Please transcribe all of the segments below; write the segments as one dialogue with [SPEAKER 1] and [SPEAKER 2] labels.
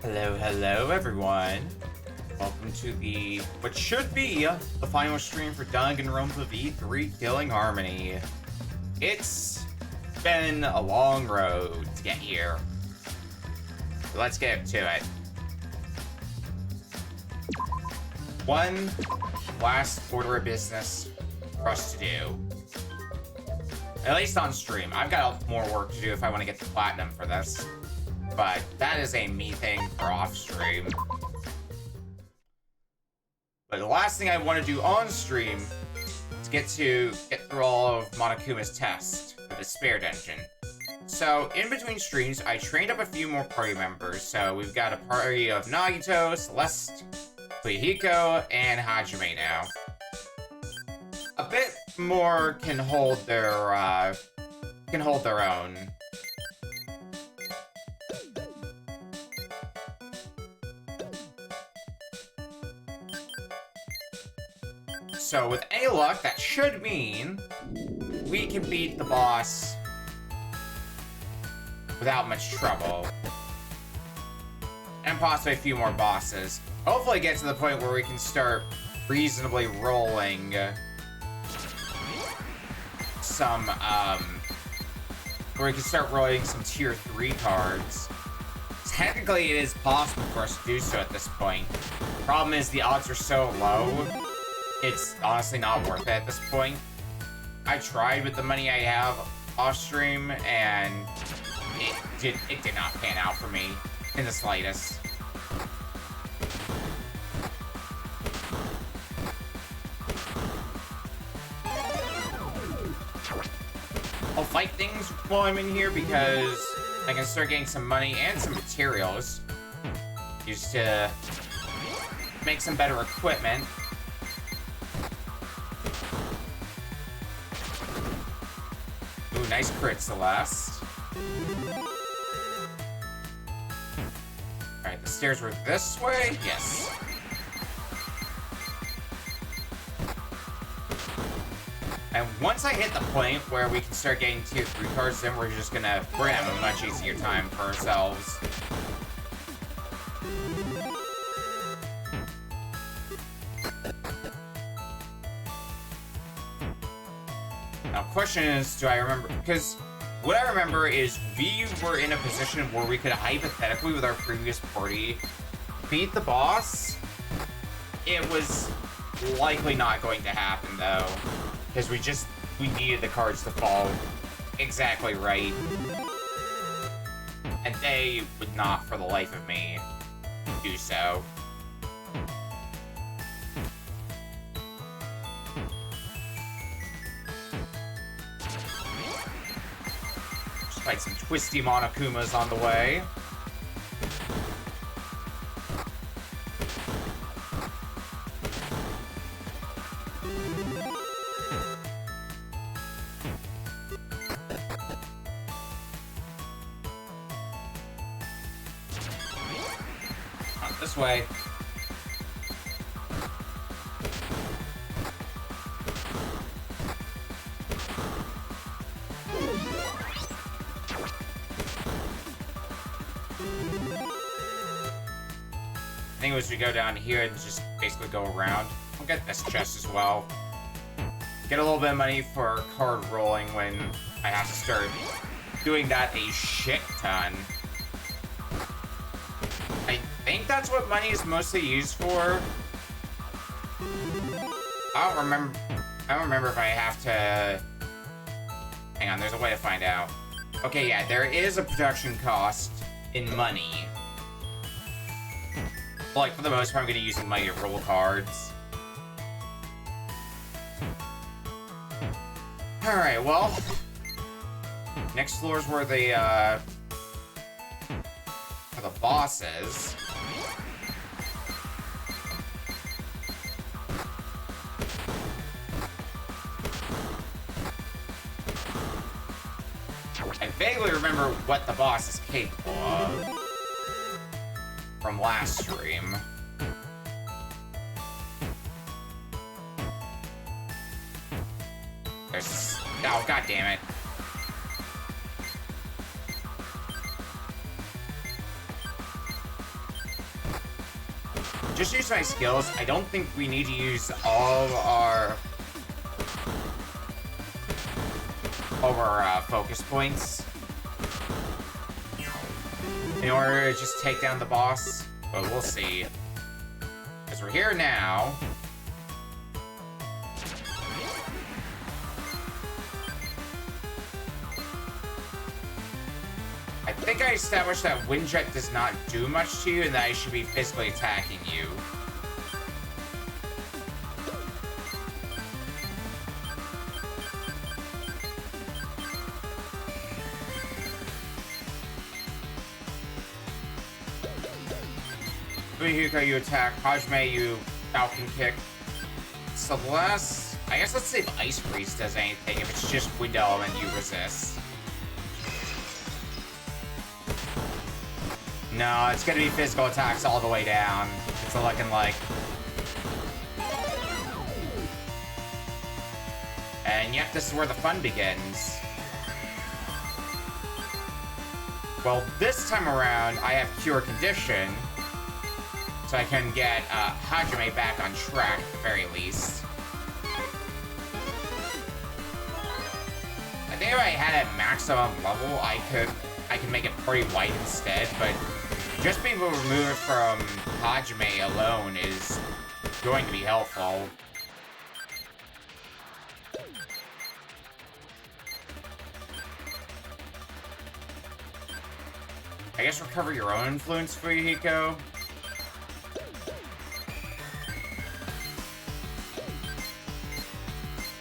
[SPEAKER 1] Hello everyone. Welcome to what should be the final stream for Danganronpa V3 Killing Harmony. It's been a long road to get here. So let's get to it. One last order of business for us to do. At least on stream. I've got more work to do if I want to get the platinum for this. But that is a me thing for off stream. But the last thing I want to do on stream is get through all of Monokuma's tests for the spare dungeon. So in between streams, I trained up a few more party members. So we've got a party of Nagito, Celeste, Fuyuhiko, and Hajime now. A bit more can hold their own. So with any luck, that should mean we can beat the boss without much trouble. And possibly a few more bosses. Hopefully get to the point where we can start reasonably rolling some, where we can start rolling some tier 3 cards. Technically, it is possible for us to do so at this point. Problem is, the odds are so low. It's honestly not worth it at this point. I tried with the money I have off stream, and it did not pan out for me in the slightest. I'll fight things while I'm in here because I can start getting some money and some materials used to make some better equipment. Ooh, nice crit, Celeste. Alright, the stairs were this way? Yes. And once I hit the point where we can start getting tier 3 cards, then we're gonna have a much easier time for ourselves. Now, question is, do I remember? Because what I remember is we were in a position where we could hypothetically, with our previous party, beat the boss. It was likely not going to happen, though. Because we needed the cards to fall exactly right. And they would not, for the life of me, do so. Just fight some twisty Monokumas on the way. This way. I think as we go down here and just basically go around. I'll get this chest as well. Get a little bit of money for card rolling when I have to start doing that a shit ton. I think that's what money is mostly used for. I don't remember if I have to... Hang on, there's a way to find out. Okay, yeah, there is a production cost in money. Like, for the most part, I'm gonna use the money to roll cards. Alright, well... Next floor is where the bosses. I vaguely remember what the boss is capable of from last stream. There's... Oh, god damn it. just use my skills. I don't think we need to use all of our focus points in order to just take down the boss, but we'll see. Because we're here now. I think I established that Windjet does not do much to you and that I should be physically attacking you. Fuyuhiko, you attack. Hajime, you Falcon Kick. Celeste, I guess let's see if Ice Freeze does anything. If it's just Wind Element, you resist. No, it's gonna be physical attacks all the way down. It's looking like. And yet, this is where the fun begins. Well, this time around, I have Cure Condition. So I can get Hajime back on track, at the very least. I think if I had it maximum level, I could make it pretty white instead, but just being able to remove it from Hajime alone is going to be helpful. I guess recover your own influence, Fuyuhiko.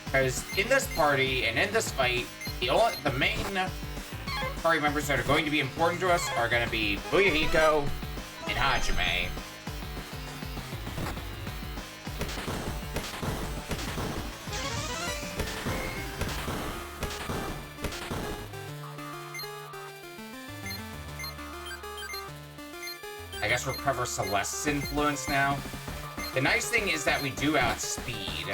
[SPEAKER 1] Because in this party and in this fight, the main party members that are going to be important to us are going to be Fuyuhiko and Hajime. I guess recover Celeste's influence now. The nice thing is that we do outspeed.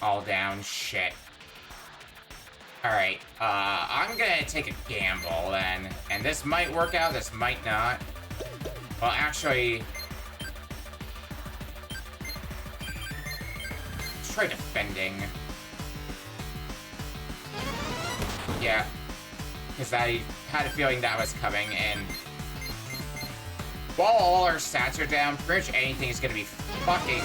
[SPEAKER 1] All down, shit. Alright, I'm gonna take a gamble then. And this might work out, this might not. Well, actually... let's try defending. Yeah. Because I had a feeling that was coming, and... while all our stats are down, pretty much anything is gonna be fucking...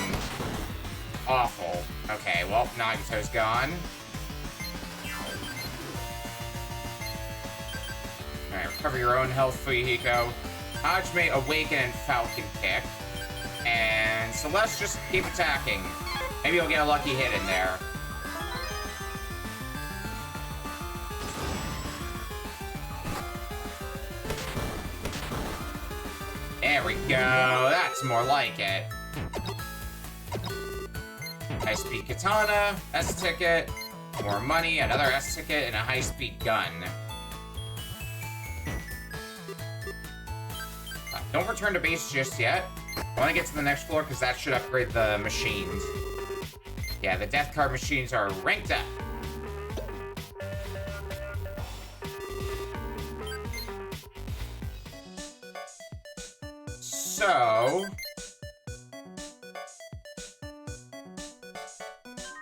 [SPEAKER 1] awful. Okay, well, Nagato's gone. Alright, recover your own health, Fuyuhiko. Hajime, Awaken, and Falcon Kick. And Celeste, just keep attacking. Maybe you'll get a lucky hit in there. There we go. That's more like it. High-speed katana, S-ticket, more money, another S-ticket, and a high-speed gun. Don't return to base just yet. I want to get to the next floor because that should upgrade the machines. Yeah, the death card machines are ranked up. So...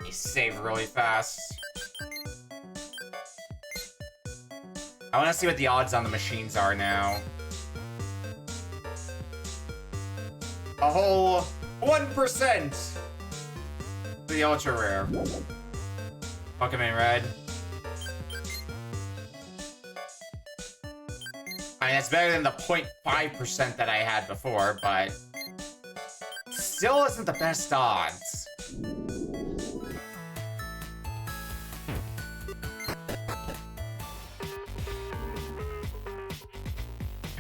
[SPEAKER 1] save really fast. I want to see what the odds on the machines are now. A whole 1% for the ultra rare. Fuck him in red. I mean, that's better than the 0.5% that I had before, but still isn't the best odds.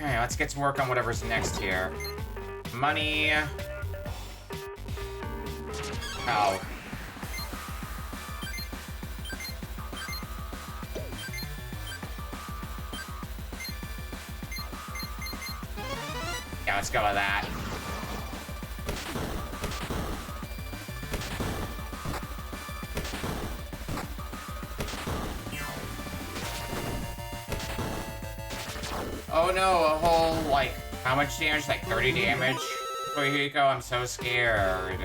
[SPEAKER 1] Okay, let's get to work on whatever's next here. Money. Oh. Yeah, let's go with that. Oh no, a whole, like, how much damage? Like 30 damage for Hiko? I'm so scared.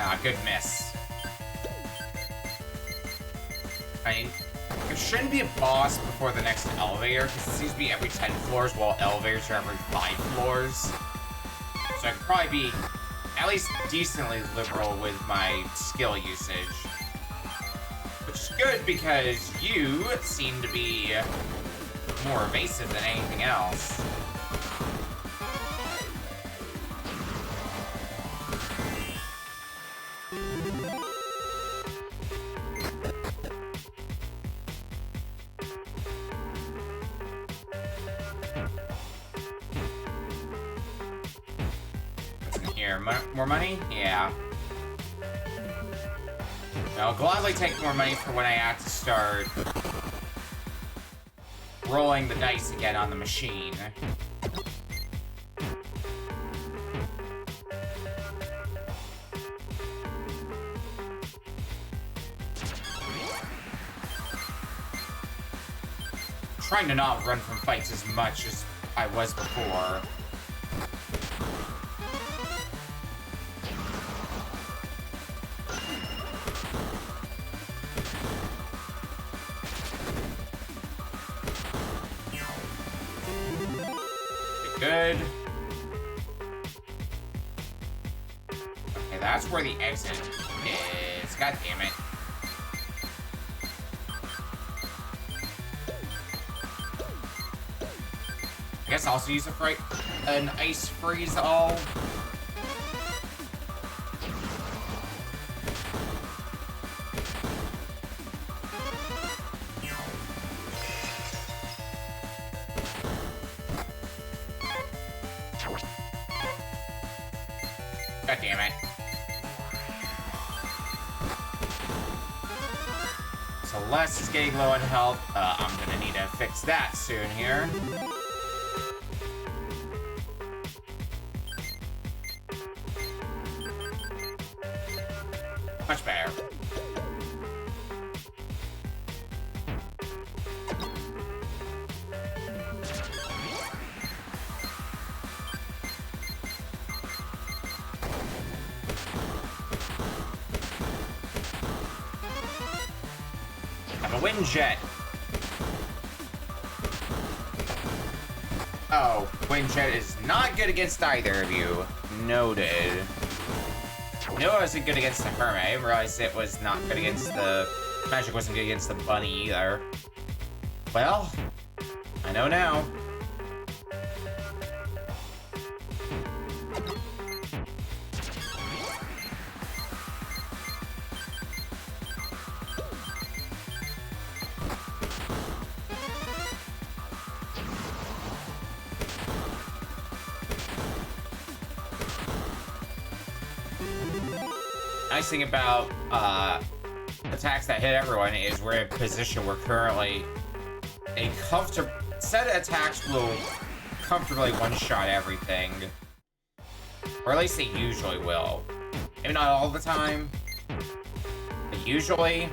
[SPEAKER 1] Ah, good miss. I mean, there shouldn't be a boss before the next elevator, because it seems to be every 10 floors, while elevators are every 5 floors. So I could probably be at least decently liberal with my skill usage. Which is good, because you seem to be more evasive than anything else. Here, more money? Yeah. I'll gladly take more money for when I have to start rolling the dice again on the machine. Trying to not run from fights as much as I was before. Good. Okay, that's where the exit is. God damn it. I guess I'll also use an ice freeze all. God damn it. Celeste is getting low on health. I'm gonna need to fix that soon here. Much better. Have a wind jet. Oh, wind jet is not good against either of you. Noted. No, it wasn't good against the hermit. I didn't realize it was not good against the... Magic wasn't good against the bunny either. Well, I know now. Nice thing about attacks that hit everyone is we're in a position where currently a comfortable set of attacks will comfortably one-shot everything. Or at least they usually will. Maybe not all the time, but usually.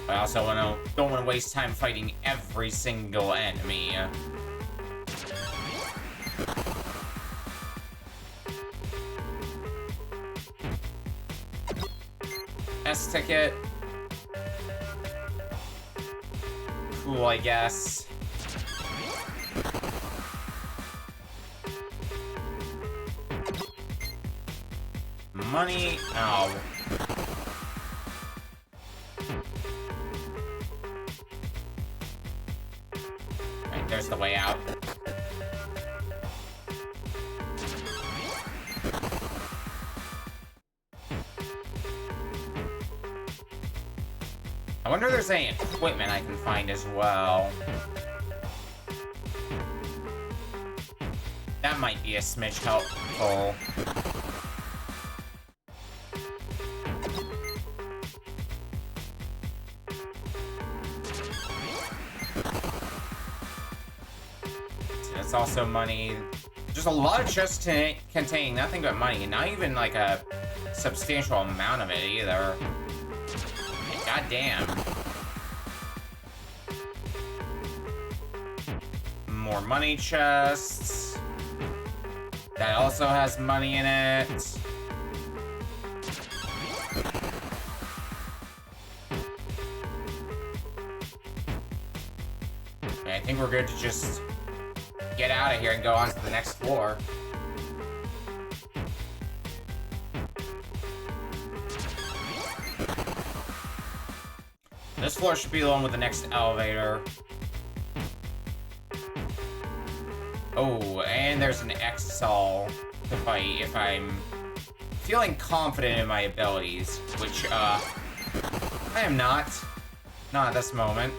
[SPEAKER 1] I also don't want to waste time fighting every single enemy. S ticket. Cool, I guess. Money. Oh. There's the way out. I wonder if there's any equipment I can find as well. That might be a smidge helpful. It's also money. Just a lot of chests containing nothing but money, and not even like a substantial amount of it either. God damn. More money chests. That also has money in it. Okay, I think we're good to just get out of here and go on to the next floor. This floor should be the one with the next elevator. Oh, and there's an Exisal to fight if I'm feeling confident in my abilities, which, I am not. Not at this moment.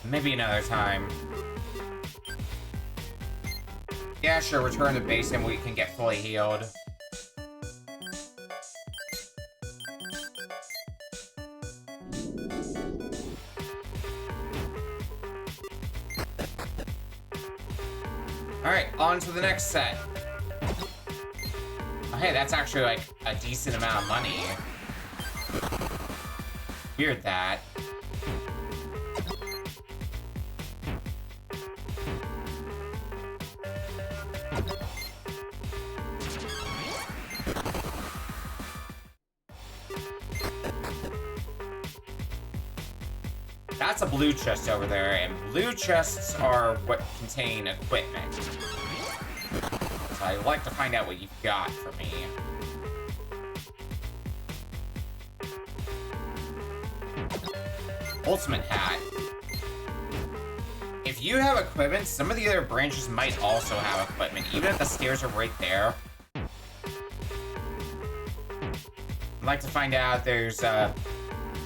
[SPEAKER 1] Maybe another time. Yeah, sure, return to base and we can get fully healed. Alright, on to the next set. Oh, hey, that's actually like a decent amount of money. Weird that. That's a blue chest over there, and blue chests are what contain equipment. So I'd like to find out what you've got for me. Ultimate hat. If you have equipment, some of the other branches might also have equipment, even if the stairs are right there. I'd like to find out if there's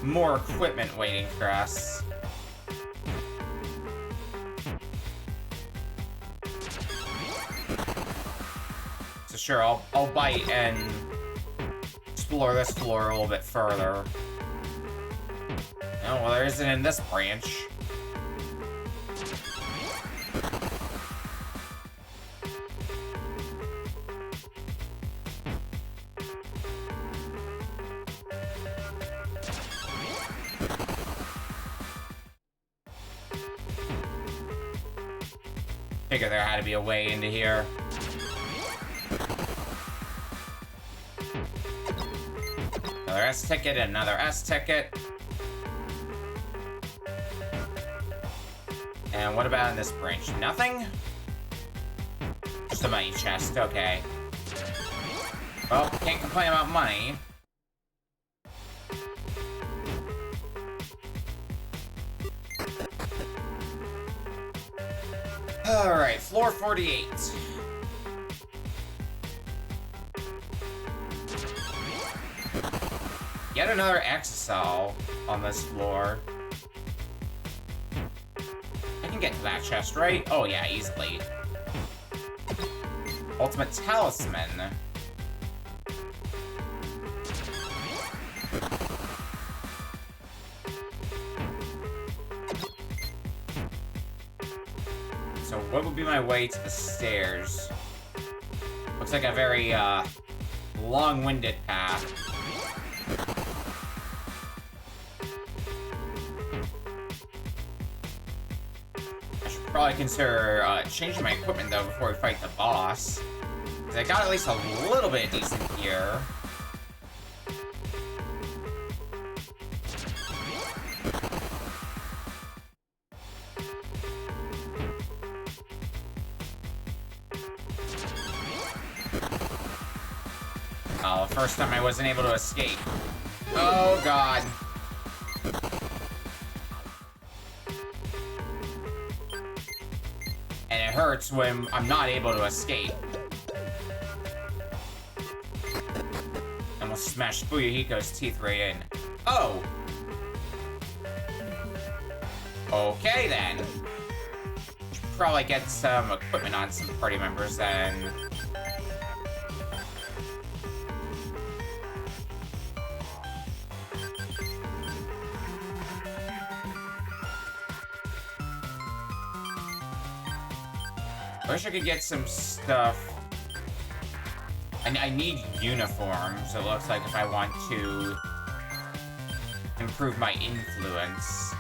[SPEAKER 1] more equipment waiting for us. So sure, I'll bite and explore this floor a little bit further. Oh, well, there isn't in this branch. Figure there had to be a way into here. Another S ticket, another S ticket. And what about in this branch? Nothing? Just a money chest, okay. Well, can't complain about money. Alright, floor 48. Yet another Exisal on this floor. I can get to that chest, right? Oh yeah, easily. Ultimate Talisman. So what would be my way to the stairs? Looks like a very, long-winded path. I should probably consider, changing my equipment, though, before we fight the boss. Because I got at least a little bit of decent gear. Oh, the first time I wasn't able to escape. Oh, God. And it hurts when I'm not able to escape. almost smashed Fuyuhiko's teeth right in. Oh! Okay, then. Should probably get some equipment on some party members, then. I wish I could get some stuff. I need uniforms, it looks like, if I want to improve my influence.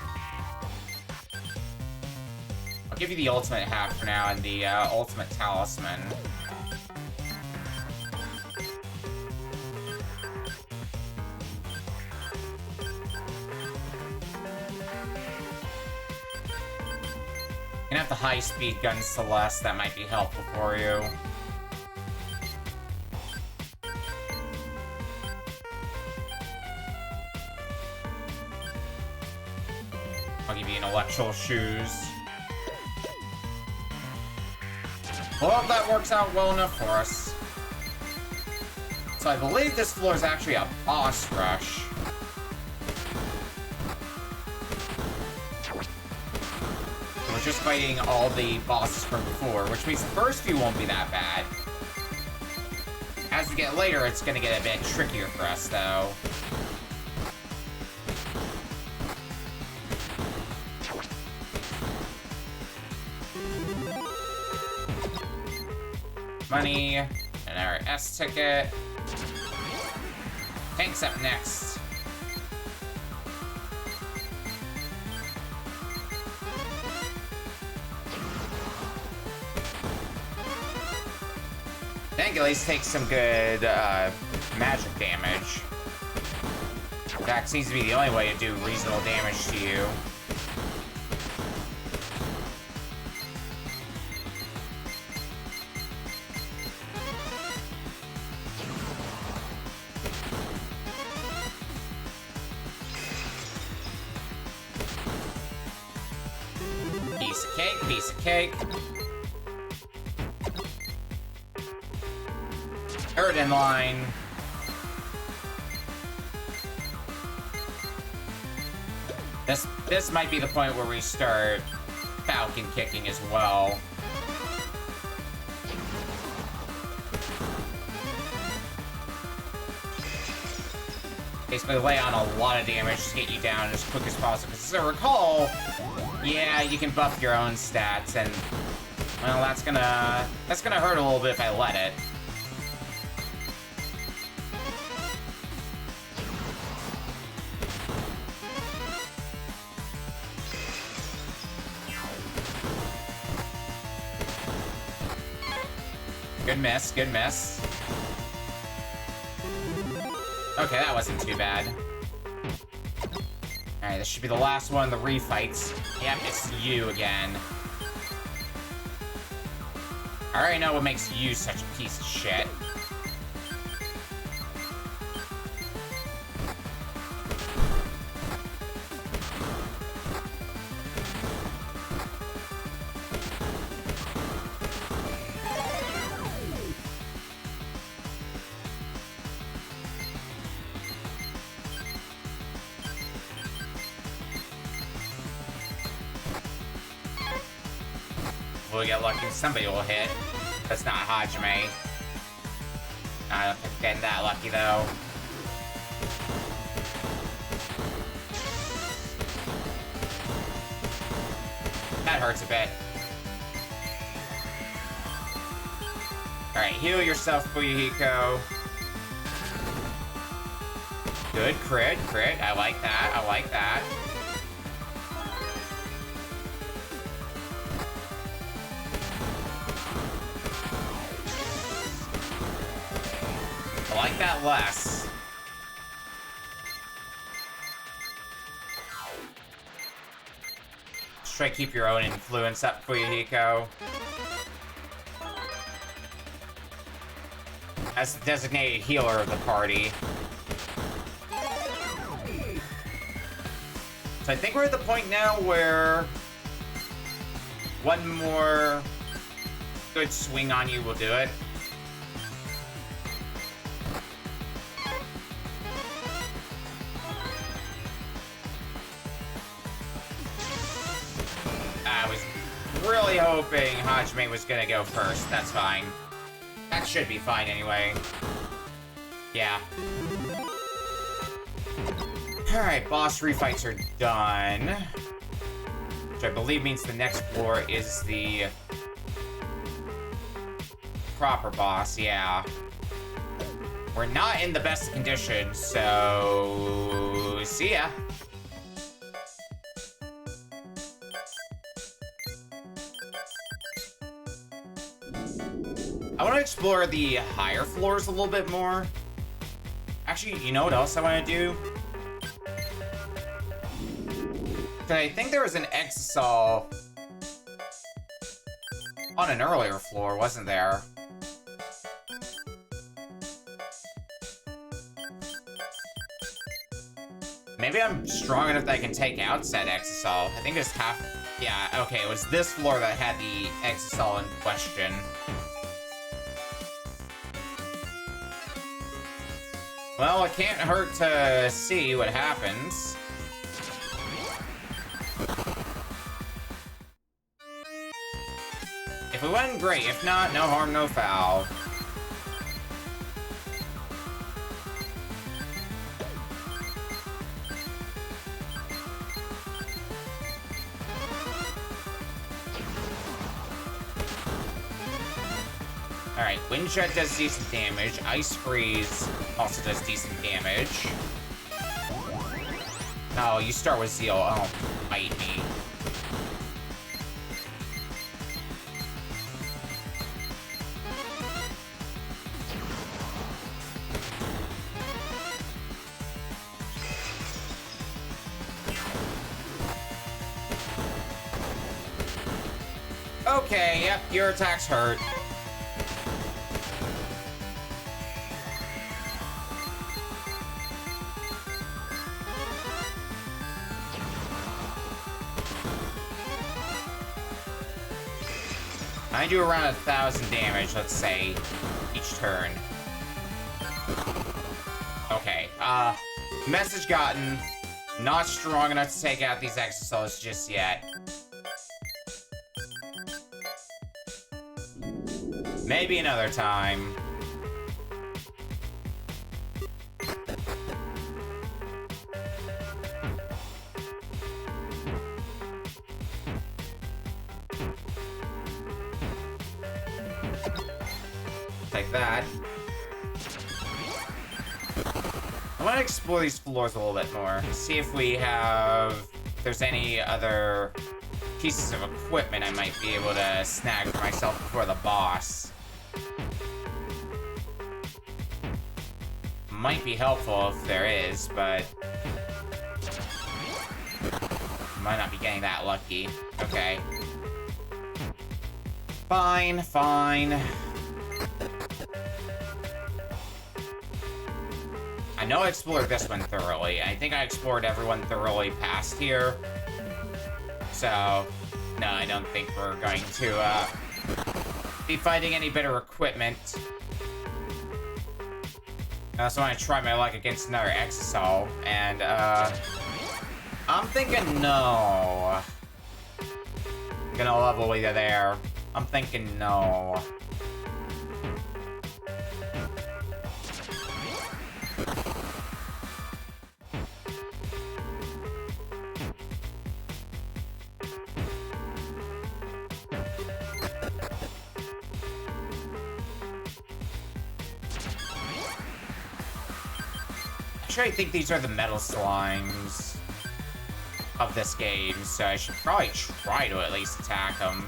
[SPEAKER 1] I'll give you the ultimate hat for now and the ultimate talisman. You can have the high-speed gun Celeste, that might be helpful for you. I'll give you intellectual shoes. Well, that works out well enough for us. So I believe this floor is actually a boss rush. We're just fighting all the bosses from before, which means the first few won't be that bad. As we get later, it's gonna get a bit trickier for us, though. Money, and our S ticket. Tank's up next. Tank at least takes some good magic damage. That seems to be the only way to do reasonable damage to you. Piece of cake. Third in line. This might be the point where we start falcon kicking as well. Basically lay on a lot of damage to get you down as quick as possible. Because as I recall, yeah, you can buff your own stats, and well, that's gonna hurt a little bit if I let it. Good miss, good miss. Okay, that wasn't too bad. Alright, this should be the last one, the refights. Yep, it's you again. I already know what makes you such a piece of shit. We'll get lucky, somebody will hit. That's not Hajime. I don't think getting that lucky though. That hurts a bit. Alright, heal yourself, Fuyuhiko. Good, crit. I like that, I like that. I like that less. Just try to keep your own influence up, Fuyuhiko. As the designated healer of the party. So I think we're at the point now where one more good swing on you will do it. really hoping Hajime was gonna go first. That's fine. That should be fine anyway. Yeah. Alright, boss refights are done. Which I believe means the next floor is the proper boss, yeah. We're not in the best condition, so see ya. I want to explore the higher floors a little bit more. Actually, you know what else I want to do? I think there was an Exisal on an earlier floor, wasn't there? Maybe I'm strong enough that I can take out said Exisal. I think it's half... Yeah, okay, it was this floor that had the Exisal in question. Well, it can't hurt to see what happens. If we win, great. If not, no harm, no foul. Alright, Wind Jet does decent damage. Ice Freeze also does decent damage. Oh, you start with Zeal. Oh, bite me. Okay, yep, your attacks hurt. I do around 1,000 damage, let's say, each turn. Okay, message gotten. Not strong enough to take out these Exisals just yet. Maybe another time. Like that. I want to explore these floors a little bit more. See if we have... if there's any other pieces of equipment I might be able to snag for myself before the boss. Might be helpful if there is, but... might not be getting that lucky. Okay. Fine, fine. I know I explored this one thoroughly. I think I explored everyone thoroughly past here. So, no, I don't think we're going to, be finding any better equipment. I also want to try my luck against another Exisal, and, I'm thinking no. I'm gonna level either there. I'm thinking no. I think these are the metal slimes of this game, so I should probably try to at least attack them.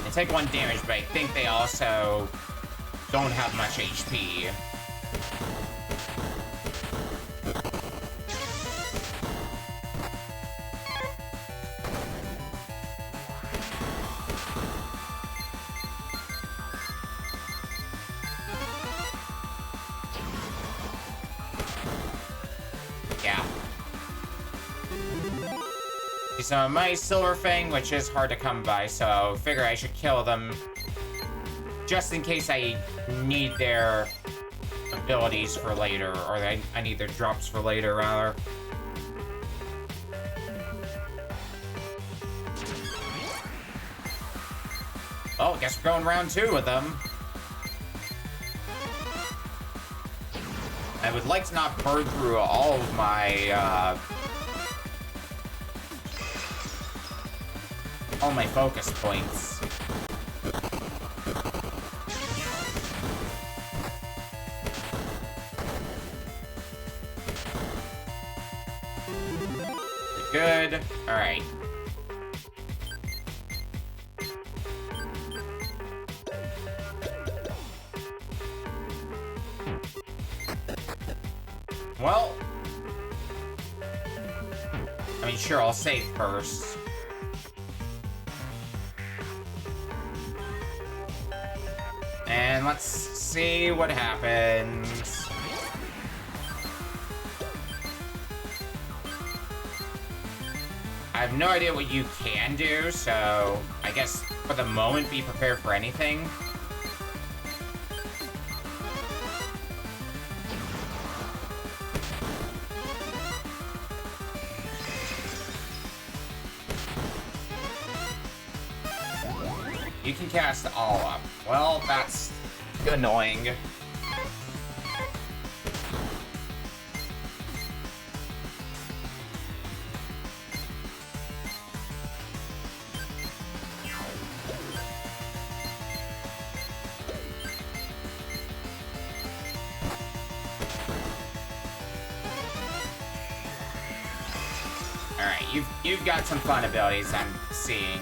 [SPEAKER 1] They take 1 damage, but I think they also don't have much HP. So my Silver Fang, which is hard to come by, so figure I should kill them just in case I need their abilities for later, or I need their drops for later, rather. Oh, I guess we're going round 2 with them. I would like to not burn through all of my, all my focus points. Good. Alright. Well, I mean, sure, I'll save first. And let's see what happens. I have no idea what you can do, so I guess for the moment, be prepared for anything. You can cast all up. Well, that's annoying. Alright, you've got some fun abilities I'm seeing.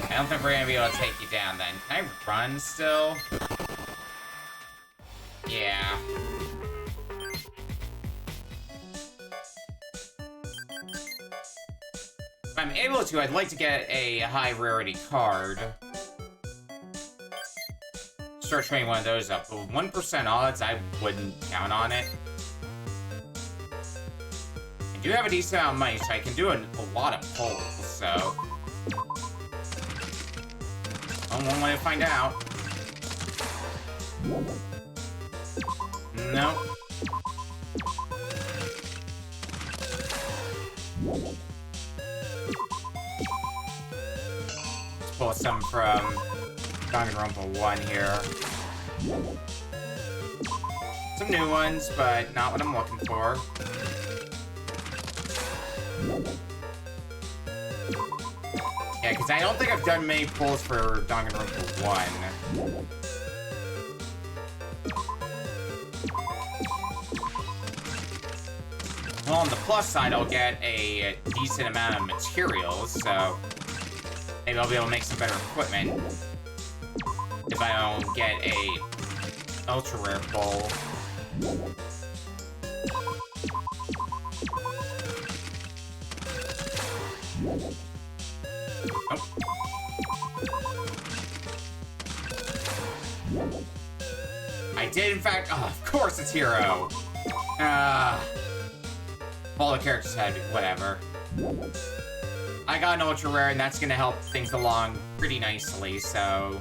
[SPEAKER 1] I don't think we're gonna be able to take you down then. Can I run still? Yeah. If I'm able to, I'd like to get a high rarity card. Start trading one of those up. But with 1% odds, I wouldn't count on it. I do have a decent amount of money, so I can do a lot of pulls, so... One way to find out. No. Let's pull some from Danganronpa 1 here. Some new ones, but not what I'm looking for. Yeah, because I don't think I've done many pulls for Danganronpa 1. Well, on the plus side, I'll get a decent amount of materials, so maybe I'll be able to make some better equipment if I don't get a ultra rare pull. Oh. I did, in fact. Oh, of course it's Hero. All the characters had whatever. I got an ultra rare, and that's gonna help things along pretty nicely. So.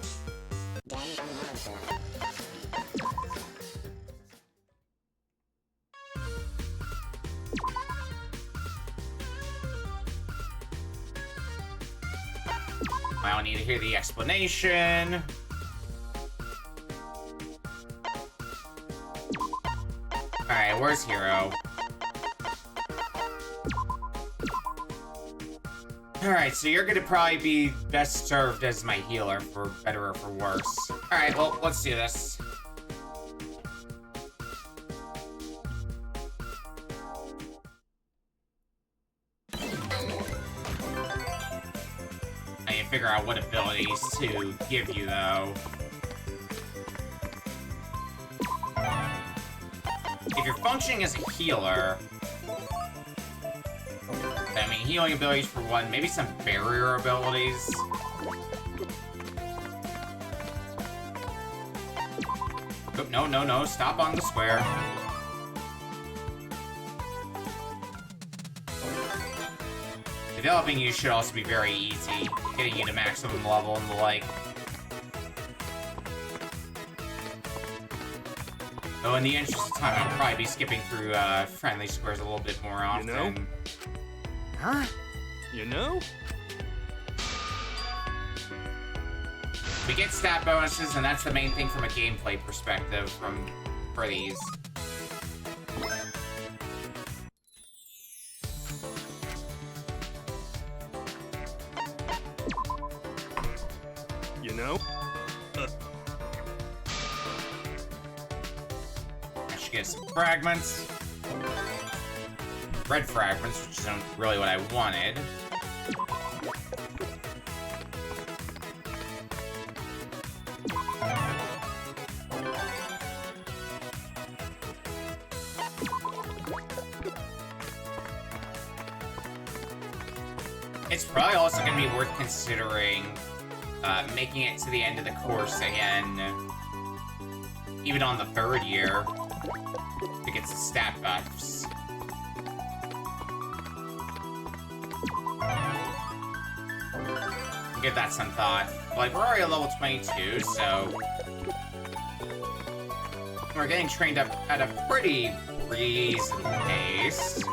[SPEAKER 1] I don't need to hear the explanation. Alright, where's Hero? Alright, so you're gonna probably be best served as my healer, for better or for worse. Alright, well, let's do this. Figure out what abilities to give you, though. If you're functioning as a healer, I mean, healing abilities for one, maybe some barrier abilities. Oh, no, no, no, stop on the square. Developing you should also be very easy, getting you to maximum level and the like. Though in the interest of time, I'll probably be skipping through friendly squares a little bit more often.
[SPEAKER 2] You know?
[SPEAKER 3] Huh?
[SPEAKER 2] You know?
[SPEAKER 1] We get stat bonuses, and that's the main thing from a gameplay perspective for these.
[SPEAKER 2] You know?
[SPEAKER 1] I should get some fragments. Red fragments, which isn't really what I wanted. It's probably also going to be worth considering making it to the end of the course again, even on the third year, to get some stat buffs. Give that some thought. Like, we're already at level 22, so we're getting trained up at a pretty reasonable pace.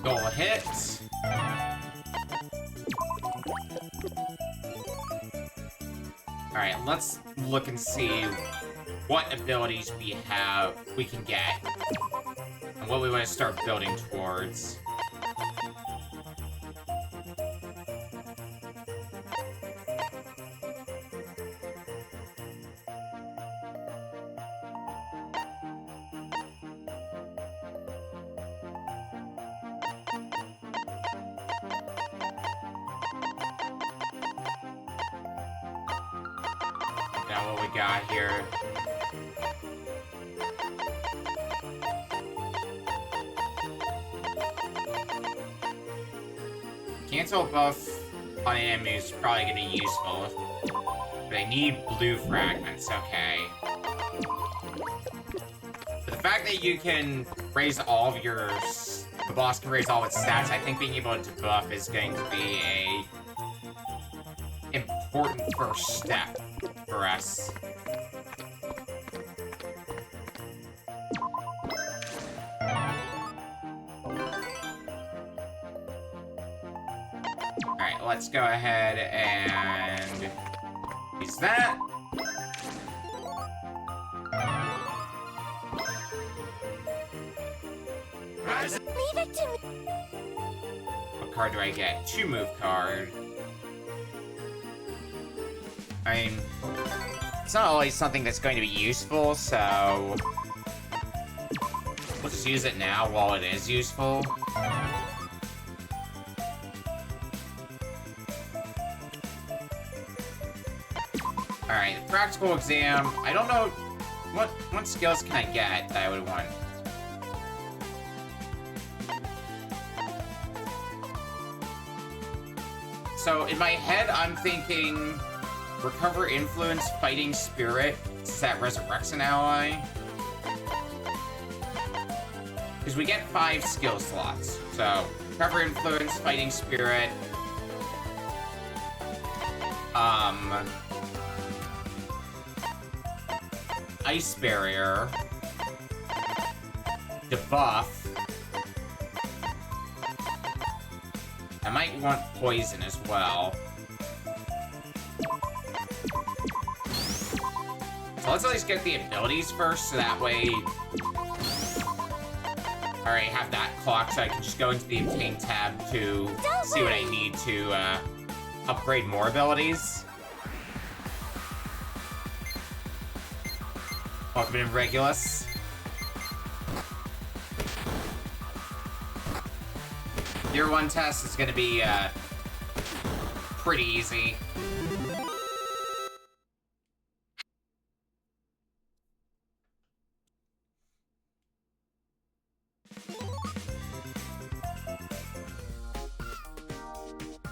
[SPEAKER 1] Goal hit. Alright, let's look and see what abilities we can get, and what we want to start building towards. Now what we got here. Cancel buff on anew is probably going to be useful. But I need blue fragments, okay. But the fact that you can raise all of your... The boss can raise all its stats, I think being able to debuff is going to be a important first step for us. Alright, let's go ahead and use that.
[SPEAKER 3] Leave it to me.
[SPEAKER 1] What card do I get? 2-move card. I mean, it's not always something that's going to be useful, so we'll just use it now while it is useful. Alright, practical exam. I don't know what skills can I get that I would want. So in my head, I'm thinking recover influence, fighting spirit, since that resurrects an ally. Because we get 5 skill slots. So recover influence, fighting spirit, ice barrier, debuff. I might want poison as well. So let's at least get the abilities first, so that way I already have that clocked, so I can just go into the obtain tab to see what I need to upgrade more abilities. Welcome in, Regulus. Year 1 test is gonna be pretty easy.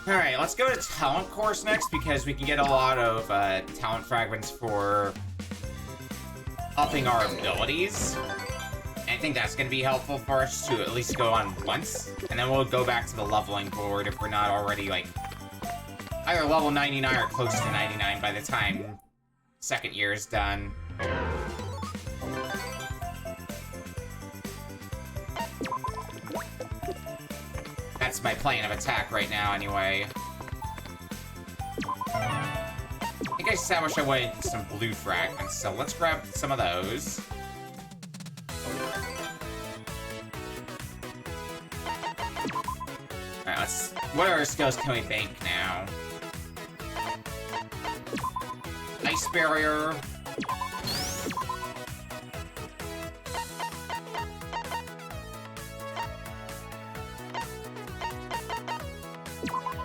[SPEAKER 1] Alright, let's go to talent course next, because we can get a lot of talent fragments for upping our abilities. think that's going to be helpful for us to at least go on once. And then we'll go back to the leveling board if we're not already, like, either level 99 or close to 99 by the time second year is done. That's my plan of attack right now, anyway. I think I established I wanted some blue fragments, so let's grab some of those. Alright, let's... What other skills can we bank now? Ice barrier.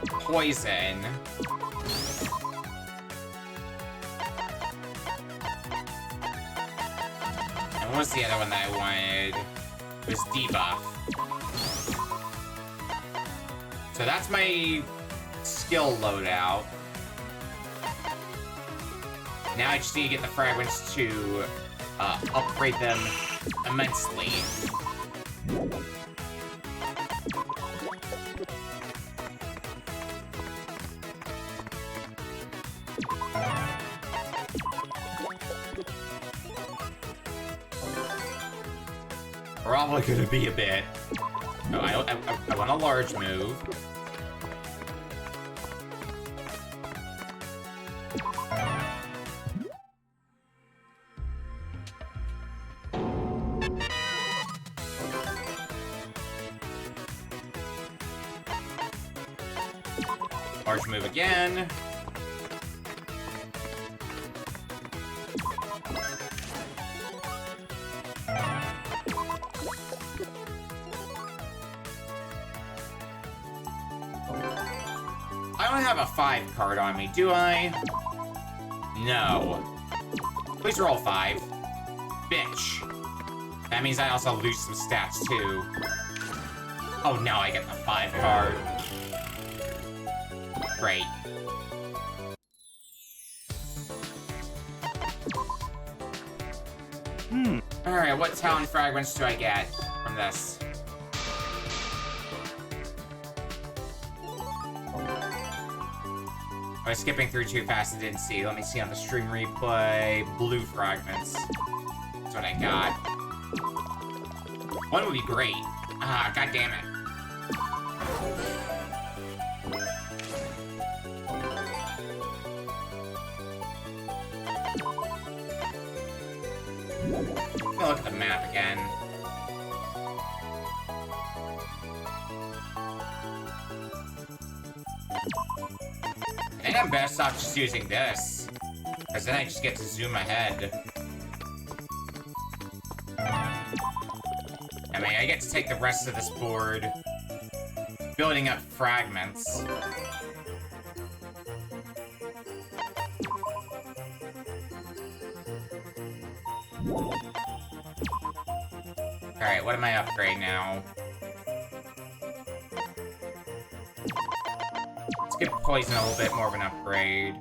[SPEAKER 1] Poison. And what was the other one that I wanted? It was debuff. So that's my skill loadout. Now I just need to get the fragments to upgrade them immensely. Probably gonna be a bit. No, I want a large move. Large move again. I don't have a 5 card on me, do I? No. Please roll 5. Bitch. That means I also lose some stats, too. Oh, no, I get the 5 card. Great. Alright, what talent fragments do I get from this? I was skipping through too fast and didn't see. Let me see on the stream replay. Blue fragments. That's what I got. One would be great. Ah, god damn it. I'm gonna look at the map again. I think I'm best off just using this, because then I just get to zoom ahead. I mean, I get to take the rest of this board, building up fragments. Alright, what am I upgrading now? Let's give poison a little bit more of an upgrade.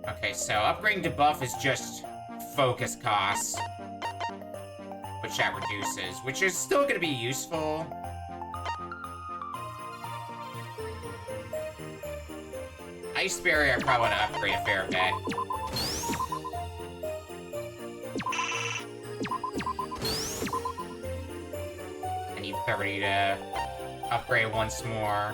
[SPEAKER 1] Okay, so upgrading to buff is just focus cost, which that reduces, which is still going to be useful. Ice barrier, I probably want to upgrade a fair bit. I need 30 to upgrade once more.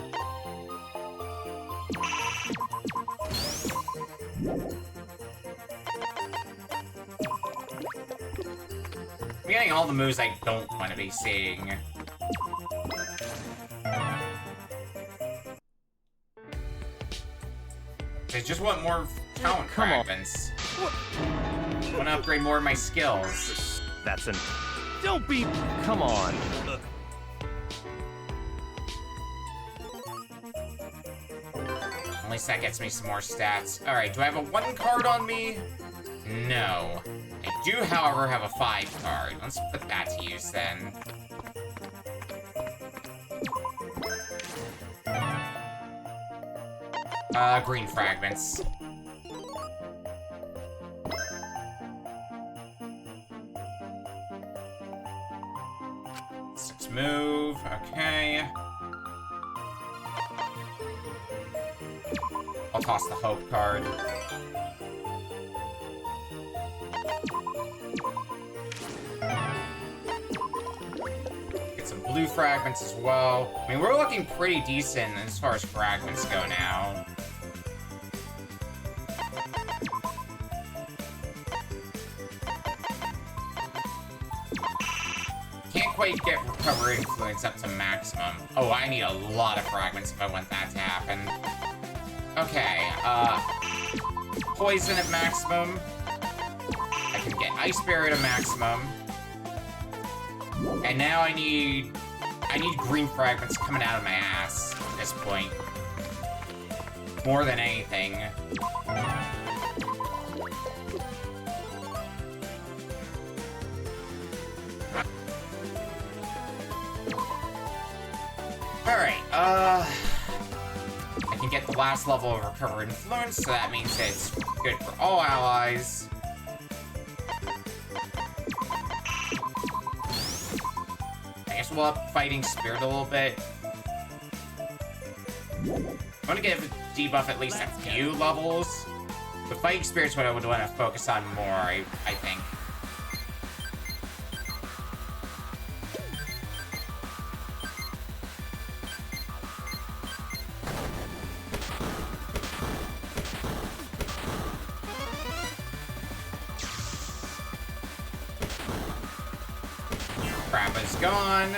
[SPEAKER 1] I'm getting all the moves I don't want to be seeing. I just want more talent fragments. I want to upgrade more of my skills.
[SPEAKER 2] That's an... Don't be... Come on.
[SPEAKER 1] At least that gets me some more stats. Alright, do I have a 1 card on me? No. I do, however, have a 5 card. Let's put that to use, then. Green fragments. move. Okay. I'll toss the hope card. Get some blue fragments as well. I mean, we're looking pretty decent as far as fragments go now. Can't quite get Recover Influence up to maximum. Oh, I need a lot of fragments if I want that to happen. Okay, Poison at maximum. I can get Ice Barrier to maximum. And now I need green fragments coming out of my ass at this point. More than anything. Alright, I can get the last level of Recover Influence, so that means it's good for all allies. I guess we'll up Fighting Spirit a little bit. I want to give debuff at least a few levels. But Fighting Spirit's what I would want to focus on more, I think. Krabba's gone.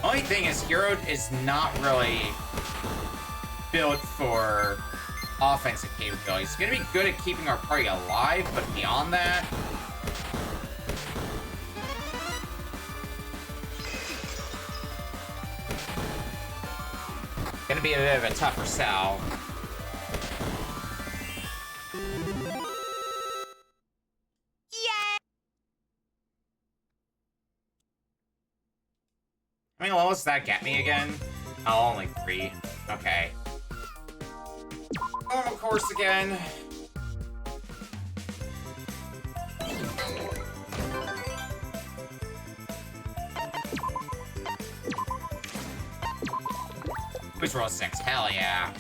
[SPEAKER 1] Only thing is, Hero is not really built for offensive capabilities. It's gonna be good at keeping our party alive, but beyond that... gonna be a bit of a tougher sell. How many levels does that get me again? Oh, only 3. Okay. Normal course again. Please roll 6. Hell yeah.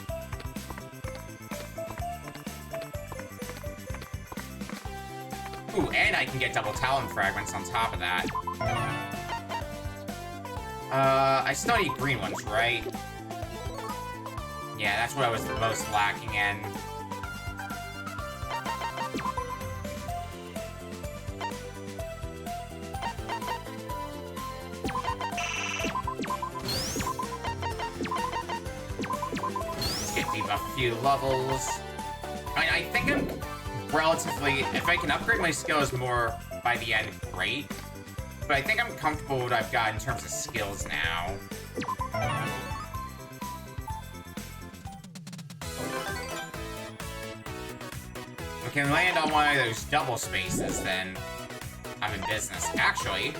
[SPEAKER 1] Ooh, and I can get double Talon fragments on top of that. I still need green ones, right? Yeah, that's what I was the most lacking in. Let's get debuff a few levels. I think I'm relatively... if I can upgrade my skills more by the end, great. But I think I'm comfortable with what I've got in terms of skills now. We can land on one of those double spaces, then I'm in business. Actually...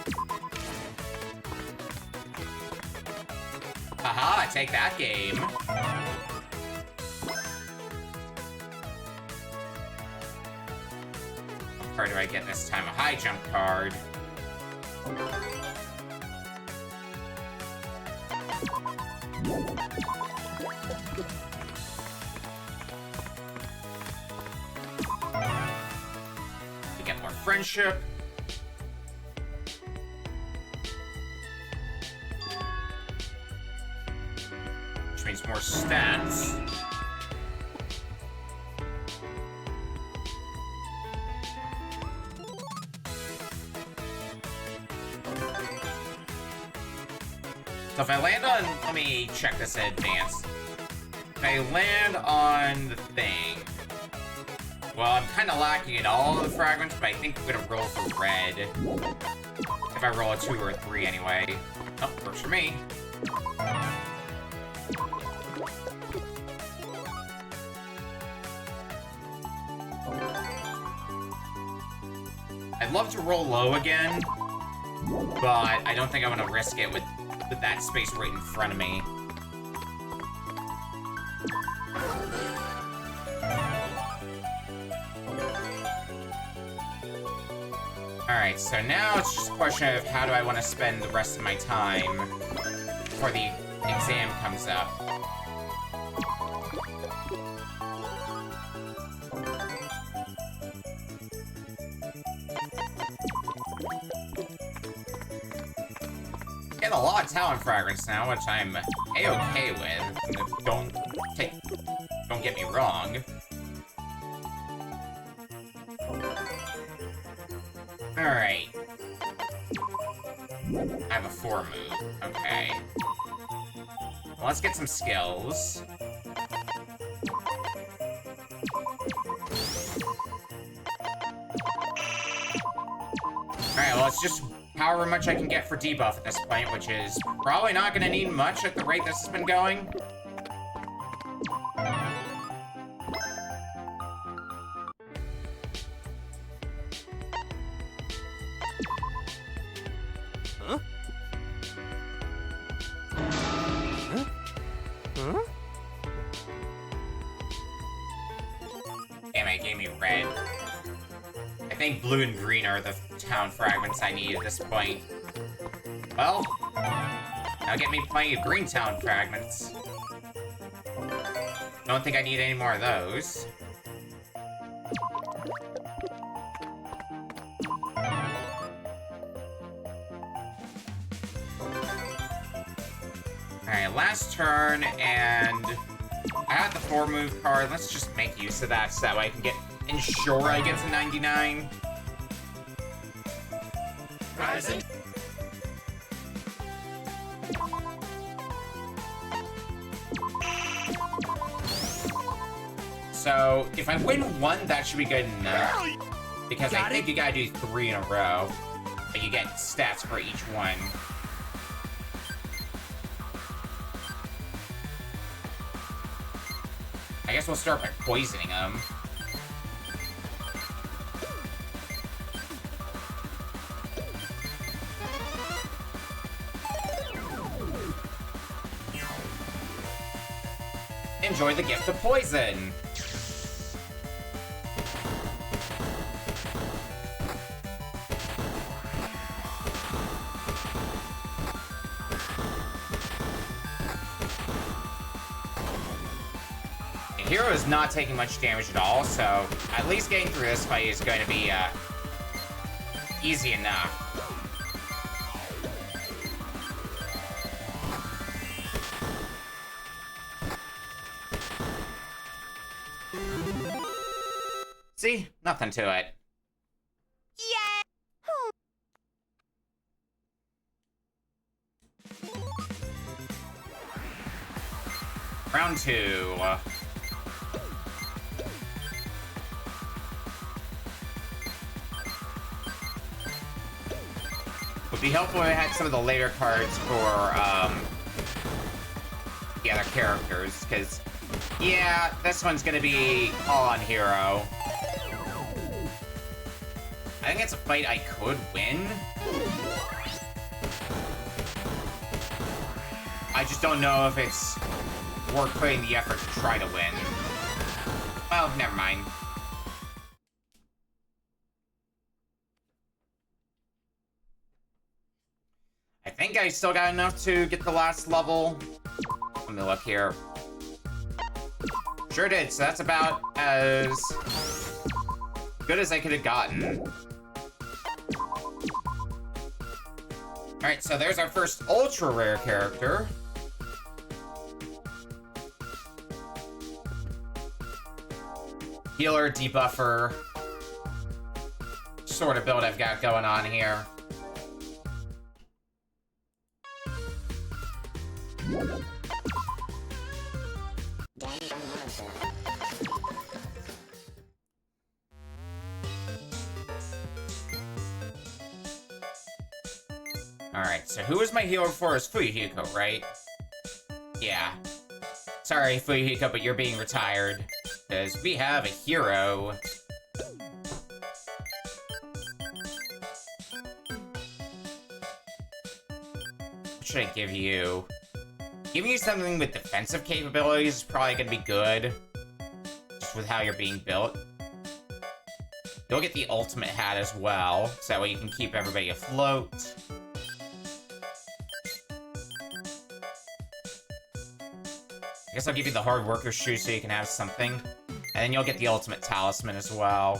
[SPEAKER 1] Haha, take that, game. What card do I get this time? A high jump card. To get more friendship. Which means more stats. So if I land on... let me check this in advance. If I land on the thing... well, I'm kind of lacking in all of the fragments, but I think I'm going to roll for red. If I roll a 2 or a 3 anyway. Oh, works for me. I'd love to roll low again, but I don't think I'm going to risk it with that space right in front of me. Alright, so now it's just a question of how do I want to spend the rest of my time before the exam comes up. Getting a lot of talent fragments now, which I'm a-okay with. Don't get me wrong. Alright. I have a 4 move. Okay. Well, let's get some skills. Alright, well, it's just however much I can get for debuff at this point, which is probably not gonna need much at the rate this has been going.
[SPEAKER 2] Huh? Huh? Huh?
[SPEAKER 1] Damn, it gave me red. I think blue and green are the town fragments I need at this point. Well, now get me plenty of green town fragments. Don't think I need any more of those. Alright, last turn, and I have the 4 move card. Let's just make use of that so that way I can ensure I get to 99.
[SPEAKER 3] Rising.
[SPEAKER 1] So, if I win 1, that should be good enough. Because I think you gotta do 3 in a row. But you get stats for each one. I guess we'll start by poisoning them. Enjoy the gift of poison! The hero is not taking much damage at all, so at least getting through this fight is going to be easy enough. See? Nothing to it. Round 2. Would be helpful if I had some of the later cards for the other characters, because yeah, this one's gonna be all on hero. I think it's a fight I could win. I just don't know if it's worth putting the effort to try to win. Well, never mind. I think I still got enough to get the last level. Let me look here. Sure did, so that's about as good as I could have gotten. Alright, so there's our first ultra rare character. Healer, debuffer. Sort of build I've got going on here. Alright, so who was my healer for? Is Fuyuhiko, right? Yeah. Sorry, Fuyuhiko, but you're being retired. Because we have a hero. What should I give you? Giving you something with defensive capabilities is probably going to be good. Just with how you're being built. You'll get the ultimate hat as well, so that way you can keep everybody afloat. I guess I'll give you the hard worker shoe so you can have something. And then you'll get the ultimate talisman as well.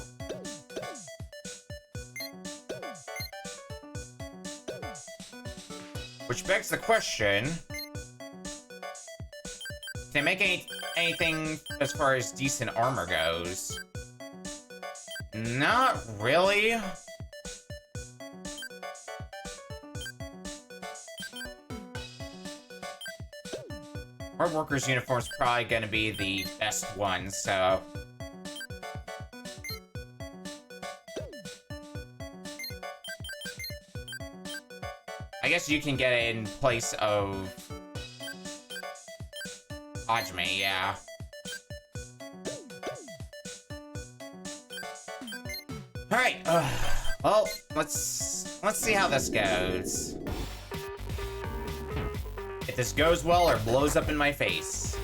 [SPEAKER 1] Which begs the question... Can they make anything as far as decent armor goes? Not really. Hard workers' uniform's probably gonna be the best one, so... I guess you can get it in place of... Hajime, yeah. Alright, well, let's see how this goes. If this goes well or blows up in my face.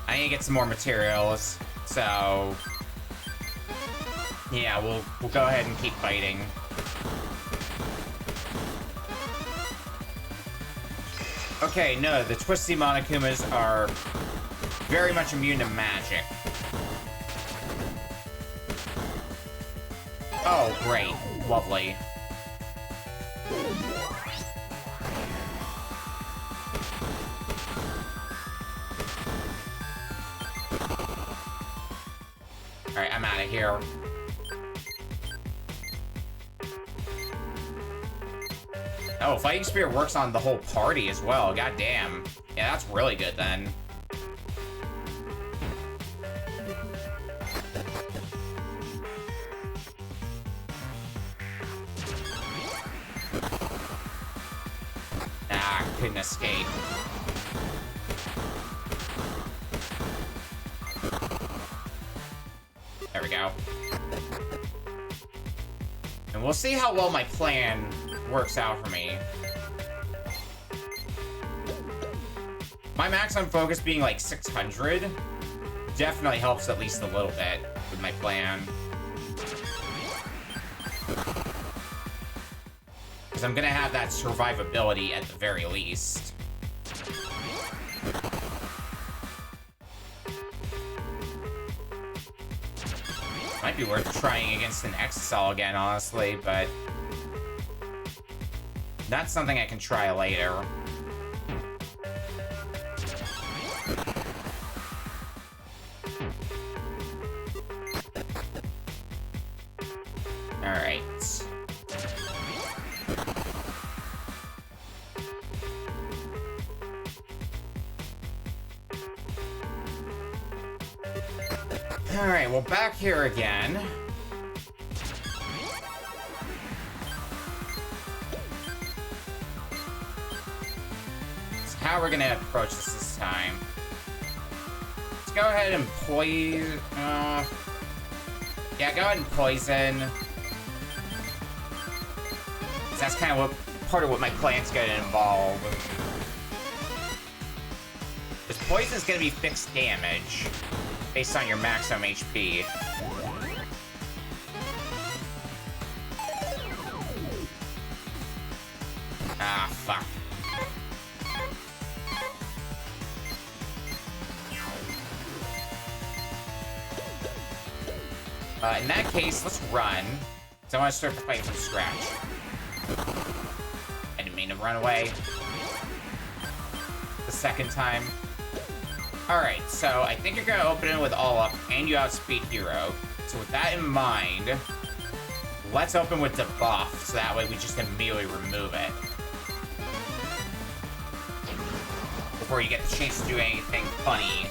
[SPEAKER 1] I need to get some more materials, so... Yeah, we'll go ahead and keep fighting. Okay, no, the Twisty Monokumas are very much immune to magic. Oh, great. Lovely. Alright, I'm out of here. Oh, Fighting Spirit works on the whole party as well. God damn. Yeah, that's really good then. Ah, couldn't escape. There we go. And we'll see how well my plan works out for me. My maximum focus being like 600 definitely helps at least a little bit with my plan. Because I'm gonna have that survivability at the very least. Might be worth trying against an Exisal again, honestly, but that's something I can try later. Alright. Alright, well, back here again. So how we're gonna approach this time. Let's go ahead and poison... yeah, go ahead and poison. That's kind of part of what my plan's gonna involve. This poison's gonna be fixed damage based on your maximum HP. Ah, fuck. In that case, let's run. So I want to start the fight from scratch. I didn't mean to run away. The second time. Alright, so I think you're gonna open it with all up, and you outspeed Hero. So with that in mind, let's open with debuff, so that way we just immediately remove it. Before you get the chance to do anything funny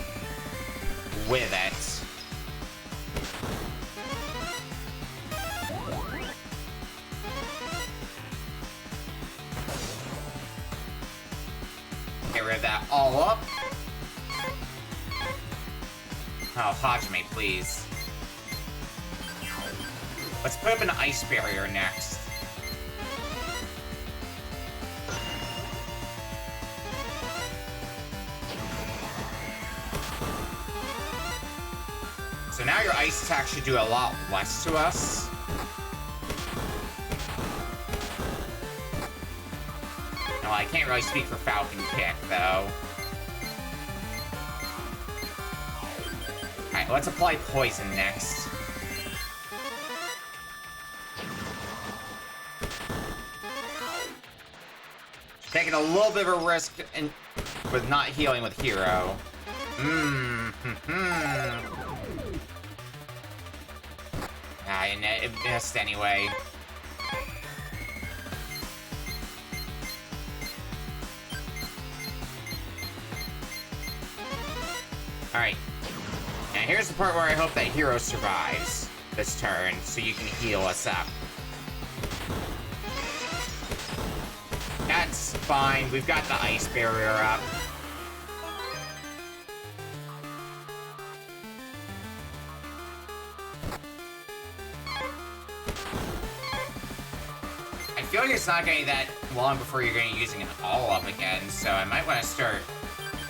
[SPEAKER 1] with it. Get rid of that all up. Oh, Hajime, please. Let's put up an ice barrier next. So now your ice attack should do a lot less to us. No, I can't really speak for Falcon Kick, though. Alright, let's apply Poison next. Taking a little bit of a risk with not healing with Hero. It missed anyway. Alright. Now here's the part where I hope that Hero survives this turn, so you can heal us up. That's fine. We've got the ice barrier up. I feel like it's not getting that long before you're going to be using it all up again, so I might want to start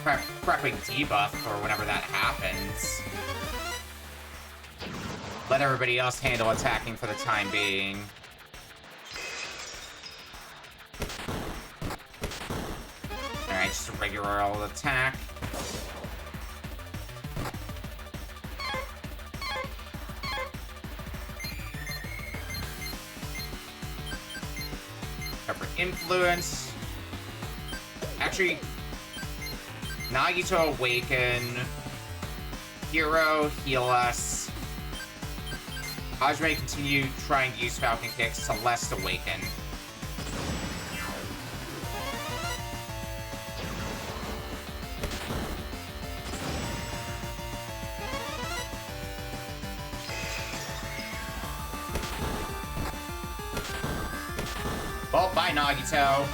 [SPEAKER 1] prepping debuff for whenever that happens. Let everybody else handle attacking for the time being. Alright, just a regular old attack. Cover Influence. Actually, Nagito Awaken. Hero, heal us. Hajime continue trying to use Falcon Kicks. Celeste Awaken. Well, bye, Nagito.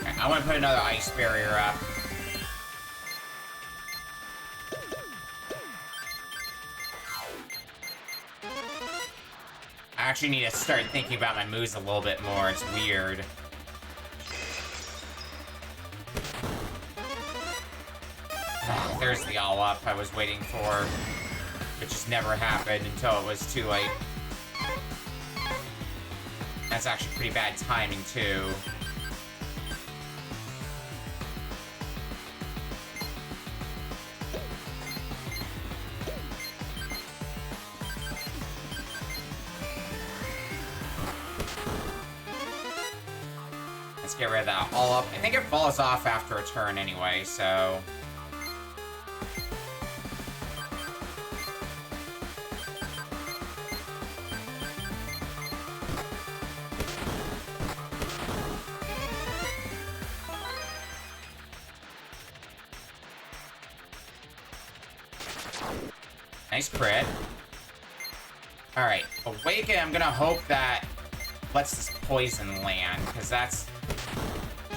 [SPEAKER 1] Okay, I want to put another ice barrier up. I actually need to start thinking about my moves a little bit more. It's weird. There's the all-up I was waiting for, which just never happened until it was too late. That's actually pretty bad timing, too. Let's get rid of that all-up. I think it falls off after a turn anyway, so... Nice crit. Alright, Awaken, I'm gonna hope that lets this poison land, because that's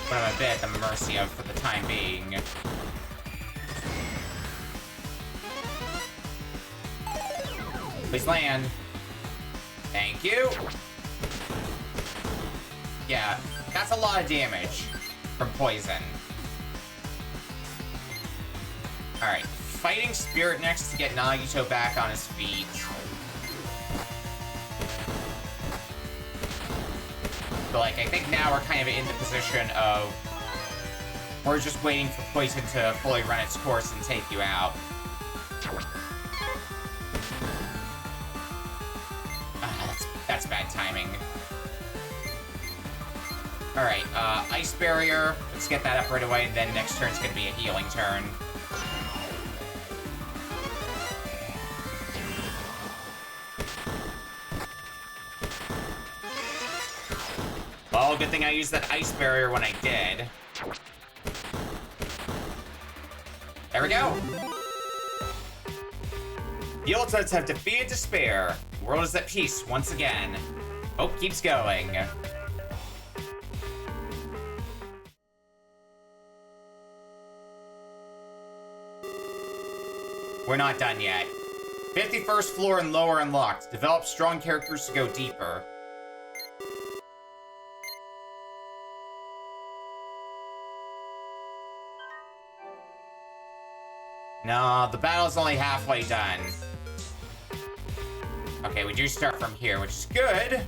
[SPEAKER 1] what I'm a bit at the mercy of for the time being. Please land. Thank you. Yeah, that's a lot of damage from poison. Alright. Fighting Spirit next to get Nagito back on his feet. But, like, I think now we're kind of in the position of... We're just waiting for Poison to fully run its course and take you out. That's bad timing. Alright, Ice Barrier. Let's get that up right away, and then next turn's gonna be a healing turn. Well, good thing I used that ice barrier when I did. There we go. The Ultimates have defeated despair. The world is at peace once again. Hope keeps going. We're not done yet. 51st floor and lower unlocked. Develop strong characters to go deeper. No, the battle's only halfway done. Okay, we do start from here, which is good.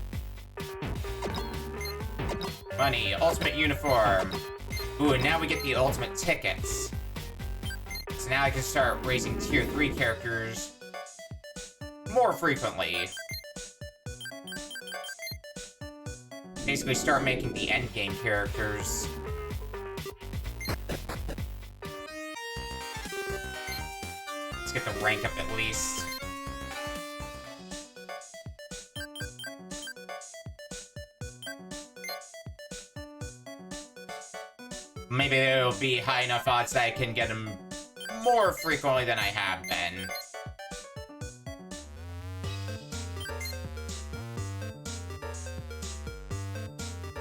[SPEAKER 1] Money, ultimate uniform. Ooh, and now we get the ultimate tickets. So now I can start raising tier 3 characters more frequently. Basically start making the endgame characters. Let's get the rank up at least. Maybe it'll be high enough odds that I can get them more frequently than I have been.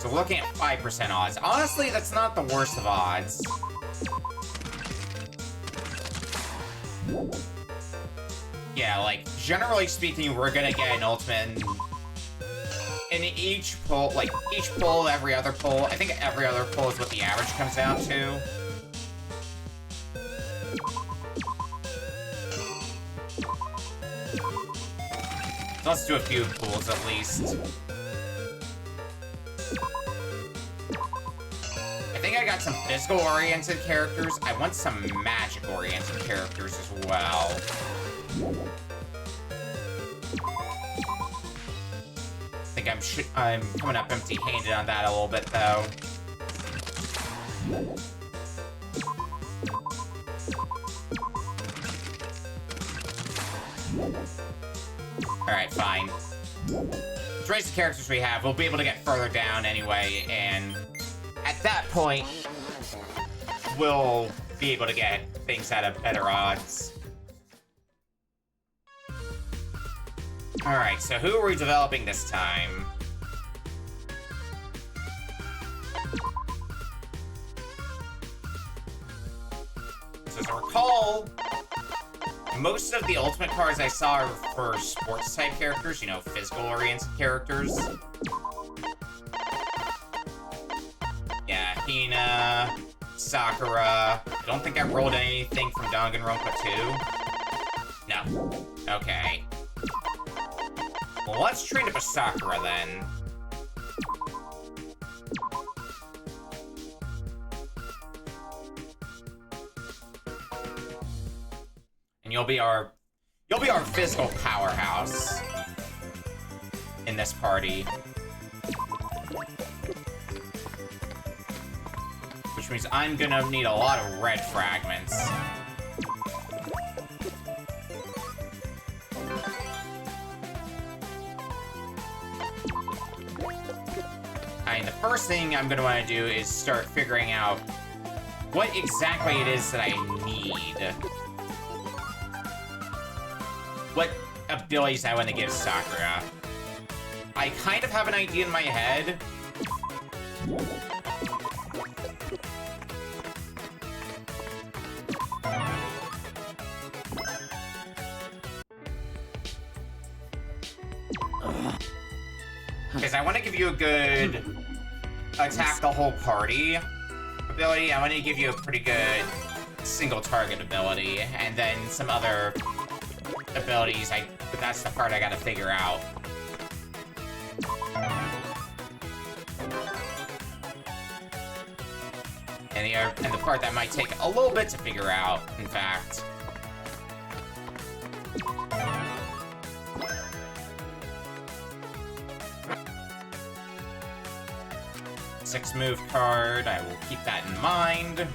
[SPEAKER 1] So looking at 5% odds. Honestly, that's not the worst of odds. Yeah, like, generally speaking, we're gonna get an ultimate in each pull, like, each pull, every other pull. I think every other pull is what the average comes out to. So let's do a few pulls at least. I think I got some physical-oriented characters. I want some magic-oriented characters as well. I think I'm coming up empty-handed on that a little bit, though. Alright, fine. Let's raise the characters we have. We'll be able to get further down anyway, and at that point, we'll be able to get things at a better odds. Alright, so who are we developing this time? So as I recall, most of the ultimate cards I saw are for sports-type characters, you know, physical-oriented characters. Yeah, Hina, Sakura. I don't think I rolled anything from Danganronpa 2. No. Okay. Well, let's train up a Sakura, then. And you'll be our physical powerhouse in this party. Which means I'm gonna need a lot of red fragments. And the first thing I'm gonna wanna do is start figuring out what exactly it is that I need. What abilities I want to give Sakura. I kind of have an idea in my head. Because I want to give you a good attack the whole party ability. I want to give you a pretty good single target ability, and then some other abilities, but that's the part I gotta figure out. And the part that might take a little bit to figure out, in fact. Six move card, I will keep that in mind.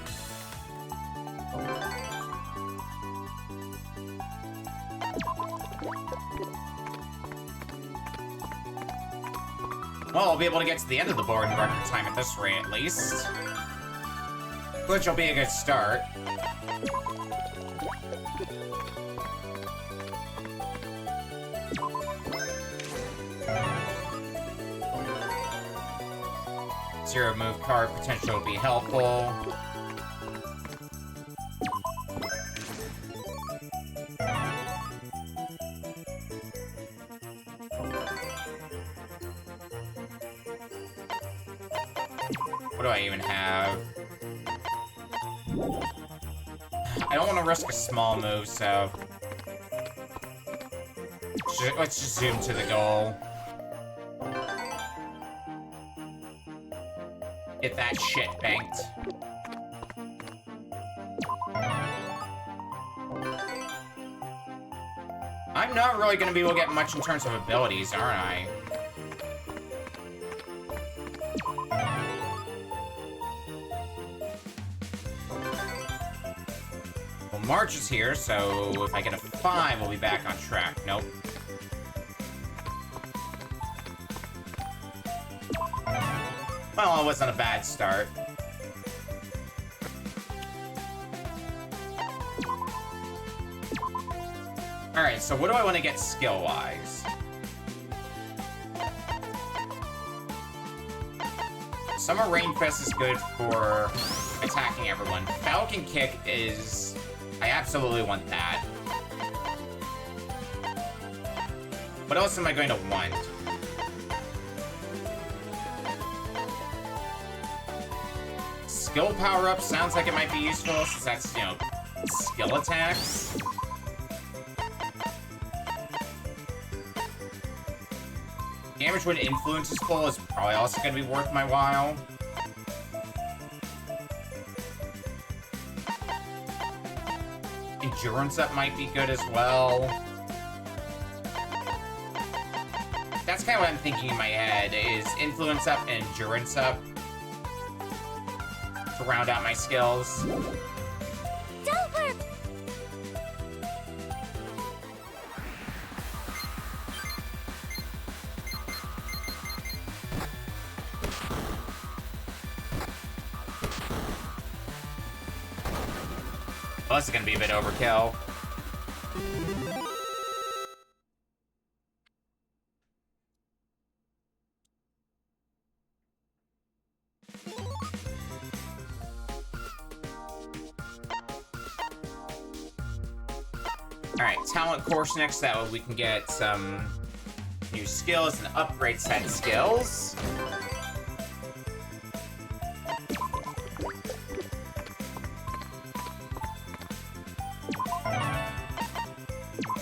[SPEAKER 1] Well, I'll be able to get to the end of the board in record time at this rate, at least. Which will be a good start. Zero move card potential will be helpful. What do I even have? I don't want to risk a small move, so... Let's just zoom to the goal. Get that shit banked. I'm not really gonna be able to get much in terms of abilities, aren't I? Well, March is here, so if I get a 5, we'll be back on track. Nope. Well, it wasn't a bad start. Alright, so what do I want to get skill-wise? Summer Rain Fist is good for attacking everyone. Falcon Kick is... I absolutely want that. What else am I going to want? Skill power-up sounds like it might be useful, since that's, you know, skill attacks. Damage when influence is full is probably also going to be worth my while. Endurance up might be good as well. That's kind of what I'm thinking in my head, is influence up and endurance up to round out my skills. Well, this is gonna be a bit overkill. Alright, talent course next, that way we can get some new skills and upgrade set skills.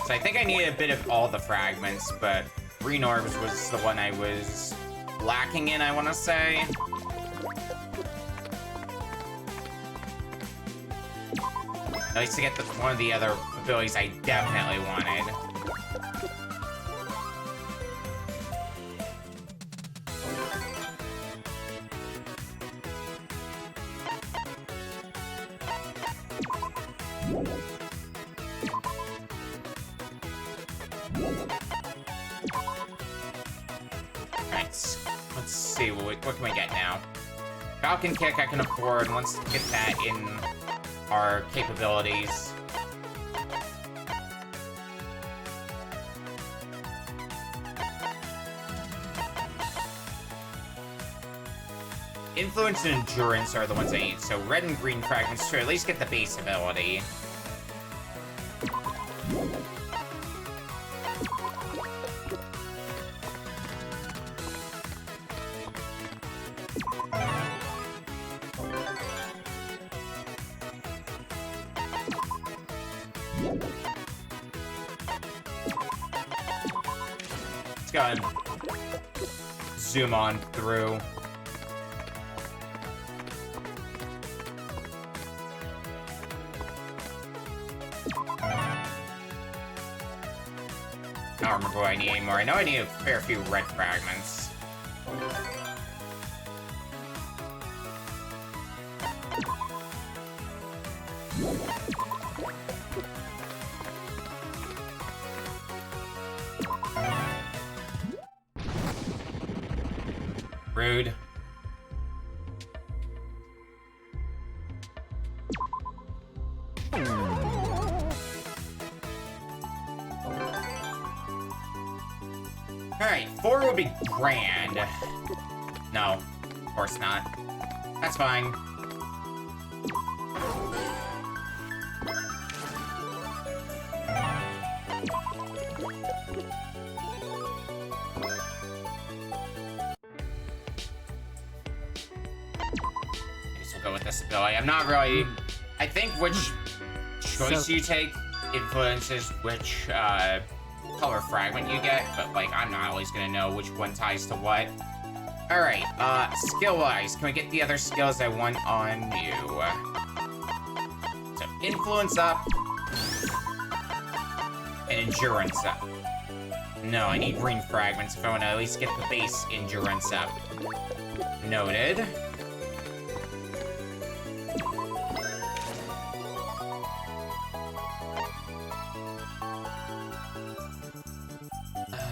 [SPEAKER 1] So I think I need a bit of all the fragments, but green orbs was the one I was lacking in, I want to say. At least to get one of the other abilities I definitely wanted. Alright, let's see, what can we get now? Falcon Kick I can afford, and let's get that in our capabilities. Influence and endurance are the ones I need, so red and green fragments to at least get the base ability. Let's go ahead and zoom on through. I don't remember what I need anymore. I know I need a fair few red fragments. Rude. Alright, 4 would be grand. No, of course not. That's fine. I guess we'll go with this ability. I'm not really... I think which choice you take influences which color fragment you get, but like I'm not always gonna know which one ties to what. Alright, skill-wise, can we get the other skills I want on you? So, influence up, and endurance up. No, I need green fragments if I want to at least get the base endurance up. Noted.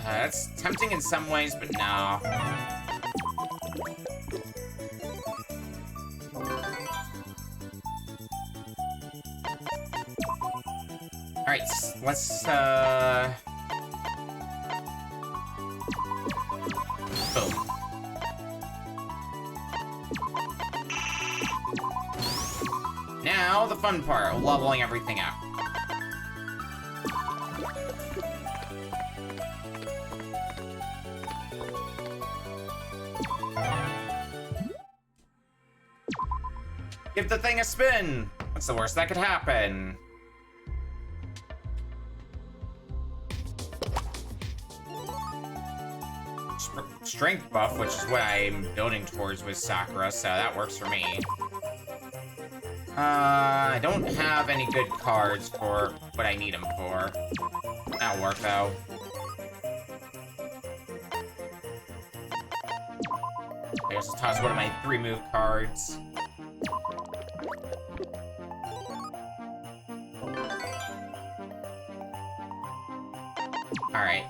[SPEAKER 1] That's tempting in some ways, but no. Alright, let's, boom. Now, the fun part, leveling everything up. Give the thing a spin! What's the worst that could happen? Strength buff, which is what I'm building towards with Sakura, so that works for me. I don't have any good cards for what I need them for. That'll work, though. I guess I'll toss one of my 3-move cards. Alright,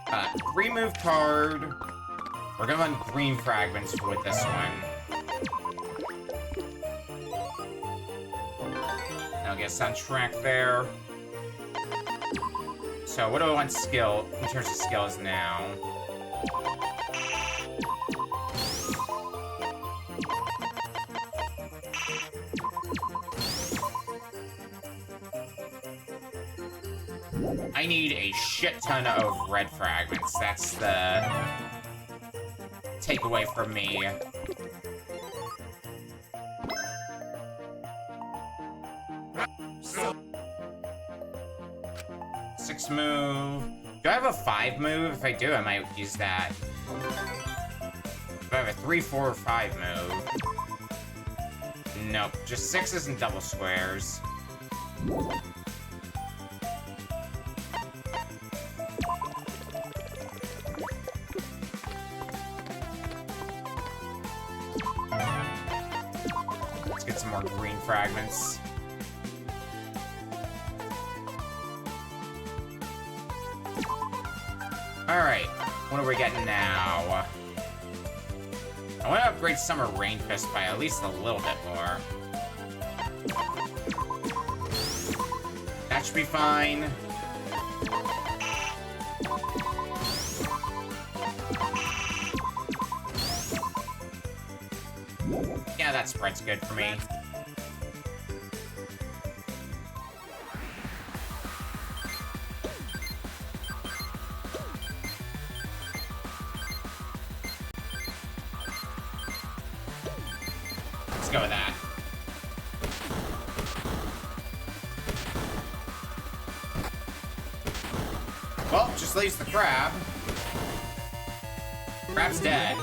[SPEAKER 1] 3-move card. We're gonna run green fragments with this one. I'll get us on track there. So what do I want skill in terms of skills now? I need a shit ton of red fragments. That's the takeaway from me. Six move. Do I have a 5 move? If I do, I might use that. Do I have a 3, 4, or 5 move? Nope. Just 6s and double squares. Let's get some more green fragments. Alright, what are we getting now? I want to upgrade Summer Rain Fist by at least a little bit more. That should be fine. Yeah, that spread's good for me. Let's go with that. Well, just leaves the crab. Crab's dead.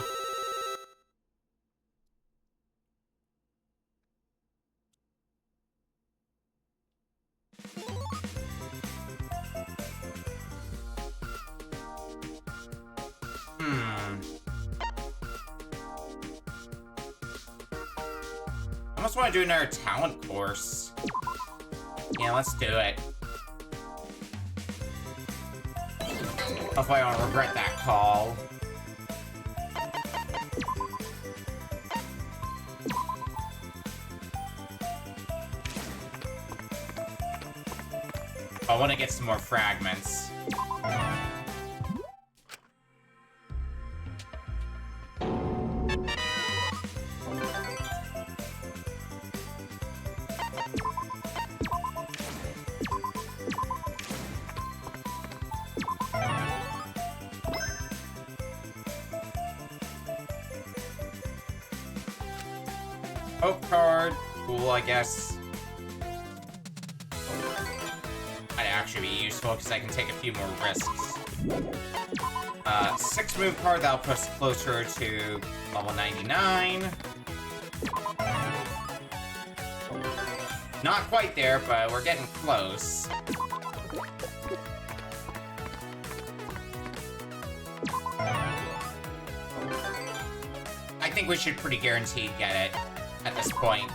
[SPEAKER 1] I almost want to do another talent course. Yeah, let's do it. Hopefully I don't regret that call. I want to get some more fragments. Hope card. Cool, I guess. actually be useful because I can take a few more risks. 6 move card, that'll push us closer to level 99. Not quite there, but we're getting close. I think we should pretty guaranteed get it at this point.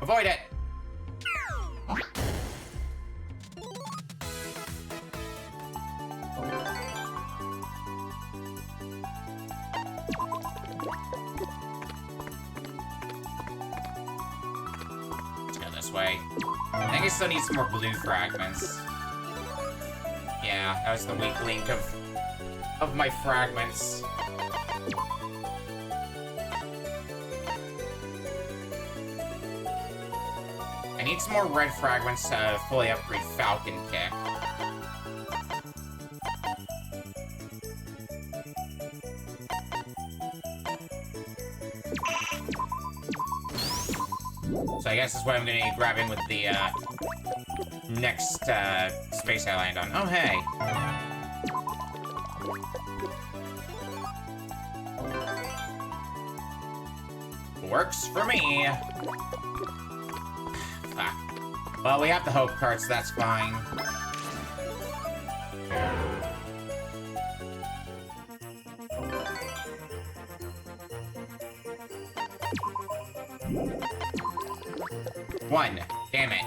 [SPEAKER 1] Avoid it! Let's go this way. I think I still need some more blue fragments. Yeah, that was the weak link of my fragments. I need some more red fragments to fully upgrade Falcon Kick. So I guess that's what I'm gonna be grabbing with the next space I land on. Oh, hey. Works for me. Well, we have the hope card, so that's fine. One. Damn it.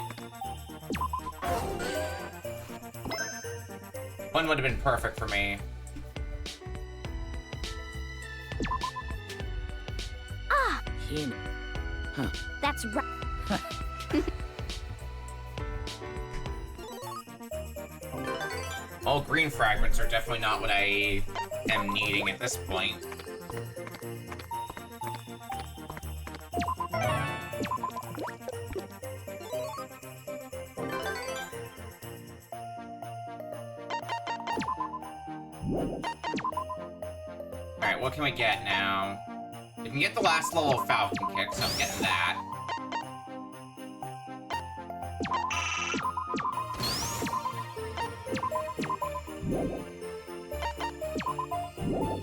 [SPEAKER 1] One would have been perfect for me.
[SPEAKER 3] Ah! Huh. That's right.
[SPEAKER 1] All green fragments are definitely not what I am needing at this point. Alright, what can we get now? We can get the last level of Falcon Kick, so I'm getting that.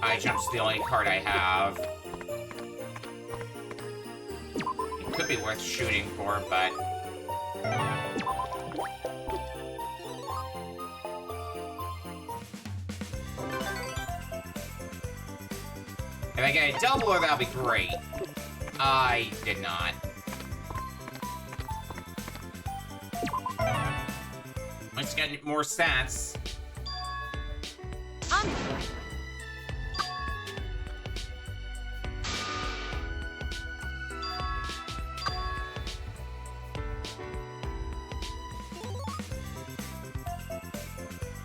[SPEAKER 1] High Jump's the only card I have. It could be worth shooting for, but... if I get a doubler, that'll be great. I did not. Let's get more stats.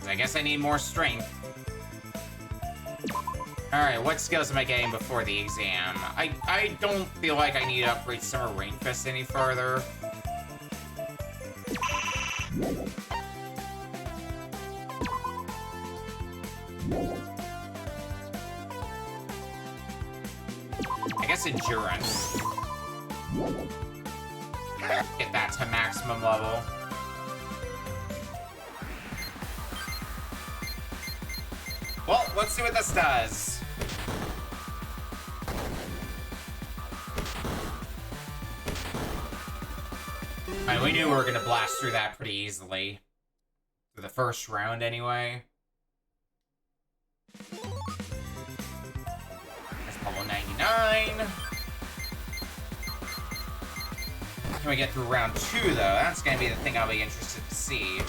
[SPEAKER 1] I guess I need more strength. Alright, what skills am I getting before the exam? I don't feel like I need to upgrade Summer Rain Fist any further. I guess Endurance. Get that to maximum level. Well, let's see what this does. Alright, we knew we were gonna blast through that pretty easily. For the first round, anyway. That's level 99. Can we get through round 2, though? That's gonna be the thing I'll be interested to see.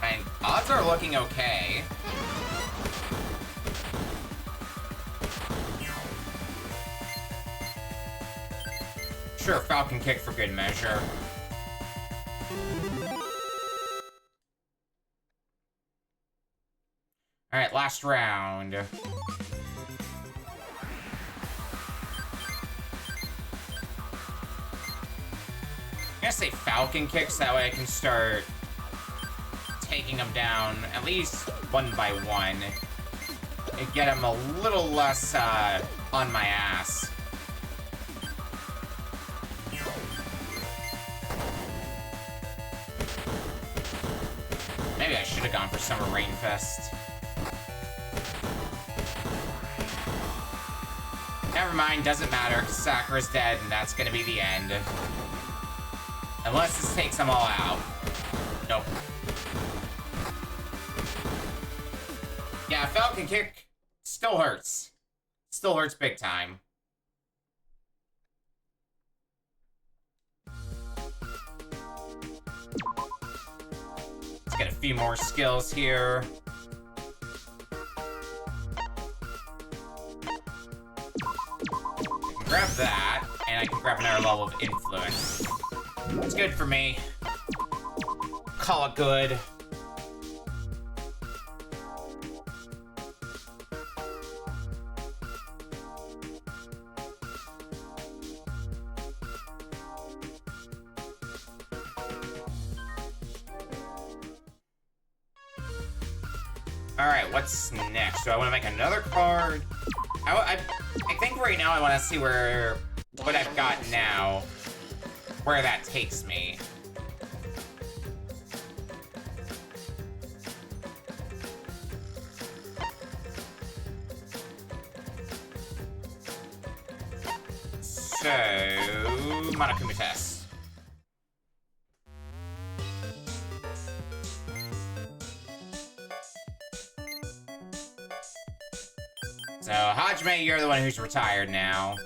[SPEAKER 1] And odds are looking okay. Sure, Falcon Kick for good measure. Alright, last round. I'm gonna say Falcon Kick so that way I can start taking them down at least one by one and get him a little less on my ass. Maybe I should have gone for Summer Rain Fest. Never mind, doesn't matter, because Sakura's dead, and that's gonna be the end. Unless this takes them all out. Nope. Yeah, Falcon Kick still hurts. Still hurts big time. Let's get a few more skills here. Grab that, and I can grab another level of influence. It's good for me. Call it good. Alright, what's next? Do I want to make another card? I think right now I want to see what I've got now, where that takes me. So, Monokuma test. So, Hajime, you're the one who's retired now.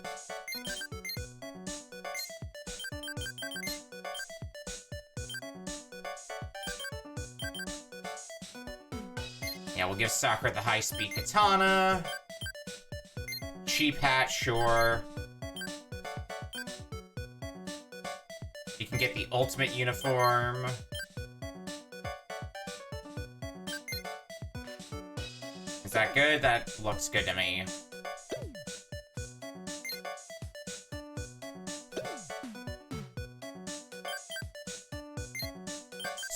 [SPEAKER 1] Yeah, we'll give Sakura the high-speed katana. Cheap hat, sure. You can get the ultimate uniform. Is that good? That looks good to me.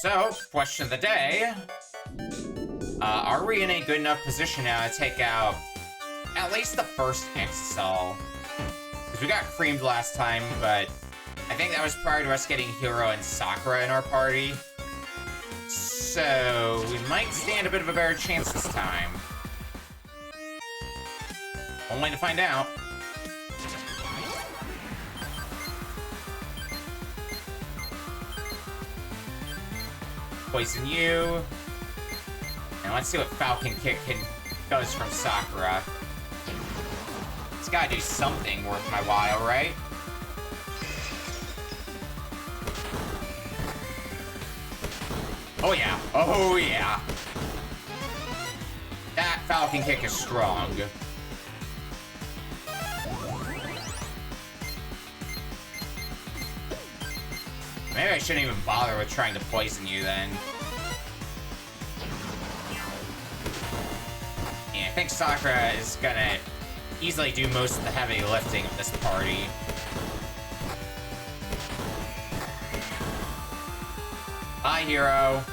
[SPEAKER 1] So, question of the day. Are we in a good enough position now to take out at least the first Exisal? Because we got creamed last time, but I think that was prior to us getting Hiro and Sakura in our party. So, we might stand a bit of a better chance this time. Only to find out. Poison you. And let's see what Falcon Kick does from Sakura. It's gotta do something worth my while, right? Oh yeah. Oh yeah. That Falcon Kick is strong. Maybe I shouldn't even bother with trying to poison you then. Yeah, I think Sakura is gonna easily do most of the heavy lifting of this party. Bye, Hero.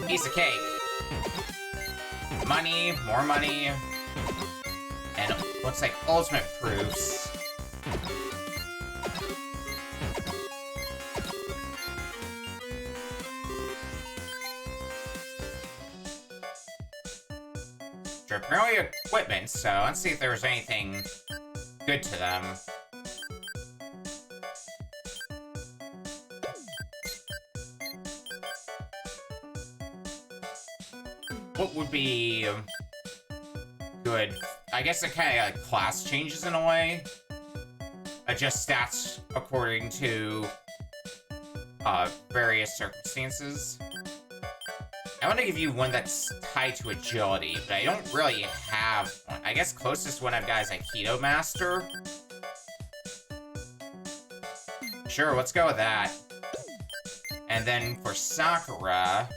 [SPEAKER 1] Piece of cake. Money, more money. And it looks like ultimate proofs. They're apparently equipment, so let's see if there's anything good to them. What would be good? I guess it kind of like class changes in a way. Adjust stats according to various circumstances. I want to give you one that's tied to agility, but I don't really have one. I guess closest one I've got is Aikido Master. Sure, let's go with that. And then for Sakura,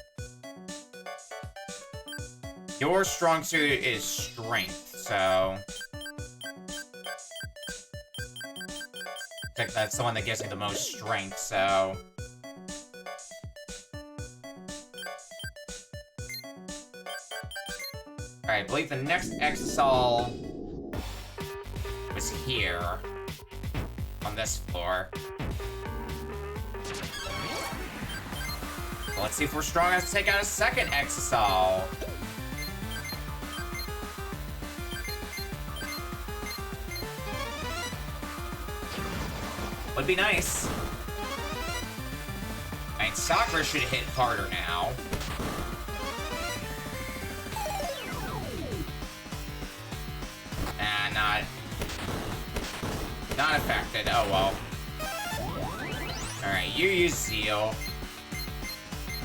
[SPEAKER 1] your strong suit is strength, so think that's the one that gives me the most strength, so... Alright, I believe the next Exisal was here. On this floor. Well, let's see if we're strong enough to take out a second Exisal. Would be nice. Alright, Sakura should hit harder now. Not affected. Oh, well. Alright, you use Zeal.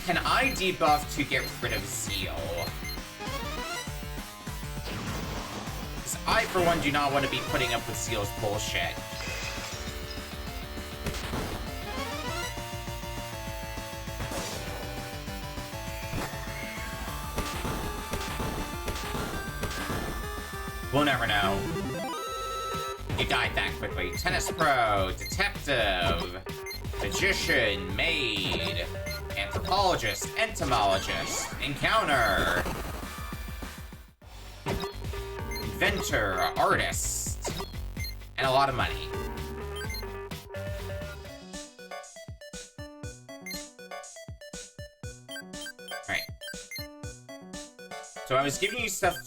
[SPEAKER 1] Can I debuff to get rid of Zeal? Because I, for one, do not want to be putting up with Zeal's bullshit. We'll never know. You died that quickly. Tennis pro, detective, magician, maid, anthropologist, entomologist, encounter, inventor, artist, and a lot of money. Alright. So I was giving you stuff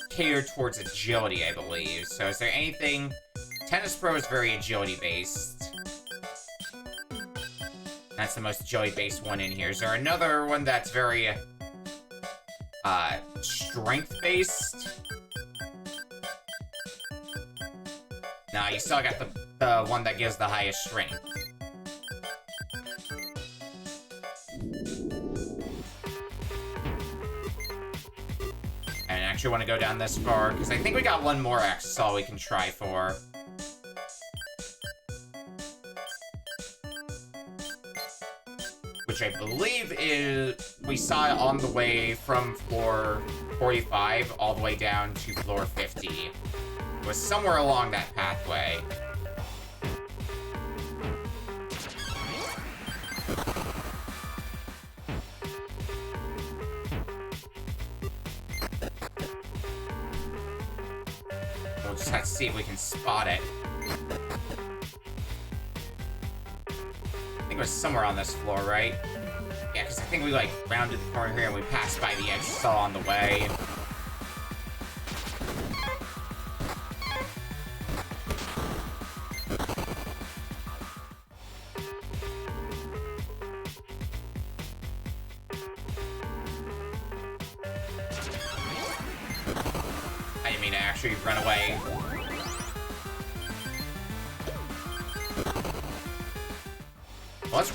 [SPEAKER 1] catered towards agility, I believe. So is there anything... Tennis Pro is very agility-based. That's the most agility-based one in here. Is there another one that's very... strength-based? Nah, you still got the one that gives the highest strength. I actually want to go down this far, because I think we got one more Exisal we can try for. Which I believe is... we saw it on the way from floor 45 all the way down to floor 50. It was somewhere along that pathway. We'll just have to see if we can spot it. I think it was somewhere on this floor, right? Yeah, because I think we, like, rounded the corner here and we passed by the Exisal on the way. I didn't mean to actually run away. Let's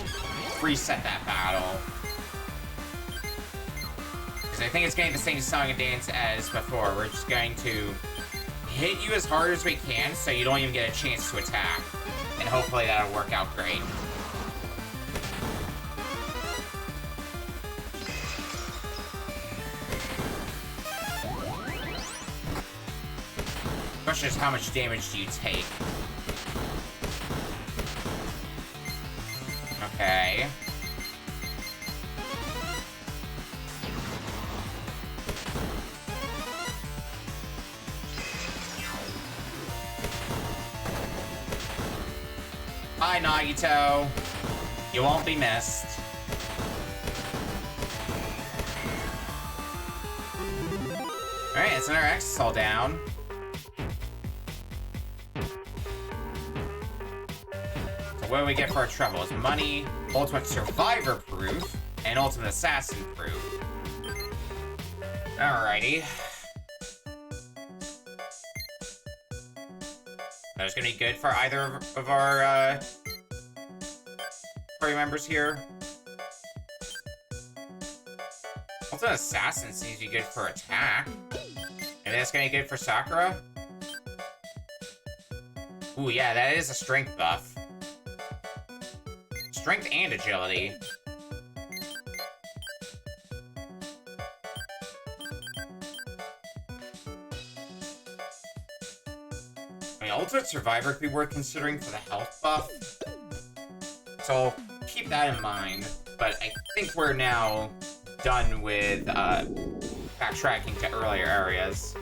[SPEAKER 1] reset that battle. Because I think it's getting the same song and dance as before. We're just going to hit you as hard as we can so you don't even get a chance to attack. And hopefully that'll work out great. The question is, how much damage do you take? Okay. Hi, Nagito. You won't be missed. Alright, it's another Exisal down. What do we get for our troubles? Money, Ultimate Survivor Proof, and Ultimate Assassin Proof. Alrighty. That's gonna be good for either of our, party members here. Ultimate Assassin seems to be good for attack. Maybe that's gonna be good for Sakura? Ooh, yeah, that is a strength buff. Strength and agility. My ultimate survivor could be worth considering for the health buff. So I'll keep that in mind. But I think we're now done with backtracking to earlier areas.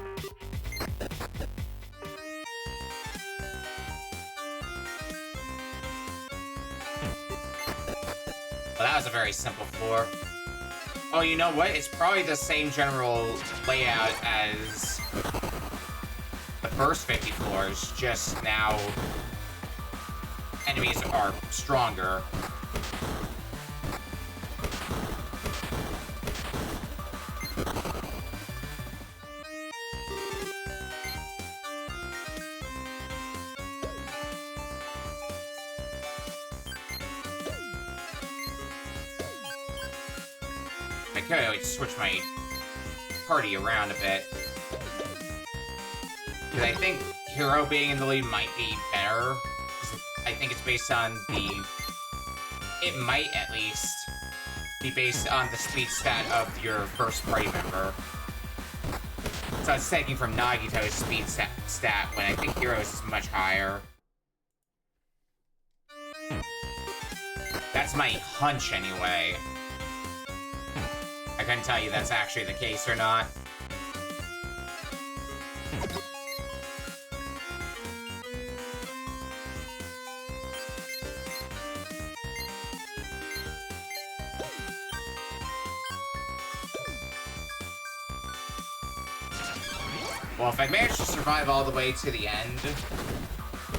[SPEAKER 1] Well, that was a very simple floor. Oh, you know what? It's probably the same general layout as the first 50 floors, just now enemies are stronger. I could like, switch my party around a bit. Because I think Hero being in the lead might be better. I think it's based on the... It might, at least, be based on the speed stat of your first party member. So it's taking from Nagito's speed stat when I think Hero's is much higher. That's my hunch, anyway. I couldn't tell you that's actually the case or not. Well, if I manage to survive all the way to the end,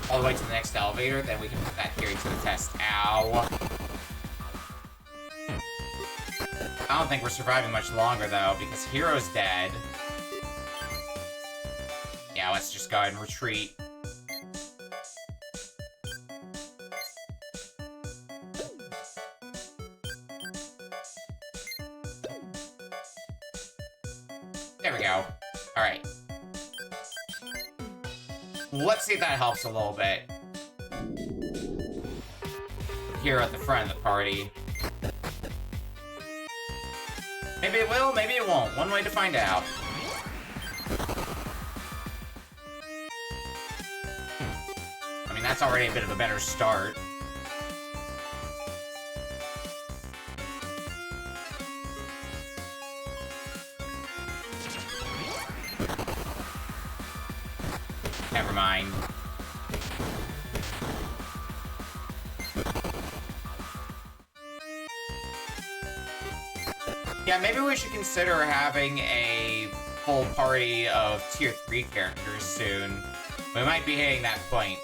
[SPEAKER 1] all the way to the next elevator, then we can put that theory to the test. Ow. I don't think we're surviving much longer, though, because Hero's dead. Yeah, let's just go ahead and retreat. There we go. Alright. Let's see if that helps a little bit. Here at the front of the party. Maybe it will, maybe it won't. One way to find out. I mean, that's already a bit of a better start. Never mind. Yeah, maybe we should consider having a full party of Tier 3 characters soon. We might be hitting that point.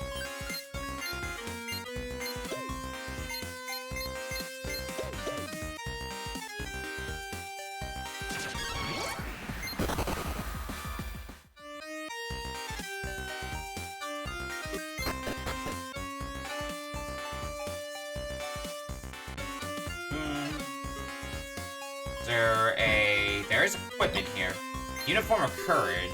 [SPEAKER 1] There's equipment here. Uniform of Courage.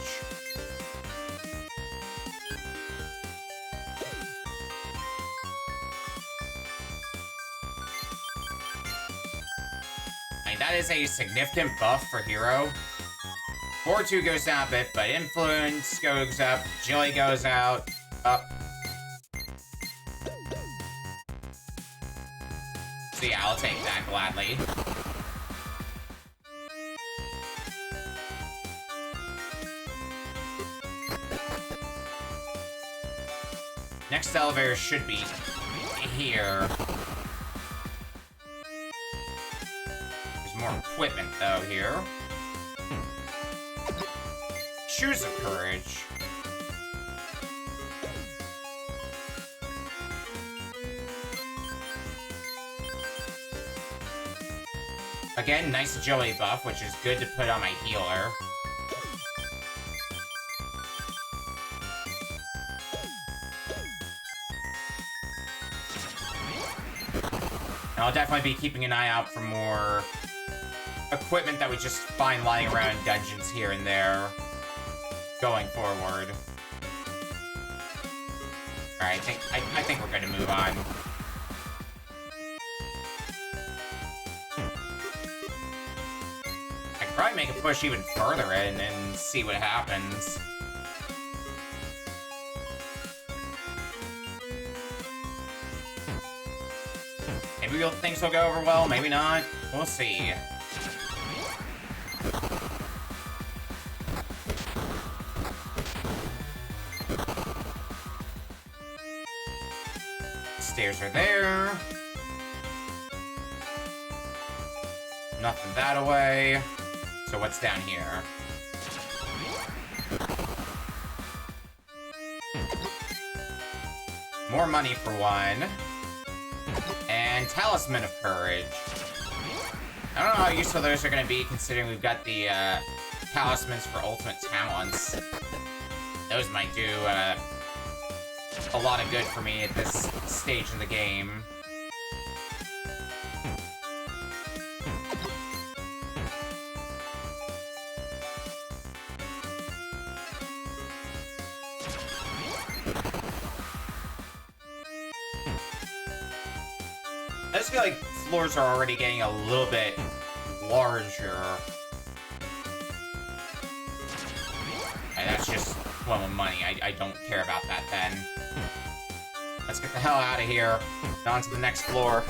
[SPEAKER 1] I mean, that is a significant buff for Hero. Forward 2 goes down a bit, but Influence goes up, Agility goes up. So yeah, I'll take that gladly. Next elevator should be here. There's more equipment, though, here. Shoes of Courage. Again, nice agility buff, which is good to put on my healer. And I'll definitely be keeping an eye out for more equipment that we just find lying around in dungeons here and there going forward. Alright, I think we're gonna move on. I could probably make a push even further in and see what happens. maybe things will go over well, maybe not. We'll see. Stairs are there. Nothing that away. So what's down here? More money for one. And Talisman of Courage. I don't know how useful those are going to be, considering we've got the Talismans for Ultimate Talents. Those might do a lot of good for me at this stage in the game. I just feel like floors are already getting a little bit larger. And that's just one with money. I don't care about that then. Let's get the hell out of here. On to the next floor.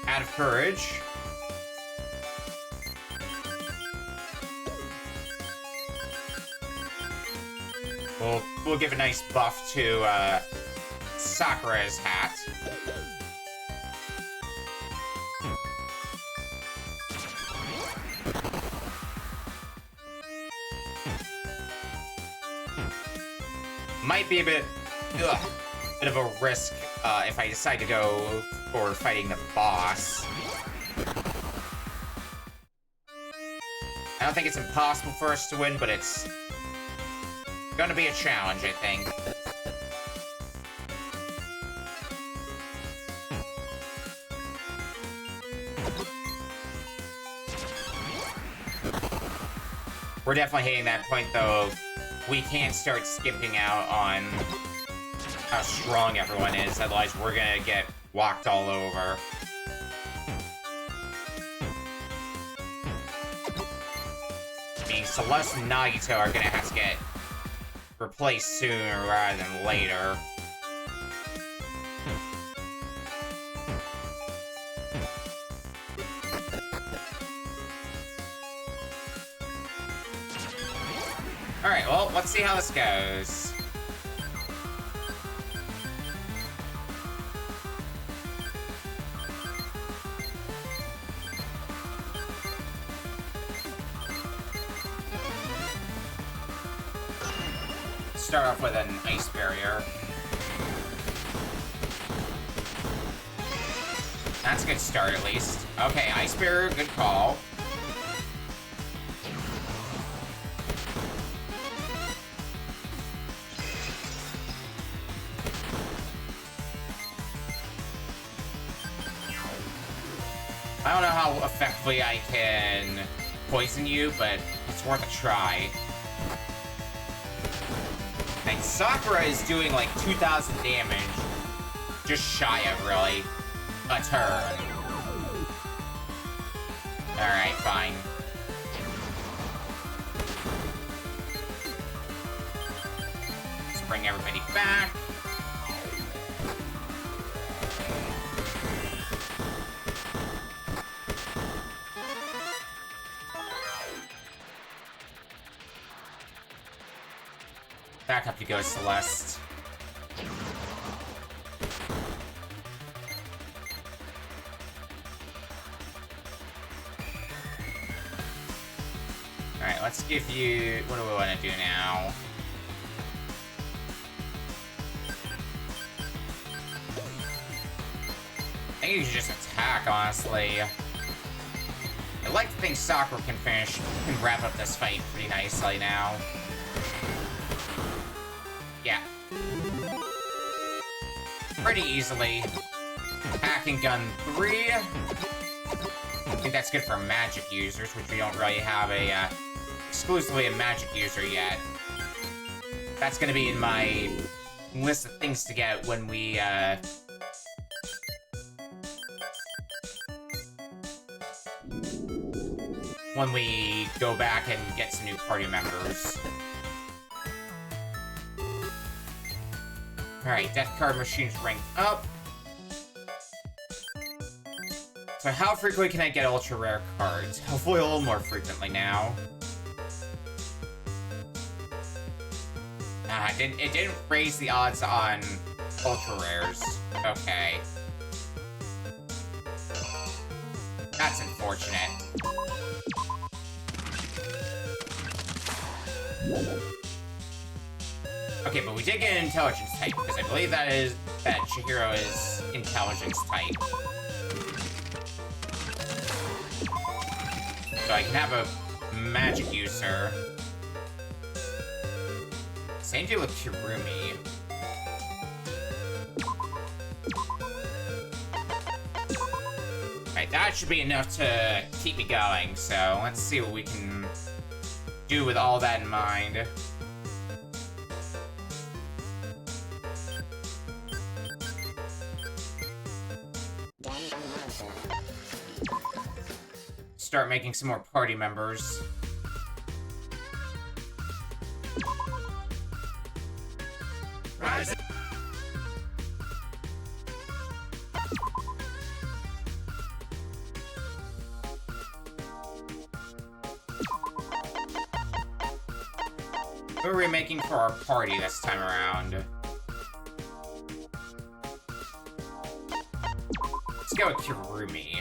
[SPEAKER 1] Out of courage. We'll give a nice buff to Sakura's hat. Might be a bit of a risk if I decide to go for fighting the boss. I don't think it's impossible for us to win, but it's gonna be a challenge, I think. We're definitely hitting that point, though. We can't start skipping out on how strong everyone is, otherwise we're gonna get walked all over. I mean, Celeste and Nagito are gonna have to get replaced sooner rather than later. Alright, well, let's see how this goes. Start off with an ice barrier. That's a good start, at least. Okay, ice barrier, good call. I don't know how effectively I can poison you, but it's worth a try. And Sakura is doing like 2,000 damage, just shy of really a turn. Alright, fine. Let's bring everybody back. Back up you go, Celeste. Alright, let's give you... What do we want to do now? I think you should just attack, honestly. I like to think Sakura can wrap up this fight pretty nicely now. Yeah. Pretty easily. Hacking Gun 3. I think that's good for magic users, which we don't really have a, exclusively a magic user yet. That's gonna be in my list of things to get when we, when we go back and get some new party members. Alright, death card machine's ranked up. So how frequently can I get ultra rare cards? Hopefully a little more frequently now. It didn't raise the odds on ultra rares. Okay. That's unfortunate. Okay, but we did get an intelligence type, because I believe that Chihiro is intelligence type. So I can have a magic user. Same deal with Kirumi. Alright, that should be enough to keep me going, so let's see what we can do with all that in mind. Start making some more party members. Rise. Who are we making for our party this time around? Let's go with Kirumi.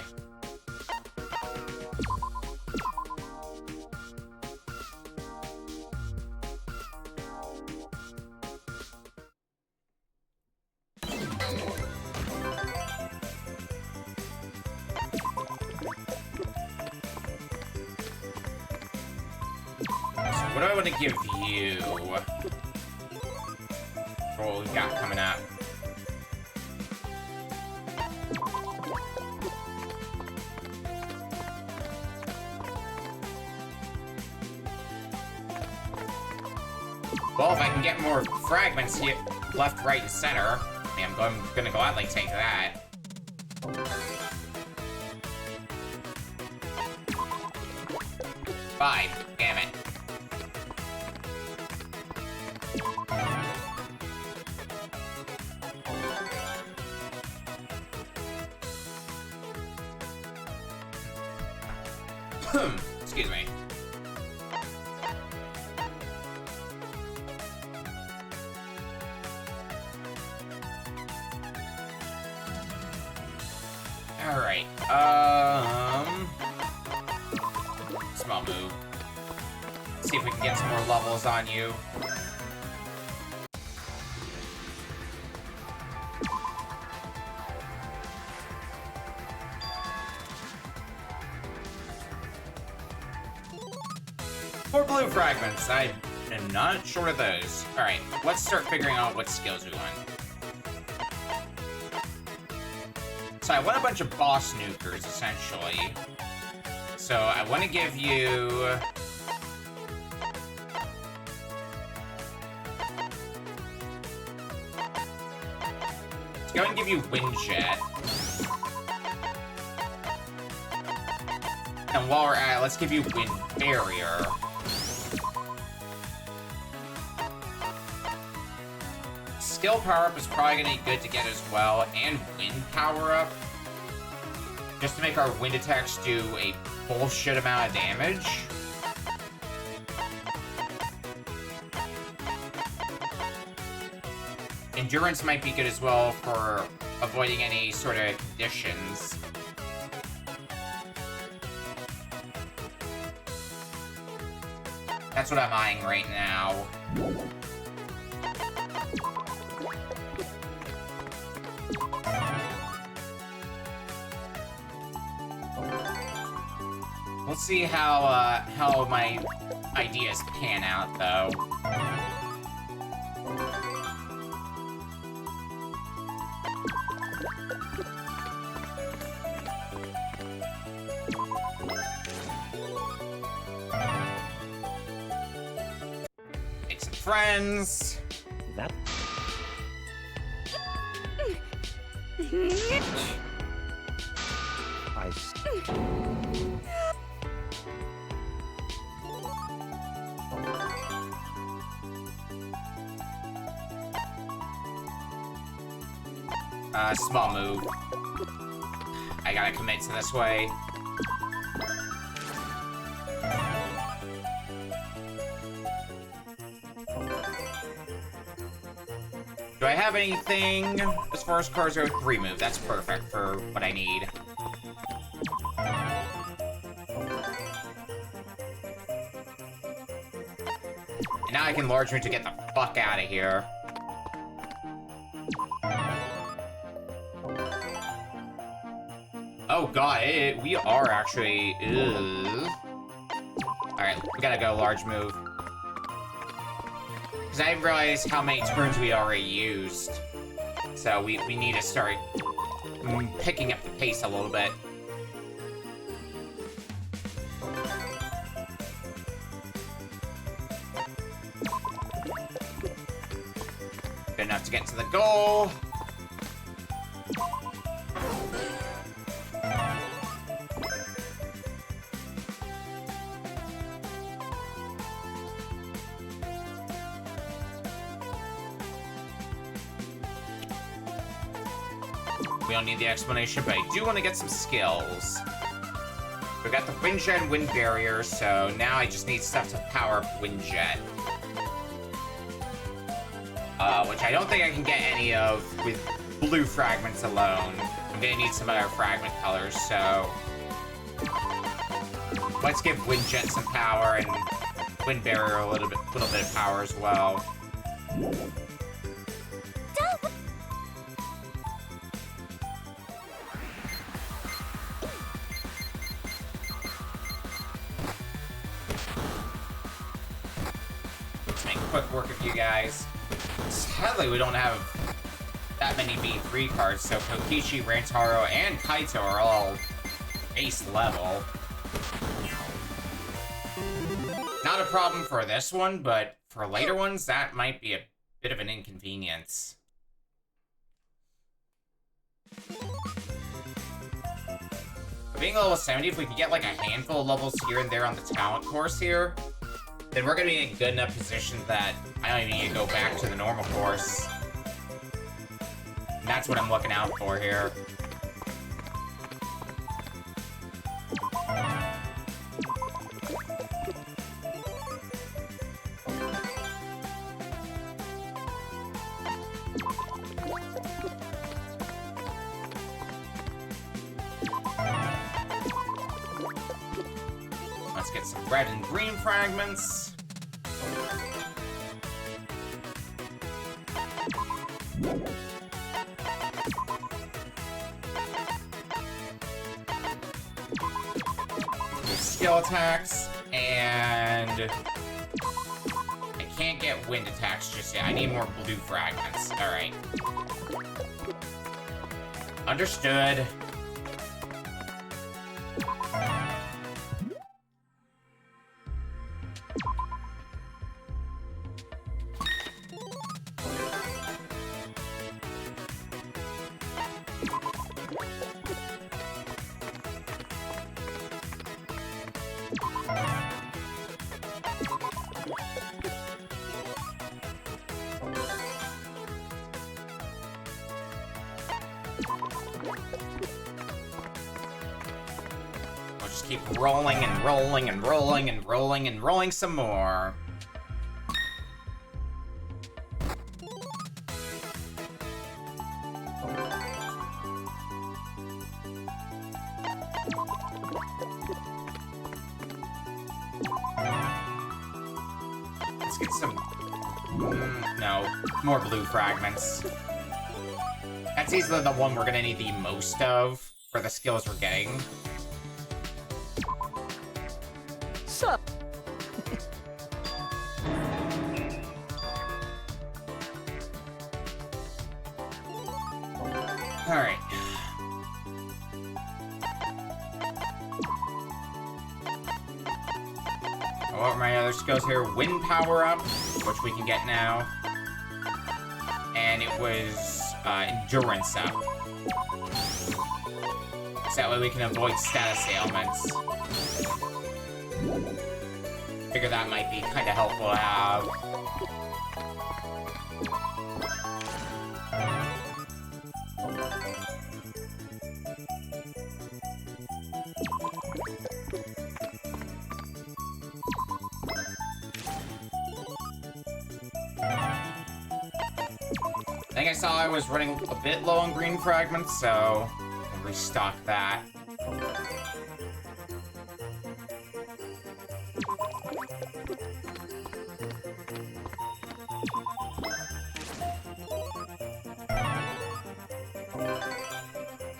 [SPEAKER 1] What do I want to give you? For what we've got coming up. Well, if I can get more fragments hit left, right, and center, I'm gonna gladly take that. Five. Damn it. Excuse me. Alright, small move. See if we can get some more levels on you. Four blue fragments. I am not short of those. Alright, let's start figuring out what skills we want. So I want a bunch of boss nukers, essentially. So I want to give you... Let's go and give you Windjet. And while we're at it, let's give you Wind Barrier. Skill power-up is probably going to be good to get as well, and wind power-up. Just to make our wind attacks do a bullshit amount of damage. Endurance might be good as well for avoiding any sort of conditions. That's what I'm eyeing right now. Let's see how my ideas pan out, though. Make some friends.
[SPEAKER 2] That.
[SPEAKER 1] Small move. I gotta commit to this way. Do I have anything as far as cards go? 3 move. That's perfect for what I need. And now I can large move to get the fuck out of here. Oh god, we are actually... Alright, we gotta go large move. Because I realized how many turns we already used. So we need to start picking up the pace a little bit. Good enough to get to the goal. We don't need the explanation, but I do want to get some skills. We got the Wind Jet and Wind Barrier, so now I just need stuff to power up Wind Jet. Which I don't think I can get any of with blue fragments alone. I'm gonna need some other fragment colors, so... Let's give Wind Jet some power and Wind Barrier a little bit of power as well. Let's make quick work of you guys. Sadly, we don't have that many V3 cards, so Kokichi, Rantaro, and Kaito are all ace level. Not a problem for this one, but for later ones, that might be a bit of an inconvenience. Being level 70, if we can get like a handful of levels here and there on the talent course here, then we're gonna be in a good enough position that I don't even need to go back to the normal course. And that's what I'm looking out for here. Let's get some red and green fragments. Skill attacks, and I can't get wind attacks just yet. I need more blue fragments. Alright. Understood. We'll just keep rolling and rolling and rolling and rolling and rolling some more. Let's get some... no, more blue fragments. That's easily the one we're gonna need the most of for the skills we're getting.
[SPEAKER 2] Sup?
[SPEAKER 1] Alright. What are my other skills here? Wind power up, which we can get now. And it was endurance up. So that way we can avoid status ailments. Figure that might be kind of helpful to have. think I saw I was running a bit low on green fragments, so I'll restock that.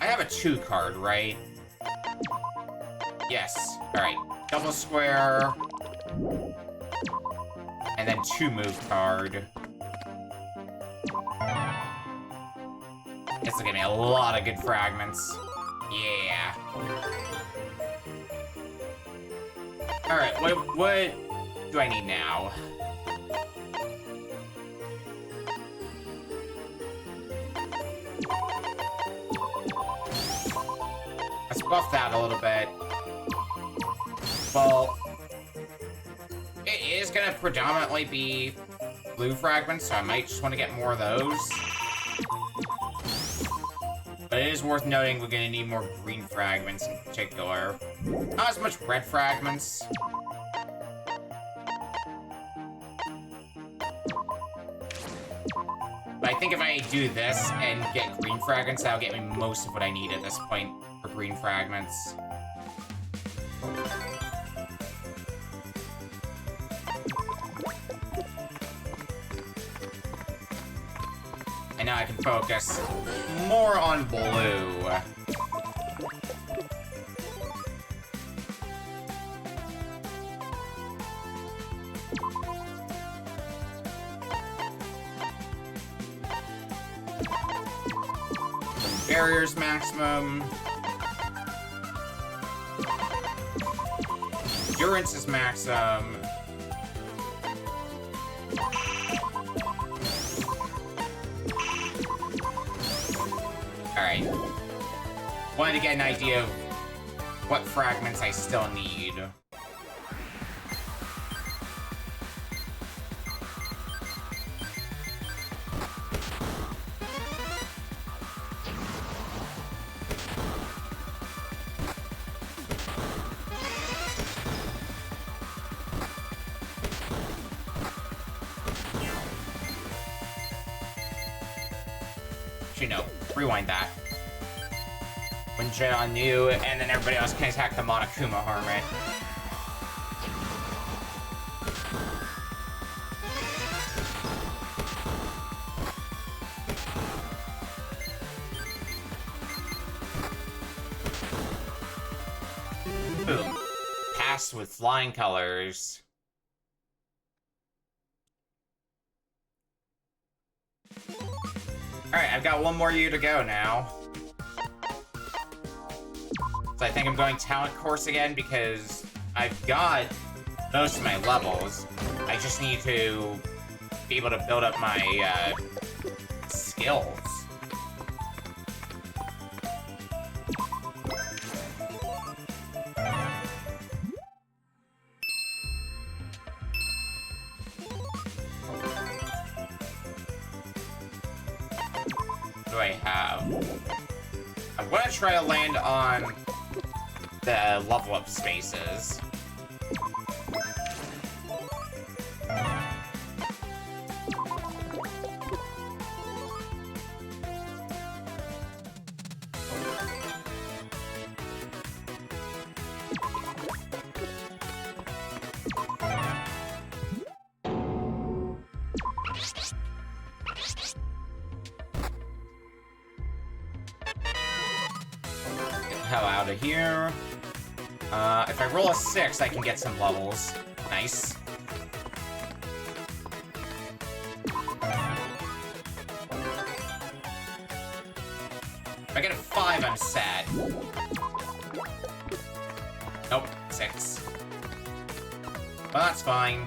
[SPEAKER 1] I have a 2 card, right? Yes. Alright. Double square. And then 2 move card. This will give me a lot of good fragments. Yeah. Alright, what do I need now? Let's buff that a little bit. Well, it is gonna predominantly be blue fragments, so I might just want to get more of those. But it is worth noting we're gonna need more green fragments in particular. Not as much red fragments. But I think if I do this and get green fragments, that'll get me most of what I need at this point for green fragments. And now I can focus more on blue. Barriers maximum. Endurance is maximum. Alright. Wanted to get an idea of what fragments I still need. No, rewind that. When John knew, and then everybody else can attack the Monokuma Hermit. Boom. Pass with flying colors. Alright, I've got one more year to go now. So I think I'm going talent course again because I've got most of my levels. I just need to be able to build up my skills. I have. I'm gonna try to land on the level up spaces. Hell out of here. If I roll a 6, I can get some levels. Nice. If I get a 5, I'm sad. Nope, 6. Well, that's fine.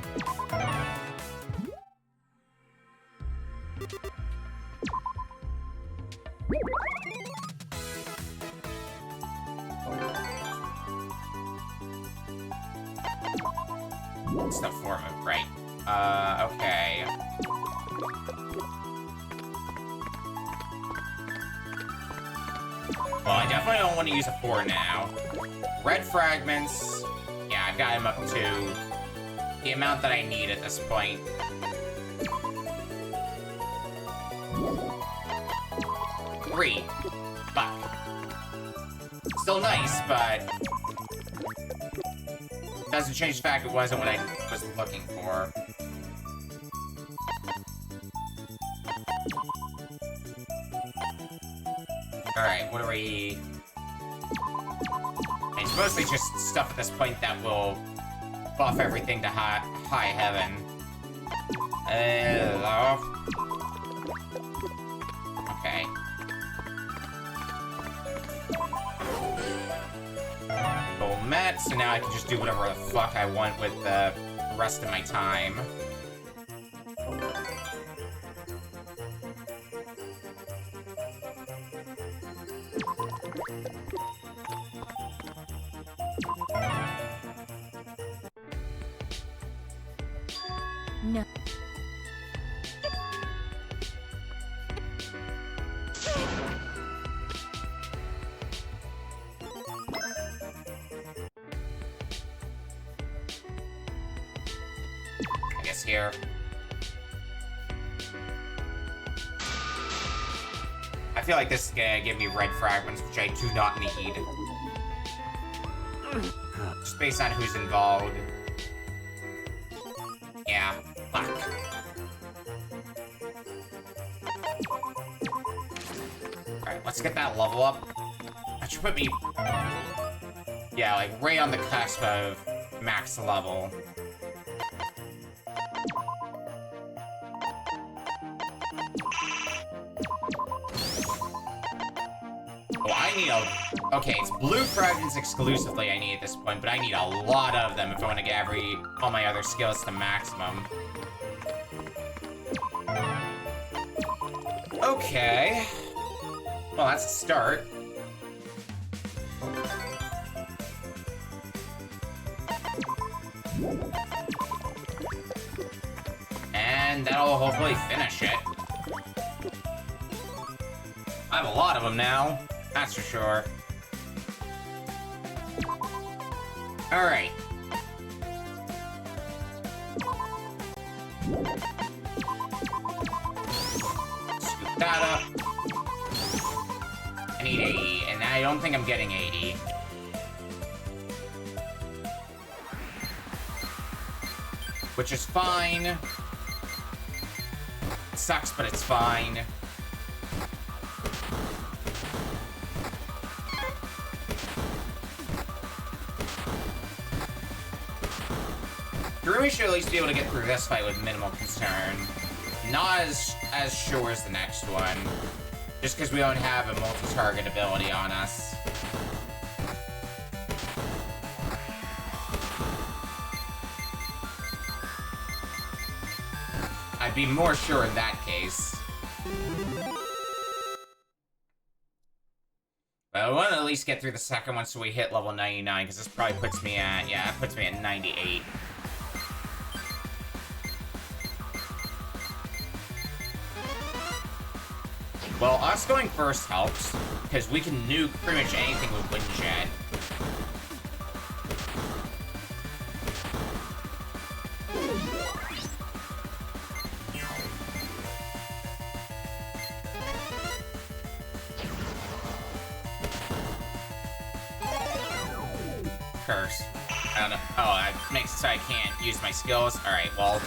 [SPEAKER 1] It's the form of, right. Okay. Well, I definitely don't want to use a 4 now. Red fragments. Yeah, I've got him up to the amount that I need at this point. 3. Fuck. Still nice, but doesn't change the fact it wasn't what I was looking for. Alright, what are we... It's mostly just stuff at this point that will buff everything to high heaven. Okay. Goal met, so now I can just do whatever the fuck I want with the rest of my time.
[SPEAKER 3] No.
[SPEAKER 1] I guess here. I feel like this is gonna give me red fragments, which I do not need. Just based on who's involved. Yeah, fuck. Alright, let's get that level up. That should put me... Yeah, like, right on the cusp of max level. Oh, I need a... Okay, it's blue fragments exclusively I need at this point, but I need a lot of them if I want to get all my other skills to maximum. Okay. Well, that's a start. And that'll hopefully finish it. I have a lot of them now, that's for sure. Alright. Scoop that up. I need 80, and I don't think I'm getting 80. Which is fine. It sucks, but it's fine. We should at least be able to get through this fight with minimal concern. Not as sure as the next one. Just because we don't have a multi-target ability on us. I'd be more sure in that case. But I want to at least get through the second one so we hit level 99, because this probably puts me at, yeah, that puts me at 98. Well, us going first helps, because we can nuke pretty much anything with Windjet. Curse. I don't know. Oh, that makes it so I can't use my skills. Alright, well,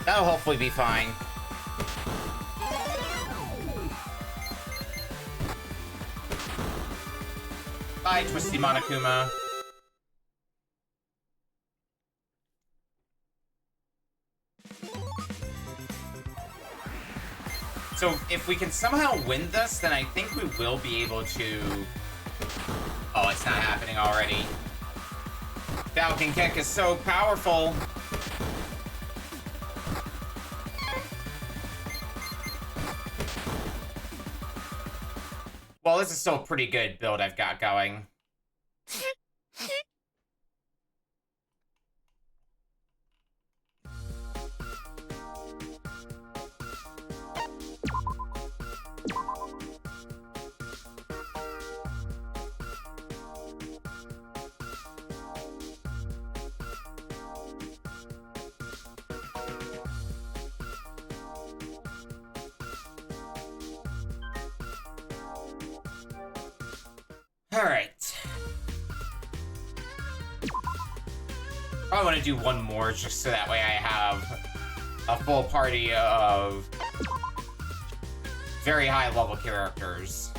[SPEAKER 1] that'll hopefully be fine. Bye, Twisty Monokuma. So, if we can somehow win this, then I think we will be able to... Oh, it's not happening already. Falcon Kick is so powerful. Well, this is still a pretty good build I've got going. Alright. Probably want to do one more just so that way I have a full party of very high level characters.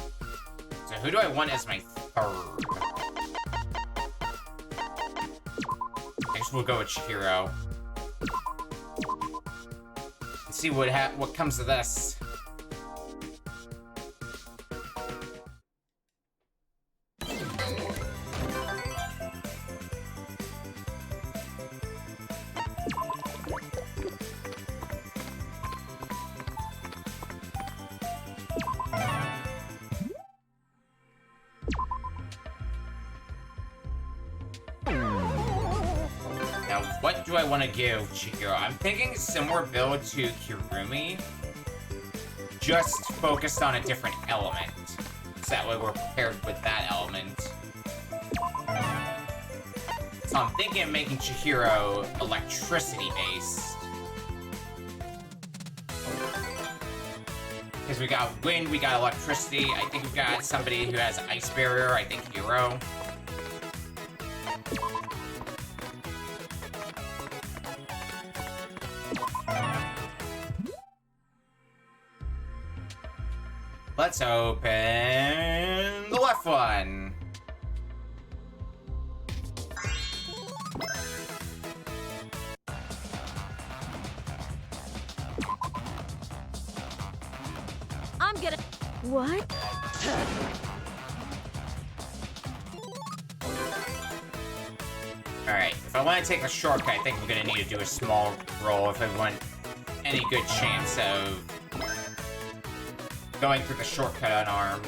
[SPEAKER 1] So who do I want as my third? I guess we'll go with Chihiro. And see what comes of this. What do I want to give Chihiro? I'm thinking similar build to Kirumi, just focused on a different element. So that way we're prepared with that element. So I'm thinking of making Chihiro electricity-based. Because we got wind, we got electricity. I think we've got somebody who has ice barrier. I think Hiro. Let's open the left one.
[SPEAKER 3] I'm gonna... What?
[SPEAKER 1] Alright, if I want to take a shortcut, I think we're going to need to do a small roll if I want any good chance of going through the shortcut unarmed.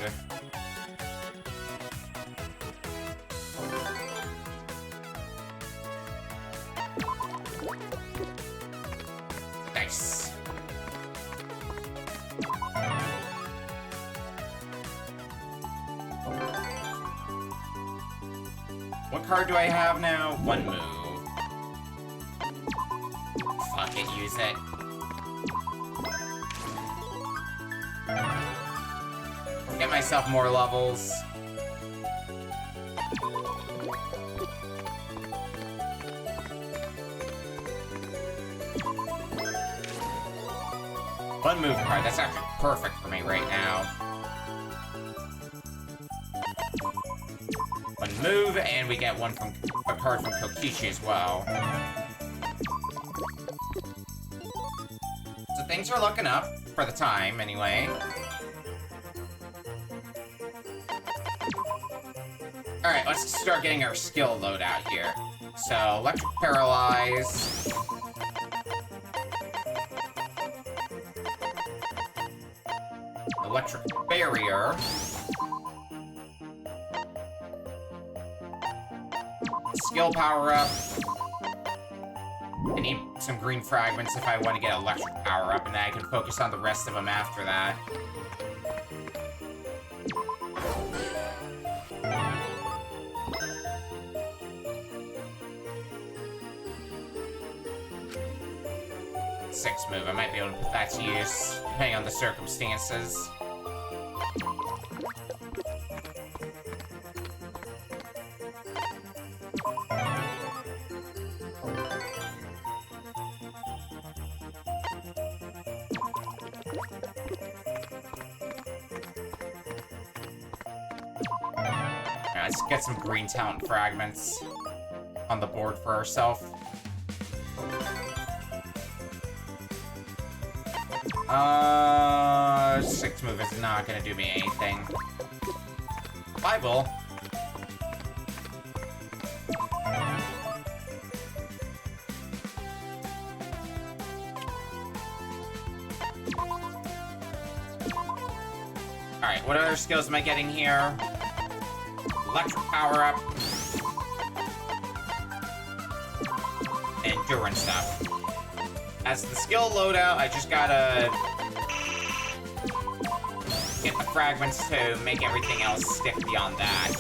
[SPEAKER 1] Nice. What card do I have now? One move. Fuck it, use it. Get myself more levels. One move card, that's actually perfect for me right now. One move, and we get a card from Kokichi as well. So things are looking up, for the time, anyway. Alright, let's start getting our skill load out here. So, Electric Paralyze. Electric Barrier. Skill power-up. I need some green fragments if I want to get electric power-up, and then I can focus on the rest of them after that. Six move, I might be able to put that to use, depending on the circumstances. Let's get some green talent fragments on the board for ourselves. Six move is not gonna do me anything. Bible. Alright, what other skills am I getting here? Electric power-up. Endurance stuff. As the skill loadout, I just gotta get the fragments to make everything else stick beyond that.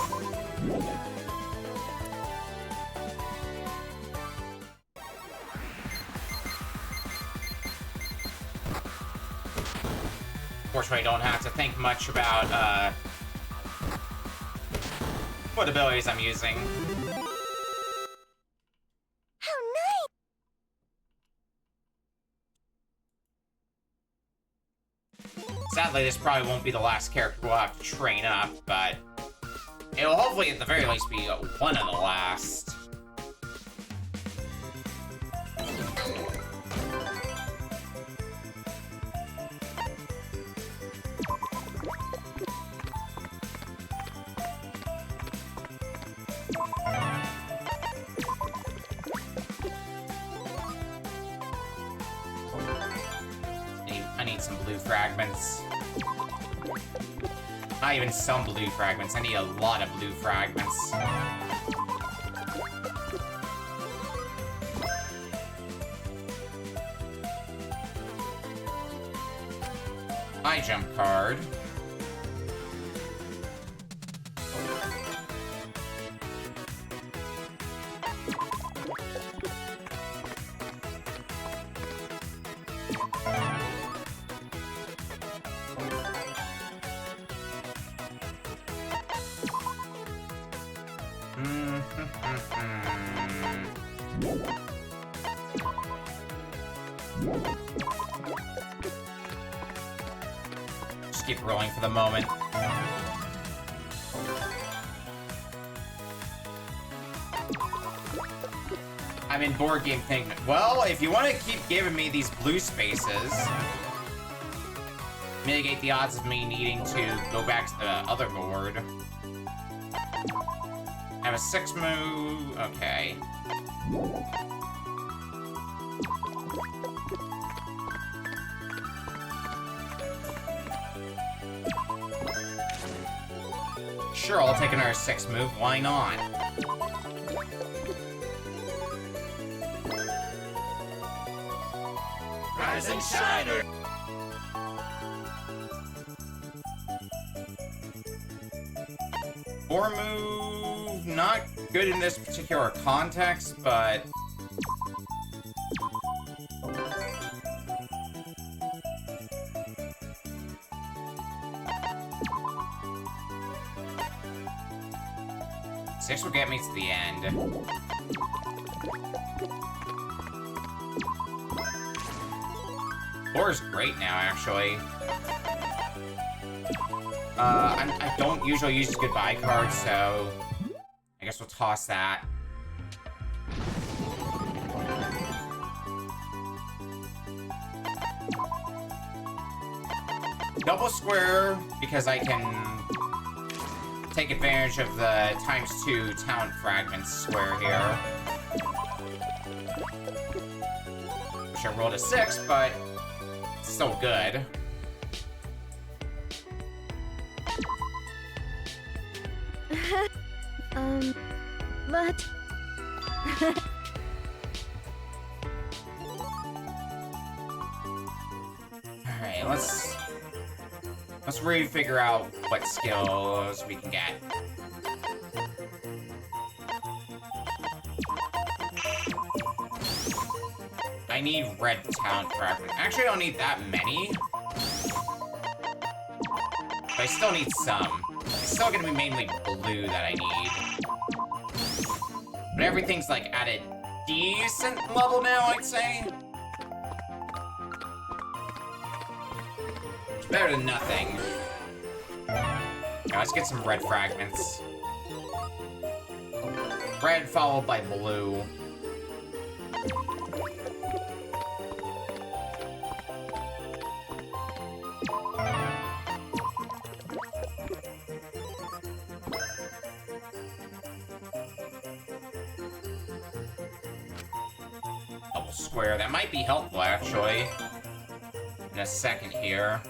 [SPEAKER 1] Fortunately, I don't have to think much about what abilities I'm using.
[SPEAKER 3] How nice!
[SPEAKER 1] Sadly, this probably won't be the last character we'll have to train up, but it'll hopefully at the very least be one of the last. I need some blue fragments. Not even some blue fragments. I need a lot of blue fragments. High jump card. Just keep rolling for the moment. I'm in board game thinking, well, if you want to keep giving me these blue spaces, mitigate the odds of me needing to go back to the other board. I have a 6 move. Okay. Sure, I'll take another 6 move. Why not?
[SPEAKER 2] Rising Shiner!
[SPEAKER 1] Four move, not good in this particular context, but six will get me to the end. Four is great now, actually. I don't usually use goodbye cards, so I guess we'll toss that. Double square, because I can take advantage of the ×2 talent fragments square here. Wish I rolled a 6, but it's still good.
[SPEAKER 3] But...
[SPEAKER 1] Alright, let's really figure out what skills we can get. I need red talent fragment. Actually, I don't need that many. But I still need some. It's still gonna be mainly blue that I need. But everything's like at a decent level now, I'd say. It's better than nothing. Now let's get some red fragments. Red followed by blue. Double square, that might be helpful actually. In a second here.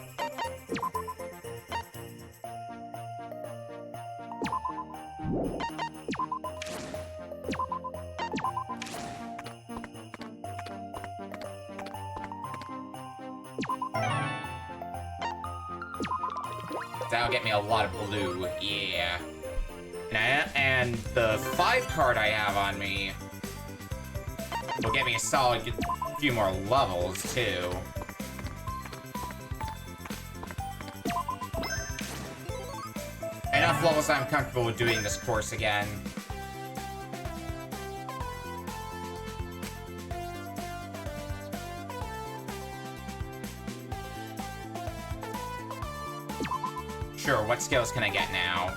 [SPEAKER 1] That'll get me a lot of blue, yeah. And the 5 card I have on me will get me a solid few more levels, too. And enough levels that I'm comfortable with doing this course again. Sure, what skills can I get now?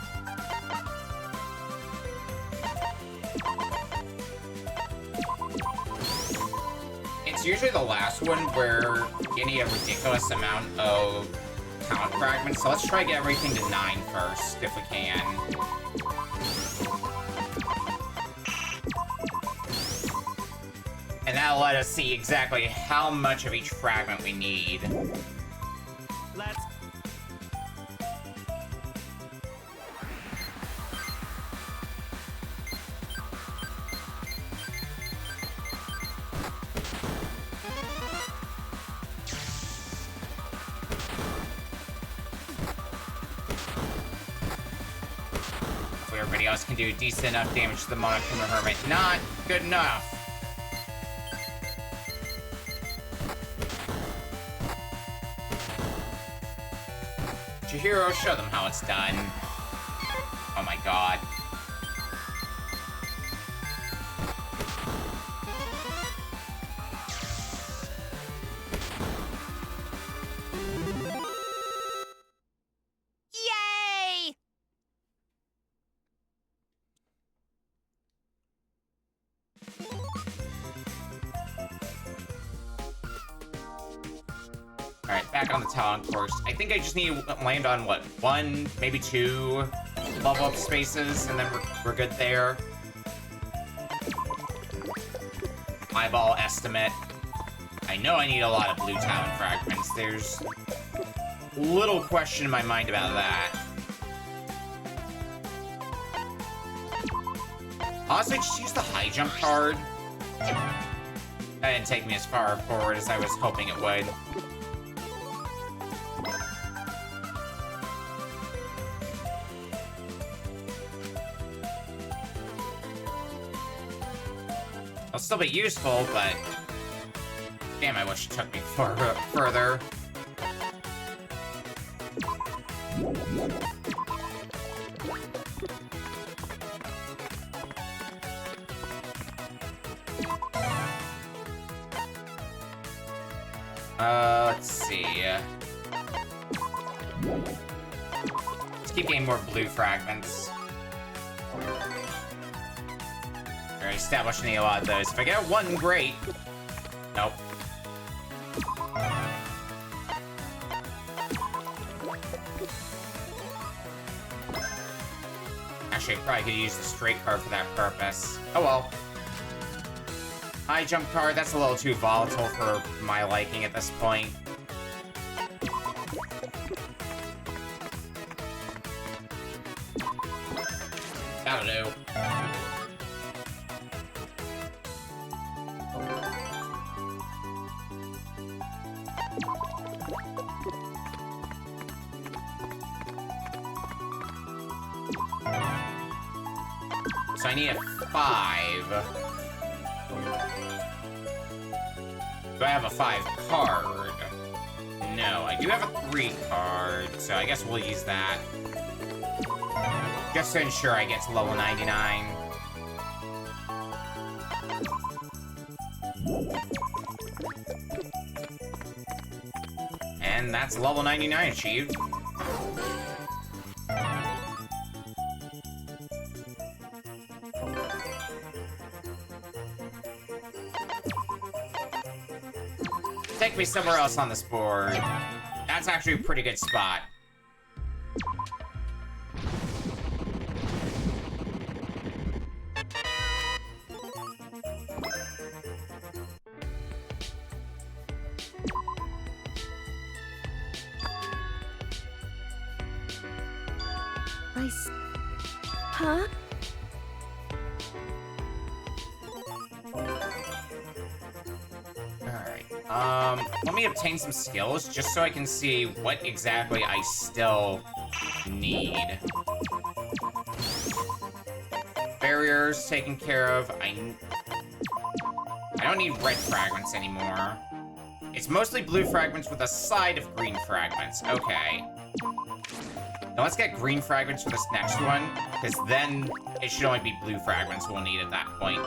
[SPEAKER 1] It's usually the last one where you need a ridiculous amount of talent fragments, so let's try to get everything to 9 first, if we can. And that'll let us see exactly how much of each fragment we need.
[SPEAKER 2] Let's
[SPEAKER 1] Everybody else can do decent enough damage to the Monarch and the Hermit. Not good enough. Chihiro, show them how it's done. Oh my god.
[SPEAKER 3] Yay!
[SPEAKER 1] Alright, back on the talent course. I think I just need to land on, what, 1, maybe 2 level up spaces, and then we're good there. Eyeball estimate. I know I need a lot of blue talent fragments. There's little question in my mind about that. Honestly, just use the high jump card. That didn't take me as far forward as I was hoping it would. It'll still be useful, but damn, I wish it took me further. Let's see. Let's keep getting more blue fragments. Already establishing a lot of those. If I get one, great. Nope. Actually, I probably could use the straight card for that purpose. Oh well. High jump card, that's a little too volatile for my liking at this point. That'll do. So I need a 5. Do I have a 5 card? No, I do have a 3 card, so I guess we'll use that. Just to ensure I get to level 99. And that's level 99 achieved. Take me somewhere else on this board. That's actually a pretty good spot.
[SPEAKER 3] Huh?
[SPEAKER 1] Let me obtain some skills just so I can see what exactly I still need. Barriers taken care of. I don't need red fragments anymore. It's mostly blue fragments with a side of green fragments. Okay. Now let's get green fragments for this next one, because then it should only be blue fragments we'll need at that point.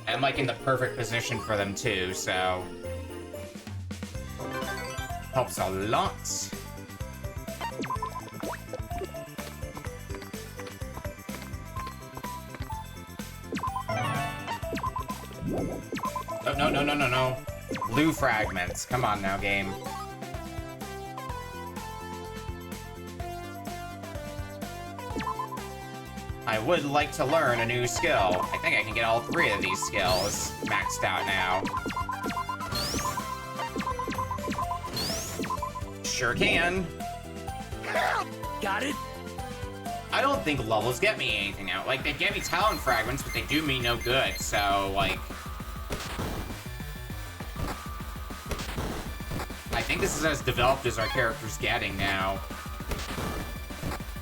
[SPEAKER 1] I'm like in the perfect position for them too, so helps a lot. Oh, no, no, no, no, no. Blue fragments. Come on now, game. I would like to learn a new skill. I think I can get all 3 of these skills maxed out now. Sure can.
[SPEAKER 2] Got it?
[SPEAKER 1] I don't think levels get me anything out. Like, they get me talent fragments, but they do me no good, so, like... I think this is as developed as our character's getting now.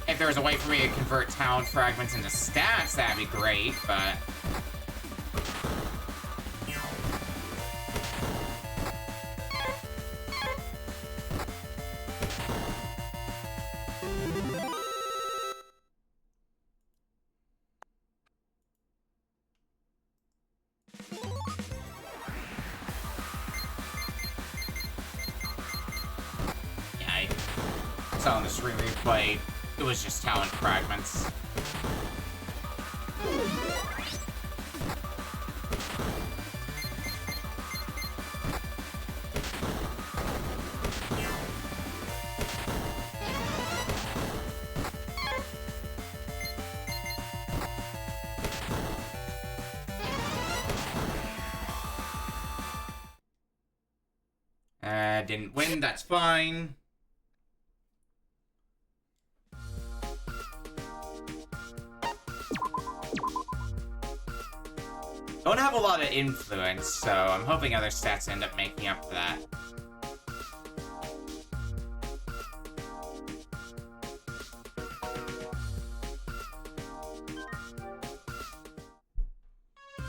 [SPEAKER 1] If there was a way for me to convert talent fragments into stats, that'd be great, but... yeah, I saw on the screen replay, it was just talent fragments. Didn't win, that's fine. I don't have a lot of influence, so I'm hoping other stats end up making up for that.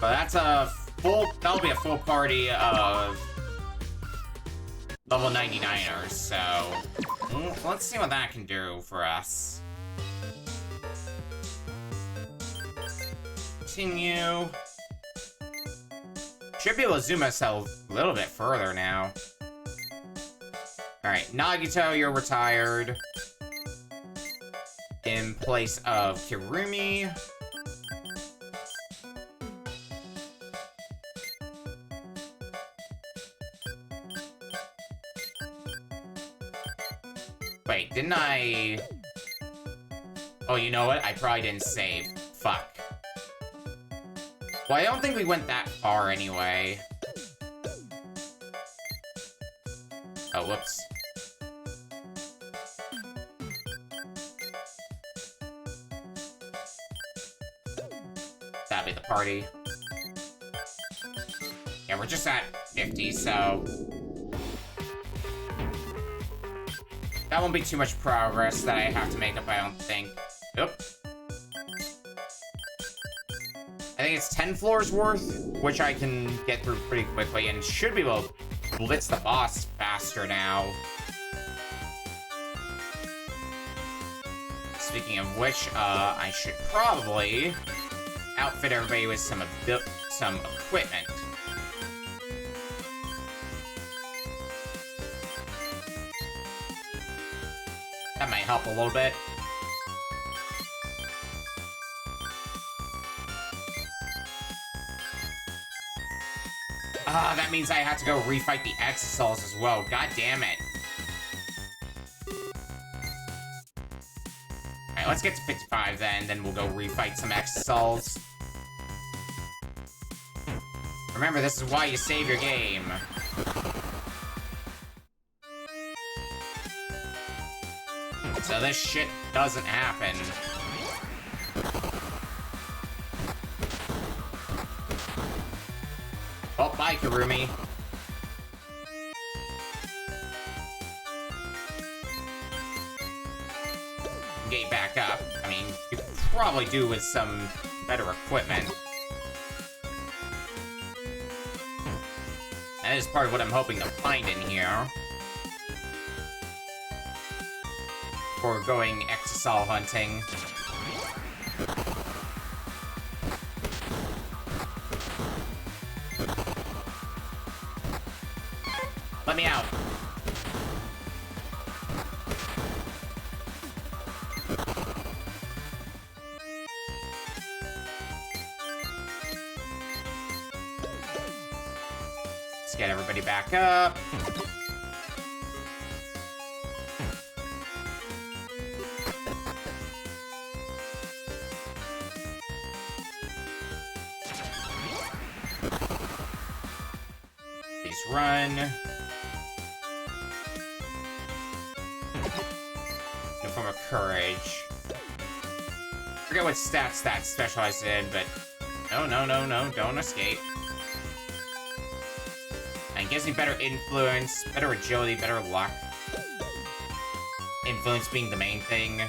[SPEAKER 1] But that's that'll be a full party of level 99ers, so let's see what that can do for us. Continue. Should be able to zoom us a little bit further now. Alright, Nagito, you're retired. In place of Kirumi. Wait, didn't I... Oh, you know what? I probably didn't save. Fuck. Well, I don't think we went that far anyway. Oh, whoops. That'd be the party. Yeah, we're just at 50, so... that won't be too much progress that I have to make up, I don't think. Oop. I think it's 10 floors worth, which I can get through pretty quickly, and should be able to blitz the boss faster now. Speaking of which, I should probably outfit everybody with some equipment. That might help a little bit. Ah, that means I have to go refight the Exisals as well. God damn it. Alright, let's get to 55 then we'll go refight some Exisals. Remember, this is why you save your game. So this shit doesn't happen. Oh, bye, Kirumi. Get back up. I mean, you could probably do with some better equipment. That is part of what I'm hoping to find in here. Before going exisal hunting. Let me out. Let's get everybody back up. Please run. No form of courage. Forget what stats that specialized in, but no, don't escape. And gives me better influence, better agility, better luck. Influence being the main thing.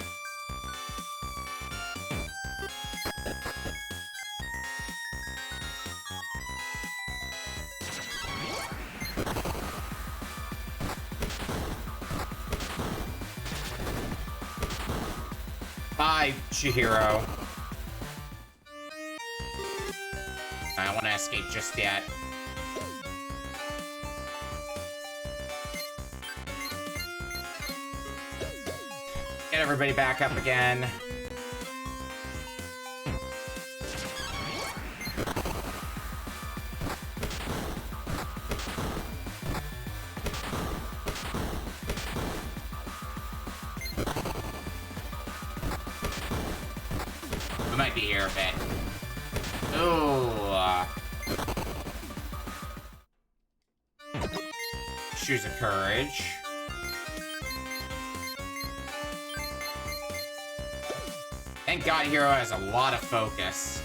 [SPEAKER 1] Bye, Chihiro. I don't want to escape just yet. Get everybody back up again. We might be here a bit. Ooh. Shoes of courage. Thank God Hero has a lot of focus.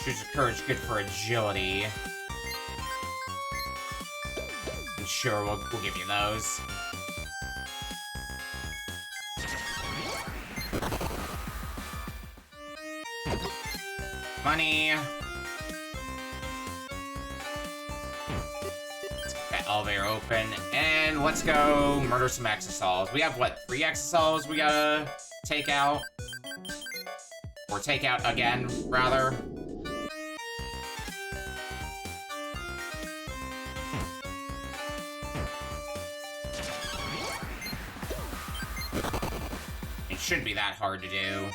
[SPEAKER 1] Shoes of courage, good for agility. And sure, we'll give you those. Money. Let's get that elevator open. And let's go murder some exisals. We have, what, 3 exisals we gotta take out? Or take out again, rather. It shouldn't be that hard to do.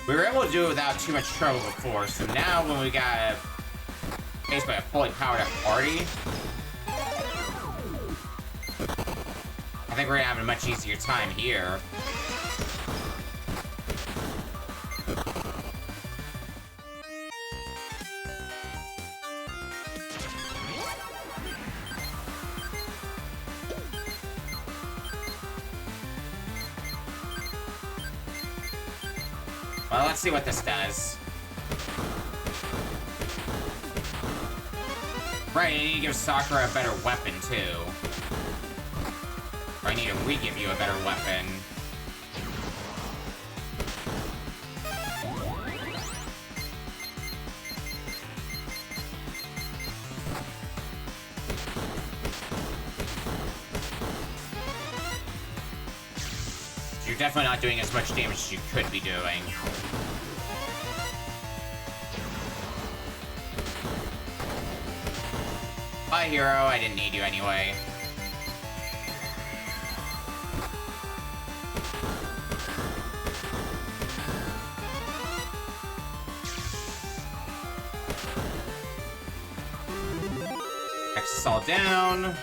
[SPEAKER 1] We were able to do it without too much trouble before, so now when we got basically a fully powered up party, I think we're gonna have a much easier time here. Well, let's see what this does. Right, I need to give Sakura a better weapon, too. Or I need to re-give you a better weapon. You're definitely not doing as much damage as you could be doing. Bye, Hero. I didn't need you anyway. Exisal down.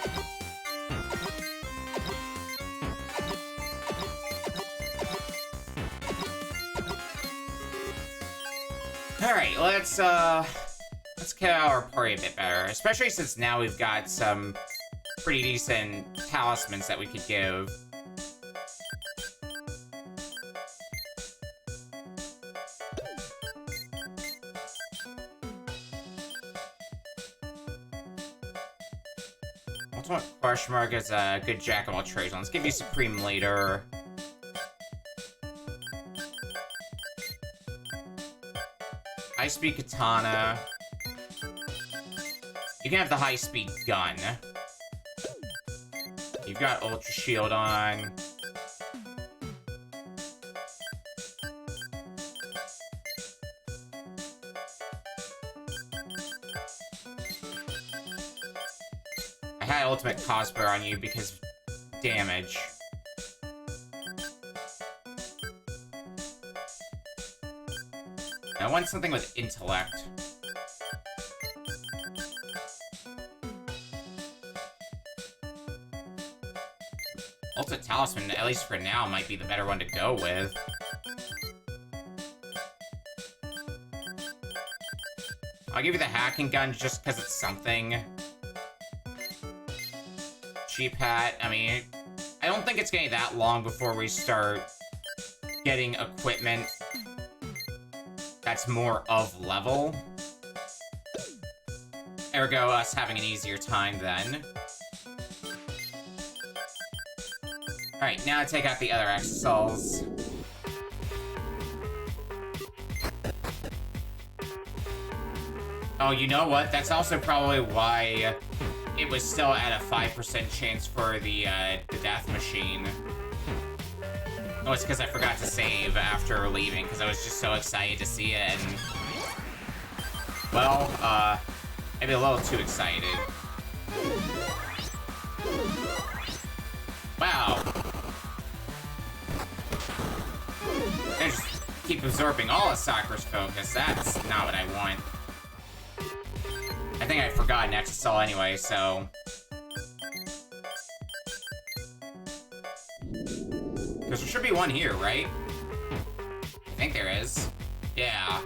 [SPEAKER 1] Alright, let's get our party a bit better. Especially since now we've got some pretty decent talismans that we could give. Ultimate question mark is a good jack of all trades. Let's give you Supreme later. High-speed katana. You can have the high-speed gun. You've got Ultra Shield on. I had Ultimate Cosplayer on you because damage. I want something with intellect. Ultimate Talisman, at least for now, might be the better one to go with. I'll give you the hacking gun just because it's something. Cheap hat, I mean, I don't think it's getting that long before we start getting equipment that's more of level. Ergo, us having an easier time then. Alright, now take out the other Exosols. Oh, you know what? That's also probably why it was still at a 5% chance for the death machine. Oh, it's because I forgot to save after leaving, because I was just so excited to see it, and... Well, maybe a little too excited. Wow. I just keep absorbing all of Sakura's focus. That's not what I want. I think I forgot an Exosol anyway, so... Because there should be one here, right? I think there is. Yeah.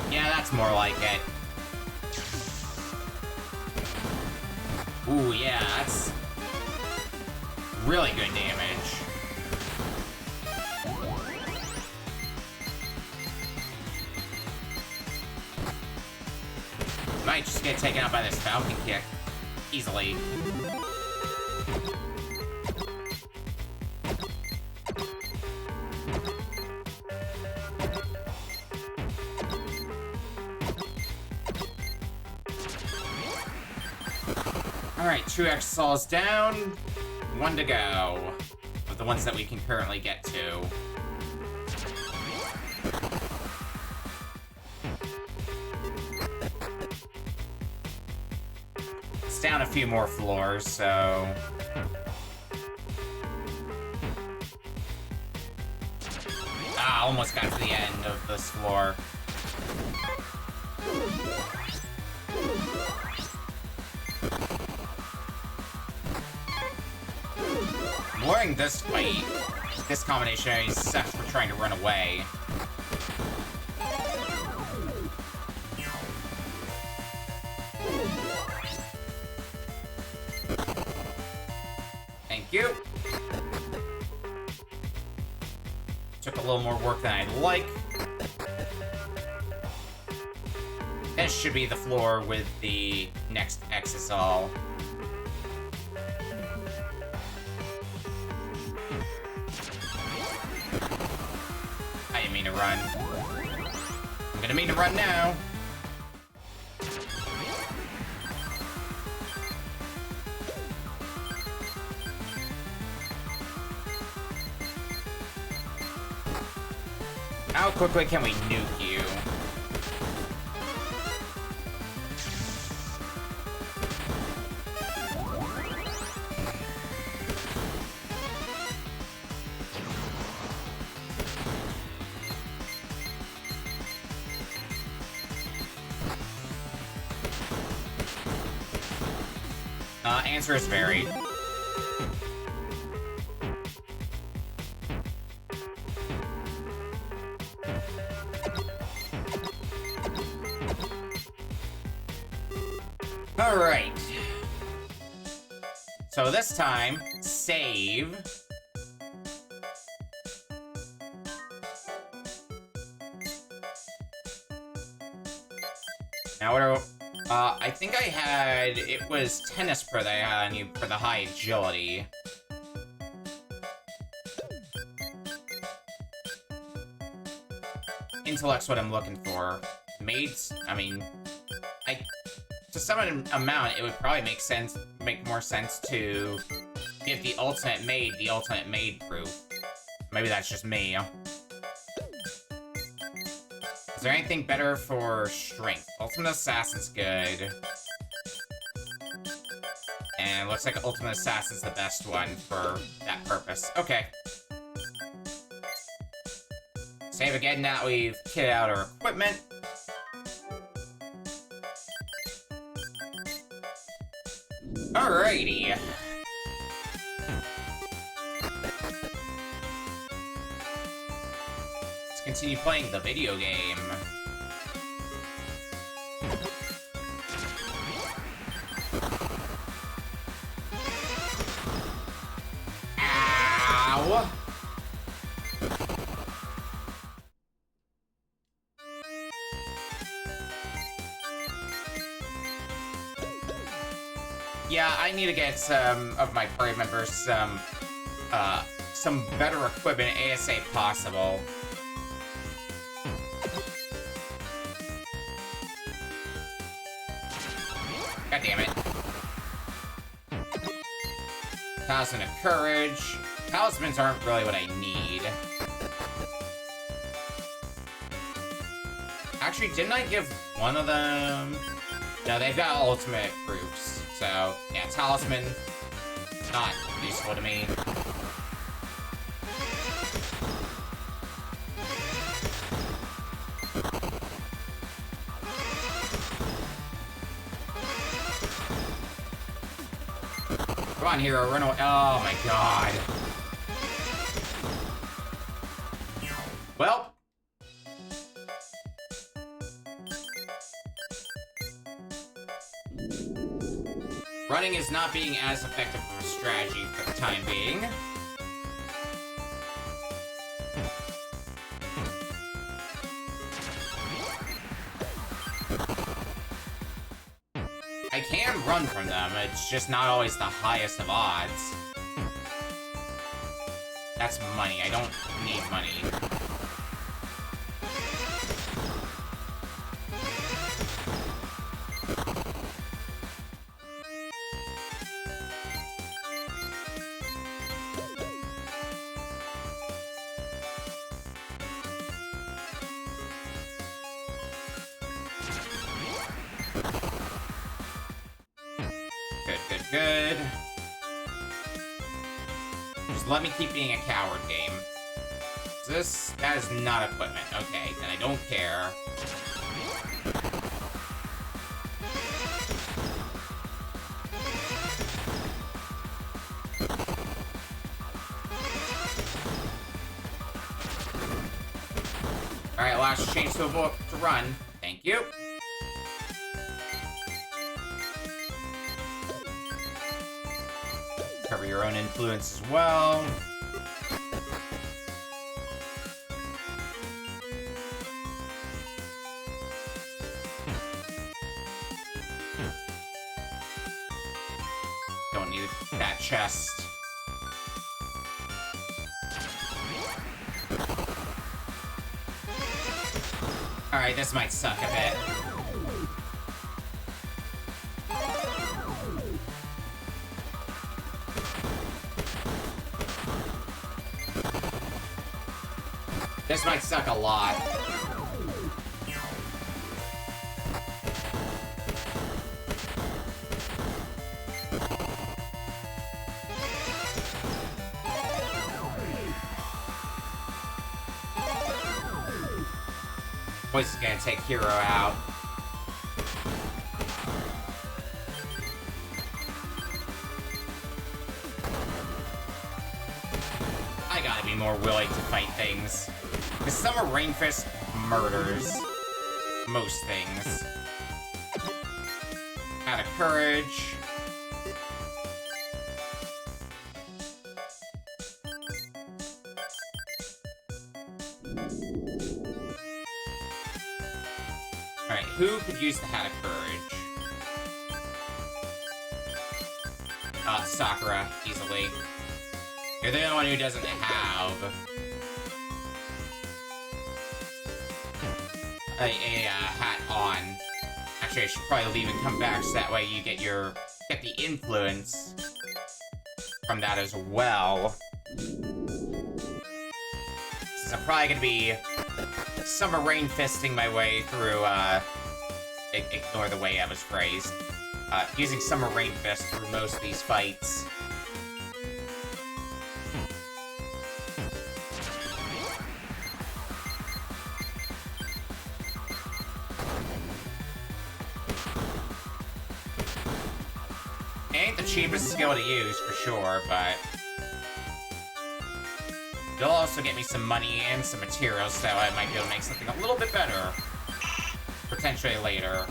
[SPEAKER 1] Yeah, that's more like it. Ooh, yeah, that's really good damage. Might just get taken out by this Falcon kick easily. Alright, 2 Exosols down, 1 to go. Of the ones that we can currently get to. It's down a few more floors, so... Ah, almost got to the end of this floor. I'm wearing this fight. This combination is sucks for trying to run away. Thank you. Took a little more work than I'd like. This should be the floor with the next Exosol. I didn't mean to run. I'm gonna mean to run now. How quickly can we nuke you? Answer is varied. Alright. So this time, save. Now, what I think I had... It was Tennis Pro that I had on you for the high agility. Intellect's what I'm looking for. Mates, I mean... To some amount, it would probably make more sense to give the ultimate maid proof. Maybe that's just me. Is there anything better for strength? Ultimate Assassin's good. And looks like Ultimate Assassin's the best one for that purpose. Okay. Save again now that we've kitted out our equipment. Alrighty. Let's continue playing the video game. Ow! Yeah, I need to get some of my party members some better equipment ASAP possible. God damn it. Talisman of Courage. Talismans aren't really what I need. Actually, didn't I give one of them? No, they've got ultimate proofs. So, yeah, Talisman, not useful to me. Come on, hero, run away. Oh my god. Well. Running is not being as effective of a strategy for the time being. I can run from them, it's just not always the highest of odds. That's money, I don't need money. Good. Just let me keep being a coward, game. That is not equipment. Okay, then I don't care. Alright, last change to run. Thank you. Cover your own influence as well. Don't need that chest. Alright, this might suck a bit. This might suck a lot. Voice is gonna take Hero out. I gotta be more willing to fight things. Because Summer Rainfist murders most things. Out of courage. Alright, who could use the Hat of Courage? Sakura, easily. You're the only one who doesn't have a hat on. Actually, I should probably leave and come back so that way you get the influence from that as well. Since I'm probably gonna be summer rain fisting my way through, ignore the way I was phrased. Using summer rain fist through most of these fights. Ain't the cheapest skill to use, for sure, but it'll also get me some money and some materials, so I might be able to make something a little bit better. Potentially later.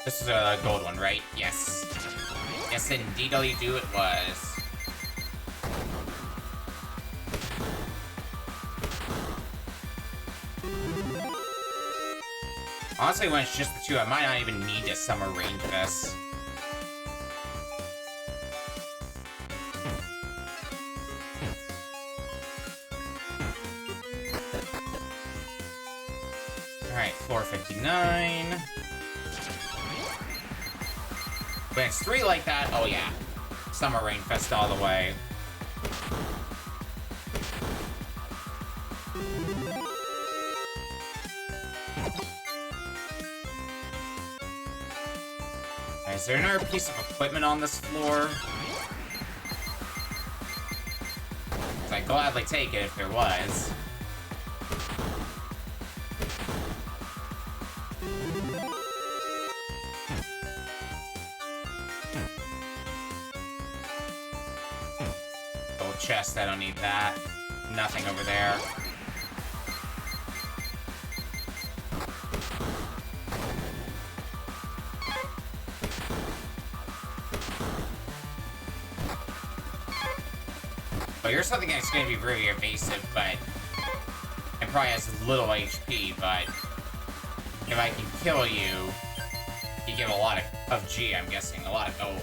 [SPEAKER 1] This is a gold one, right? Yes. Yes, indeed, it was. Honestly, when it's just the two, I might not even need a summer rain for this. Alright, floor 59. When it's 3 like that, oh yeah. Summer Rain Fest all the way. Right, is there another piece of equipment on this floor? 'Cause I'd gladly take it if there was. Chest, I don't need that. Nothing over there. Well, here's something that's going to be very evasive, but it probably has little HP, but if I can kill you, you get a lot of G, I'm guessing, a lot of gold.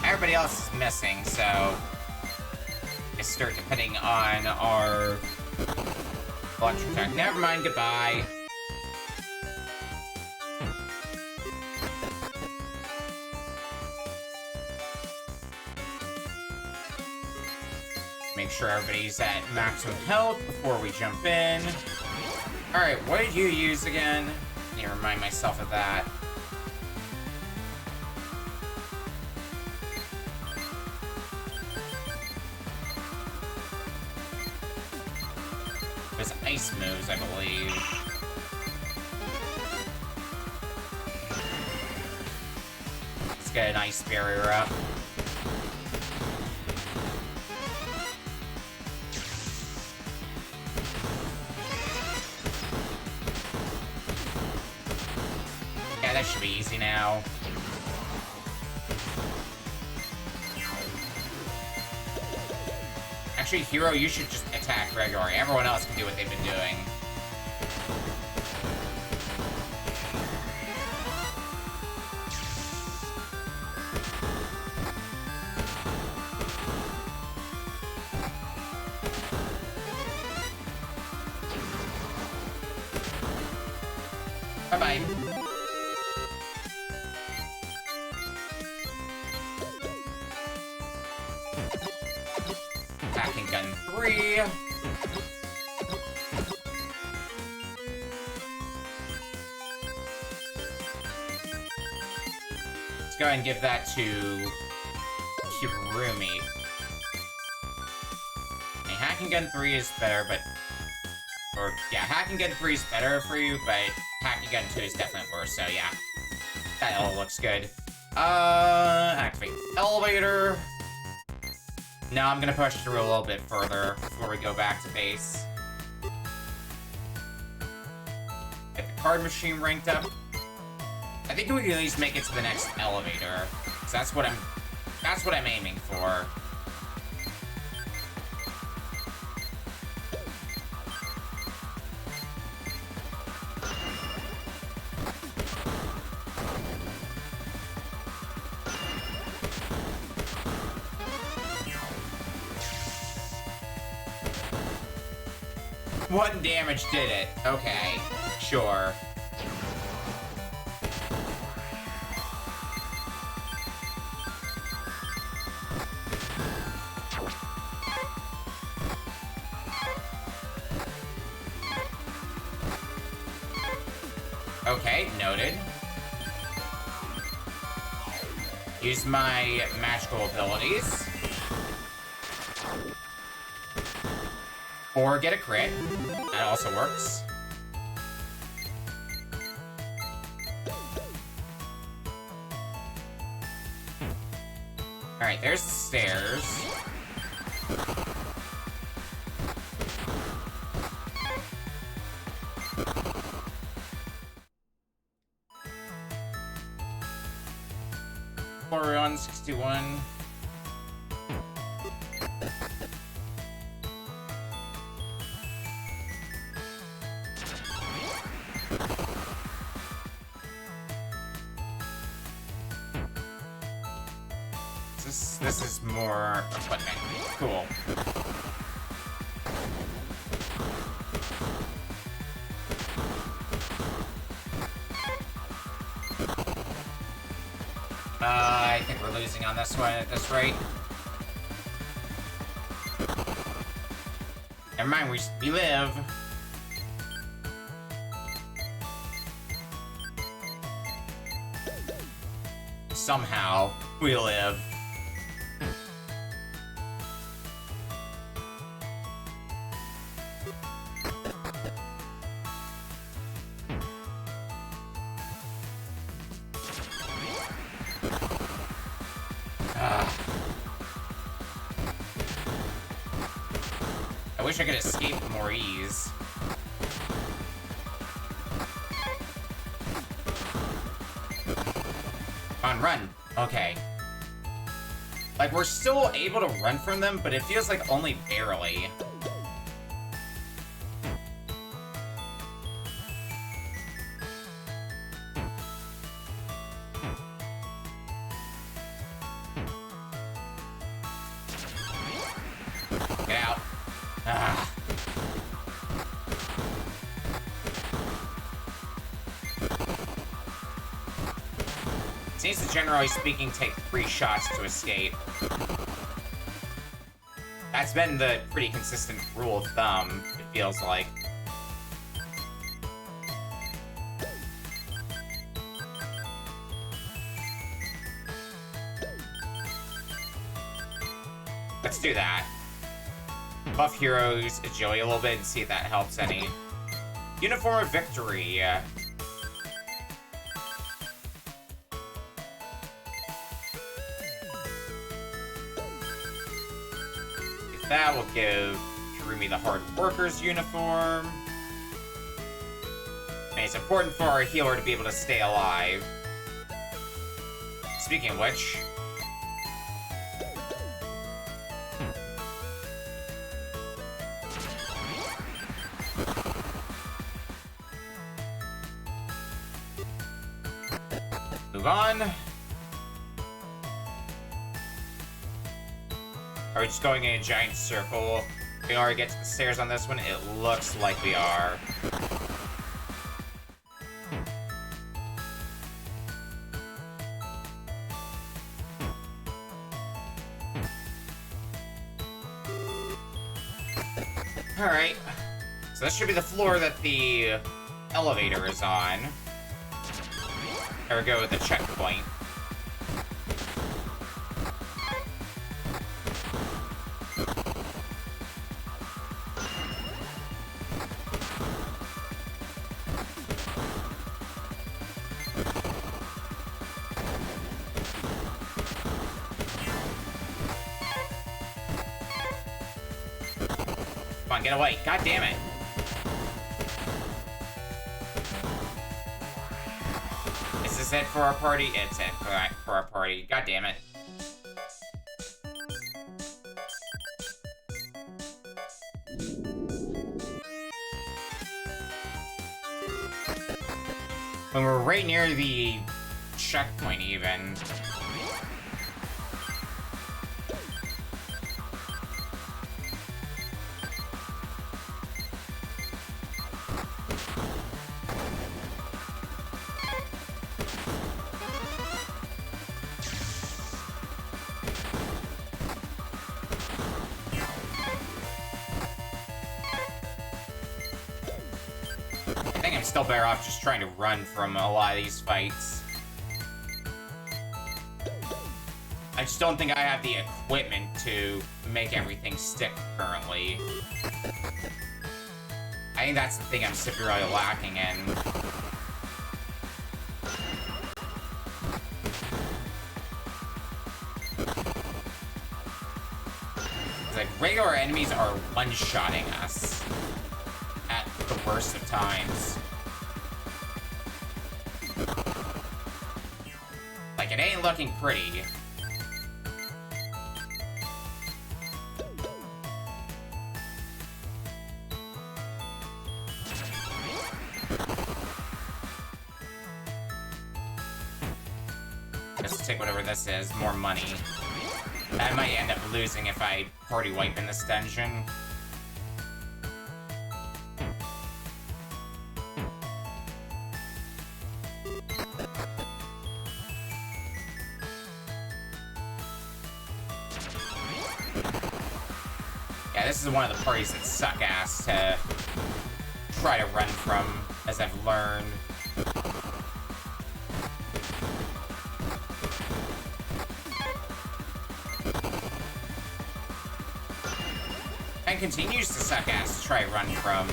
[SPEAKER 1] Everybody else is missing, so I start depending on our electric attack. Never mind, goodbye. Make sure everybody's at maximum health before we jump in. Alright, what did you use again? I need to remind myself of that. There's ice moves, I believe. Let's get an ice barrier up. Yeah, that should be easy now. Actually, Hero, you should just attack Gregory. Everyone else can do what they've been doing. Bye-bye. Attacking gun 3. Let's go ahead and give that to Kirumi. Okay, Hacking Gun 3 is better, but... Or, yeah, Hacking Gun 3 is better for you, but Hacking Gun 2 is definitely worse, so yeah. That all looks good. Activate elevator. No, I'm gonna push through a little bit further before we go back to base. Get the card machine ranked up. I think we can at least make it to the next elevator. So that's what I'm aiming for. One damage did it. Okay, sure. Okay, noted. Use my magical abilities. Or get a crit. That also works. Alright, there's the stairs. Florian 61. This is more equipment. Cool. I think we're losing on this one at this rate. Never mind, we live. Somehow, we live. I wish I could escape with more ease. Come on, run. Okay. Like, we're still able to run from them, but it feels like only barely. Get out. Ah. Seems to, generally speaking, take 3 shots to escape. That's been the pretty consistent rule of thumb, it feels like. Let's do that. Buff heroes agility a little bit and see if that helps any. Uniform of victory. That will give Kirumi the Hard Worker's uniform. And it's important for our healer to be able to stay alive. Speaking of which... move on. Are we just going in a giant circle? We already get to the stairs on this one? It looks like we are. Alright. So that should be the floor that the elevator is on. There we go with the checkpoint. Come on, get away. God damn it. Is this it for our party? It's it for our party. God damn it. When we're right near the checkpoint, even. I think I'm still better off just trying to run from a lot of these fights. I just don't think I have the equipment to make everything stick currently. I think that's the thing I'm severely lacking in. Like, regular enemies are one-shotting us at the worst of times. Like, it ain't looking pretty. Let's take whatever this is, more money. I might end up losing if I party wipe in this dungeon. Yeah, this is one of the parties that suck ass to try to run from, as I've learned. And continues to suck ass to try to run from.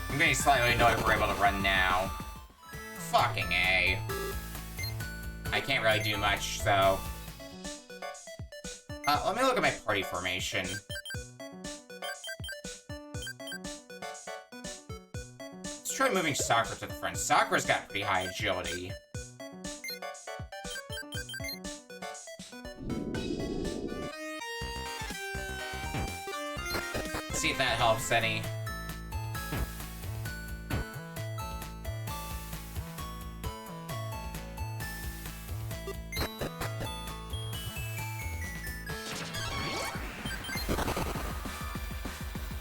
[SPEAKER 1] I'm getting slightly annoyed if we're able to run now. Fucking A. I can't really do much, so... let me look at my party formation. Let's try moving Sakura to the front. Sakura's got pretty high agility. Let's see if that helps any.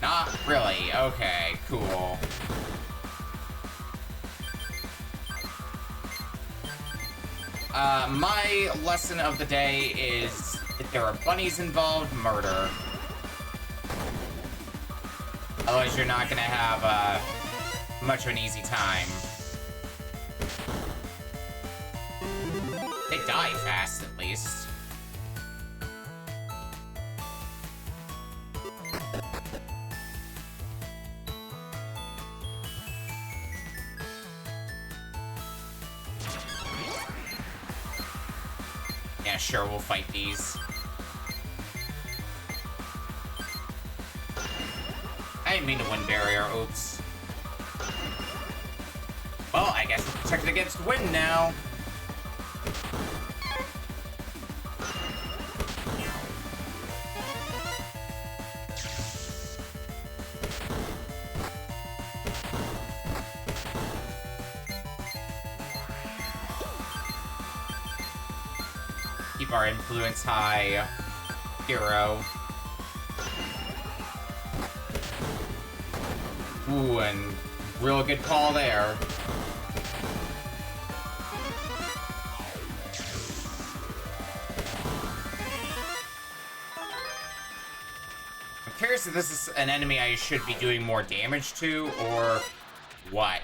[SPEAKER 1] Not really. Okay, cool. My lesson of the day is if there are bunnies involved, murder. Otherwise, you're not gonna have much of an easy time. They die fast, at least. Yeah, sure, we'll fight these. I didn't mean to win barrier, oops. Well, I guess we're protected against wind now. Keep our influence high, hero. Ooh, and real good call there. I'm curious if this is an enemy I should be doing more damage to, or what?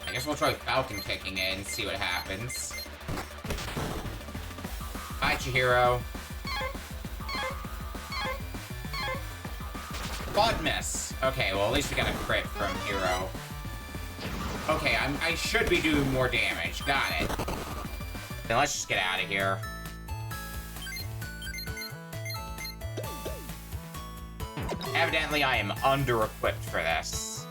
[SPEAKER 1] I guess we'll try Falcon kicking it and see what happens. Hi, Chihiro. Quad miss. Okay, well, at least we got a crit from Hero. Okay, I should be doing more damage. Got it. Then let's just get out of here. Evidently, I am under-equipped for this.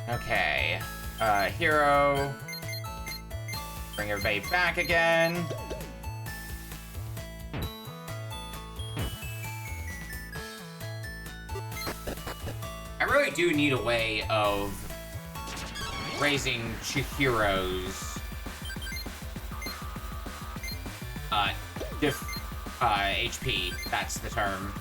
[SPEAKER 1] Okay. Hero. Bring everybody back again. I really do need a way of raising Chihiro's HP. That's the term.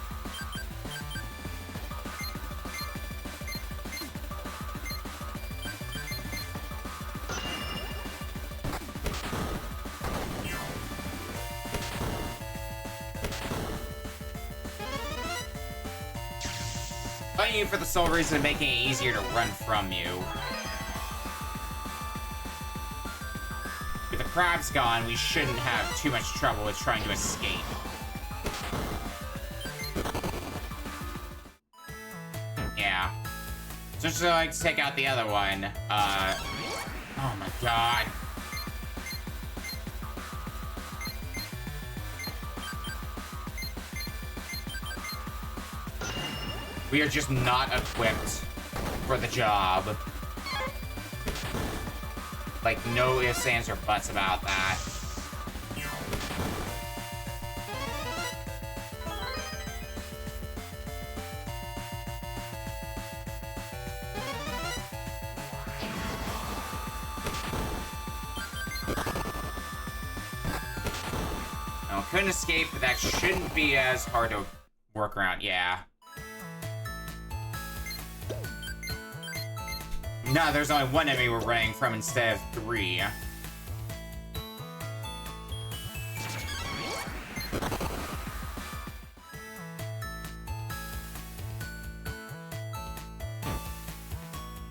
[SPEAKER 1] Fighting you for the sole reason of making it easier to run from you. With the crabs gone, we shouldn't have too much trouble with trying to escape. Yeah. So just like to take out the other one. Oh my god. We are just not equipped for the job. Like, no ifs, ands, or buts about that. No, couldn't escape, but that shouldn't be as hard to work around. Yeah. No, there's only one enemy we're running from instead of 3.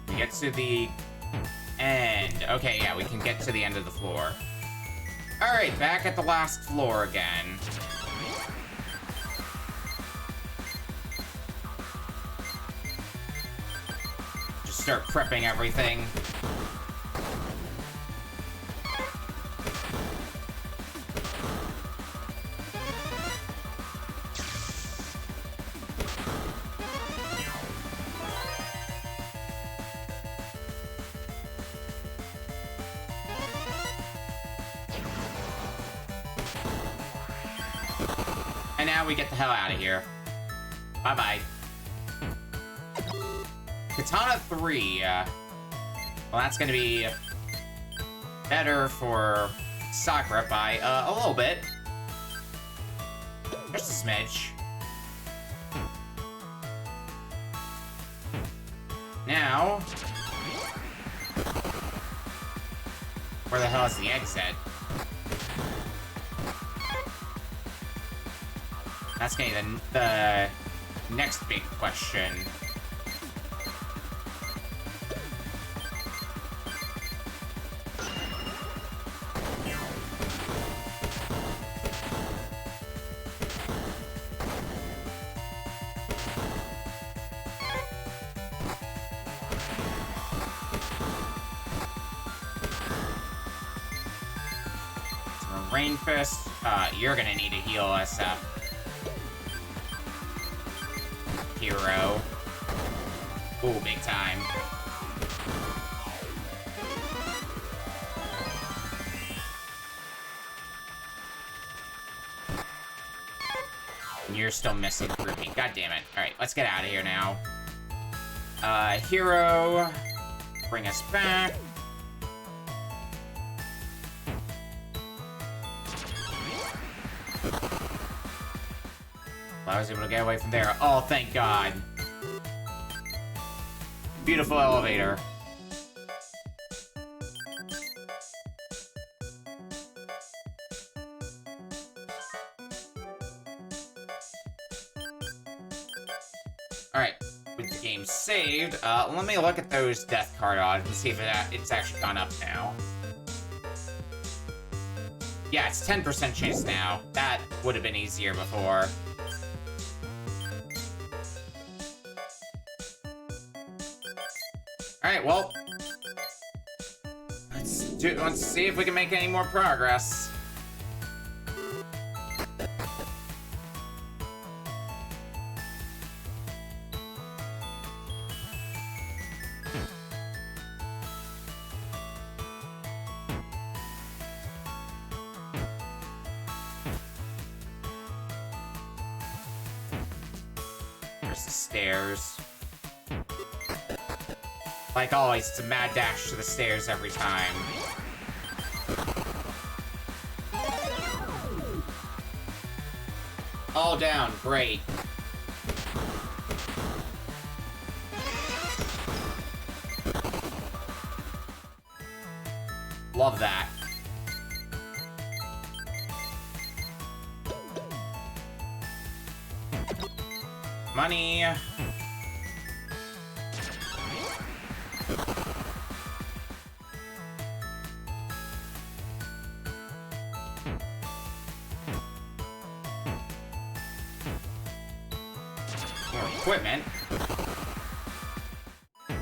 [SPEAKER 1] We get to the end. Okay, yeah, we can get to the end of the floor. Alright, back at the last floor again. Start prepping everything. And now we get the hell out of here. Bye-bye. Katana 3, well, that's gonna be better for Sakura by a little bit. Just a smidge. Now, where the hell is the exit? That's gonna be the next big question. Rain Fist, you're gonna need to heal us up. Hero. Ooh, big time. And you're still missing through me. God damn it. Alright, let's get out of here now. Hero. Bring us back. I was able to get away from there. Oh, thank God. Beautiful elevator. Alright, with the game saved, let me look at those death card odds and see if it's actually gone up now. Yeah, it's 10% chance now. That would have been easier before. Alright, well. Let's see if we can make any more progress. There's the stairs. Like always, it's a mad dash to the stairs every time. All down, great. Love that. Money. More equipment.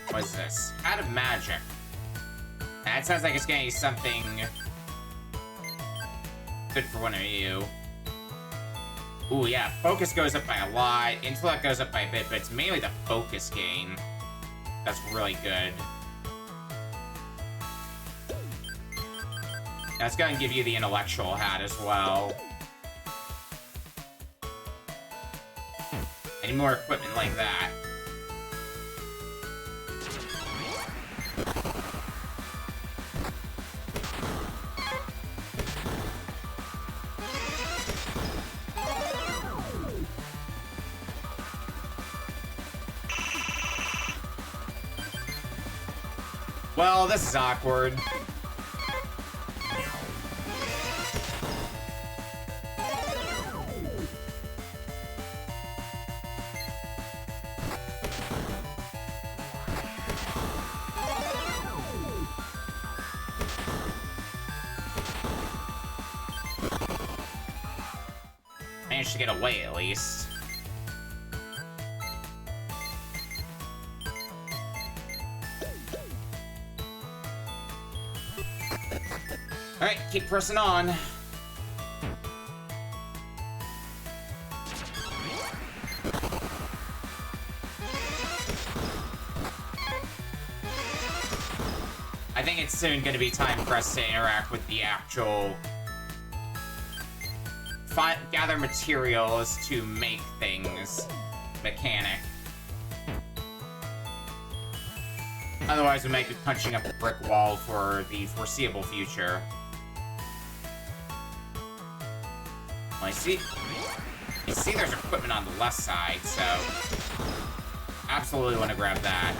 [SPEAKER 1] What is this? Out of magic. That sounds like it's gonna be something good for one of you. Ooh, yeah, focus goes up by a lot. Intellect goes up by a bit, but it's mainly the focus gain that's really good. That's gonna give you the intellectual hat as well. Any more equipment like that? Well, this is awkward. Managed to get away at least. Alright, keep pressing on. I think it's soon going to be time for us to interact with the actual... gather materials to make things mechanic. Otherwise, we might be punching up a brick wall for the foreseeable future. Well, you see there's equipment on the left side, so absolutely want to grab that.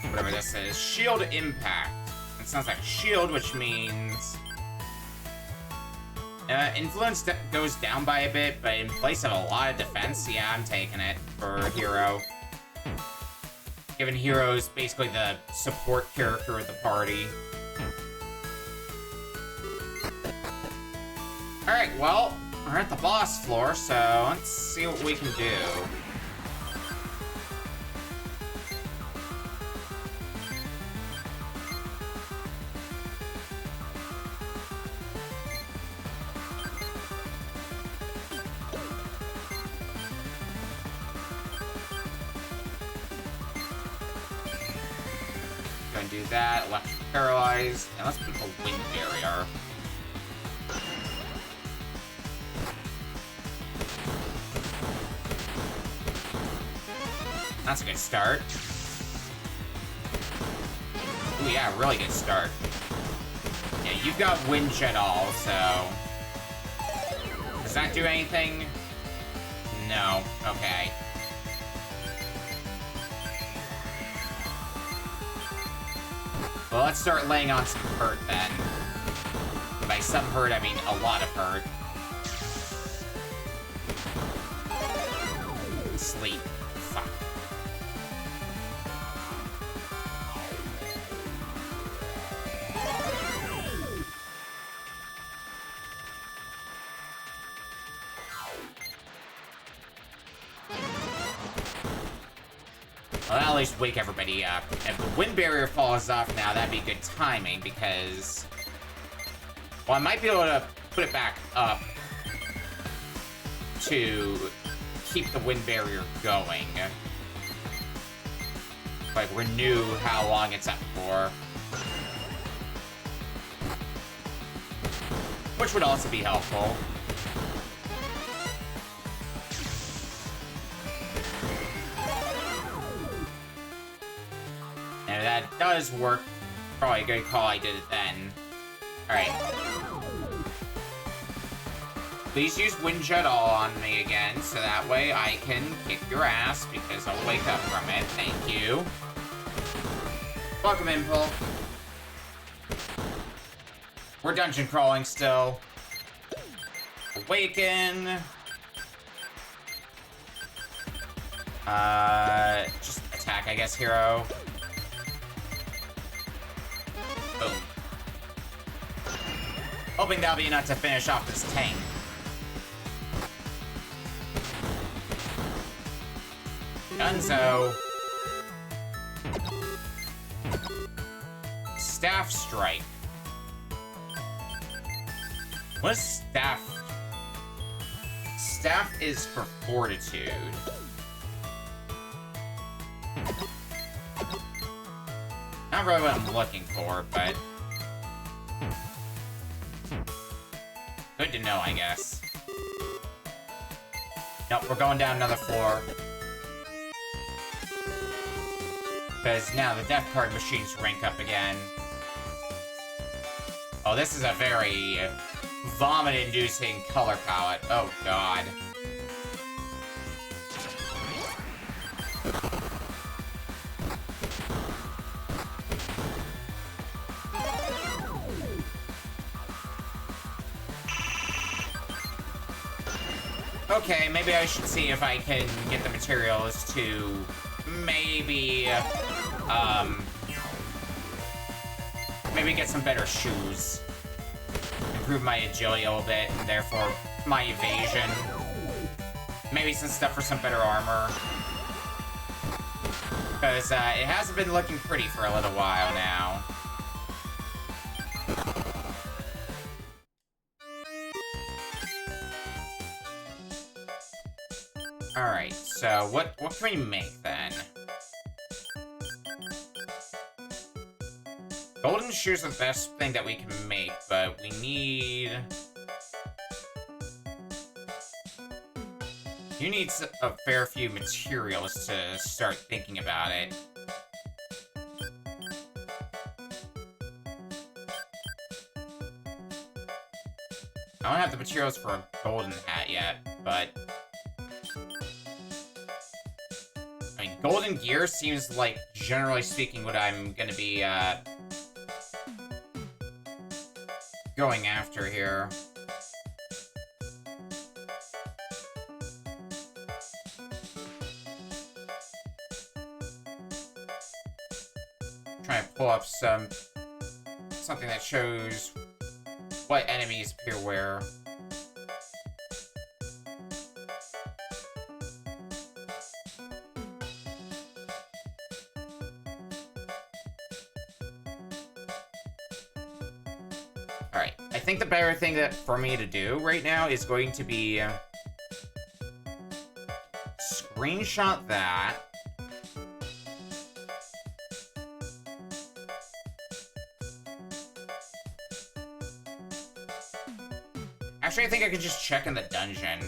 [SPEAKER 1] Whatever this is. Shield impact. It sounds like a shield, which means... influence goes down by a bit, but in place of a lot of defense, yeah, I'm taking it for Hero. Given Hero's basically the support character of the party. Alright, well, we're at the boss floor, so let's see what we can do. Do that, electric paralyze, and let's put a wind barrier. That's a good start. Ooh, yeah, really good start. Yeah, you've got wind jet all, so... Does that do anything? No. Okay. Well, let's start laying on some hurt then. By some hurt, I mean a lot of hurt. Sleep. Fuck. Well, that'll at least wake everybody up. If the wind barrier falls off now, that'd be good timing because... Well, I might be able to put it back up to keep the wind barrier going. Like, renew how long it's up for. Which would also be helpful. And that does work. Probably a good call I did it then. Alright. Please use Wind Jet All on me again, so that way I can kick your ass, because I'll wake up from it. Thank you. Welcome, Impulse. We're dungeon crawling still. Awaken. Just attack, I guess, hero. Boom. Hoping that'll be enough to finish off this tank. Dunzo. Staff Strike. What is staff? Staff is for fortitude. Not really what I'm looking for, but... good to know, I guess. Nope, we're going down another floor. Because now the death card machines rank up again. Oh, this is a very vomit-inducing color palette. Oh, God. Okay, maybe I should see if I can get the materials to maybe, maybe get some better shoes. Improve my agility a little bit, and therefore my evasion. Maybe some stuff for some better armor. Because, it hasn't been looking pretty for a little while now. Alright, so what can we make then? Golden shoes are the best thing that we can make, but we need... you need a fair few materials to start thinking about it. I don't have the materials for a golden hat yet, but... I mean, golden gear seems like, generally speaking, what I'm gonna be, going after here. Trying to pull up something that shows what enemies appear where. Alright, I think the better thing for me to do right now is going to be screenshot that. Actually, I think I could just check in the dungeon.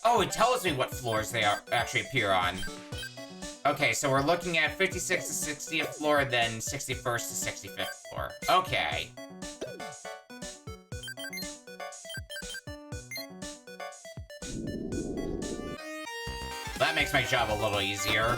[SPEAKER 1] Oh, it tells me what floors they actually appear on. Okay, so we're looking at 56th to 60th floor, and then 61st to 65th floor. Okay. That makes my job a little easier.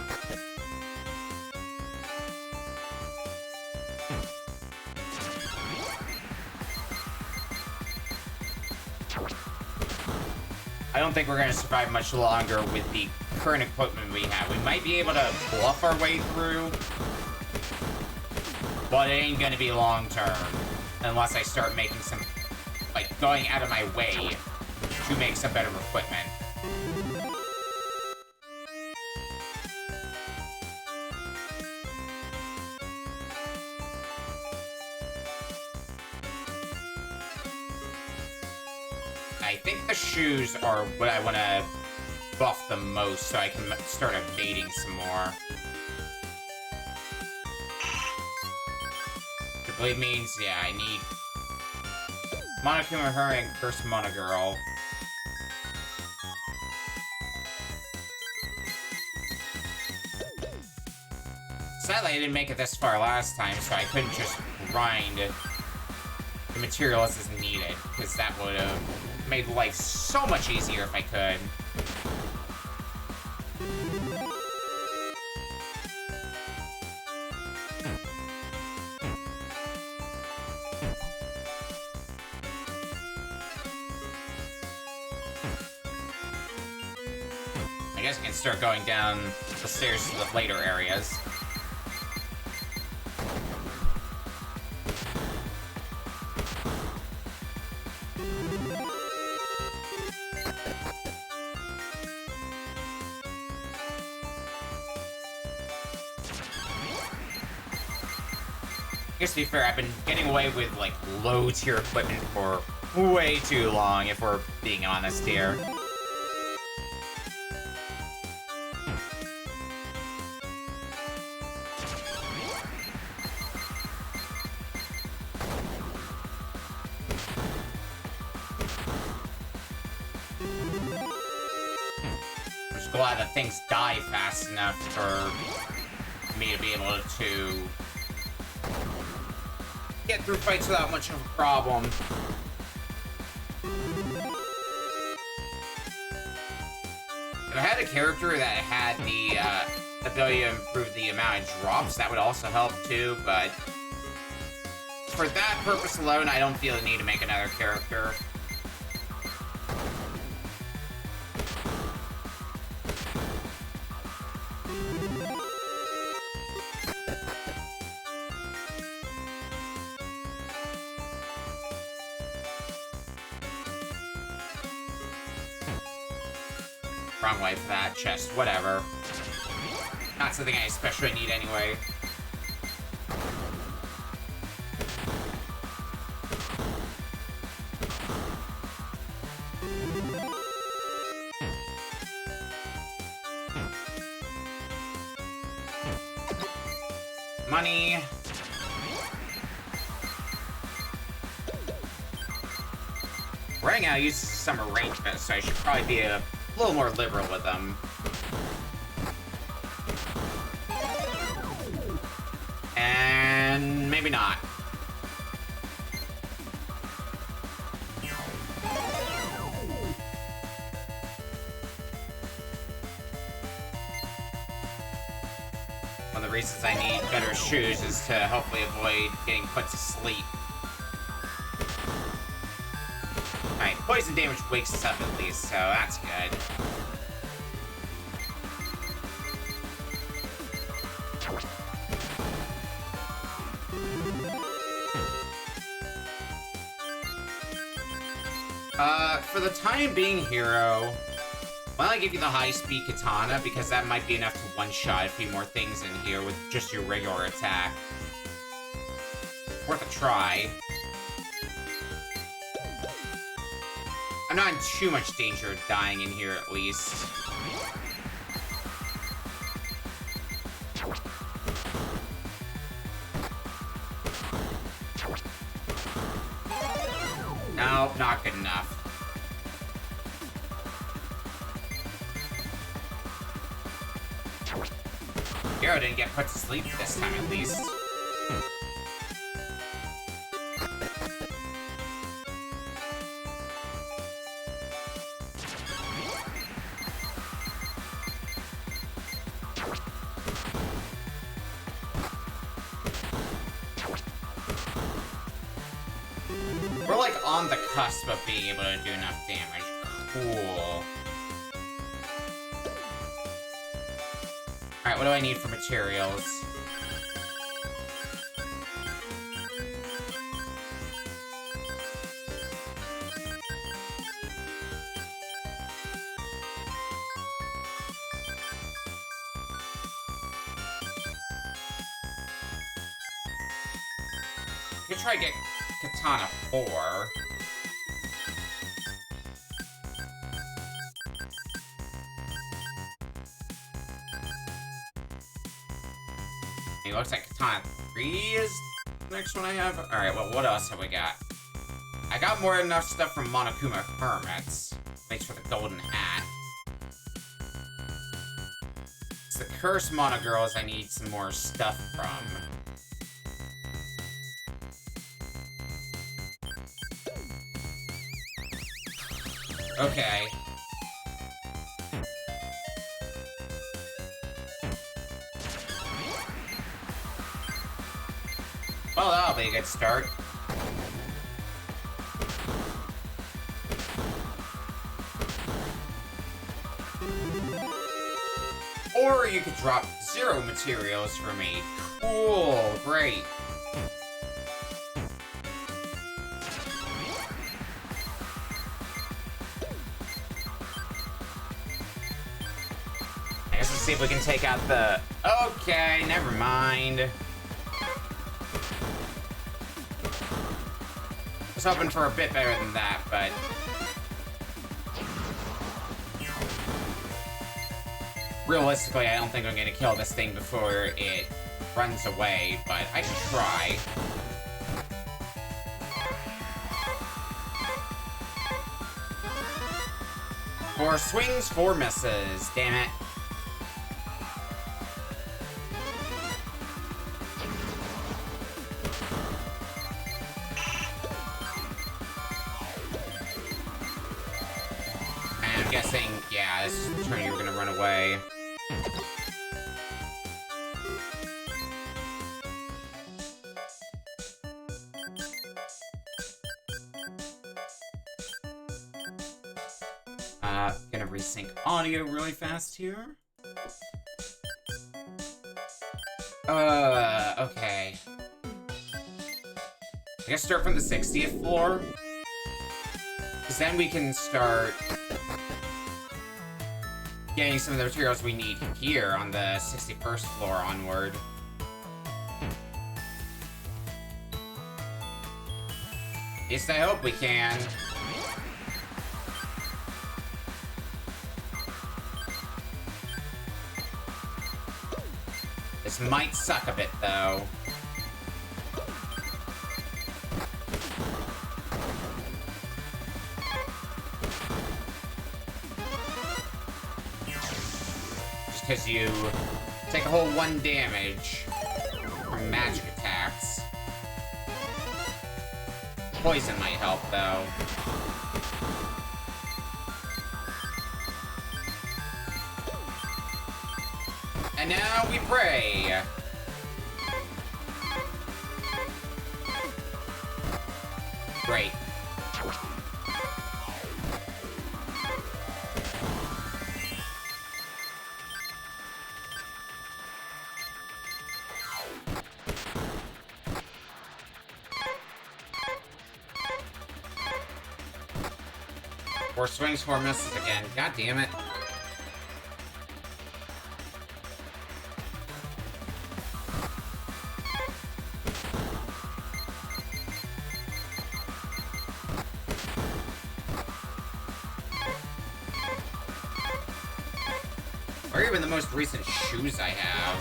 [SPEAKER 1] I don't think we're going to survive much longer with the current equipment we have. We might be able to bluff our way through, but it ain't going to be long term. Unless I start making some, like, going out of my way to make some better equipment. I think the shoes are what I want to buff the most so I can start evading some more. The blade means, yeah, I need Monokuma her and Curse Monogirl. Sadly, I didn't make it this far last time, so I couldn't just grind the materials as needed, because that would have made life so much easier if I could. I guess I can start going down the stairs to the later areas. I guess to be fair, I've been getting away with, like, low-tier equipment for way too long, if we're being honest here. I'm just glad that things die fast enough for me to be able to get through fights without much of a problem. If I had a character that had the ability to improve the amount of drops, that would also help too, but for that purpose alone, I don't feel the need to make another character. Wrong way for that chest, whatever. Not something I especially need anyway. Money. Right now, uses some arrangements, so I should probably be a little more liberal with them. And maybe not. One of the reasons I need better shoes is to hopefully avoid getting put to sleep. Alright, poison damage wakes us up at least, so that's good. For the time being, Hero, why don't I give you the high-speed katana, because that might be enough to one-shot a few more things in here with just your regular attack. Worth a try. I'm not in too much danger of dying in here, at least. Nope, not good enough. Hero didn't get put to sleep this time, at least. We're like on the cusp of being able to do enough damage. Cool. Alright, what do I need for materials? I'm gonna try to get Katana 4. It looks like Katana 3 is the next one I have. Alright, well, what else have we got? I got more than enough stuff from Monokuma Hermits. Thanks for the golden hat. It's the Cursed Monogirls I need some more stuff from. Okay. Well, that'll be a good start. Or you could drop 0 materials for me. Cool, great. I guess let's see if we can take out the... Okay, never mind. I was hoping for a bit better than that, but... Realistically, I don't think I'm gonna kill this thing before it runs away, but I can try. Four swings, 4 misses. Damn it. I'm guessing, yeah, this is the turn you were gonna run away. Gonna resync audio really fast here. Okay. I guess start from the 60th floor. Because then we can start getting some of the materials we need here on the 61st floor onward. At least I hope we can. This might suck a bit, though. Just because you take a whole 1 damage from magic attacks. Poison might help, though. And now we pray. Great. Four swings, 4 misses again. God damn it. Or even the most recent shoes I have.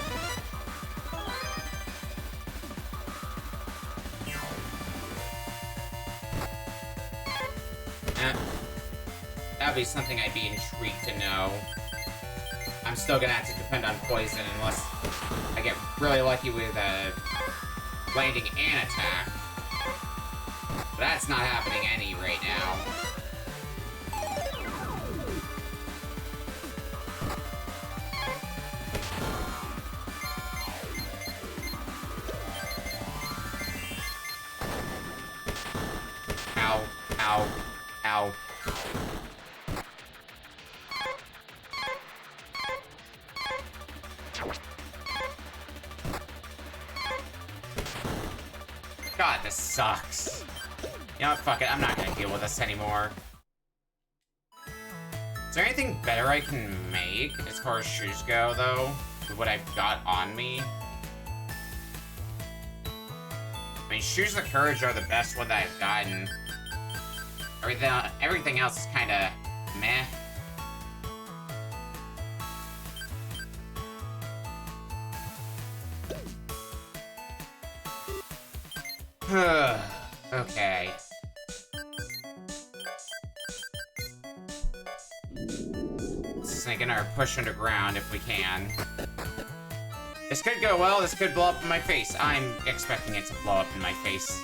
[SPEAKER 1] That'd be something I'd be intrigued to know. I'm still gonna have to depend on poison unless I get really lucky with landing an attack. But that's not happening any right now. Ow. Ow. God, this sucks. You know what, fuck it, I'm not gonna deal with this anymore. Is there anything better I can make as far as shoes go, though? With what I've got on me? I mean, Shoes of Courage are the best one that I've gotten. Everything else is kinda meh. Okay. Sneaking our push underground if we can. This could go well, this could blow up in my face. I'm expecting it to blow up in my face.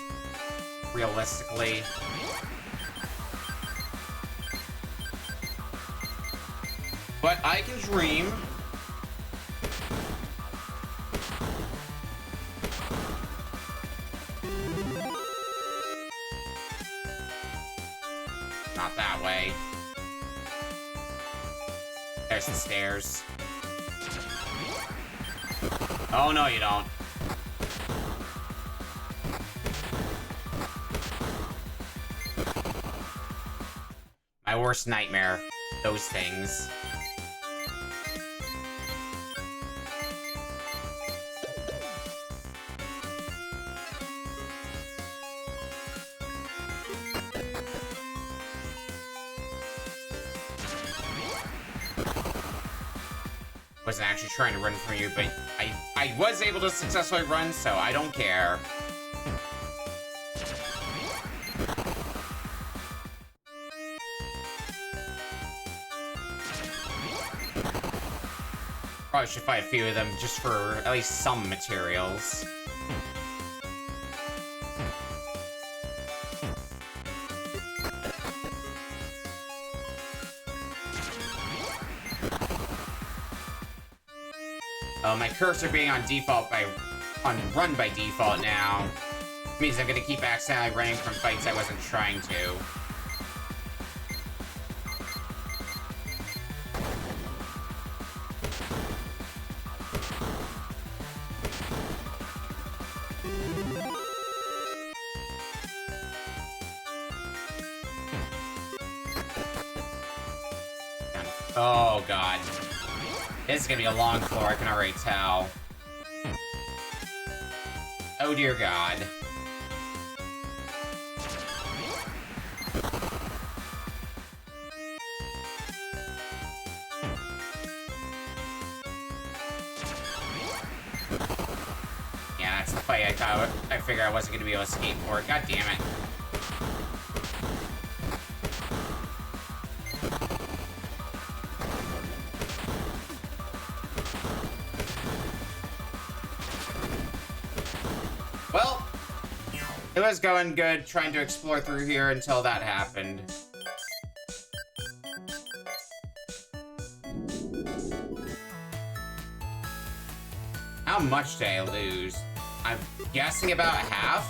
[SPEAKER 1] Realistically. But I can dream. Not that way. There's the stairs. Oh, no, you don't. My worst nightmare. Those things. Wasn't actually trying to run from you, but I was able to successfully run, so I don't care. Probably should fight a few of them just for at least some materials. My cursor being on default run by default now means I'm gonna keep accidentally running from fights I wasn't trying to. Oh god. This is gonna be a long floor, I can already tell. Oh dear god. Yeah, that's the fight I figured I wasn't gonna be able to escape for. God damn it. Well, it was going good trying to explore through here until that happened. How much did I lose? I'm guessing about half?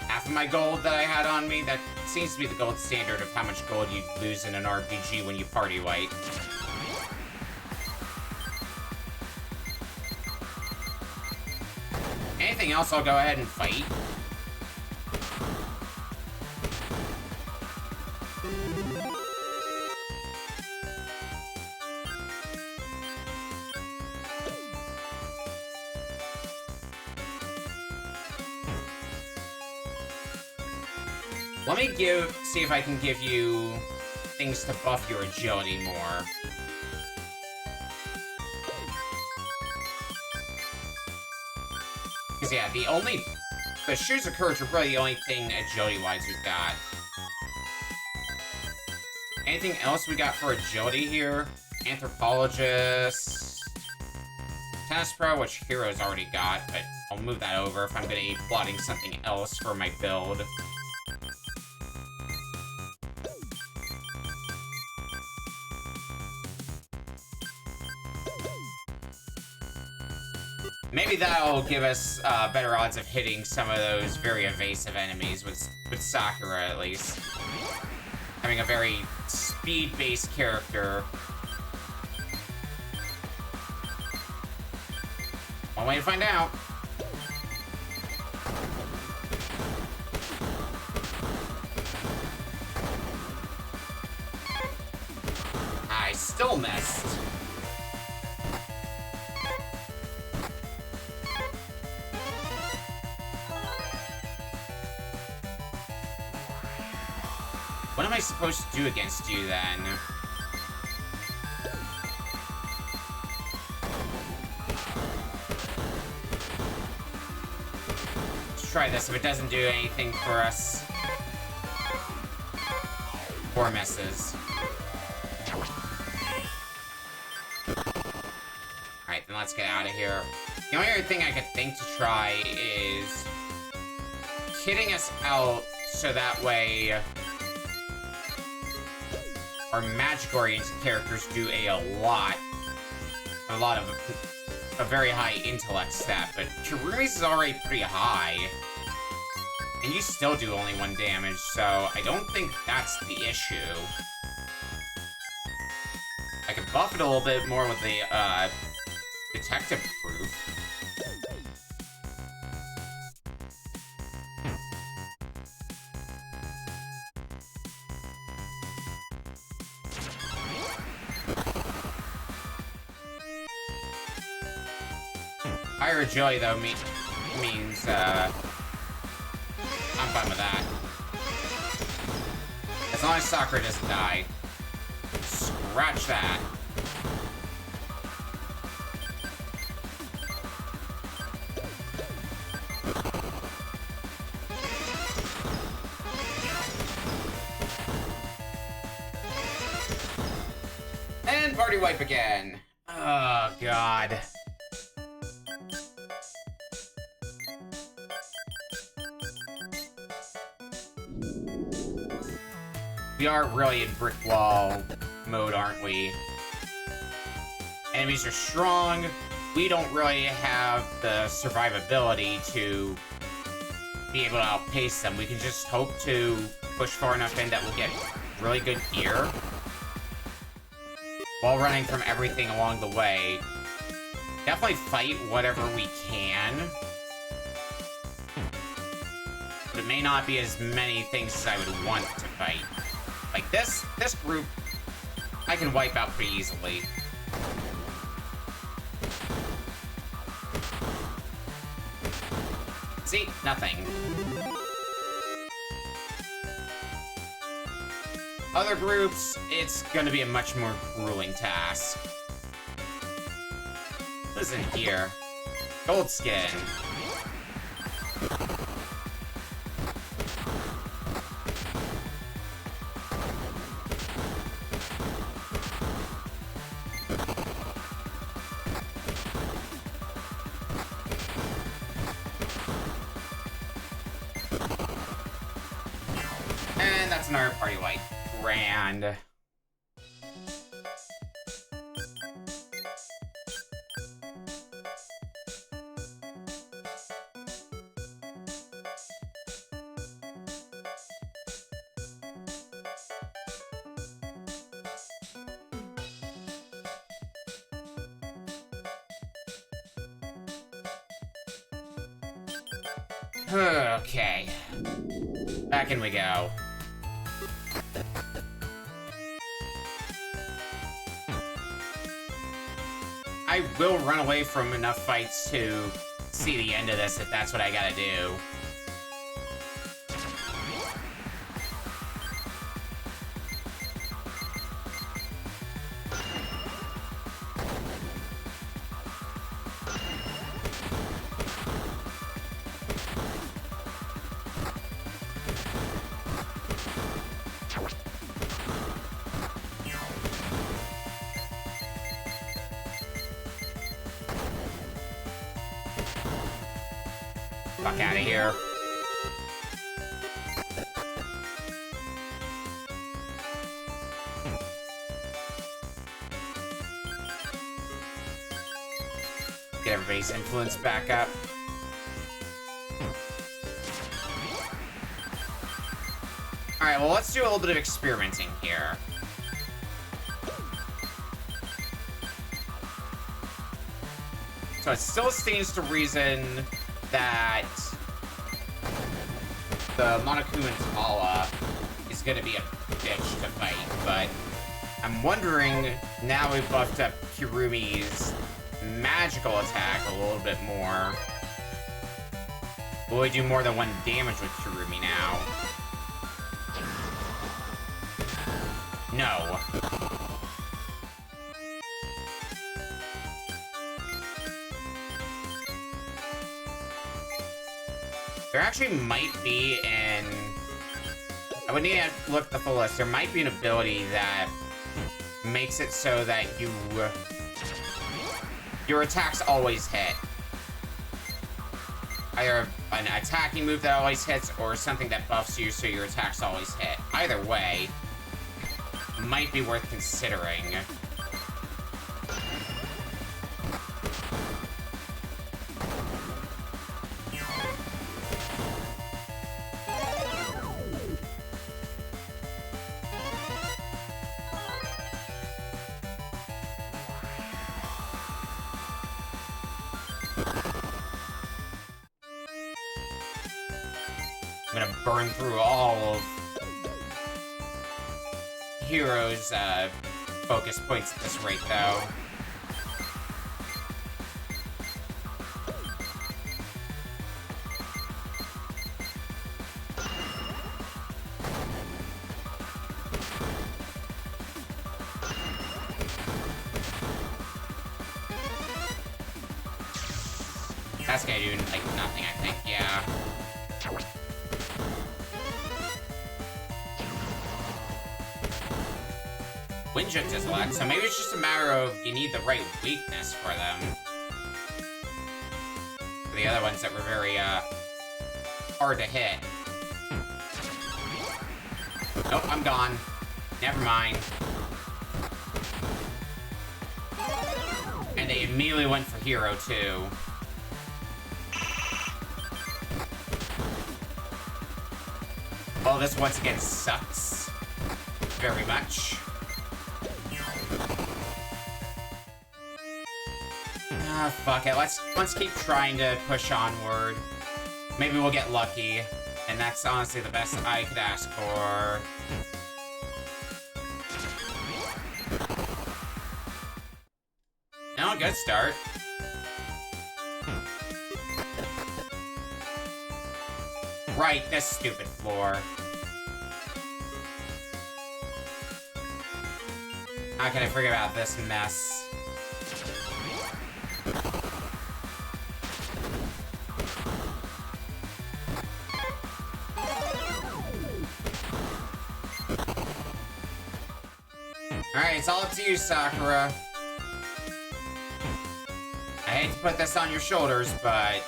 [SPEAKER 1] Half of my gold that I had on me? That seems to be the gold standard of how much gold you lose in an RPG when you party wipe. Anything else, I'll go ahead and fight. Let me see if I can give you things to buff your agility more. Because, yeah, the Shoes of Courage are really the only thing agility-wise we've got. Anything else we got for agility here? Anthropologist... Tennis Pro, which Hero's already got, but I'll move that over if I'm gonna be plotting something else for my build. Maybe maybe that'll give us better odds of hitting some of those very evasive enemies with Sakura, at least. Having a very speed-based character. One way to find out. I still missed. What am I supposed to do against you, then? Let's try this. If it doesn't do anything for us... 4 misses. Alright, then let's get out of here. The only other thing I could think to try is... kitting us out so that way... our magic-oriented characters do a lot of a very high intellect stat, but Kirumi's is already pretty high. And you still do only 1 damage, so I don't think that's the issue. I could buff it a little bit more with the, detective proof. Higher Joy, though, means, I'm fine with that. As long as Sakura doesn't die. Scratch that. And party wipe again. Oh, God. We are really in brick wall mode, aren't we? Enemies are strong. We don't really have the survivability to be able to outpace them. We can just hope to push far enough in that we'll get really good gear while running from everything along the way. Definitely fight whatever we can. But it may not be as many things as I would want to fight. Like this group, I can wipe out pretty easily. See? Nothing. Other groups, it's gonna be a much more grueling task. Listen here. Gold skin. That's another party light. Grand. Okay. Back in we go. I will run away from enough fights to see the end of this if that's what I gotta do. Fuck out of here. Get Get everybody's influence back up. Alright, well, let's do a little bit of experimenting here. So it still stands to reason that the Monokuma Tala is going to be a bitch to fight, but I'm wondering, now we've buffed up Kirumi's magical attack a little bit more. Will we do more than 1 damage with Kirumi now? No. There actually might be an... I would need to look at the full list. There might be an ability that makes it so that your attacks always hit. Either an attacking move that always hits, or something that buffs you so your attacks always hit. Either way, might be worth considering. I'm gonna burn through all of Hero's focus points at this rate, though. That's gonna do, like, nothing, I think, yeah. Windjut does a lot, so maybe it's just a matter of you need the right weakness for them. For the other ones that were very, hard to hit. Nope, I'm gone. Never mind. And they immediately went for Hero, too. Well, this once again sucks. Very much. Ah, fuck it. Let's keep trying to push onward. Maybe we'll get lucky. And that's honestly the best I could ask for. No, good start. Right, this stupid floor. How can I forget about this mess? Alright, it's all up to you, Sakura. I hate to put this on your shoulders, but...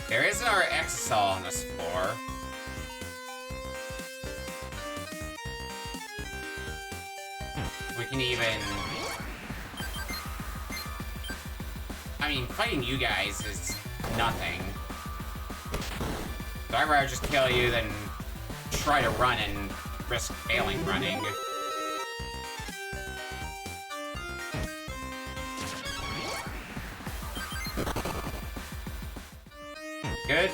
[SPEAKER 1] there is our Exisal on this floor. We can even... I mean, fighting you guys is nothing. So I'd rather just kill you than try to run and risk failing running. Good.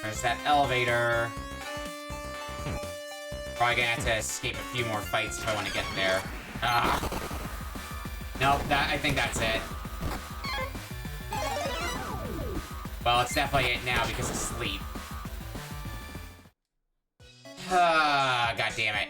[SPEAKER 1] There's that elevator. Probably gonna have to escape a few more fights if I want to get there. Ah. Nope, I think that's it. Well, it's definitely it now because of sleep. Ah, god damn it.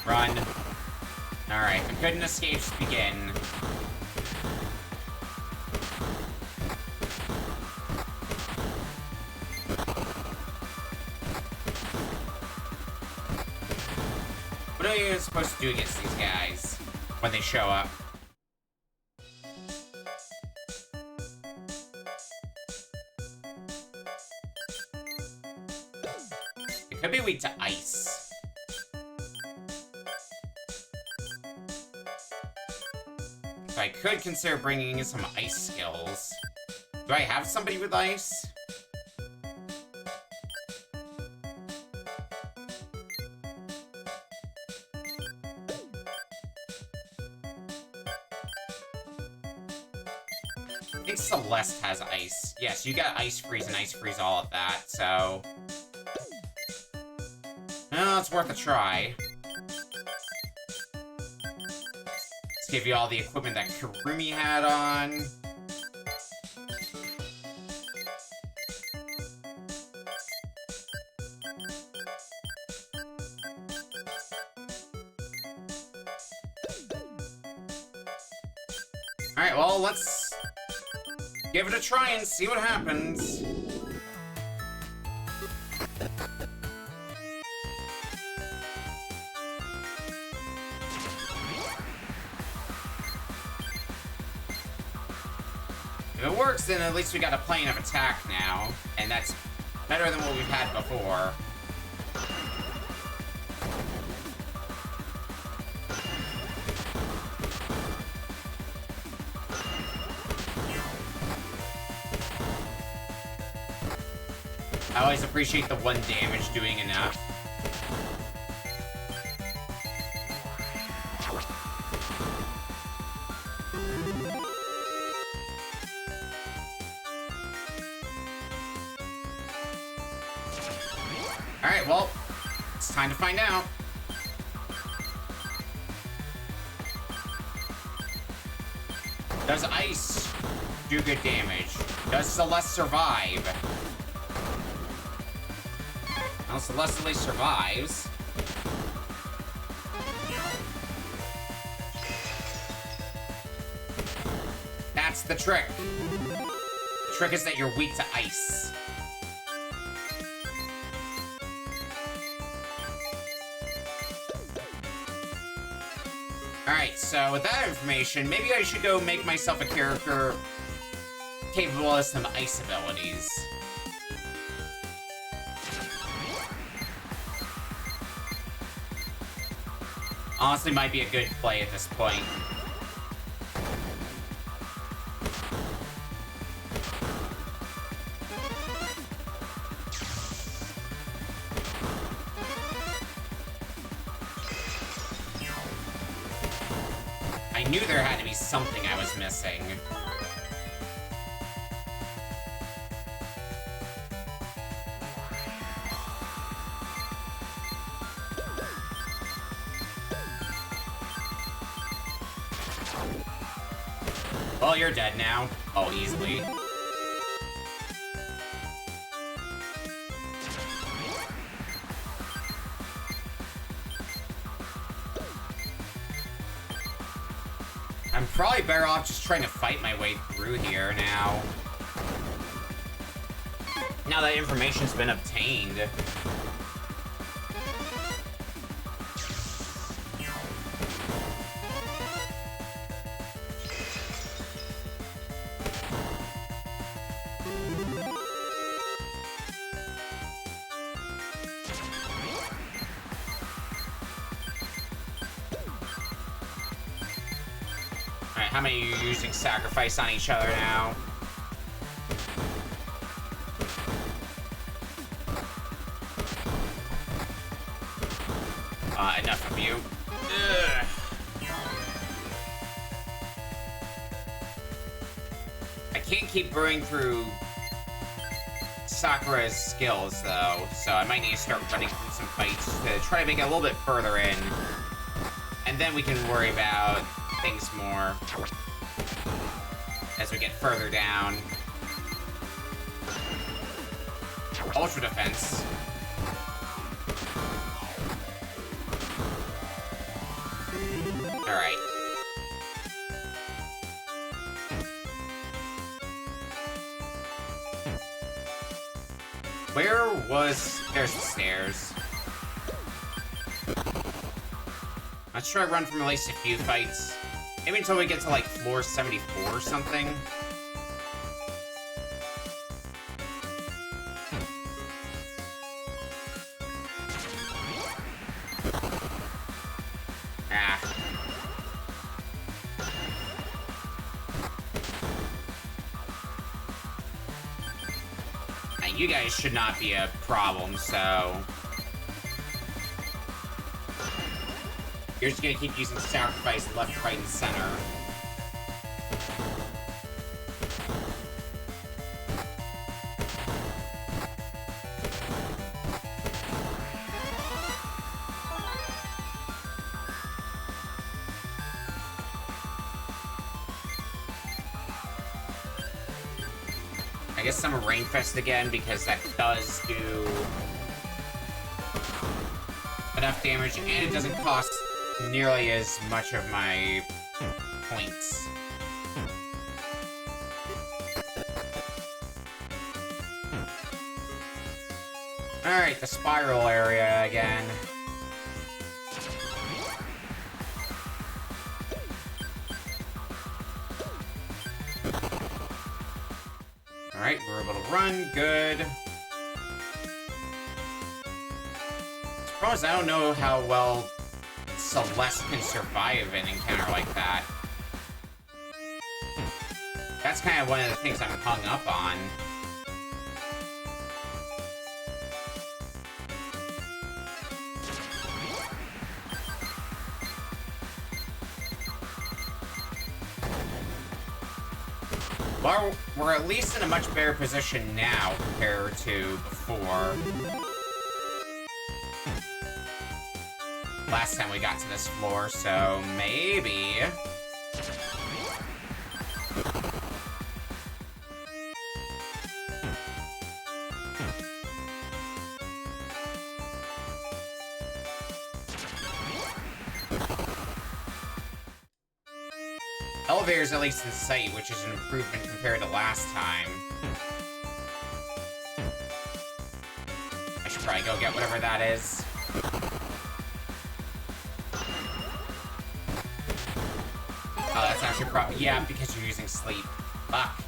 [SPEAKER 1] Run. Alright, the couldn't escapes begin. What are you supposed to do against these guys when they show up? It could be weak to ice. So I could consider bringing in some ice skills. Do I have somebody with ice? I think Celeste has ice. Yes, you got ice freeze and ice freeze, all of that, so... Well, it's worth a try. Let's give you all the equipment that Kurumi had on. Alright, well, let's give it a try and see what happens. If it works, then at least we got a plane of attack now, and that's better than what we've had before. I always appreciate the 1 damage doing enough. Alright, well, it's time to find out. Does ice do good damage? Does Celeste survive? Well, Celeste at least survives. That's the trick. The trick is that you're weak to ice. Alright, so with that information, maybe I should go make myself a character capable of some ice abilities. Honestly, might be a good play at this point. I knew there had to be something I was missing. Well, you're dead now. Oh, easily. I'm probably better off just trying to fight my way through here now. Now that information's been obtained. Alright, how many are you using sacrifice on each other now? Enough of you. Ugh. I can't keep burning through Sakura's skills, though, so I might need to start running through some fights to try to make it a little bit further in. And then we can worry about things more as we get further down. Ultra defense. Where was... There's the stairs. Let's try run from at least a few fights. Maybe until we get to, like, floor 74 or something. You guys should not be a problem, so... You're just gonna keep using sacrifice left, right, and center. I guess Summer Rainfest again, because that does do enough damage, and it doesn't cost nearly as much of my points. Alright, the spiral area again. Alright, we're able to run, good. Suppose I don't know how well Celeste can survive an encounter like that. That's kind of one of the things I'm hung up on. Well, we're at least in a much better position now compared to before. Last time we got to this floor, so maybe... Elevator's at least in sight, which is an improvement compared to last time. I should probably go get whatever that is. Oh, that's actually probably... Yeah, because you're using sleep. Fuck.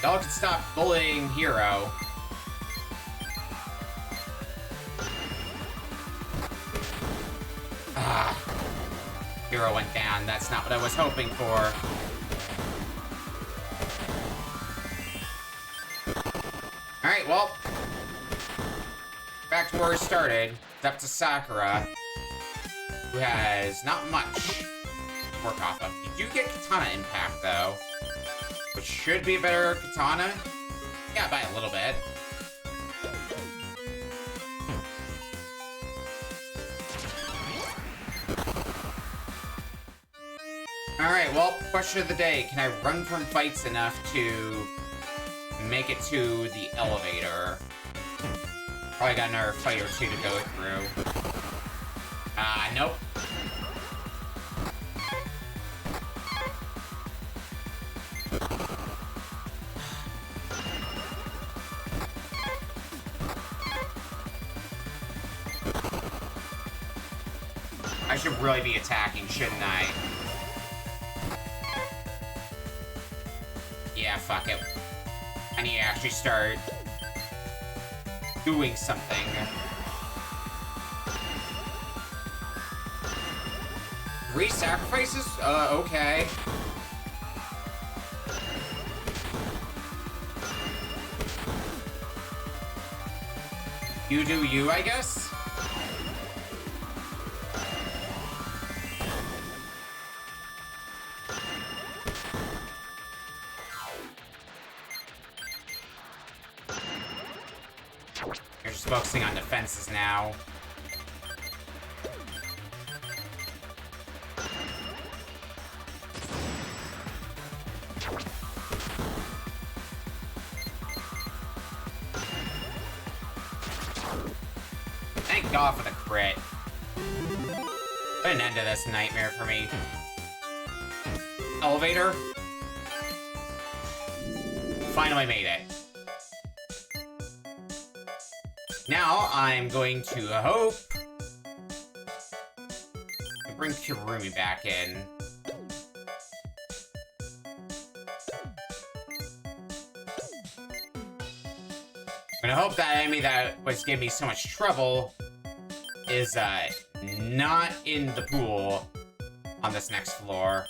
[SPEAKER 1] Y'all can stop bullying Hero. Hero went down. That's not what I was hoping for. Alright, well. Back to where we started. It's up to Sakura, who has not much to work off of. You do get Katana Impact, though, which should be a better Katana. Yeah, by a little bit. Alright, well, question of the day. Can I run from fights enough to make it to the elevator? Probably got another fight or two to go through. Nope. I should really be attacking, shouldn't I? Yeah, fuck it. I need to actually start doing something. Three sacrifices? Okay. You do you, I guess? You're just focusing on defenses now. thank God for the crit. Put an end to this nightmare for me. Elevator. Finally made it. Now I'm going to hope to bring Kirumi back in. I'm gonna hope that enemy that was giving me so much trouble is not in the pool on this next floor.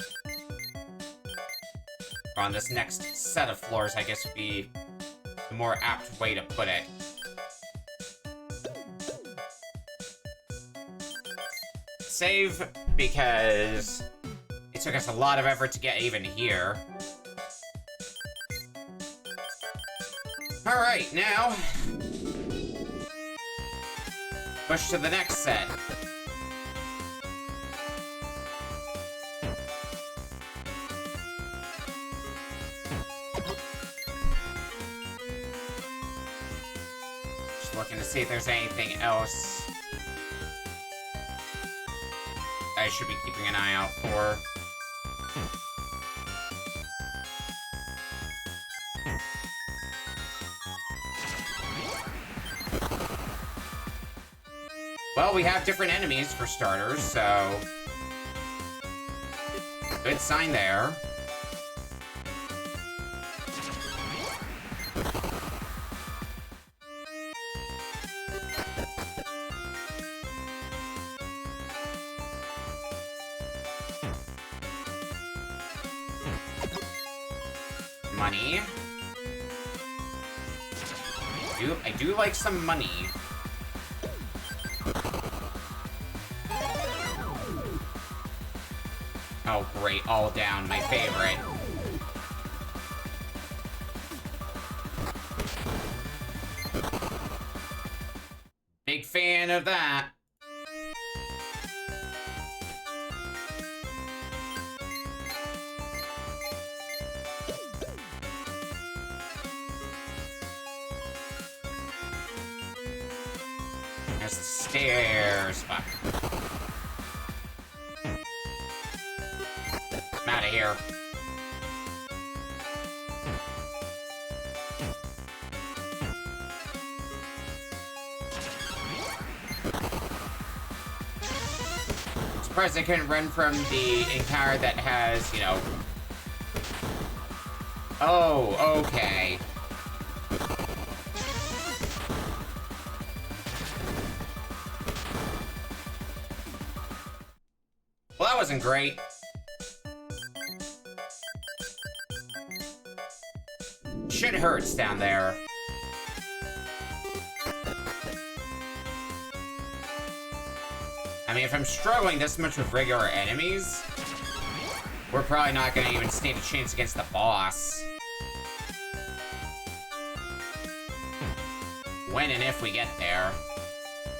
[SPEAKER 1] Or on this next set of floors, I guess would be the more apt way to put it. Save, because it took us a lot of effort to get even here. Alright, now push to the next set. Just looking to see if there's anything else I should be keeping an eye out for. Well, we have different enemies for starters, so good sign there. Money. I do like some money. Oh great, all down, my favorite. Big fan of that. There's the stairs. Fuck. I'm out of here. I'm surprised I couldn't run from the encounter that has, you know... Oh, okay. Well, that wasn't great. Shit hurts down there. I mean, if I'm struggling this much with regular enemies, we're probably not gonna even stand a chance against the boss. When and if we get there.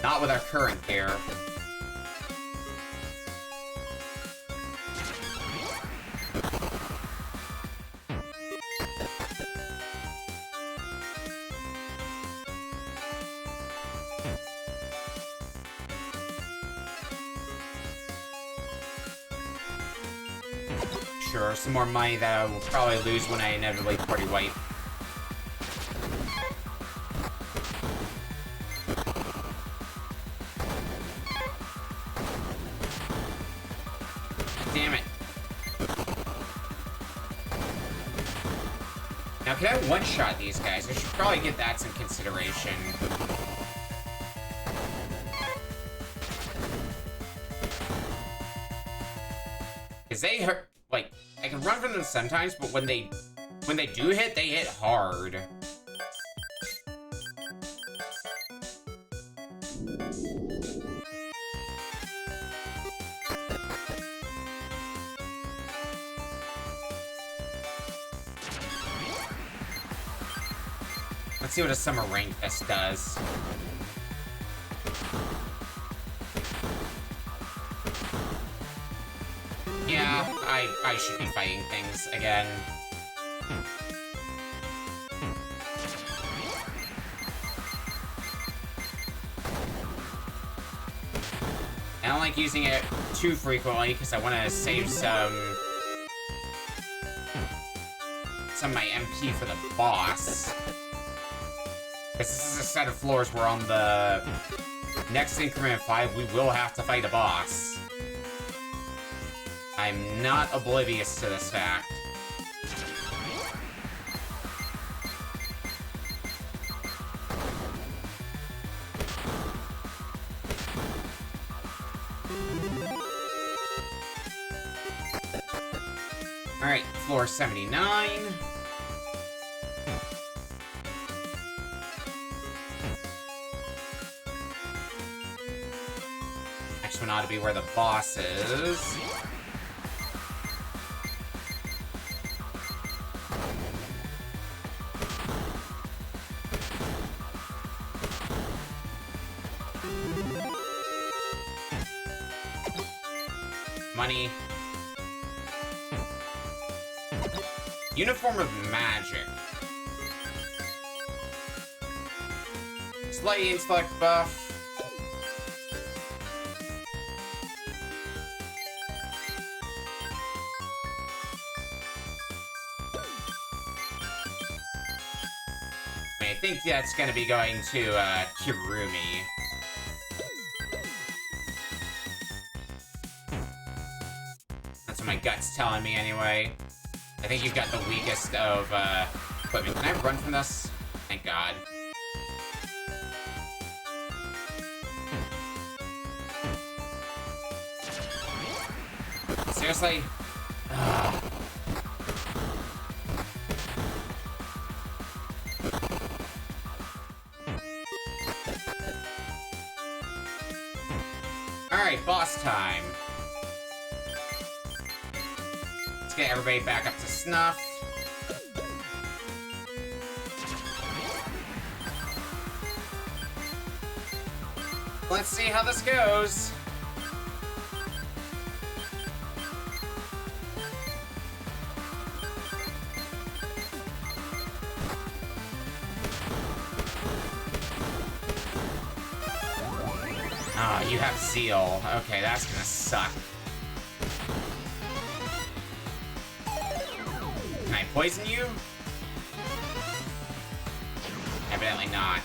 [SPEAKER 1] Not with our current gear. Sure, some more money that I will probably lose when I inevitably party wipe. Damn it. Now, can I one-shot these guys? I should probably give that some consideration. Because they hurt, like, I can run from them sometimes, but when they do hit, they hit hard. Let's see what a summer rank fest does. Yeah, I should be fighting things again. like using it too frequently because I want to save some of my MP for the boss. Because this is a set of floors where on the next increment of 5, we will have to fight a boss. I'm not oblivious to this fact. Alright, floor 79. Next one ought to be where the boss is. Money. Uniform of Magic. Slight intellect buff. I think that's gonna be going to Kirumi. That's what my gut's telling me anyway. I think you've got the weakest of equipment. Can I run from this? Thank God. Seriously? Ugh. Alright, boss time. Let's get everybody back up to snuff. Let's see how this goes. Ah, you have Zeal. Okay, that's gonna suck. Can I poison you? Evidently not.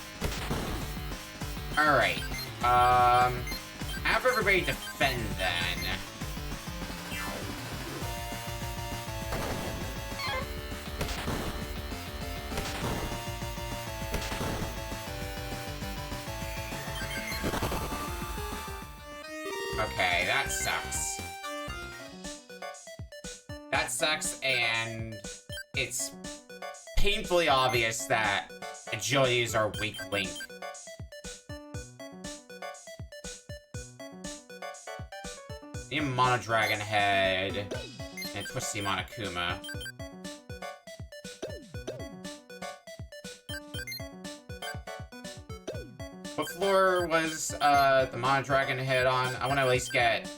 [SPEAKER 1] Alright. Have everybody defend then. Okay, that sucks. That sucks, and it's painfully obvious that agility is our weak link. The Mono Dragon Head and Twisty Monokuma. What floor was the Mono Dragon Head on? I want to at least get...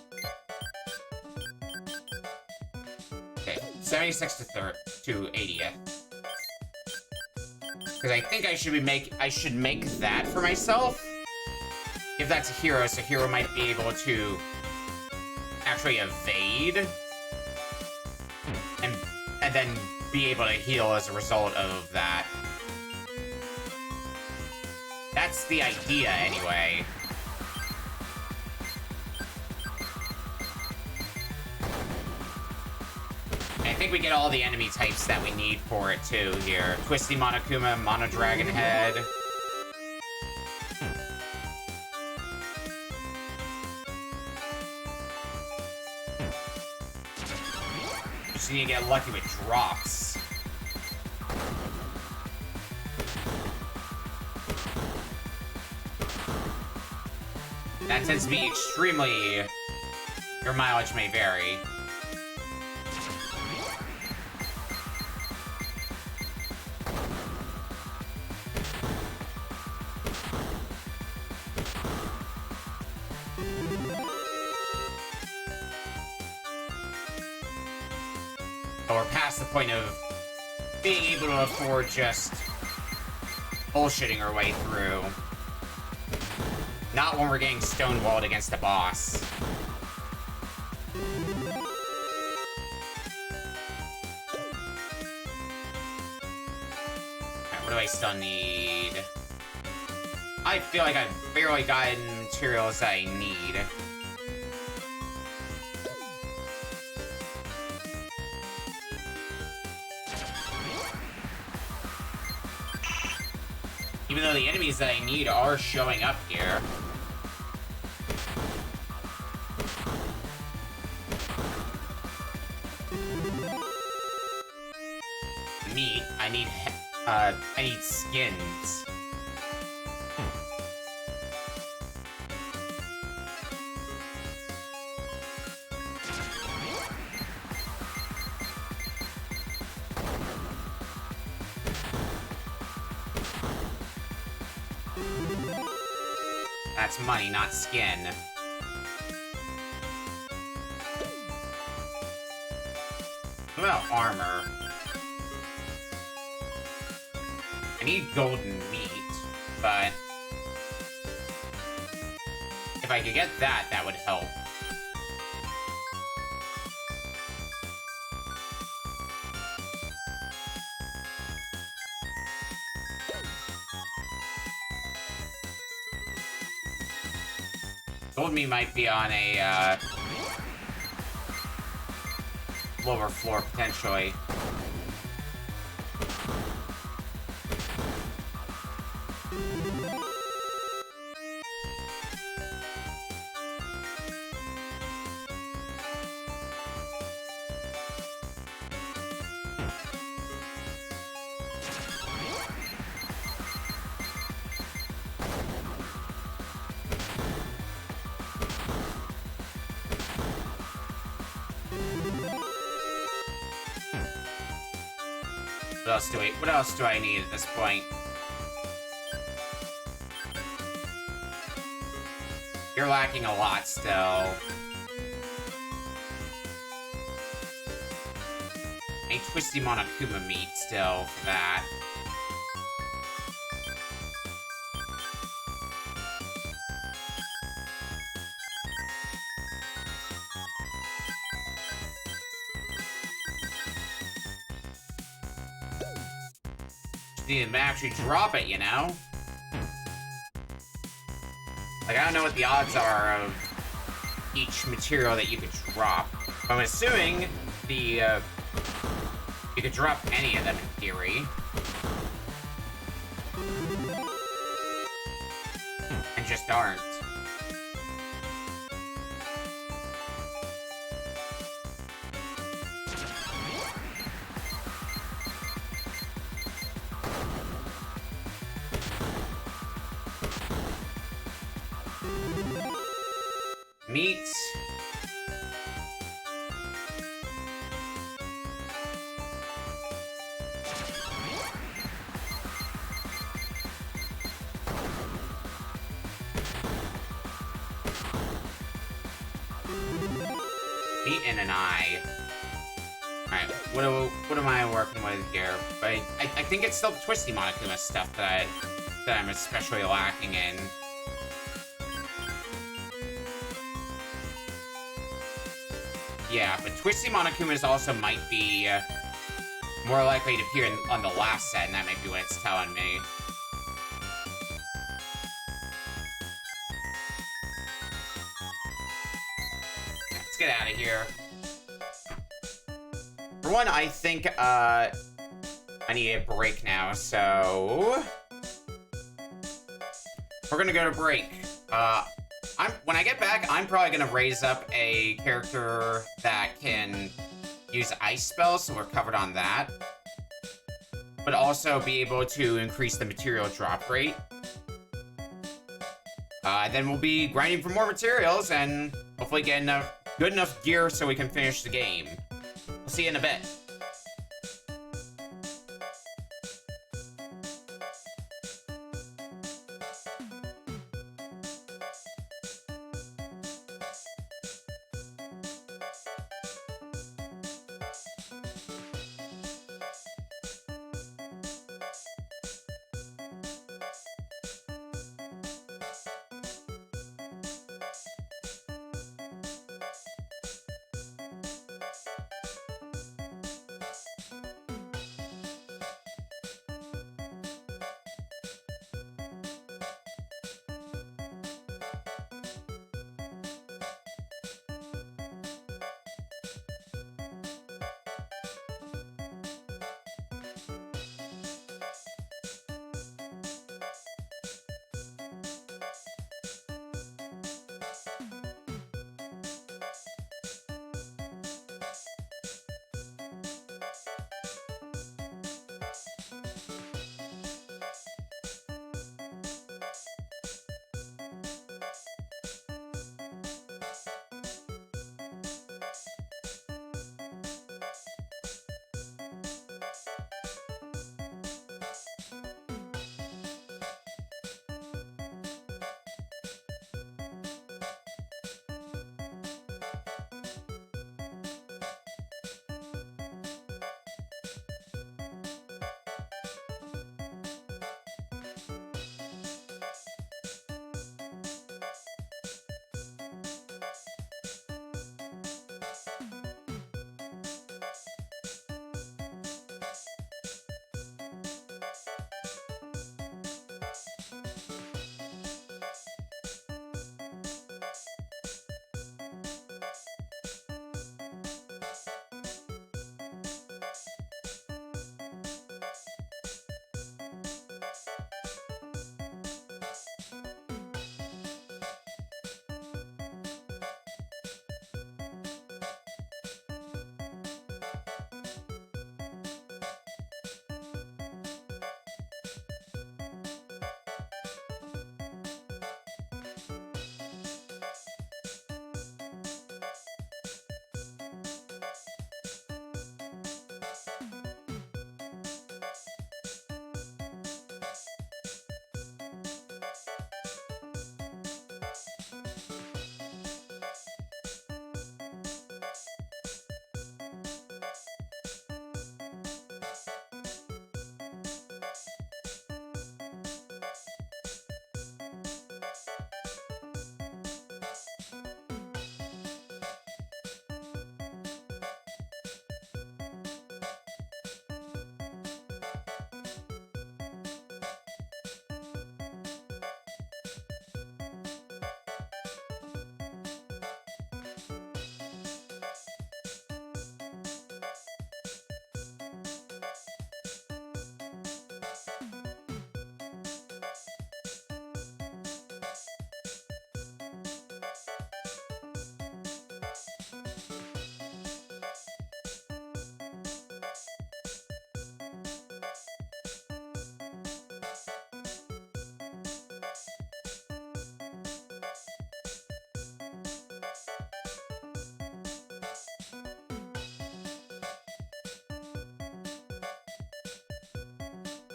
[SPEAKER 1] Okay, 76 to 80th. Because I think I should make that for myself. Give that to Hero, so Hero might be able to actually evade and then be able to heal as a result of that. That's the idea, anyway. I think we get all the enemy types that we need for it, too, here. Twisty Monokuma, Mono Dragon Head. Just need to get lucky with drops. That tends to be extremely... Your mileage may vary. But we're past the point of being able to afford just bullshitting our way through. Not when we're getting stonewalled against a boss. What do I still need? I feel like I've barely gotten materials that I need. Even though the enemies that I need are showing up here. Meat. I need skins. That's money, not skin. What about armor? I need golden meat, but if I could get that, that would help. Gold meat might be on a lower floor potentially. What else do I need at this point? You're lacking a lot still. A twisty Monokuma meat still for that. Need to actually drop it, you know? Like, I don't know what the odds are of each material that you could drop. I'm assuming you could drop any of them in theory. And just aren't. Meat. Meat and an eye. Alright, what am I working with here? But I think it's still the twisty Monokuma stuff that I'm especially lacking in. Yeah, but Twisty Monokumas also might be more likely to appear on the last set, and that might be what it's telling me. Let's get out of here. For one, I think I need a break now, so we're gonna go to break. When I get back, I'm probably gonna raise up a character that can use ice spells, so we're covered on that. But also be able to increase the material drop rate. Then we'll be grinding for more materials and hopefully get good enough gear so we can finish the game. We'll see you in a bit.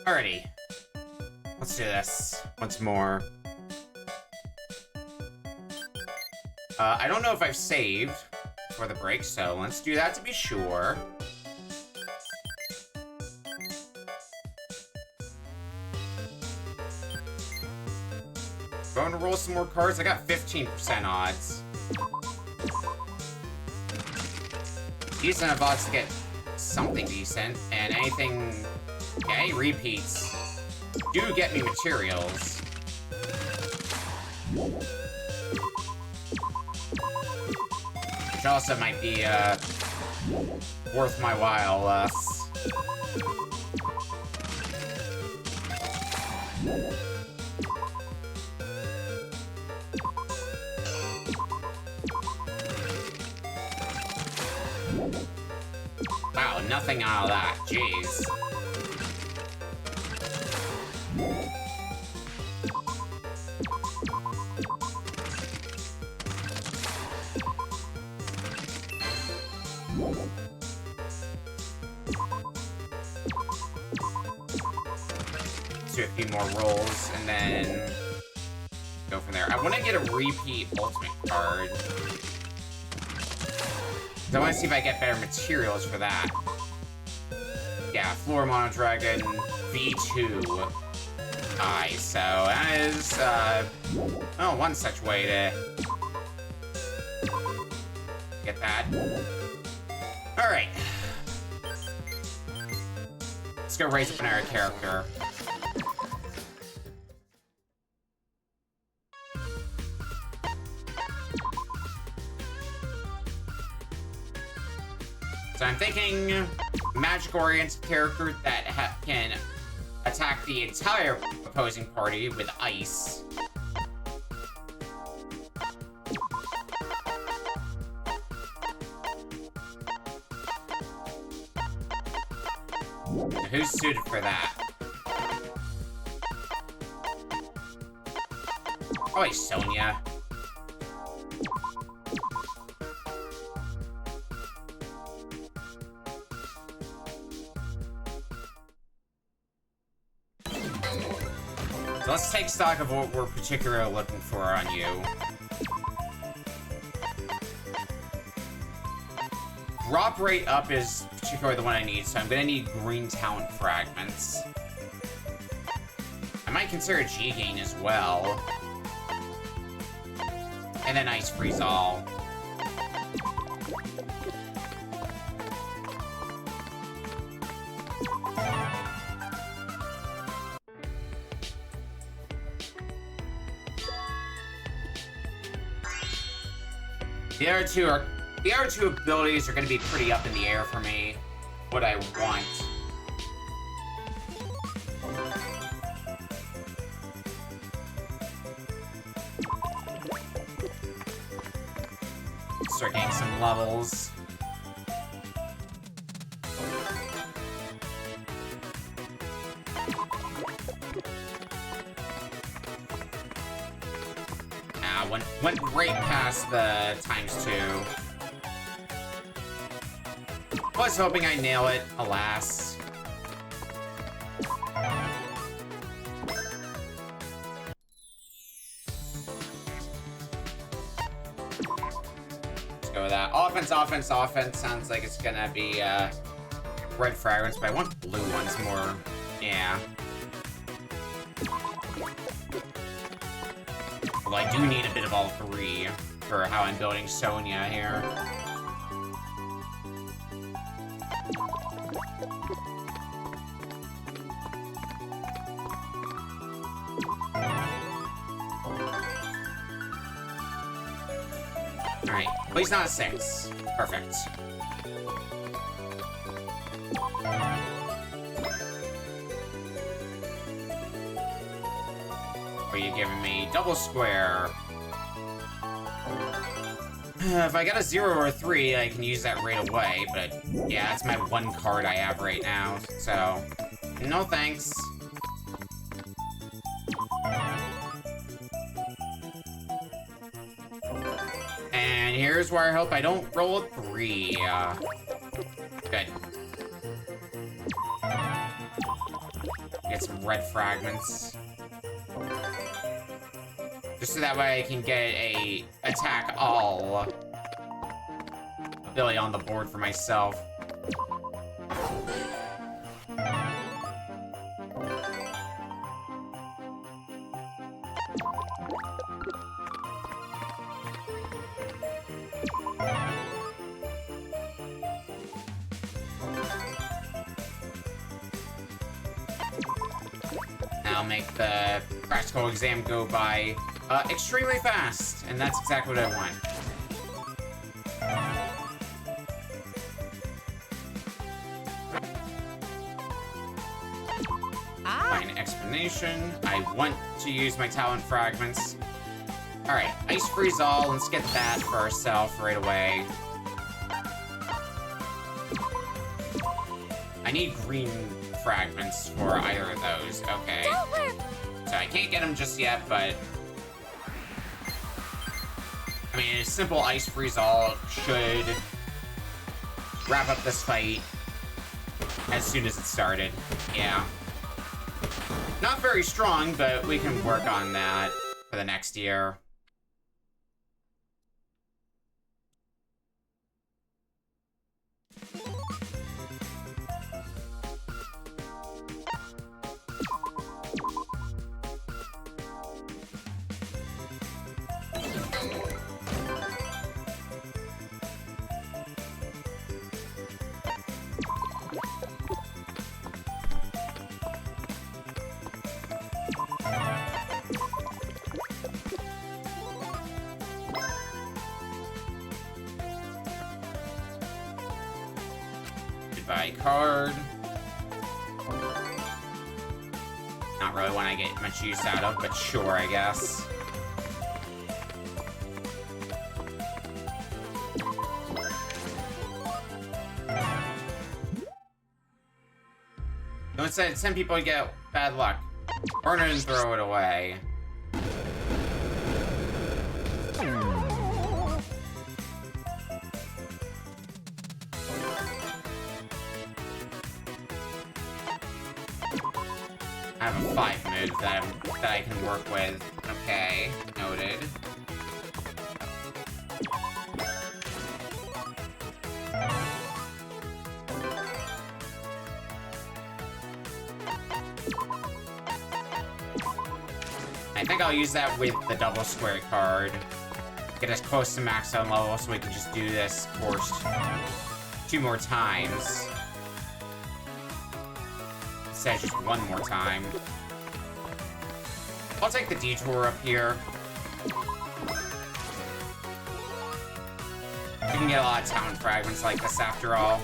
[SPEAKER 1] Alrighty. Let's do this once more. I don't know if I've saved for the break, so let's do that to be sure. Going to roll some more cards. I got 15% odds. Decent enough odds to get something decent, and anything, yeah, any repeats do get me materials. Which also might be, worth my while, Wow, nothing out of that. Jeez. Let's do a few more rolls and then go from there. I want to get a repeat ultimate card. I want to see if I get better materials for that. Yeah, Floor Mono Dragon V2. Alright, so that is, oh, one such way to get that. Alright. Let's go raise up another character. So I'm thinking magic-oriented character that can attack the entire opposing party with ice. Who's suited for that? Oh, hey, Sonya. So let's take stock of what we're particularly looking for on you. Drop rate up is particularly the one I need, so I'm gonna need green talent fragments. I might consider G gain as well. And then ice freeze all. The other two abilities are going to be pretty up in the air for me. What I want. Start getting some levels. Went right past the ×2. Was hoping I'd nail it, alas. Let's go with that. Offense, offense, offense. Sounds like it's gonna be red fragments, but I want blue ones more. Yeah. Well, I do need a bit of all three for how I'm building Sonya here. Alright, at least not a 6. Perfect. What are you giving me? Double square. If I got a 0 or a 3, I can use that right away, but yeah, that's my one card I have right now, so no thanks. And here's where I hope I don't roll a 3. Good. Get some red fragments. Just so that way I can get a attack all ability on the board for myself. I'll make the practical exam go by extremely fast, and that's exactly what I want. Fine explanation. I want to use my talent fragments. Alright, Ice Freeze All, let's get that for ourselves right away. I need green fragments for either of those. Okay. So I can't get them just yet, but... I mean, a simple Ice Freeze All should wrap up this fight as soon as it started. Yeah. Not very strong, but we can work on that for the next year. Goodbye card. Not really one I get much use out of, but sure, I guess. So instead, 10 people get bad luck. Burn it and throw it away. I have a 5 move that I can work with. Okay, noted. I think I'll use that with the double square card. Get us close to max on level so we can just do this course 2 more times. Instead of just 1 more time. I'll take the detour up here. You can get a lot of talent fragments like this after all.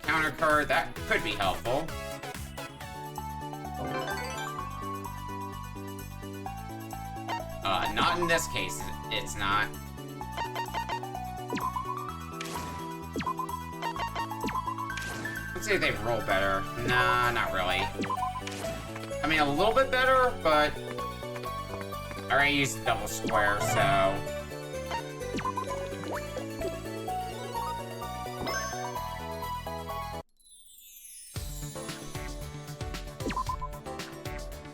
[SPEAKER 1] Counter card, that could be helpful. Not in this case, it's not. Let's see if they roll better. Nah, not really. I mean, a little bit better, but I already used the double square, so...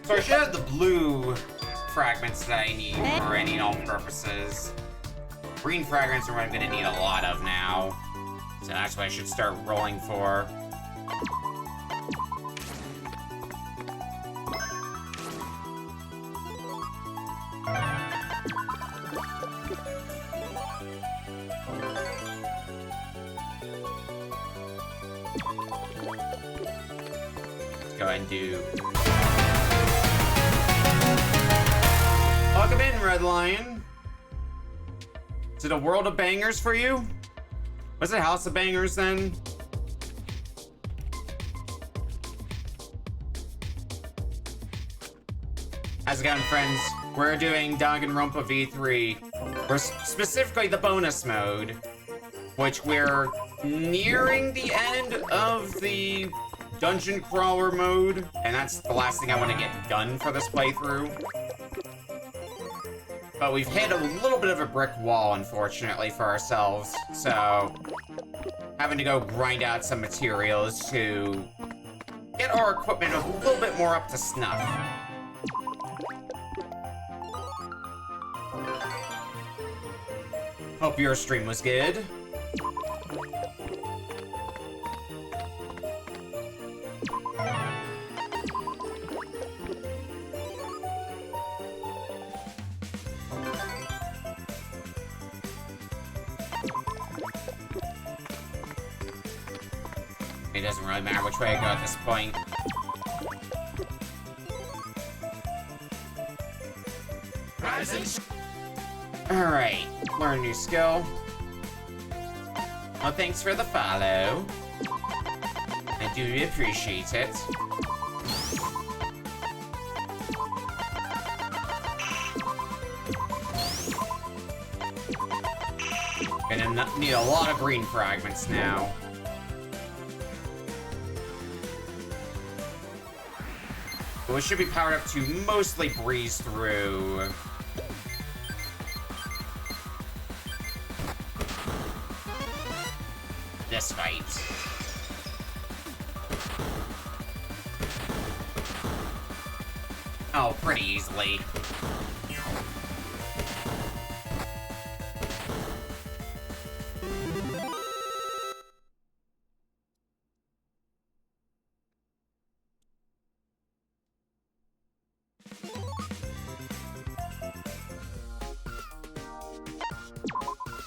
[SPEAKER 1] So I should have the blue fragments that I need for any and all purposes. Green fragments are what I'm gonna need a lot of now. So that's what I should start rolling for. Let's go ahead and do... Welcome in, Red Lion. Is it a world of bangers for you? Was it House of Bangers then? How's it going, friends? We're doing Danganronpa V3. We're specifically the bonus mode, which we're nearing the end of the dungeon crawler mode, and that's the last thing I want to get done for this playthrough. But we've hit a little bit of a brick wall, unfortunately, for ourselves. So, having to go grind out some materials to get our equipment a little bit more up to snuff. Hope your stream was good. It doesn't really matter which way I go at this point. Alright, learn a new skill. Well, thanks for the follow. I do appreciate it. Gonna need a lot of green fragments now. Well, it should be powered up to mostly breeze through. This fight. Oh, pretty easily.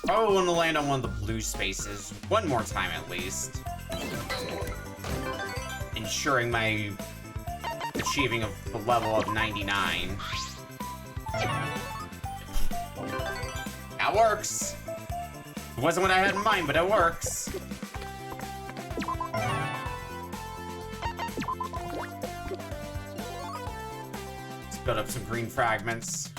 [SPEAKER 1] Oh, I want to land on one of the blue spaces one more time at least. Ensuring my achieving of the level of 99. That works! It wasn't what I had in mind, but it works. Let's build up some green fragments.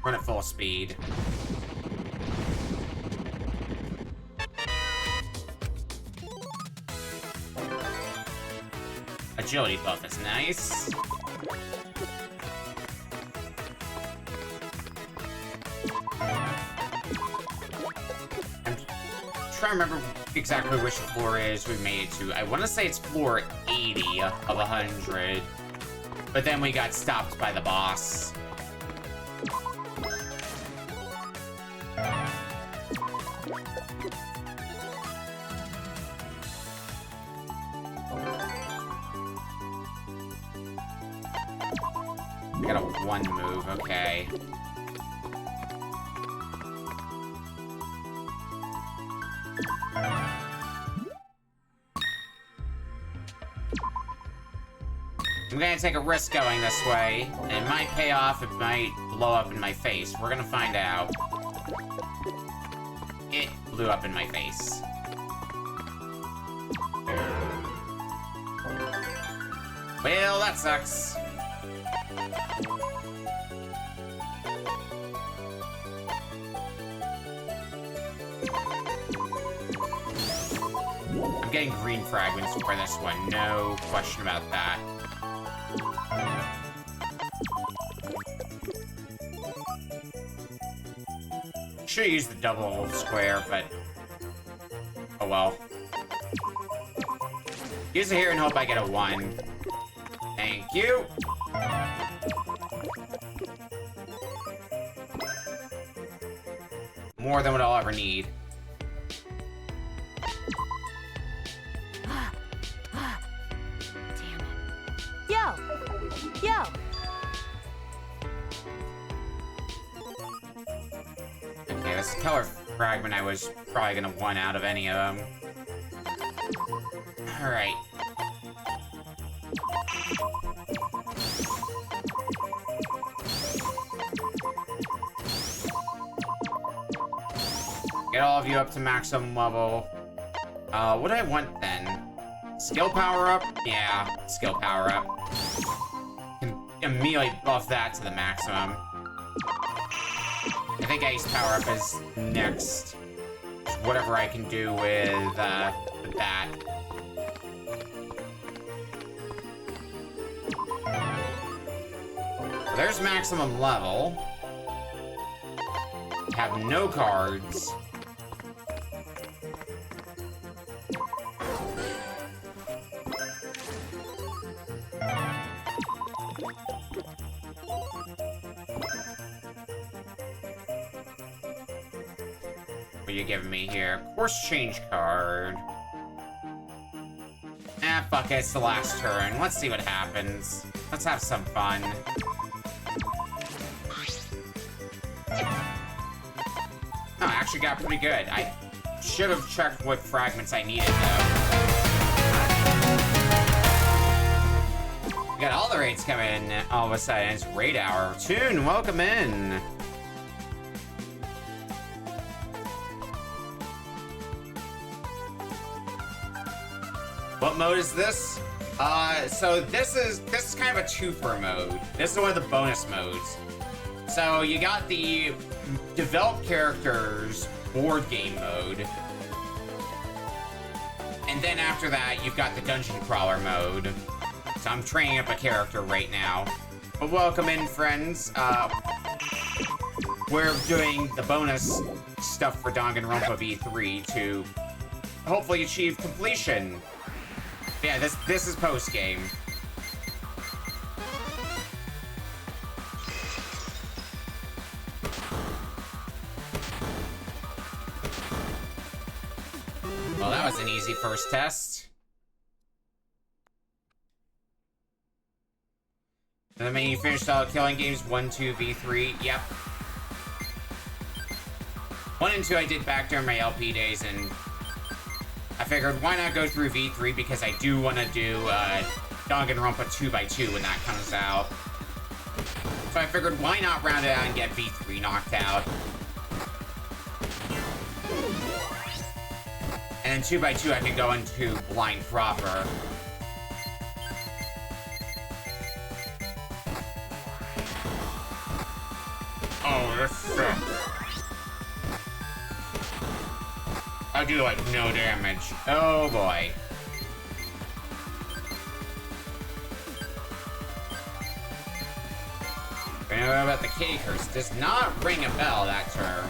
[SPEAKER 1] Run at full speed. Agility buff is nice. I'm trying to remember exactly which floor it is we made it to. I want to say it's floor 80 of 100. But then we got stopped by the boss. Got a one move, okay. I'm gonna take a risk going this way, and it might pay off, it might blow up in my face. We're gonna find out. It blew up in my face. Well, that sucks. I'm getting green fragments for this one, no question about that. Should use the double square, but oh well. Use it here and hope I get a 1. Thank you. More than what I'll ever need.
[SPEAKER 3] Damn it. Yo! Yo!
[SPEAKER 1] Okay, this color fragment I was probably gonna 1 out of any of them. Alright. Get all of you up to maximum level. What do I want then? Skill power up? Yeah, skill power up. Can immediately buff that to the maximum. I think Ace power up is next. whatever I can do with that. There's maximum level. Have no cards. What are you giving me here? Course change card. Ah, fuck it, it's the last turn. Let's see what happens. Let's have some fun. Oh, I actually got pretty good. I should have checked what fragments I needed, though. We got all the raids coming in all of a sudden. It's raid hour. Toon, welcome in. What mode is this? So this is kind of a twofer mode. This is one of the bonus modes. So you got the develop characters board game mode. And then after that, you've got the dungeon crawler mode. So I'm training up a character right now. But welcome in, friends. We're doing the bonus stuff for Danganronpa V3 to hopefully achieve completion. Yeah, this is post-game. Well, that was an easy first test. Does that mean you finished all killing games 1, 2, V3? Yep. 1 and 2 I did back during my LP days, and I figured why not go through V3 because I do want to do Danganronpa 2x2 when that comes out. So I figured why not round it out and get V3 knocked out. And then 2x2 I can go into blind proper. Oh, this sucks. I do like no damage. Oh boy. I know about the K curse. Does not ring a bell, that term.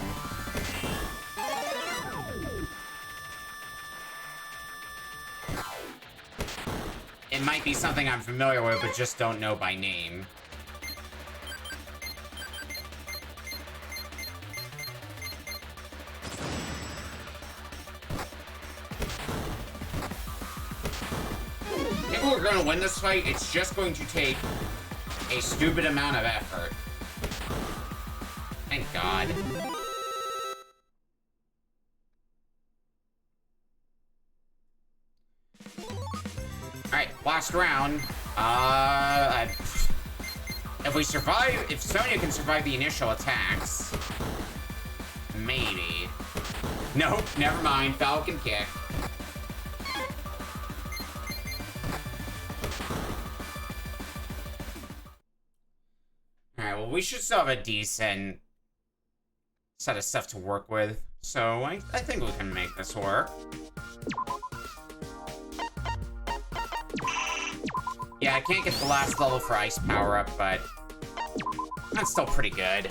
[SPEAKER 1] It might be something I'm familiar with, but just don't know by name. If we're gonna win this fight, it's just going to take a stupid amount of effort. Thank God. Alright, last round. If we survive, if Sonya can survive the initial attacks, maybe. Nope, never mind. Falcon kick. Alright, well, we should still have a decent set of stuff to work with. So, I think we can make this work. Yeah, I can't get the last level for ice power-up, but that's still pretty good.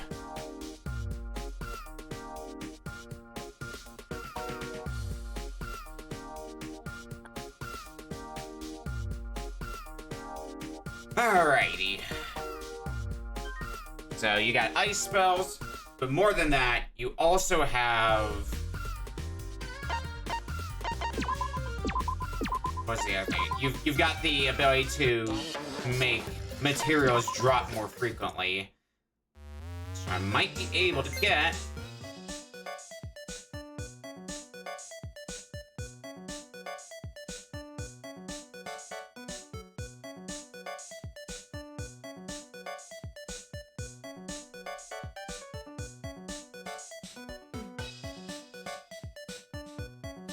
[SPEAKER 1] Alrighty. So you got ice spells, but more than that, you also have... What's the other thing? You've got the ability to make materials drop more frequently. So I might be able to get...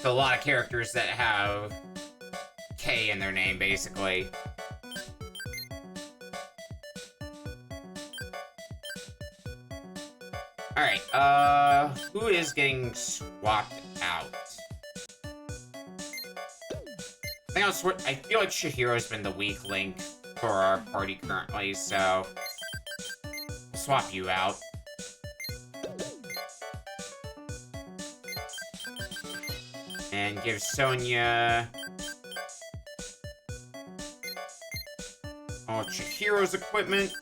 [SPEAKER 1] a lot of characters that have K in their name, basically. Alright, who is getting swapped out? I feel like Chihiro's been the weak link for our party currently, so we'll swap you out. And give Sonia all Chihiro's equipment.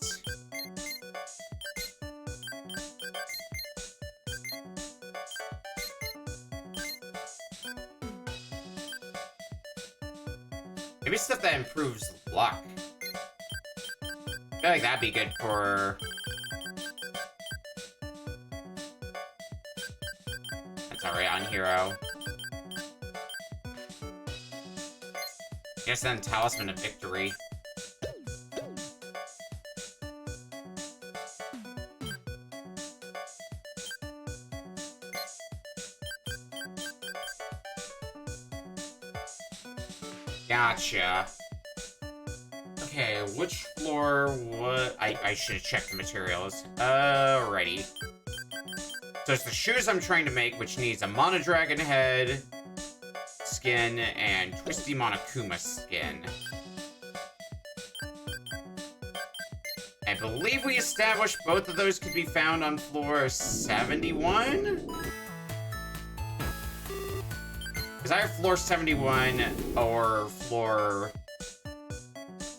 [SPEAKER 1] Maybe stuff that improves luck. I feel like that'd be good for... That's alright on Hero. Guess then Talisman of Victory. Gotcha. Okay, which floor what I should have checked the materials. Alrighty. So it's the shoes I'm trying to make, which needs a Mono Dragon head skin and Twisty Monokuma skin. I believe we established both of those could be found on floor 71? Is either floor 71 or floor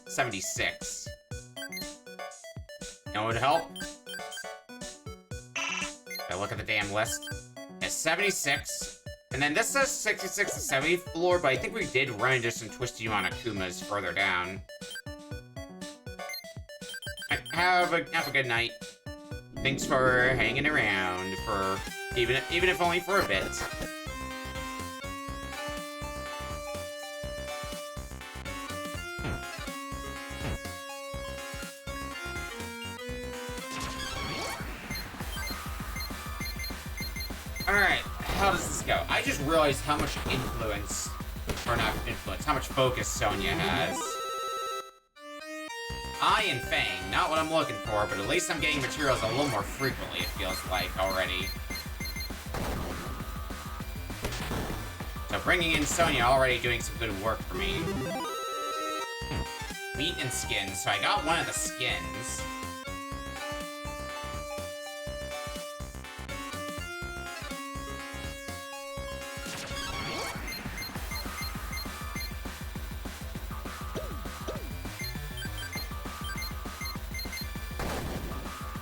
[SPEAKER 1] 76. You know what would help? I look at the damn list. It's 76. And then this says 66 to 70th floor, but I think we did run into some Twisty Monokumas further down. Have a good night. Thanks for hanging around for even if only for a bit. Alright, how does this go? I just realized how much influence, or not influence, how much focus Sonia has. Eye and Fang, not what I'm looking for, but at least I'm getting materials a little more frequently, it feels like, already. So bringing in Sonia already doing some good work for me. Meat and skins, so I got one of the skins.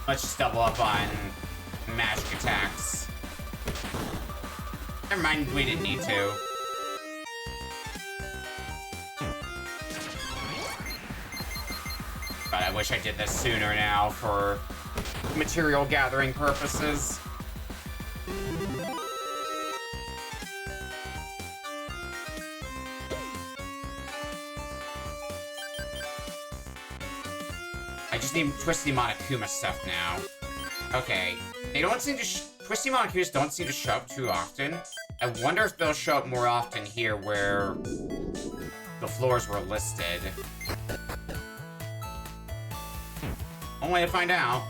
[SPEAKER 1] Let's just double up on magic attacks. Never mind, we didn't need to. But I wish I did this sooner now for material gathering purposes. I just need Twisty Monokuma stuff now. Okay. They don't seem to Twisty Monokumas don't seem to show up too often. I wonder if they'll show up more often here where the floors were listed. Only to find out.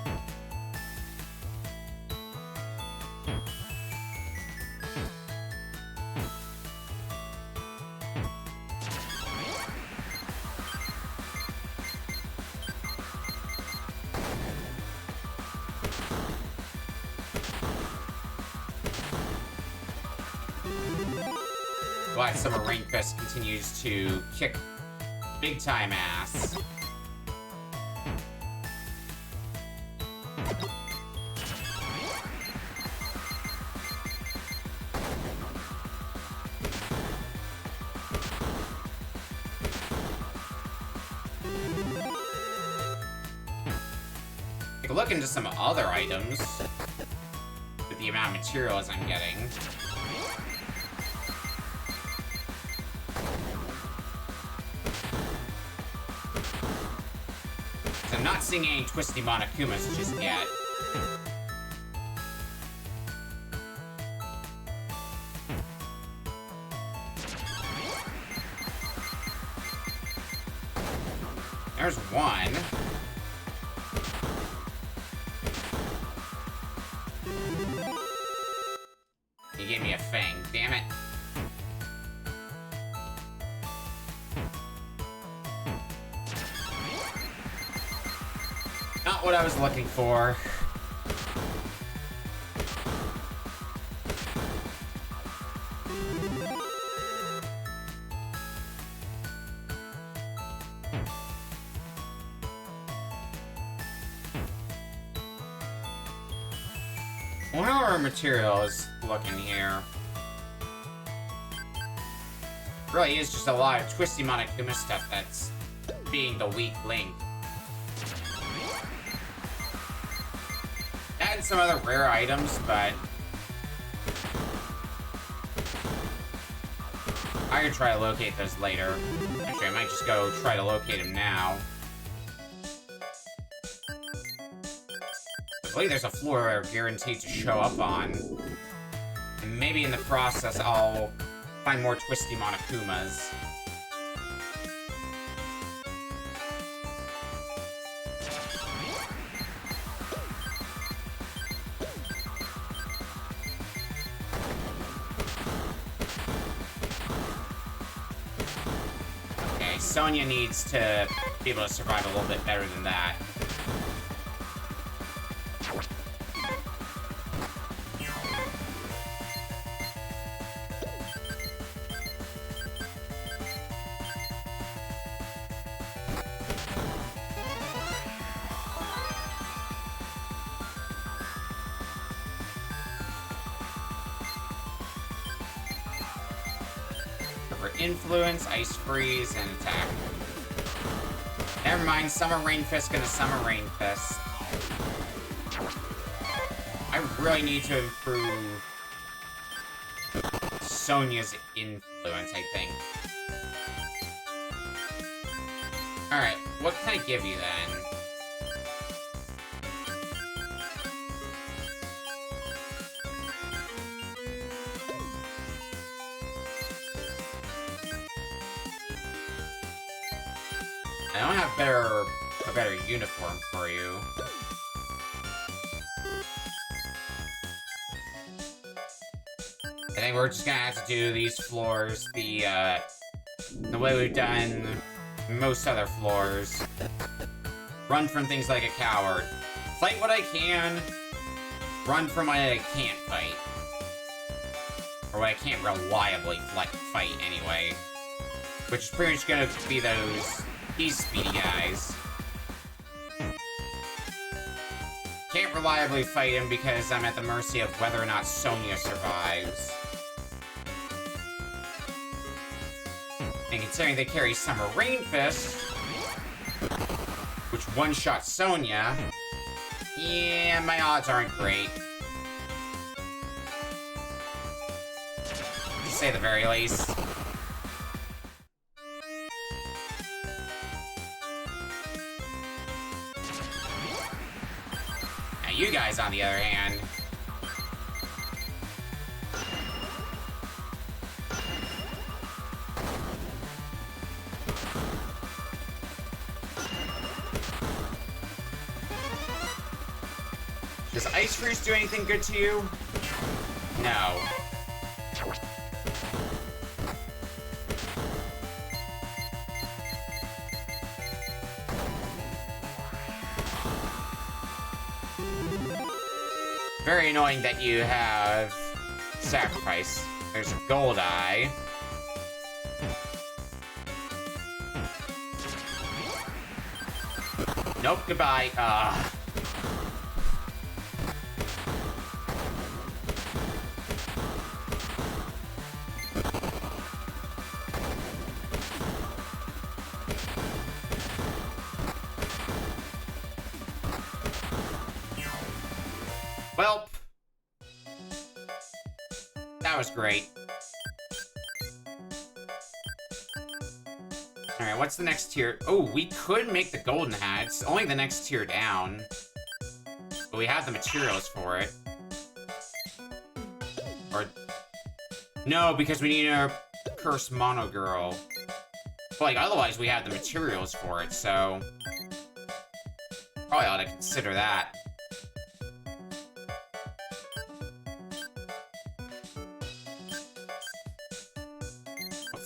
[SPEAKER 1] Black Summer Rain Fest continues to kick big time ass. Take a look into some other items with the amount of materials I'm getting. I'm not seeing any Twisty Monokumas just yet. There's one. He gave me a fang, damn it. Not what I was looking for. I wonder how our material is looking here. Really is just a lot of twisty Monokuma stuff that's being the weak link. And some other rare items, but I could try to locate those later. Actually, I might just go try to locate them now. I believe there's a floor I'm guaranteed to show up on. And maybe in the process, I'll find more twisty Monokumas. Okay, Sonya needs to be able to survive a little bit better than that. Influence, Ice Freeze, and Attack. Never mind, Summer Rain Fist gonna Summer Rain Fist. I really need to improve Sonya's influence, I think. Alright, what can I give you then? I don't have a better uniform for you. I think we're just gonna have to do these floors the way we've done most other floors. Run from things like a coward. Fight what I can. Run from what I can't fight. Or what I can't reliably fight anyway. Which is pretty much gonna be these speedy guys. Can't reliably fight him because I'm at the mercy of whether or not Sonya survives. And considering they carry Summer Rain Fist, which one-shot Sonya, yeah, my odds aren't great. To say the very least. You guys, on the other hand, does Ice Freeze do anything good to you? No. Very annoying that you have sacrifice. There's a gold eye. Nope, goodbye. Well, that was great. Alright, what's the next tier? Oh, we could make the golden hat. It's only the next tier down. But we have the materials for it. Or... no, because we need a cursed mono girl. But, like, otherwise we have the materials for it, so... probably ought to consider that.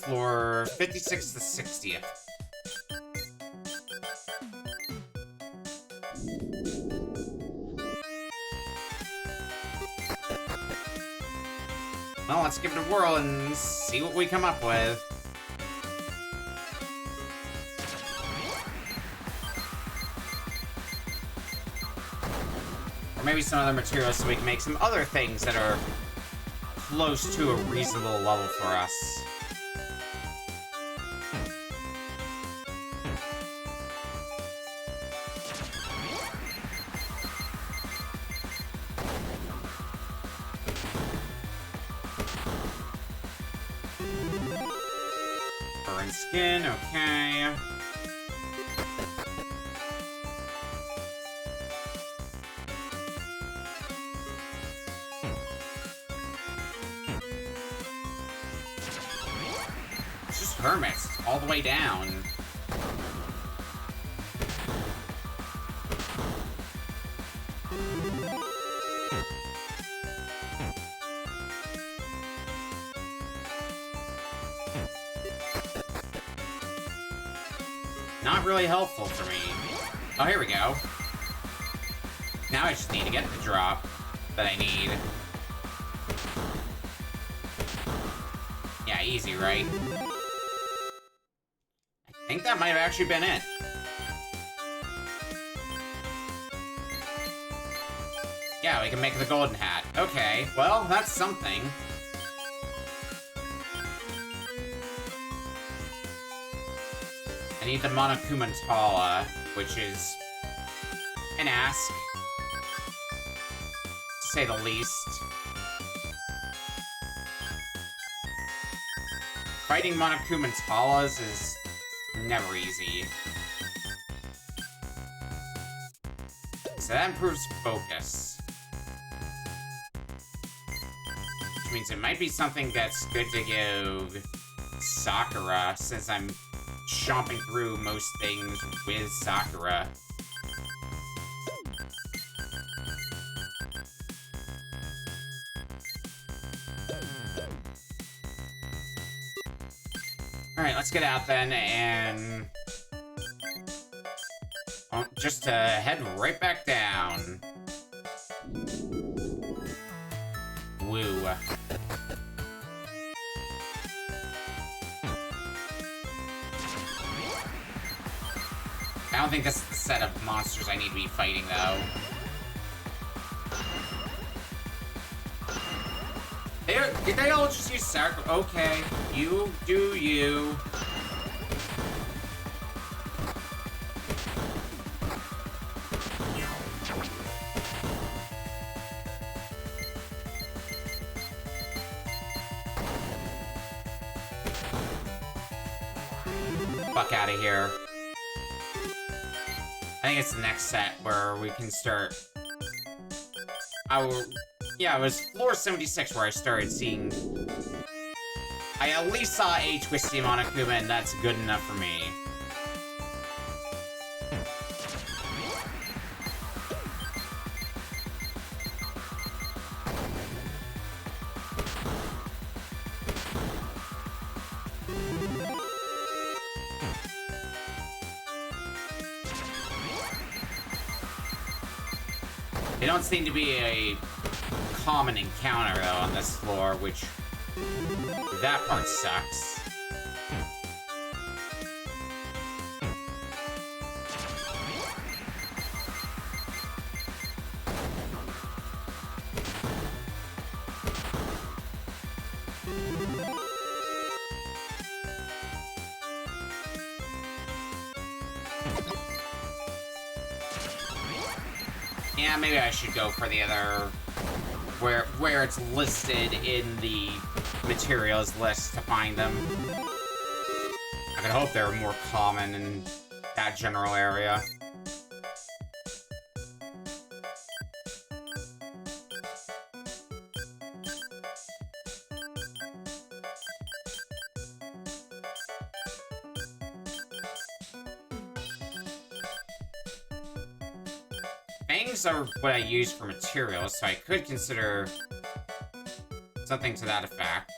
[SPEAKER 1] Floor 56 to 60th. Well, let's give it a whirl and see what we come up with. Or maybe some other materials so we can make some other things that are close to a reasonable level for us. Fur and skin, okay. It's just hermits all the way down. Not really helpful for me. Oh, here we go. Now I just need to get the drop that I need. Yeah, easy, right? I think that might have actually been it. Yeah, we can make the golden hat. Okay, well, that's something. I need the Monokumentala, which is an ask, to say the least. Fighting Monokumentalas is never easy. So that improves focus. Which means it might be something that's good to give Sakura, since I'm chomping through most things with Sakura. Alright, let's get out then, and... oh, just to head right back down. Woo. I don't think this is the set of monsters I need to be fighting, though. Did they all just use Sakura? Okay, you do you. Fuck out of here. I think it's the next set where we can start. Yeah, it was floor 76 where I started seeing... I at least saw a Twisty Monokuma, and that's good enough for me. They don't seem to be a common encounter, though, on this floor, which... that part sucks. Yeah, maybe I should go for the other... where it's listed in the materials list to find them. I could hope they're more common in that general area. Fangs are what I use for materials, so I could consider something to that effect.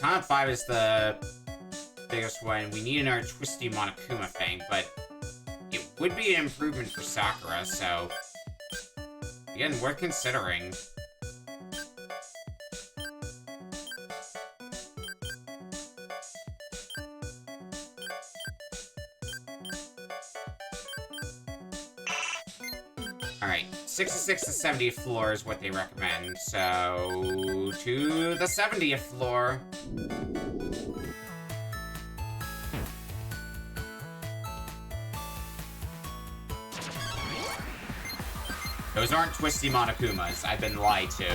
[SPEAKER 1] Katana 5 is the biggest one. We need another Twisty Monokuma thing, but it would be an improvement for Sakura, so... Again, worth considering. Alright, 66 to 70th floor is what they recommend, so... to the 70th floor. Those aren't Twisty Monokumas, I've been lied to.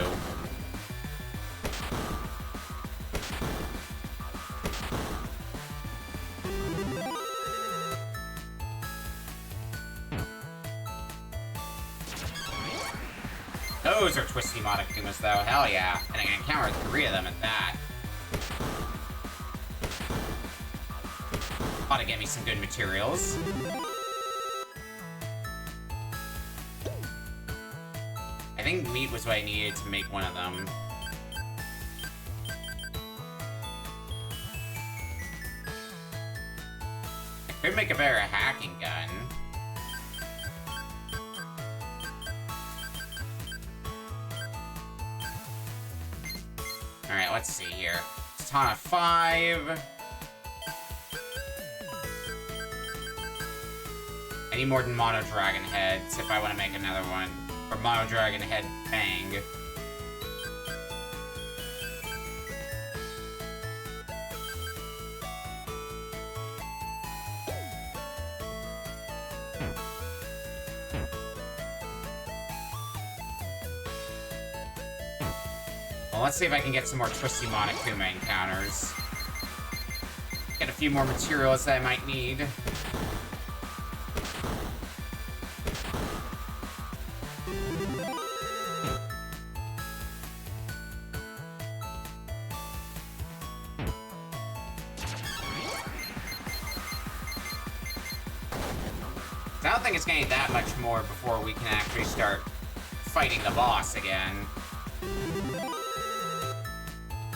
[SPEAKER 1] Those are Twisty Monokumas, though. Hell yeah. And I can encounter 3 of them at that. Ought to get me some good materials. I think meat was what I needed to make one of them. I could make a better hacking gun. Alright, let's see here. Katana 5. I need more than Mono Dragon heads if I want to make another one. Or Mono Dragon head Fang. Well, let's see if I can get some more Twisty Monokuma encounters. Get a few more materials that I might need. I don't think it's gonna need that much more before we can actually start fighting the boss again.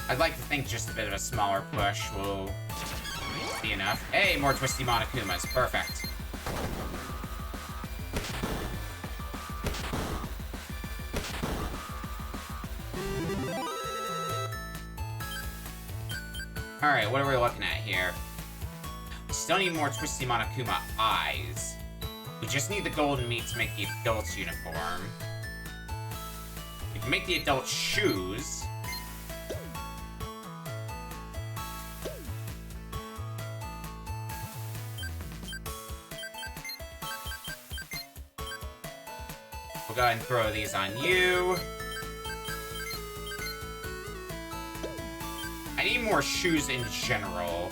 [SPEAKER 1] I'd like to think just a bit of a smaller push will be enough. Hey, more Twisty Monokumas. Perfect. Alright, what are we looking at here? We still need more Twisty Monokuma eyes. We just need the golden meat to make the adult's uniform. We can make the adult shoes. We'll go ahead and throw these on you. I need more shoes in general.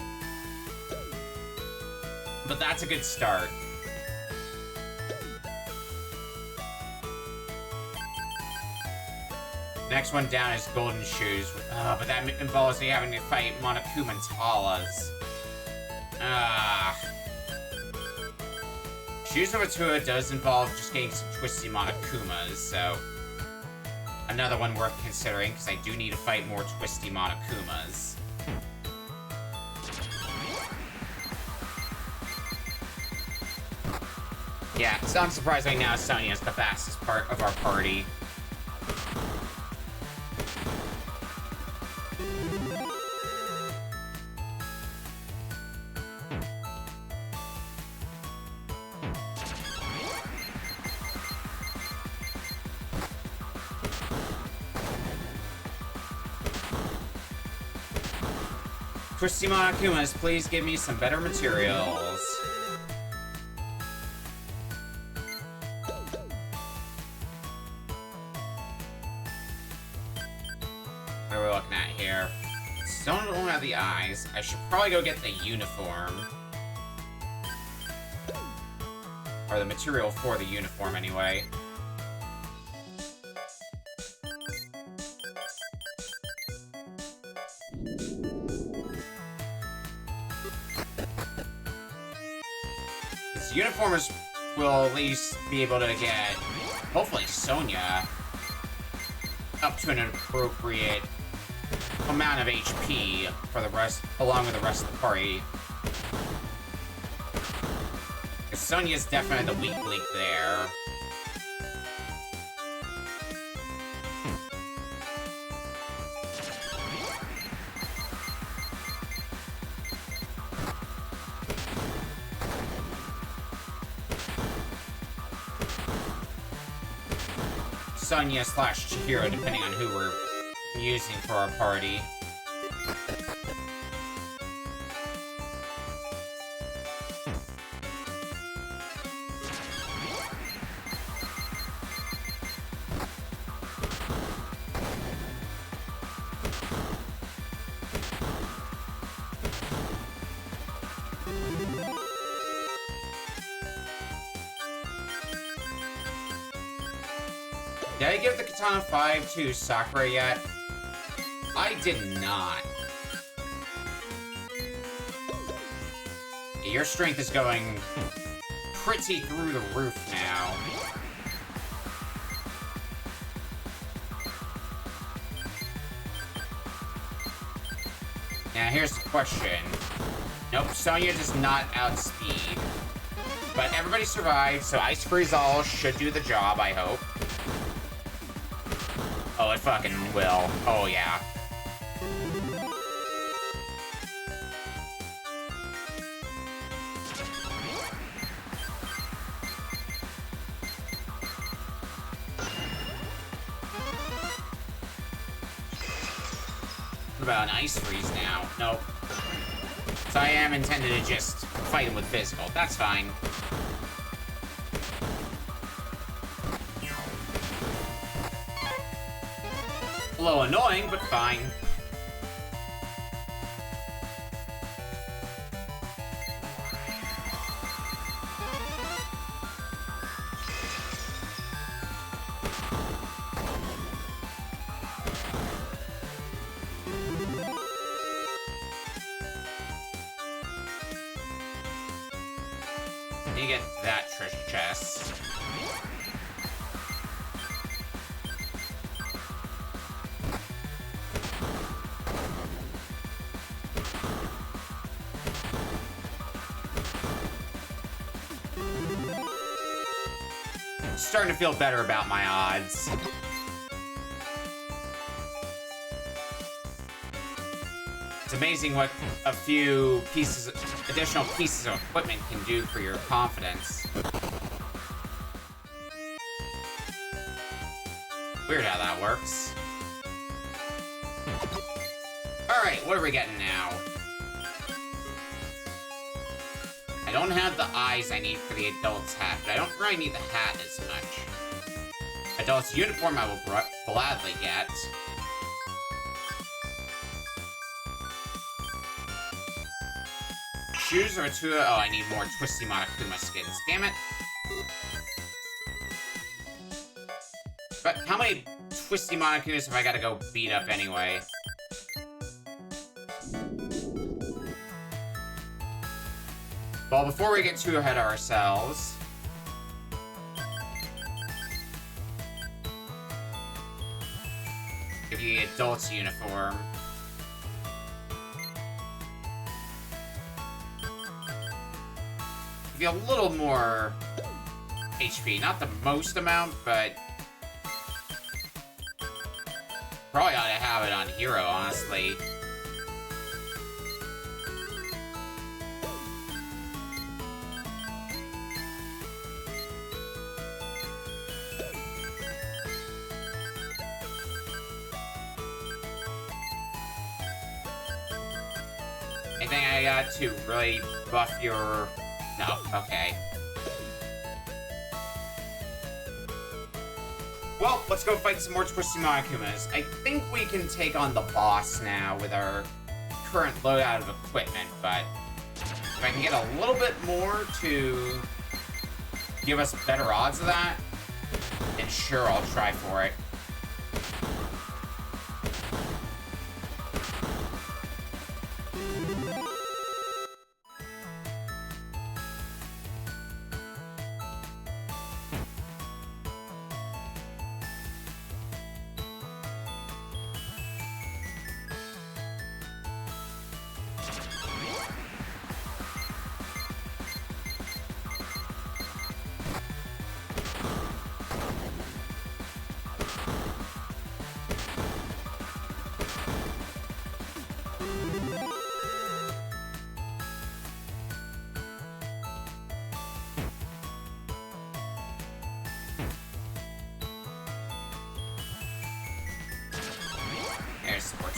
[SPEAKER 1] But that's a good start. Next one down is golden shoes. But that involves me having to fight Monokuma and Talas. Shoes of Atua does involve just getting some Twisty Monokumas, so... Another one worth considering, because I do need to fight more Twisty Monokumas. Yeah, so unsurprisingly now Sonya is the fastest part of our party. Twisty Monokumas, please give me some better materials. What are we looking at here? Still don't have the eyes. I should probably go get the uniform. Or the material for the uniform, anyway. Uniformers will at least be able to get, hopefully, Sonya up to an appropriate amount of HP for the rest, along with the rest of the party. Sonya's definitely the weak link there. Sonya / Chihiro, depending on who we're using for our party. Did I give the Katana 5 to Sakura yet? I did not. Yeah, your strength is going pretty through the roof now. Now here's the question. Nope, Sonya does not outspeed. But everybody survived, so Ice Freeze All should do the job, I hope. Oh, it fucking will. Oh, yeah. What about an Ice Freeze now? Nope. So I am intended to just fight him with physical. That's fine. A little annoying, but fine. You get that treasure chest. Starting to feel better about my odds. It's amazing what a few additional pieces of equipment can do for your confidence. Weird how that works. Alright, what are we getting now? I don't have the eyes I need for the adult's hat, but I don't really need the hat as much. Adult's uniform I will gladly get. Shoes or two. Oh, I need more Twisty Monokuma skins. Damn it. But how many Twisty Monokumas have I got to go beat up anyway? Well, before we get too ahead of ourselves... give you the adult's uniform. Give you a little more HP. Not the most amount, but... probably ought to have it on Hero, honestly. Anything I got to really buff your... no, okay. Well, let's go fight some more Twisty Monokumas. I think we can take on the boss now with our current loadout of equipment, but if I can get a little bit more to give us better odds of that, then sure, I'll try for it.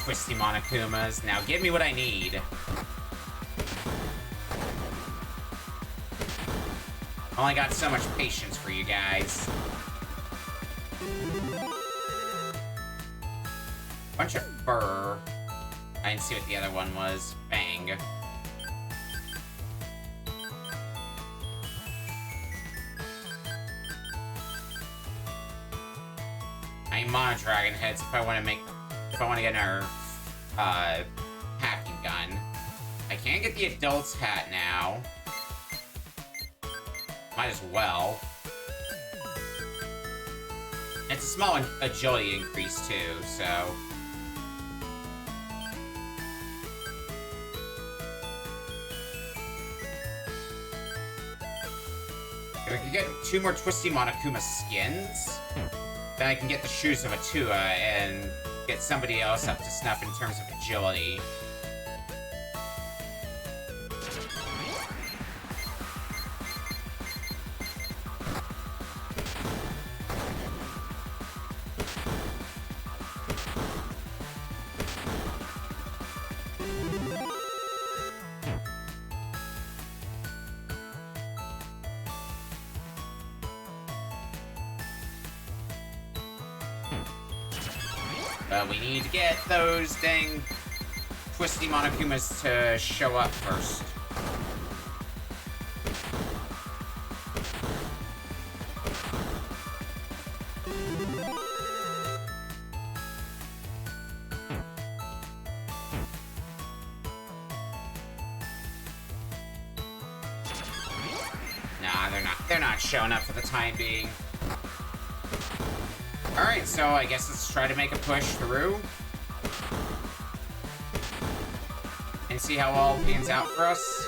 [SPEAKER 1] twisty Monokumas. Now give me what I need. Only got so much patience for you guys. Bunch of fur. I didn't see what the other one was. Bang. I need mono dragon heads if I want to get our packing gun. I can't get the adult's hat now. Might as well. It's a small agility increase too, so. If I can get 2 more Twisty Monokuma skins, then I can get the shoes of Atua and get somebody else up to snuff in terms of agility. But we need to get those dang Twisty Monokumas to show up first. Nah, they're not showing up for the time being. Alright, so I guess let's try to make a push through. And see how all pans out for us.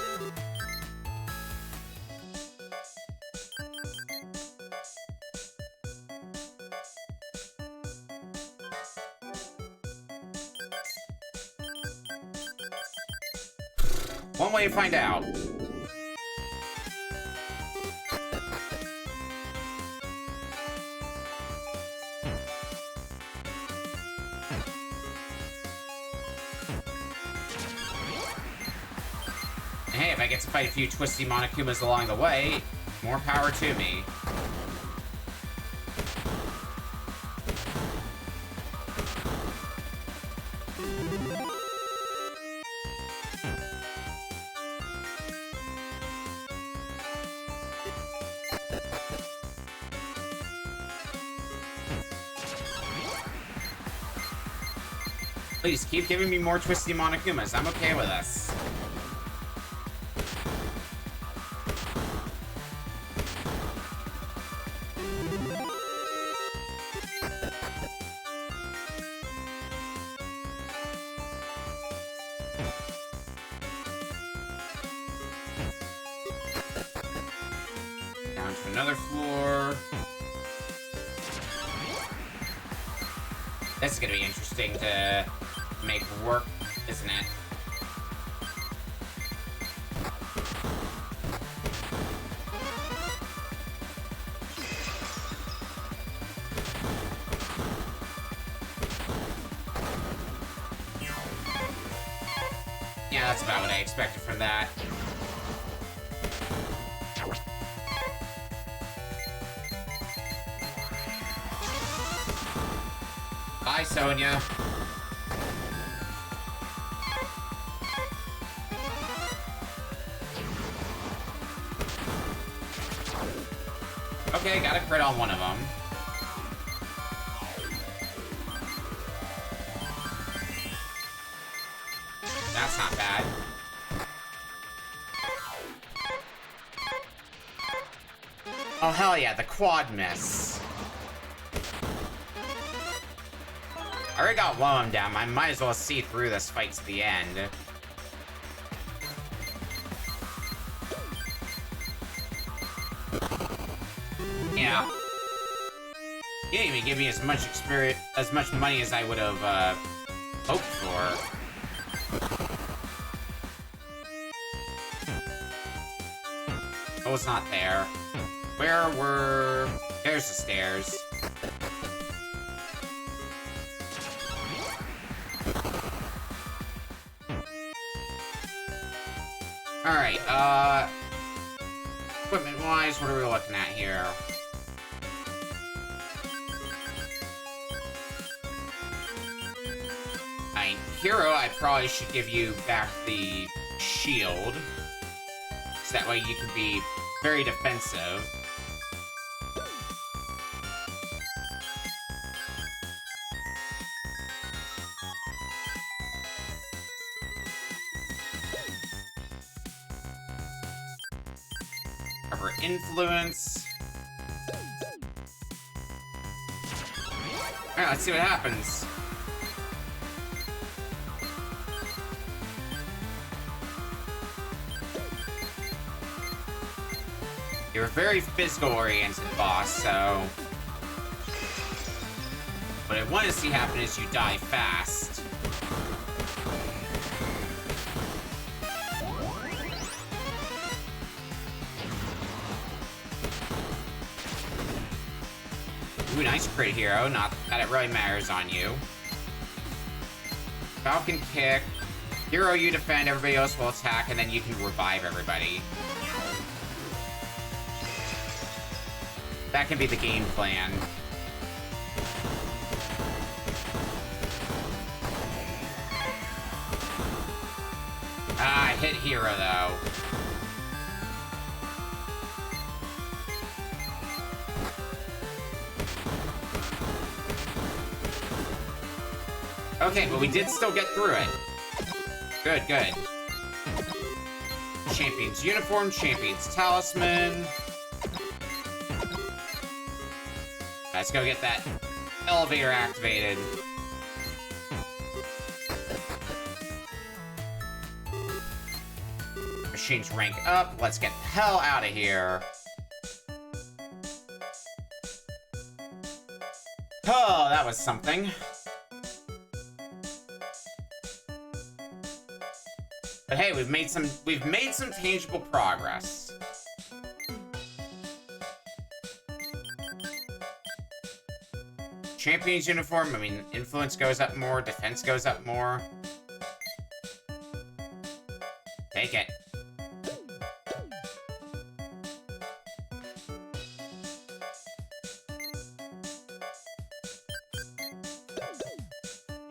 [SPEAKER 1] One way to find out. Hey, if I get to fight a few Twisty Monokumas along the way, more power to me. Please, keep giving me more Twisty Monokumas. I'm okay with us. Down to another floor. This is gonna be interesting to make work, isn't it? Yeah, that's about what I expected from that. Bye, Sonia. Okay, got a crit on one of them. That's not bad. Oh, hell yeah, the quad miss. I already got one of them down. I might as well see through this fight to the end. Yeah. He didn't even give me as much experience, as much money as I would have hoped for. Oh, it's not there. Where were... There's the stairs. Alright, equipment-wise, what are we looking at here? Hero, I probably should give you back the shield. So that way you can be very defensive. Cover influence. Alright, let's see what happens. You're a very physical-oriented boss, so... what I want to see happen is you die fast. Ooh, nice crit hero. Not that it really matters on you. Falcon kick. Hero, you defend, everybody else will attack, and then you can revive everybody. That can be the game plan. Ah, I hit hero, though. Okay, but we did still get through it. Good, good. Champion's uniform, champion's talisman. Let's go get that elevator activated. Machines rank up. Let's get the hell out of here. Oh, that was something. But hey, we've made some tangible progress. Champion's uniform, I mean, influence goes up more, defense goes up more. Take it.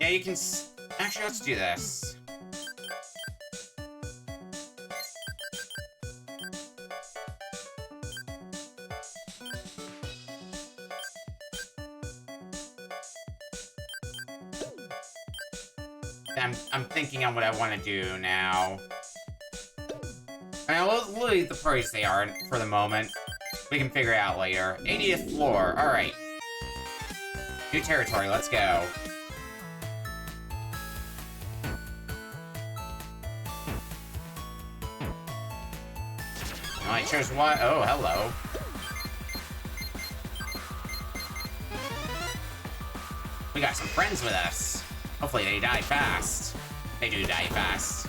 [SPEAKER 1] Yeah, you can actually, let's do this. I'm thinking on what I want to do now. I mean, we'll leave the price they are for the moment. We can figure it out later. 80th floor. Alright. New territory. Let's go. Oh, I chose what? Oh, hello. We got some friends with us. Hopefully they die fast. They do die fast.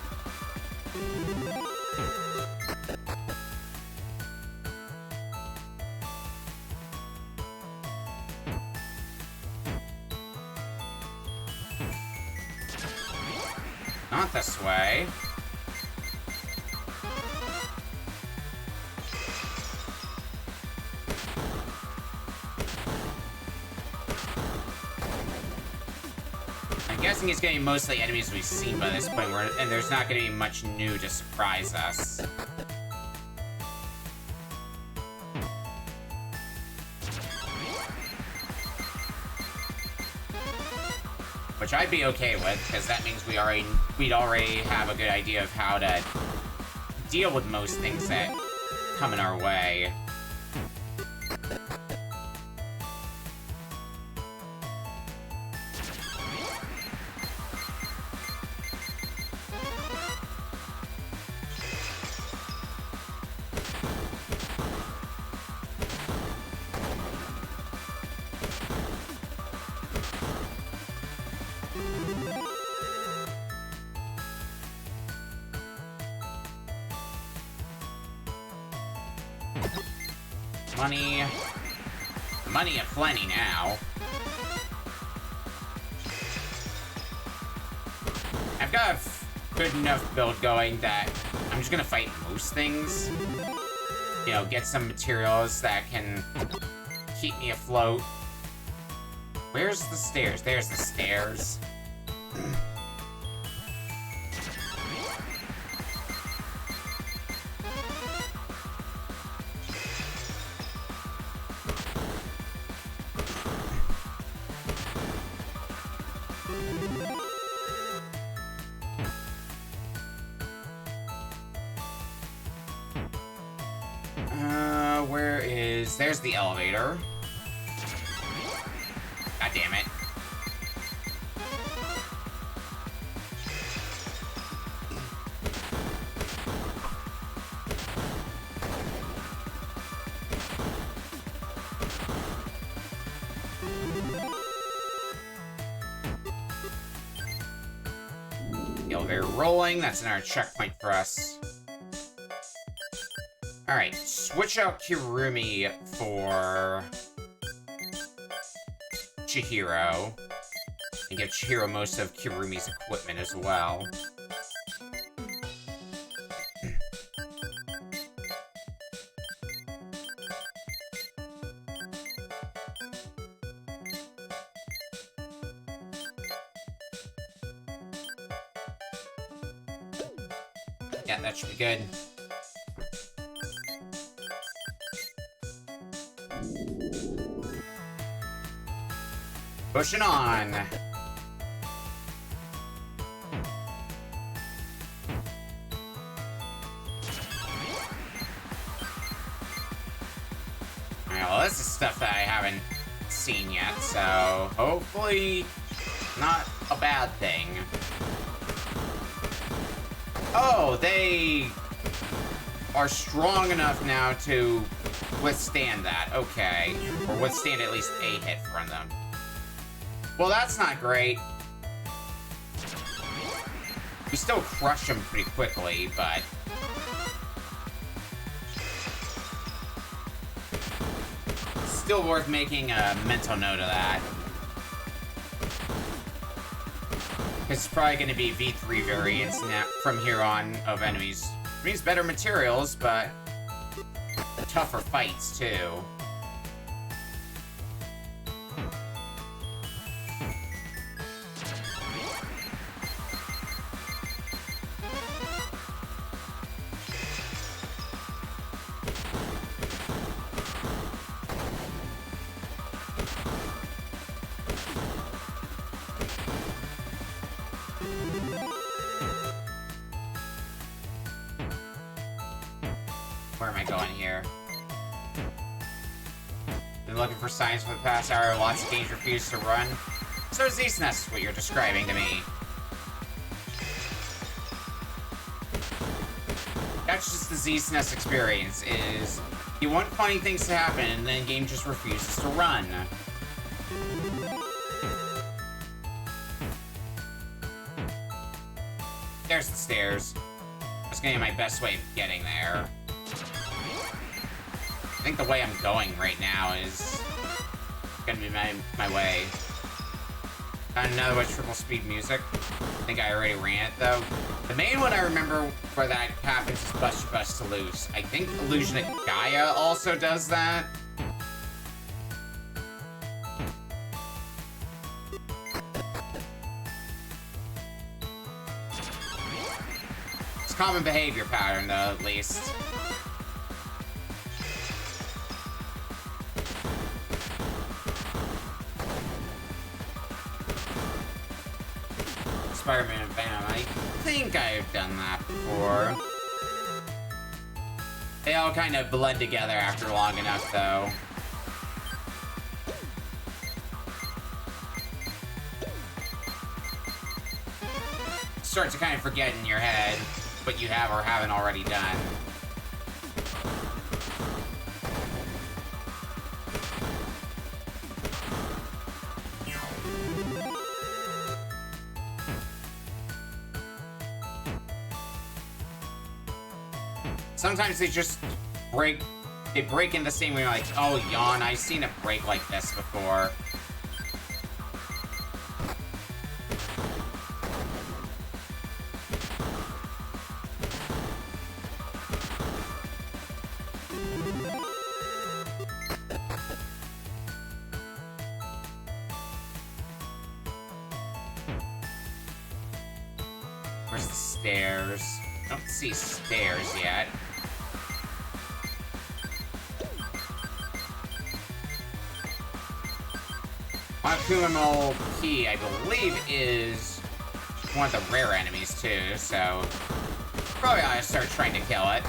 [SPEAKER 1] Not this way. I'm guessing it's going to be mostly enemies we've seen by this point, and there's not going to be much new to surprise us. Which I'd be okay with, because that means we'd already have a good idea of how to deal with most things that come in our way. Money aplenty now. I've got a good enough build going that I'm just gonna fight most things. You know, get some materials that can keep me afloat. Where's the stairs? There's the stairs. Where is... There's the elevator. God damn it. The elevator rolling. That's another checkpoint for us. Alright, switch out Kirumi for Chihiro. And give Chihiro most of Kirumi's equipment as well. Yeah, that should be good. Pushing on. Alright, well, this is stuff that I haven't seen yet, so hopefully not a bad thing. Oh, they are strong enough now to withstand that. Okay. Or withstand at least a hit from them. Well, that's not great. We still crush them pretty quickly, but... still worth making a mental note of that. It's probably going to be V3 variants now from here on of enemies. It means better materials, but tougher fights, too. Where am I going here? Been looking for signs for the past hour. Lots of danger refuse to run. So Z's Nest is what you're describing to me. That's just the Z's Nest experience, is you want funny things to happen and then the game just refuses to run. There's the stairs. That's gonna be my best way of getting there. I think the way I'm going right now is gonna be my way. Another way, triple speed music. I think I already ran it though. The main one I remember where that happens is Bust Your Bust to Loose. I think Illusion of Gaia also does that. It's common behavior pattern though, at least. Spider-Man Venom. I think I've done that before. They all kind of blend together after long enough, though. Start to kind of forget in your head what you have or haven't already done. Sometimes they just break in the same way, like, oh, yawn, I've seen it break like this before. stairs. I don't see stairs yet. Akumo Key, I believe, is one of the rare enemies too, so probably ought to start trying to kill it.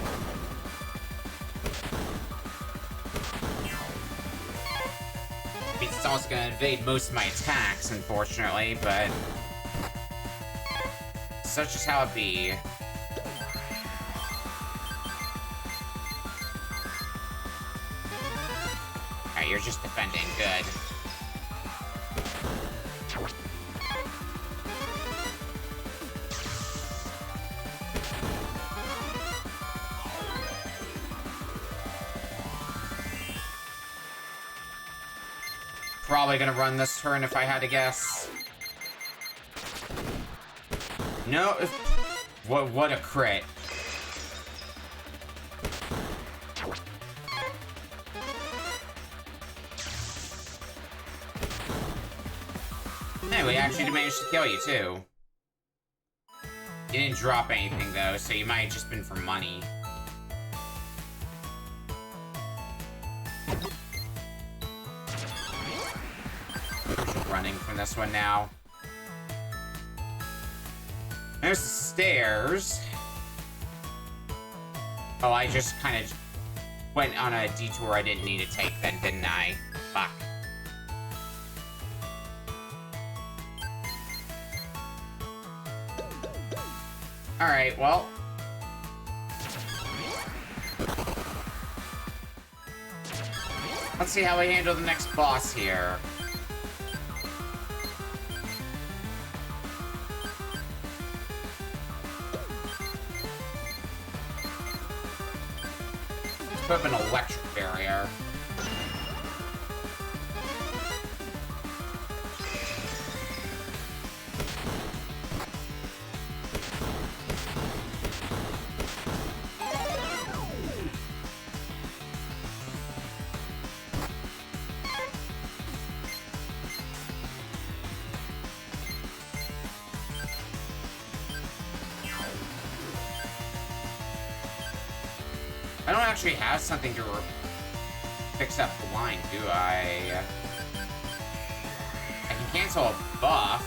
[SPEAKER 1] It's also gonna evade most of my attacks, unfortunately, but such is how it be. Alright, you're just defending. Good. Probably gonna run this turn if I had to guess. No, what a crit. Hey, we actually managed to kill you too. You didn't drop anything though, so you might have just been for money. Running from this one now. There's the stairs. Oh, I just kind of went on a detour I didn't need to take then, didn't I? Fuck. Alright, well. Let's see how we handle the next boss here. Put up an electric barrier. I don't actually have something to fix up the line, do I? I can cancel a buff.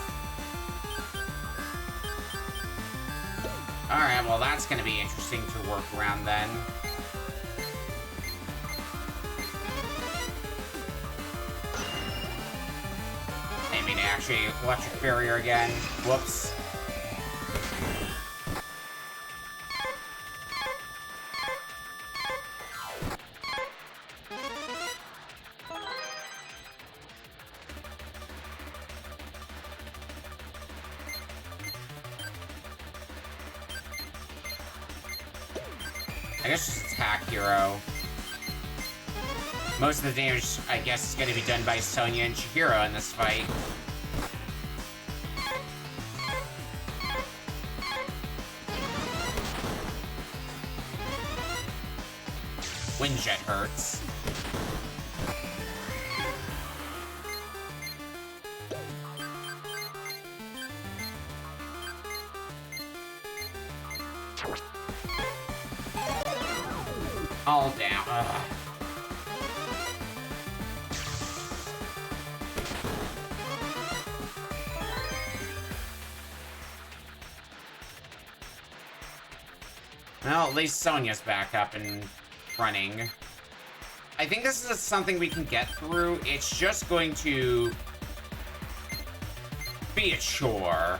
[SPEAKER 1] Alright, well that's gonna be interesting to work around then. I mean, actually, electric barrier again. Whoops. I guess just attack Hero. Most of the damage, I guess, is going to be done by Sonya and Chihiro in this fight. Windjet hurts. All down. Ugh. Well, at least Sonya's back up and running. I think this is something we can get through. It's just going to be a chore.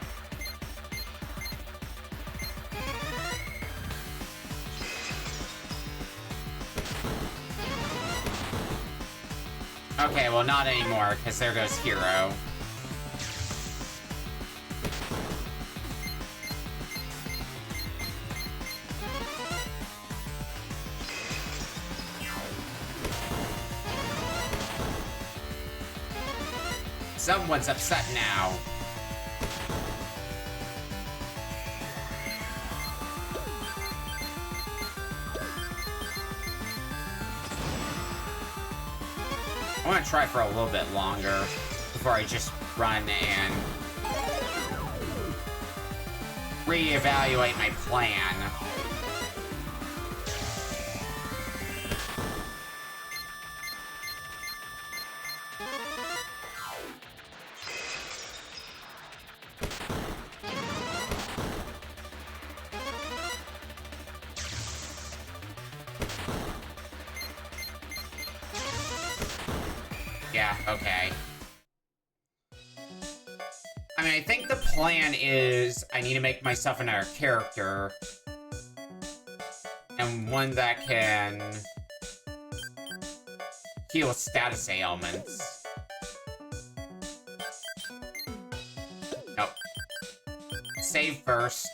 [SPEAKER 1] Okay, well, not anymore, because there goes Hero. Someone's upset now. I want to try for a little bit longer before I just run and... reevaluate my plan. Yeah, okay. I mean, I think the plan is I need to make myself another character. And one that can heal status ailments. Nope. Save first.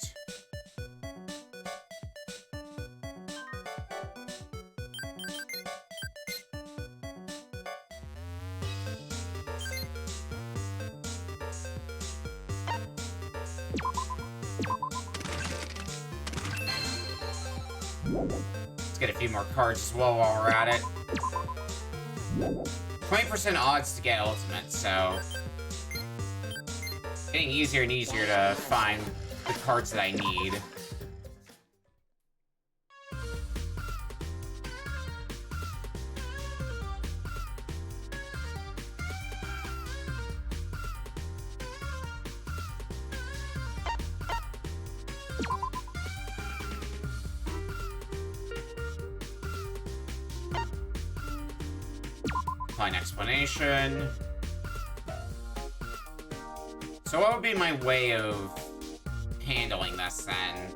[SPEAKER 1] Let's get a few more cards as well while we're at it. 20% odds to get ultimate, so getting easier and easier to find the cards that I need. Fine explanation. So what would be my way of handling this then?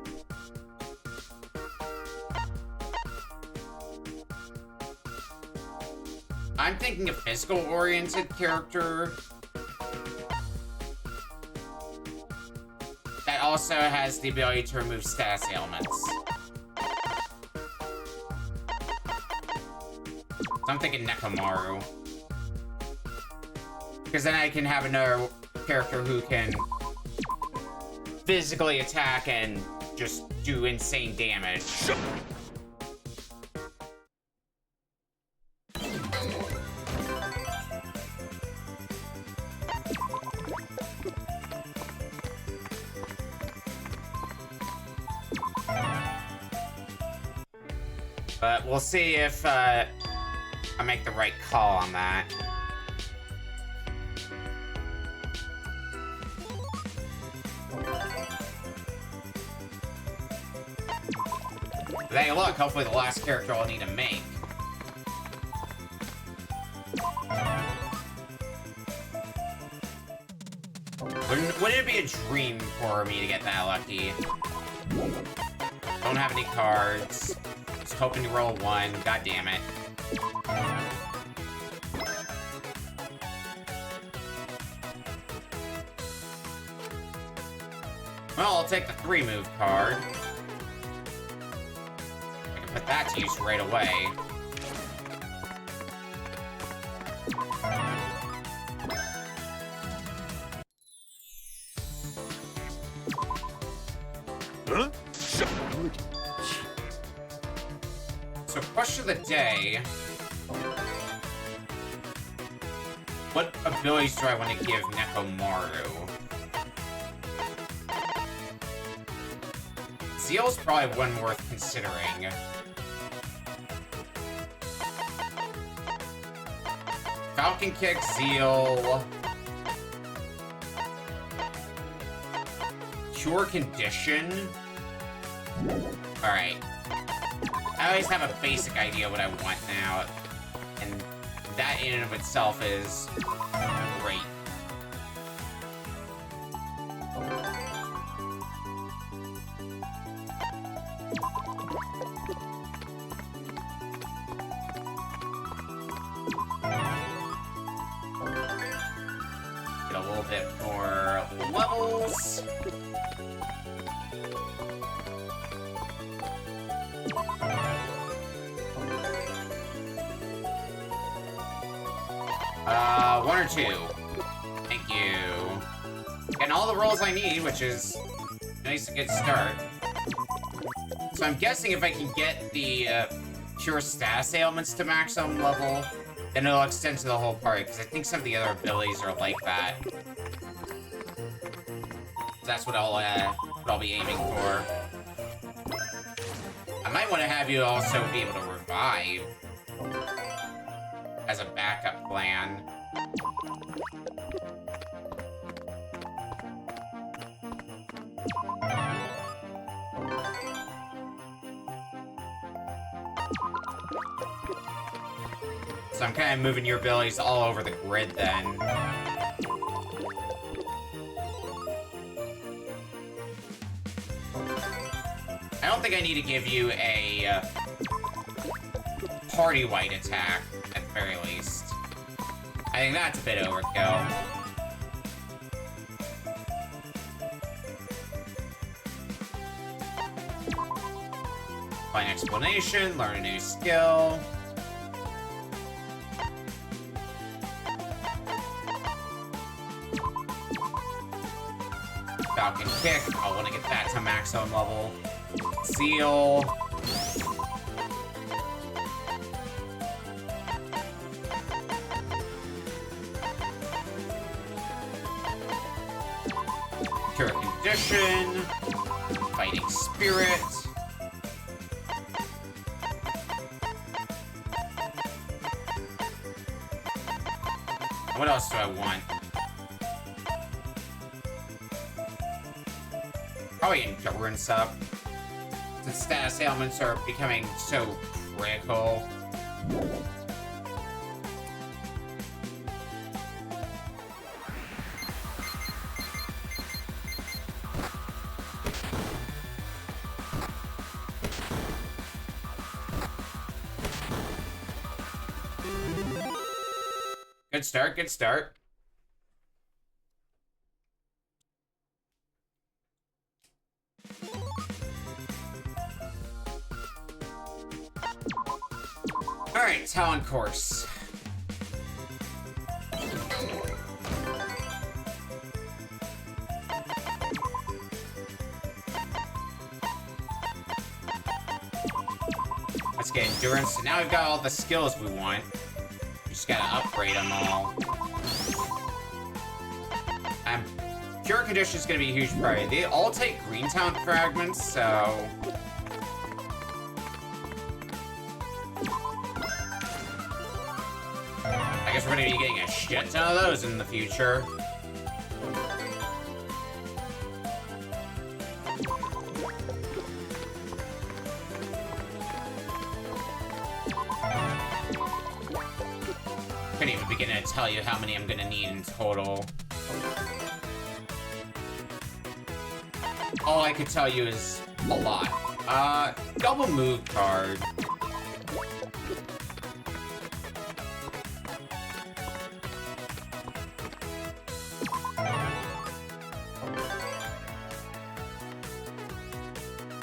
[SPEAKER 1] I'm thinking a physical-oriented character that also has the ability to remove status ailments. I'm thinking Nekomaru. Because then I can have another character who can physically attack and just do insane damage. But we'll see if I make the right call on that. But hey, look, hopefully the last character I'll need to make. Wouldn't it be a dream for me to get that lucky? Don't have any cards. Just hoping to roll one. God damn it. Well, I'll take the 3-move card. I can put that to use right away.
[SPEAKER 2] Huh?
[SPEAKER 1] So, question of the day. What abilities do I want to give Nekomaru? Zeal's probably one worth considering. Falcon Kick, Zeal. Cure Condition. Alright. I always have a basic idea what I want now. And that in and of itself is great. Get a little bit more levels. One or two. Thank you. Getting all the rolls I need, which is a nice, good start. So I'm guessing if I can get the pure status ailments to maximum level, then it'll extend to the whole party, because I think some of the other abilities are like that. That's what what I'll be aiming for. I might want to have you also be able to revive as a backup plan. So I'm kind of moving your abilities all over the grid then. I don't think I need to give you a party-wide attack, at the very least. I think that's a bit overkill. Find explanation, learn a new skill. Falcon Kick, I want to get that to maximum level. Seal. Cure Condition. Fighting Spirit. What else do I want? Probably Endurance up. The status ailments are becoming so critical. Good start, good start. Alright, talent course. Let's get endurance. So now we've got all the skills we want. We just gotta upgrade them all. Cure Condition is gonna be a huge priority. They all take green talent fragments, so... I guess we're gonna be getting a shit ton of those in the future. Couldn't even begin to tell you how many I'm gonna need in total. All I could tell you is a lot. Double move card.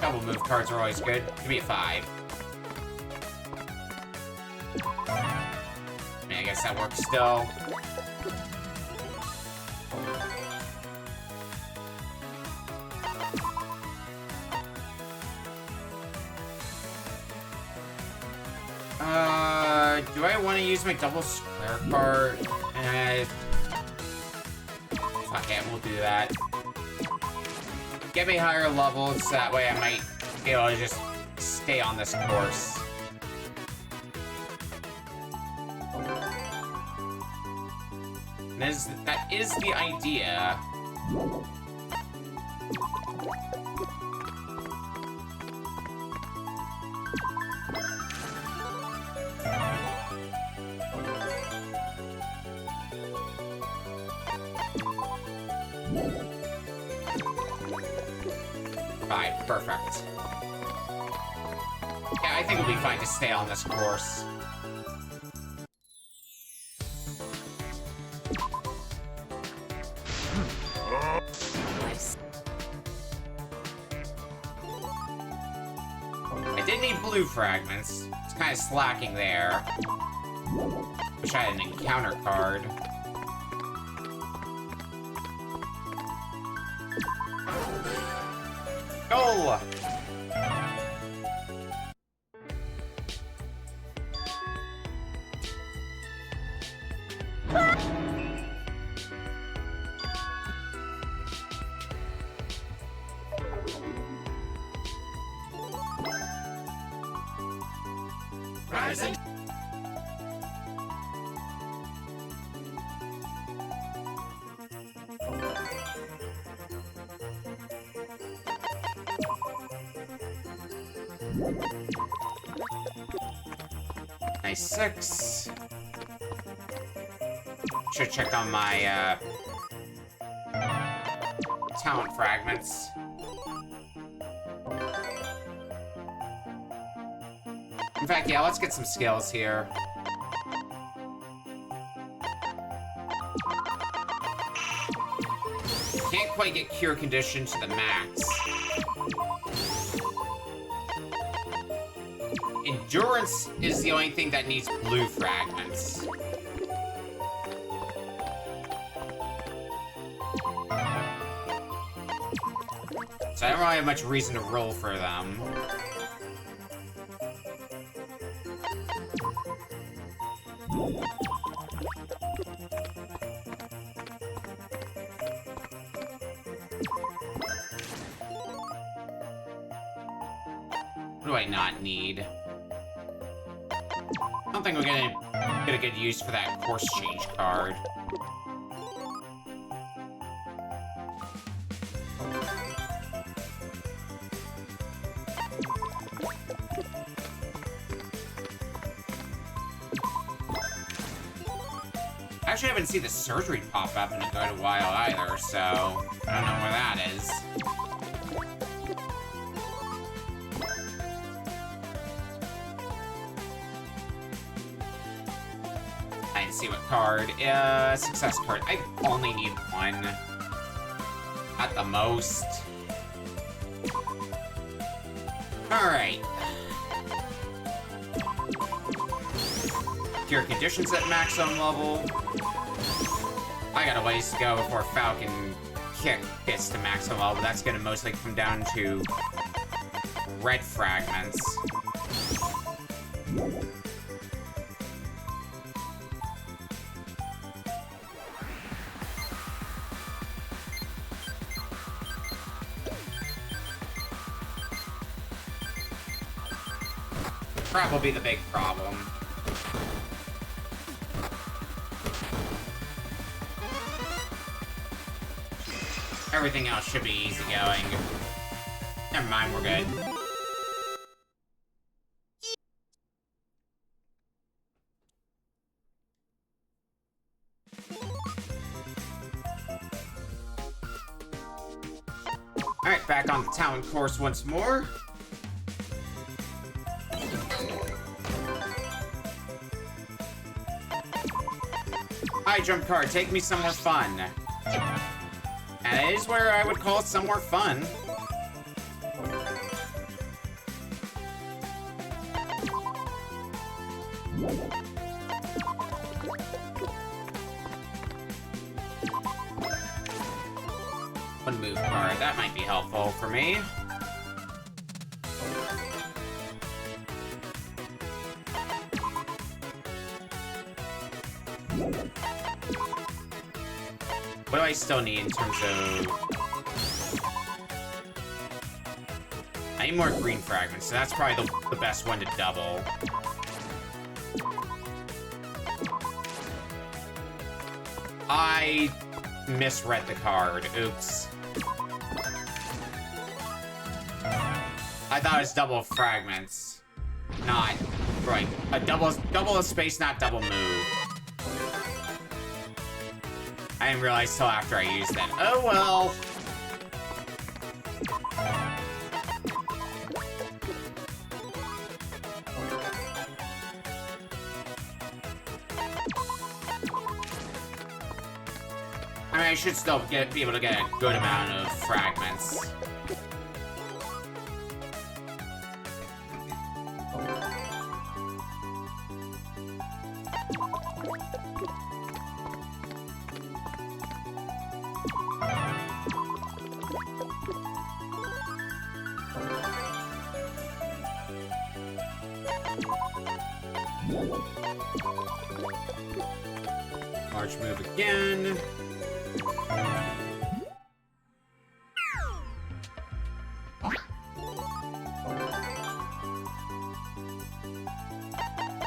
[SPEAKER 1] Double move cards are always good. Give me a 5. I mean, I guess that works still. Do I want to use my double square card? Fuck it, we'll do that. Get me higher levels, so that way I might be able to just stay on this course. And that is the idea. Alright, perfect. Yeah, I think it'll be fine to stay on this course. I did need blue fragments. It's kind of slacking there. Wish I had an encounter card. Goal! Nice 6. Should check on my, talent fragments. In fact, yeah, let's get some skills here. Can't quite get cure condition to the max. Endurance is the only thing that needs blue fragments. So I don't really have much reason to roll for them. What do I not need? I don't think we're gonna get a good use for that course change card. I actually haven't seen the surgery pop up in a good while either, so I don't know where that is. I didn't see what card. Success card. I only need one. At the most. Alright. Cure conditions at maximum level. I got a ways to go before Falcon Kick gets to maximum level, but that's gonna mostly come down to red fragments. Crap will be the big problem. Everything else should be easy going. Never mind, we're good. Alright, back on the talent course once more. Hi, jump card, take me somewhere fun. And it is where I would call it somewhere fun. One move card, that might be helpful for me. What do I still need in terms of... I need more green fragments, so that's probably the best one to double. I misread the card. Oops. I thought it was double fragments. Not... Right. A double a space, not double move. I didn't realize till after I used it. Oh well. I mean, I should still be able to get a good amount of fragments. Large move again.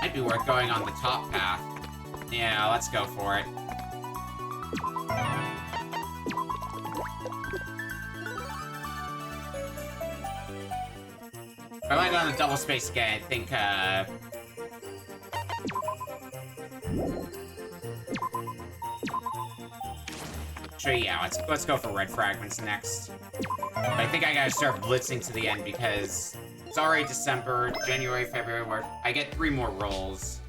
[SPEAKER 1] Might be worth going on the top path. Yeah, let's go for it. I land on the double space again, I think, Sure, yeah, let's go for red fragments next. But I think I gotta start blitzing to the end because it's already December, January, February, March. I get 3 more rolls.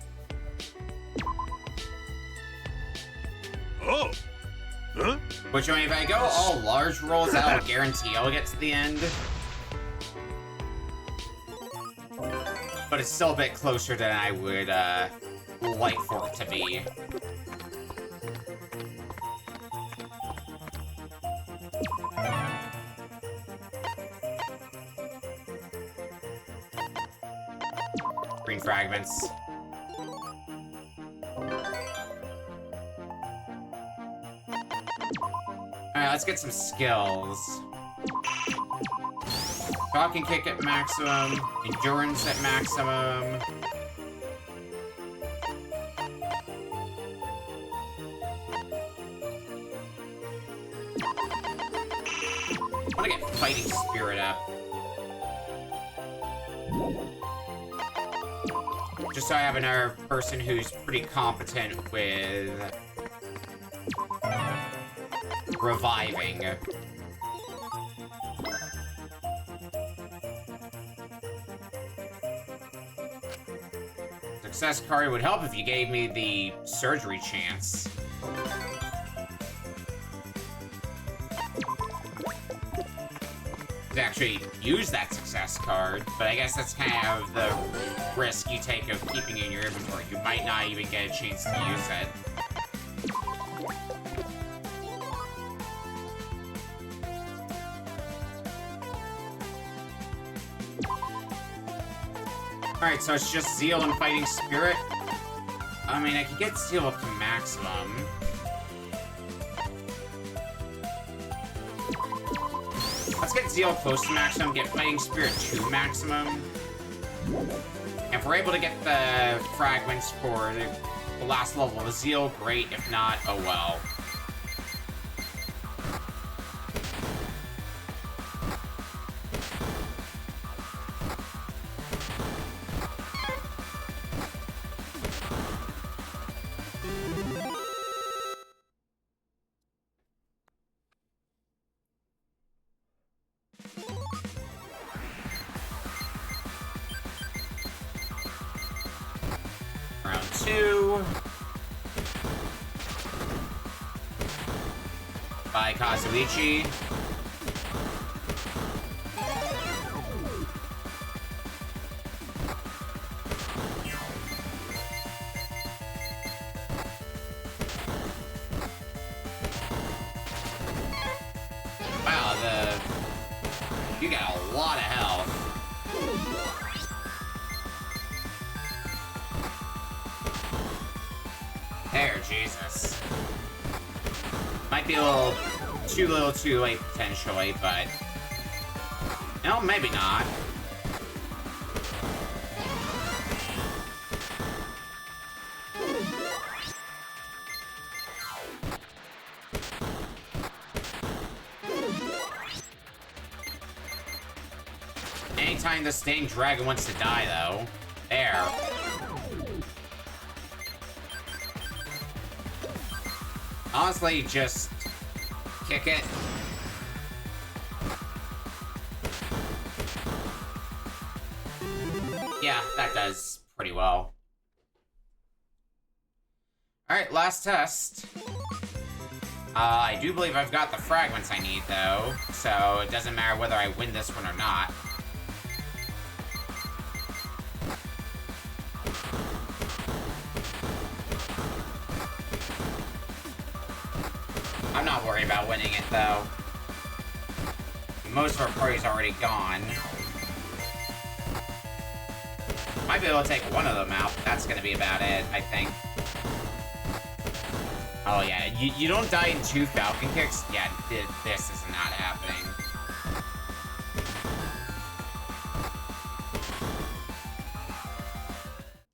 [SPEAKER 2] Oh! Huh?
[SPEAKER 1] Which, I mean, if I go all large rolls, that'll guarantee I'll get to the end. But it's still a bit closer than I would, like for it to be. Green fragments. Alright, let's get some skills. Shock and kick at maximum. Endurance at maximum. I want to get fighting spirit up. Just so I have another person who's pretty competent with reviving. Success card would help if you gave me the surgery chance. To actually use that success card, but I guess that's kind of the risk you take of keeping it in your inventory. You might not even get a chance to use it. Alright, so it's just Zeal and Fighting Spirit. I mean, I could get Zeal up to maximum. Let's get Zeal close to maximum, get Fighting Spirit to maximum. And if we're able to get the fragments for the last level of Zeal, great. If not, oh well. Round 2. By Kazuichi. Wow, you got a lot of health. There, Jesus. Might be a little too late, potentially, but... No, maybe not. Anytime this dang dragon wants to die, though. There. Honestly, just kick it. Yeah, that does pretty well. Alright, last test. I do believe I've got the fragments I need, though, so it doesn't matter whether I win this one or not. I'm not worried about winning it, though. Most of our party's already gone. Might be able to take one of them out, but that's gonna be about it, I think. Oh yeah, you don't die in 2 Falcon Kicks? Yeah, this is not happening.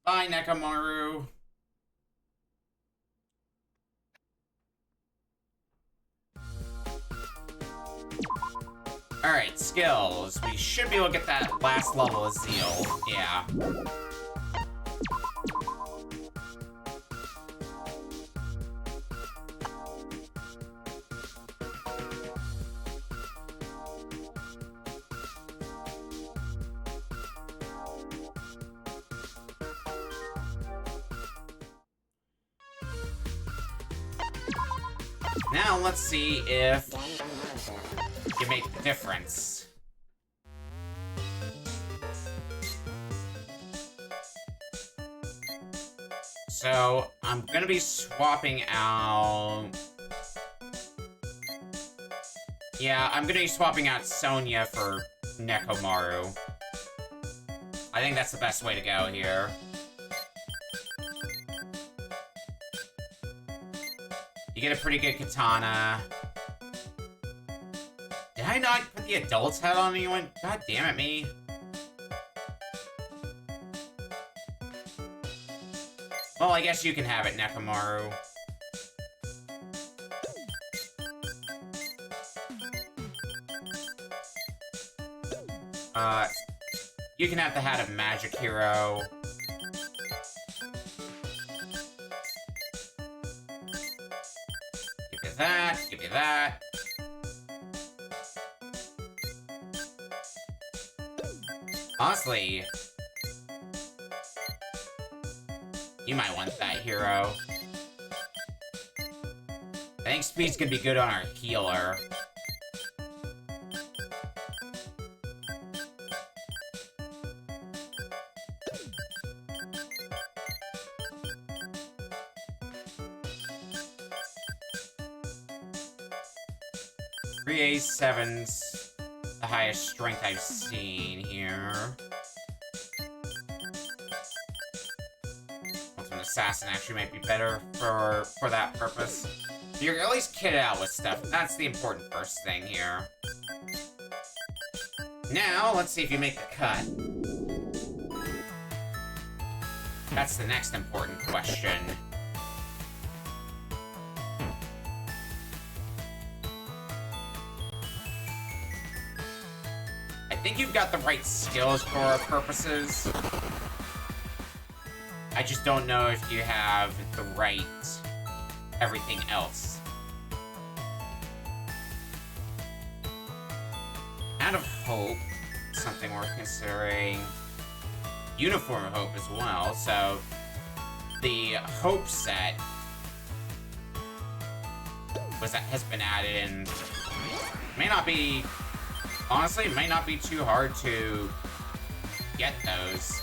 [SPEAKER 1] Bye, Nekomaru. Alright, skills. We should be able to get that last level of Zeal. Yeah. Now let's see if you make the difference. So I'm gonna be swapping out. Yeah, I'm gonna be swapping out Sonya for Nekomaru. I think that's the best way to go here. You get a pretty good katana. Did I not put the adult's head on anyone? God damn it, me. Well, I guess you can have it, Nekomaru. You can have the hat of Magic Hero. Give you that, give you that. Honestly, you might want that hero. I think speed's gonna be good on our healer. Three A7's the highest strength I've seen here. Ultimate Assassin actually might be better for that purpose. You're at least kitted out with stuff. That's the important first thing here. Now, let's see if you make the cut. That's the next important question. I think you've got the right skills for our purposes. I just don't know if you have the right everything else. Out of Hope, something worth considering. Uniform Hope as well, so the Hope set has been added in. May not be, honestly, it might not be too hard to get those.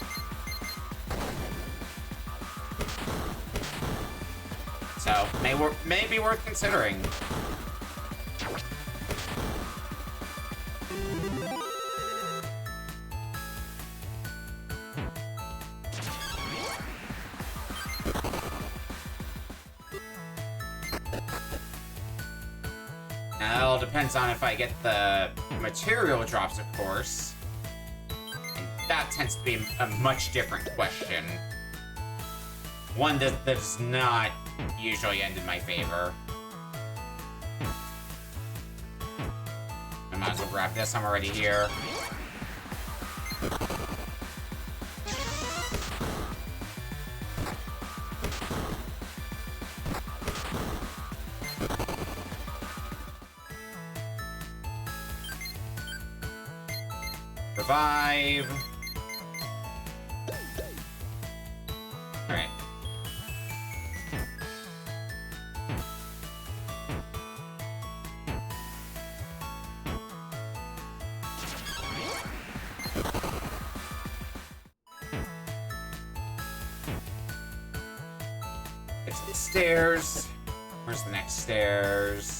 [SPEAKER 1] So, may be worth considering. Now, it all depends on if I get the material drops, of course. And that tends to be a much different question. One that does not usually end in my favor. I might as well grab this, I'm already here. Revive. Alright. Get to the stairs. Where's the next stairs?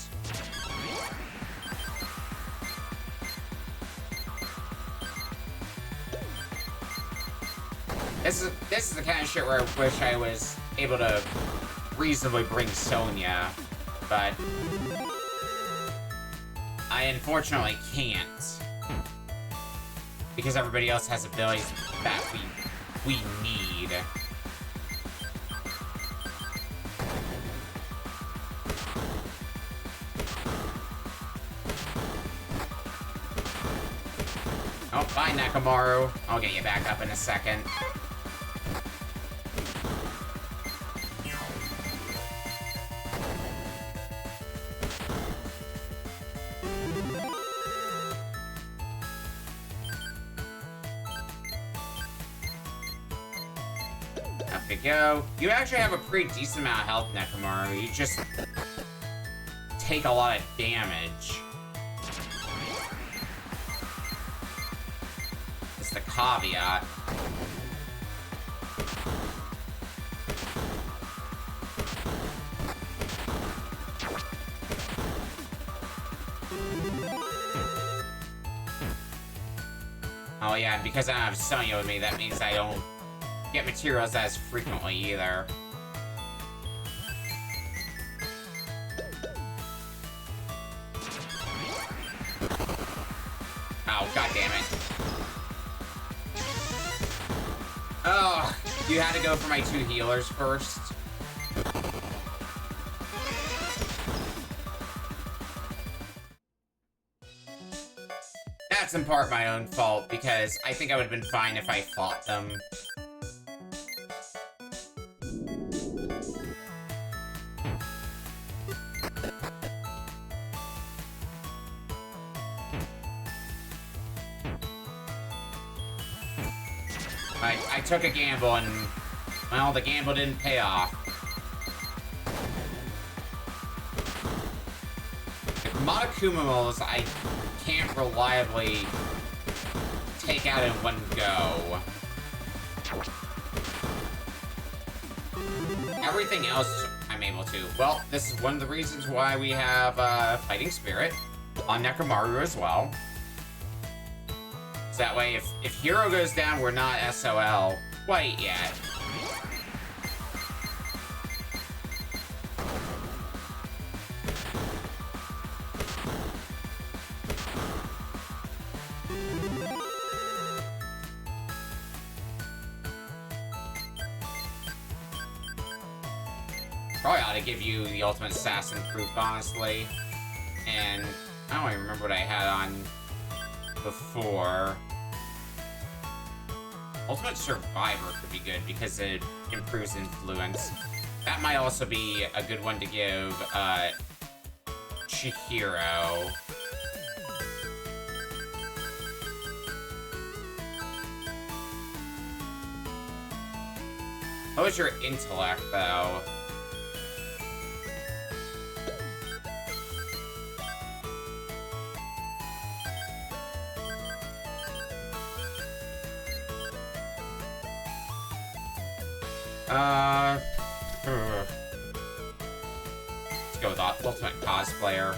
[SPEAKER 1] This is the kind of shit where I wish I was able to reasonably bring Sonya, but I unfortunately can't. Because everybody else has abilities that we need. Oh, bye, Nekomaru. I'll get you back up in a second. Up we go. You actually have a pretty decent amount of health, Nekomaru. You just take a lot of damage. It's the caveat. Oh yeah, and because I don't have Sonya with me, that means I don't get materials as frequently either. Oh, god damn it. Oh, you had to go for my 2 healers first. That's in part my own fault, because I think I would have been fine if I fought them. I took a gamble and, well, the gamble didn't pay off. The Monokumos I can't reliably take out in one go. Everything else I'm able to. Well, this is one of the reasons why we have Fighting Spirit on Nekomaru as well. So that way, if Hero goes down, we're not SOL quite yet. Probably ought to give you the Ultimate Assassin proof, honestly. And I don't even remember what I had on before. Ultimate Survivor could be good because it improves influence. That might also be a good one to give Chihiro. What was your intellect, though? Let's go with Ultimate Cosplayer.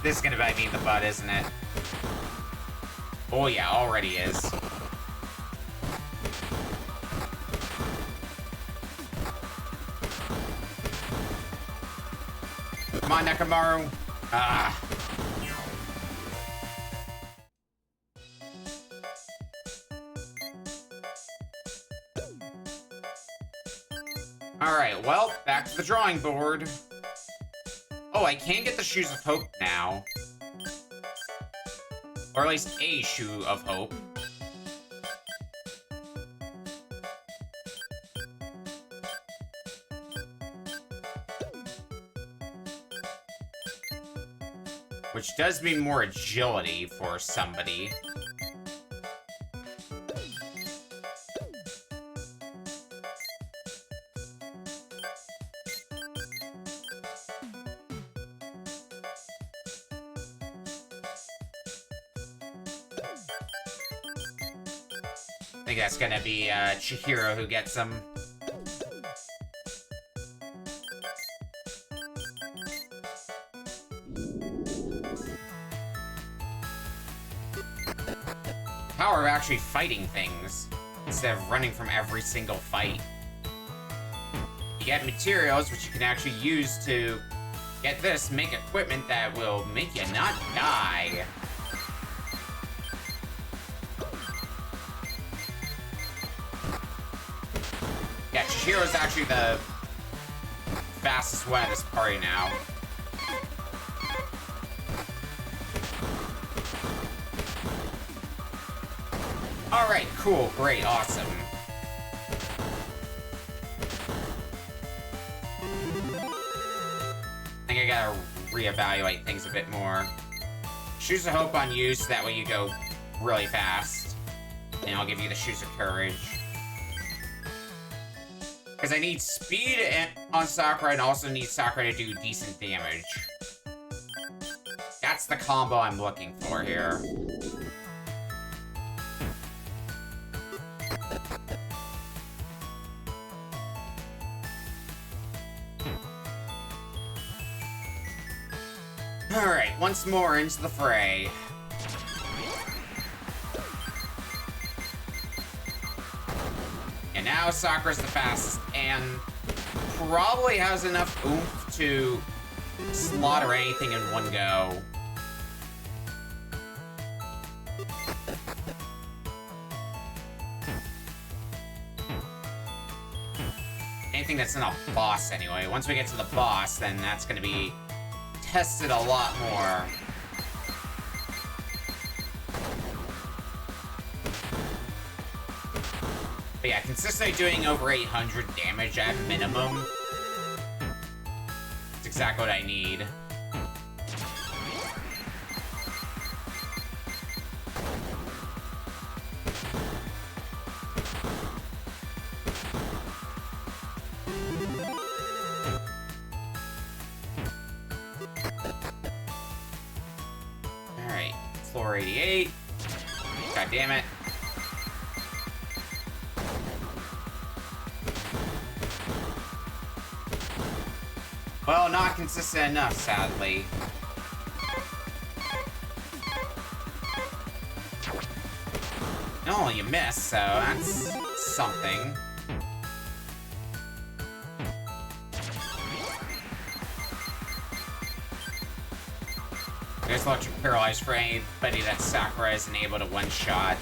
[SPEAKER 1] This is gonna bite me in the butt, isn't it? Oh yeah, already is. Come on, Nekomaru. Ah. Alright, well, back to the drawing board. Oh, I can get the Shoes of Hope now. Or at least a Shoe of Hope. Which does mean more agility for somebody. I think that's gonna be Chihiro who gets them. Power of actually fighting things instead of running from every single fight. You get materials which you can actually use to get this, make equipment that will make you not die. Chihiro's actually the fastest one at this party now. Alright, cool, great, awesome. I think I gotta reevaluate things a bit more. Shoes of Hope on you, so that way you go really fast. And I'll give you the Shoes of Courage. Because I need speed on Sakura and also need Sakura to do decent damage. That's the combo I'm looking for here. Alright, once more into the fray. And now Sakura's the fastest, and probably has enough oomph to slaughter anything in one go. Anything that's not a boss, anyway. Once we get to the boss, then that's gonna be tested a lot more. But yeah, consistently doing over 800 damage at minimum. That's exactly what I need. Alright, floor 88. God damn it. Well, not consistent enough, sadly. No, you missed, so that's something. There's Electric Paralyze for anybody that Sakura isn't able to one-shot.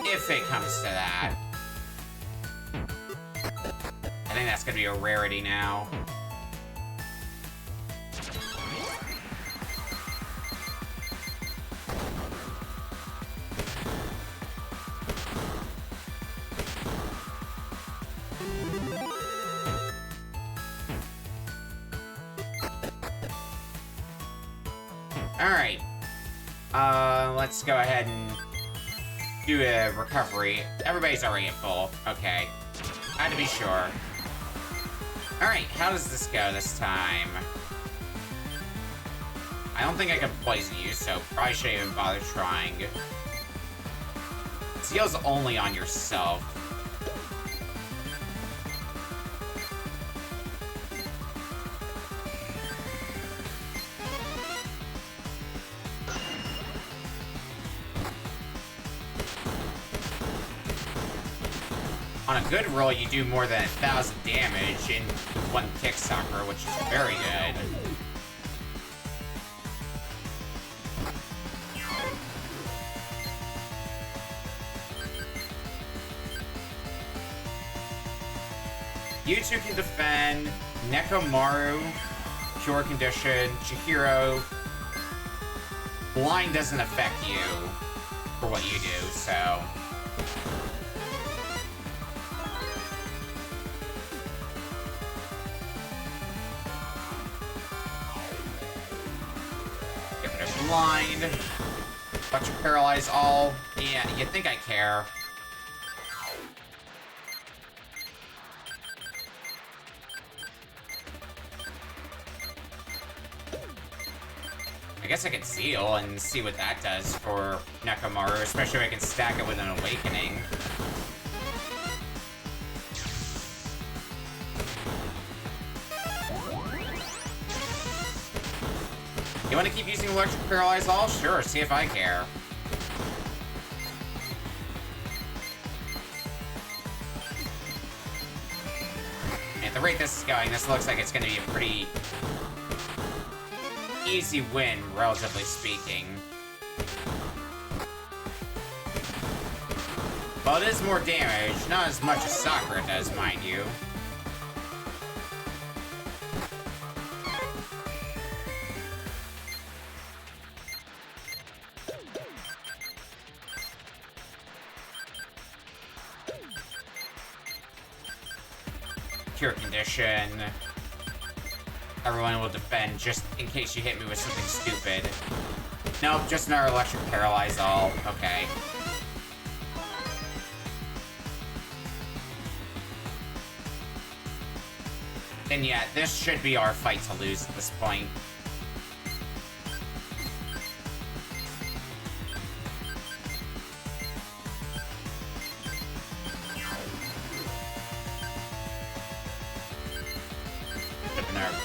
[SPEAKER 1] If it comes to that. I think that's gonna be a rarity now. Alright. Let's go ahead and do a recovery. Everybody's already at full. Okay. Had to be sure. Alright, how does this go this time? I don't think I can poison you, so probably shouldn't even bother trying. Seal's only on yourself. On a good roll, you do more than 1,000 damage in one kick, Sakura, which is very good. You two can defend. Nekomaru, Pure Condition, Chihiro. Blind doesn't affect you for what you do, so... Blind. Electric Paralyze all. Yeah, you think I care. I guess I could Seal and see what that does for Nekomaru, especially if I can stack it with an Awakening. You want to keep using Electric Paralyze all? Sure, see if I care. At the rate this is going, this looks like it's going to be a pretty easy win, relatively speaking. Well, it is more damage, not as much as Sakura does, mind you. Cure condition. Everyone will defend just in case you hit me with something stupid. Nope, just another electric paralyze all. Okay. And yeah, this should be our fight to lose at this point.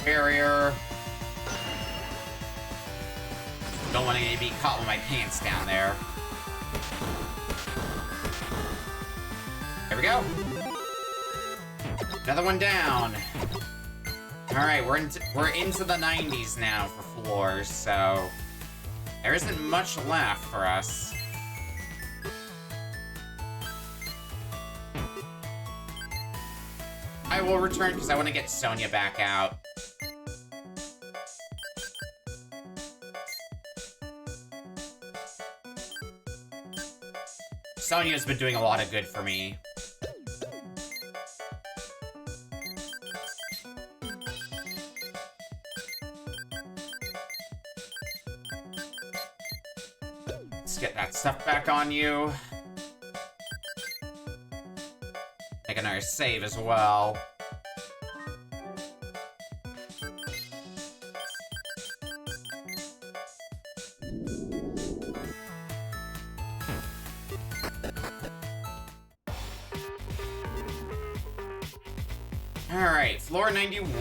[SPEAKER 1] Barrier. Don't want to be caught with my pants down there. There we go. Another one down. All right, we're into the 90s now for floors, so there isn't much left for us. I will return because I want to get Sonya back out. Sonya's been doing a lot of good for me. Let's get that stuff back on you. Make another save as well. Alright, floor 91.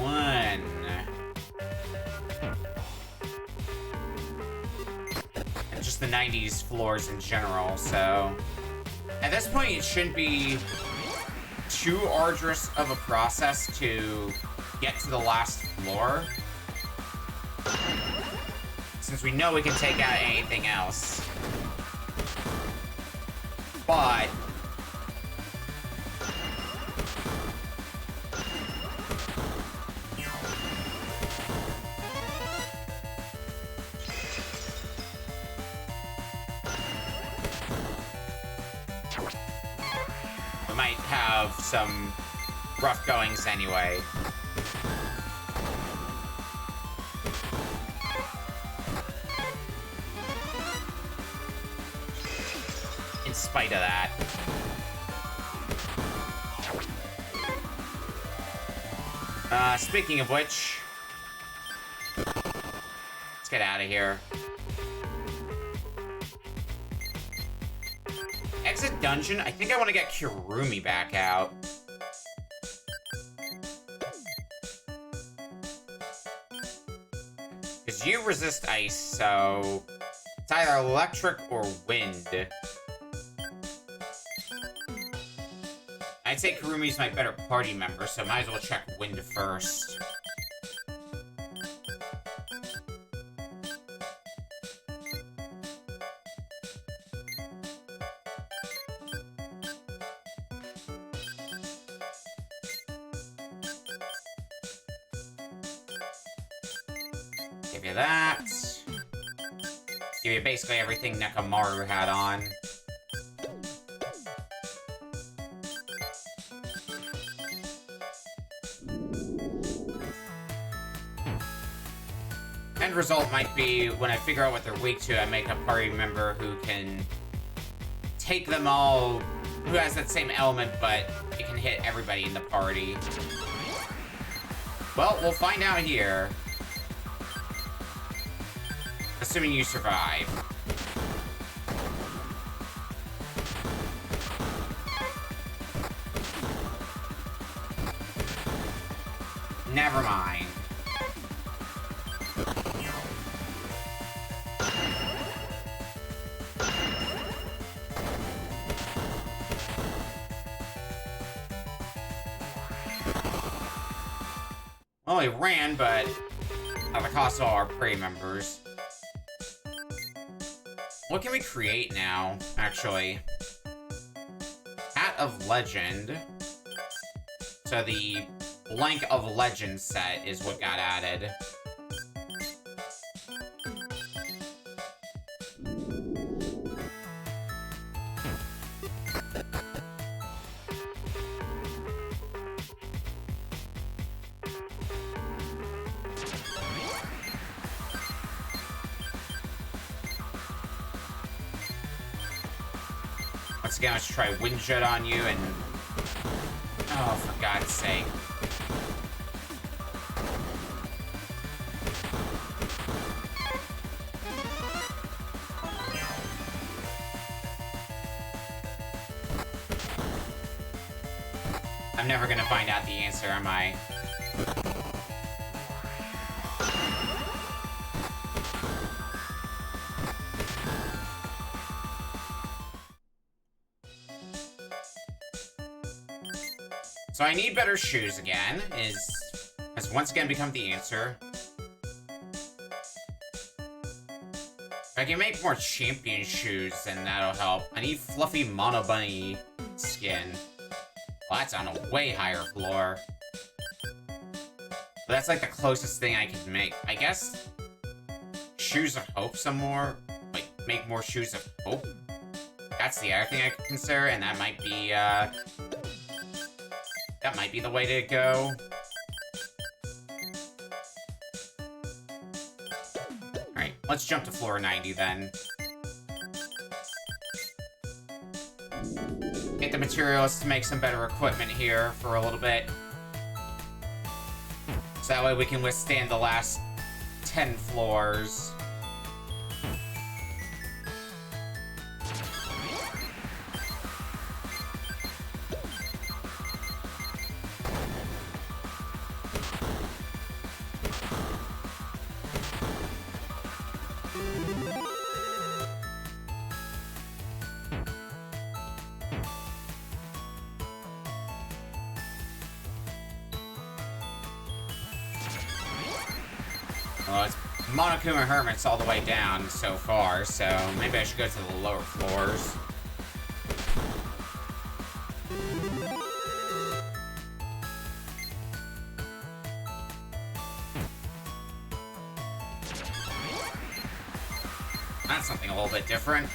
[SPEAKER 1] And just the 90s floors in general, so... At this point, it shouldn't be too arduous of a process to get to the last floor. Since we know we can take out anything else. But... might have some rough goings anyway. In spite of that. Speaking of which, let's get out of here. Exit dungeon? I think I want to get Kurumi back out. Because you resist ice, so... it's either electric or wind. I'd say Kurumi's my better party member, so might as well check wind first. Give you that. Give you basically everything Nekomaru had on. End result might be, when I figure out what they're weak to, I make a party member who can take them all, who has that same element, but it can hit everybody in the party. Well, we'll find out here. Assuming you survive. Never mind. Well, he ran, but at the cost of all our prey members. What can we create now, actually? Hat of Legend. So the Blank of Legend set is what got added. Once again, let's try Wind Jet on you and... Oh, for God's sake. I'm never gonna find out the answer, am I? So I need better shoes again, has once again become the answer. If I can make more champion shoes, then that'll help. I need fluffy mono bunny skin. Well, that's on a way higher floor. But that's like the closest thing I can make. I guess Shoes of Hope some more. Like, make more Shoes of Hope. That's the other thing I could consider, and that might be, that might be the way to go. Alright, let's jump to floor 90 then. Get the materials to make some better equipment here for a little bit. So that way we can withstand the last 10 floors. Well, it's Monokuma Hermit's all the way down so far, so maybe I should go to the lower floors. That's something a little bit different.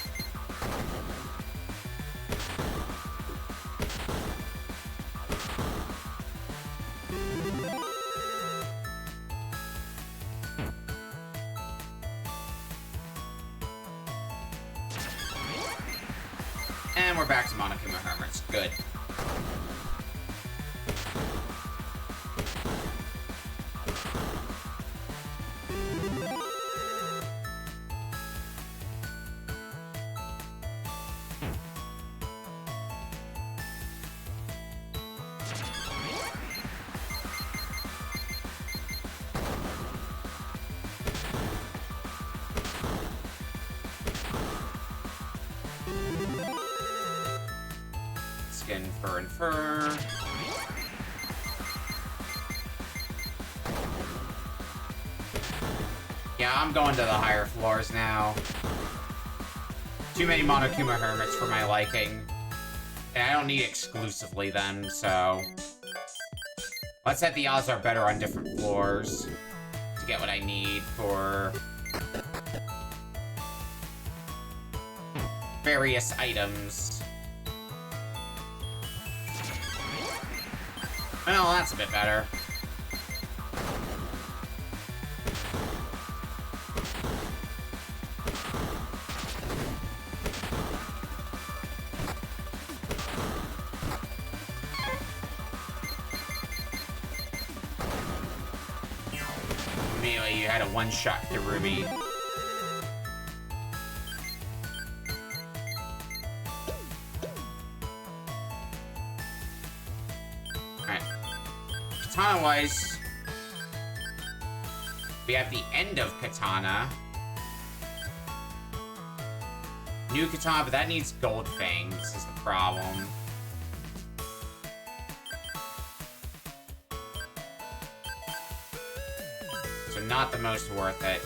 [SPEAKER 1] And we're back to Monokuma Hermits. Good. Skin, fur, and fur. Yeah, I'm going to the higher floors now. Too many Monokuma Hermits for my liking. And I don't need exclusively them, so... Let's say the odds are better on different floors to get what I need for... various items. Well, that's a bit better. Immediately, you had a one-shot through me. Katana-wise, we have the end of Katana. New Katana, but that needs gold fangs, is the problem. So not the most worth it.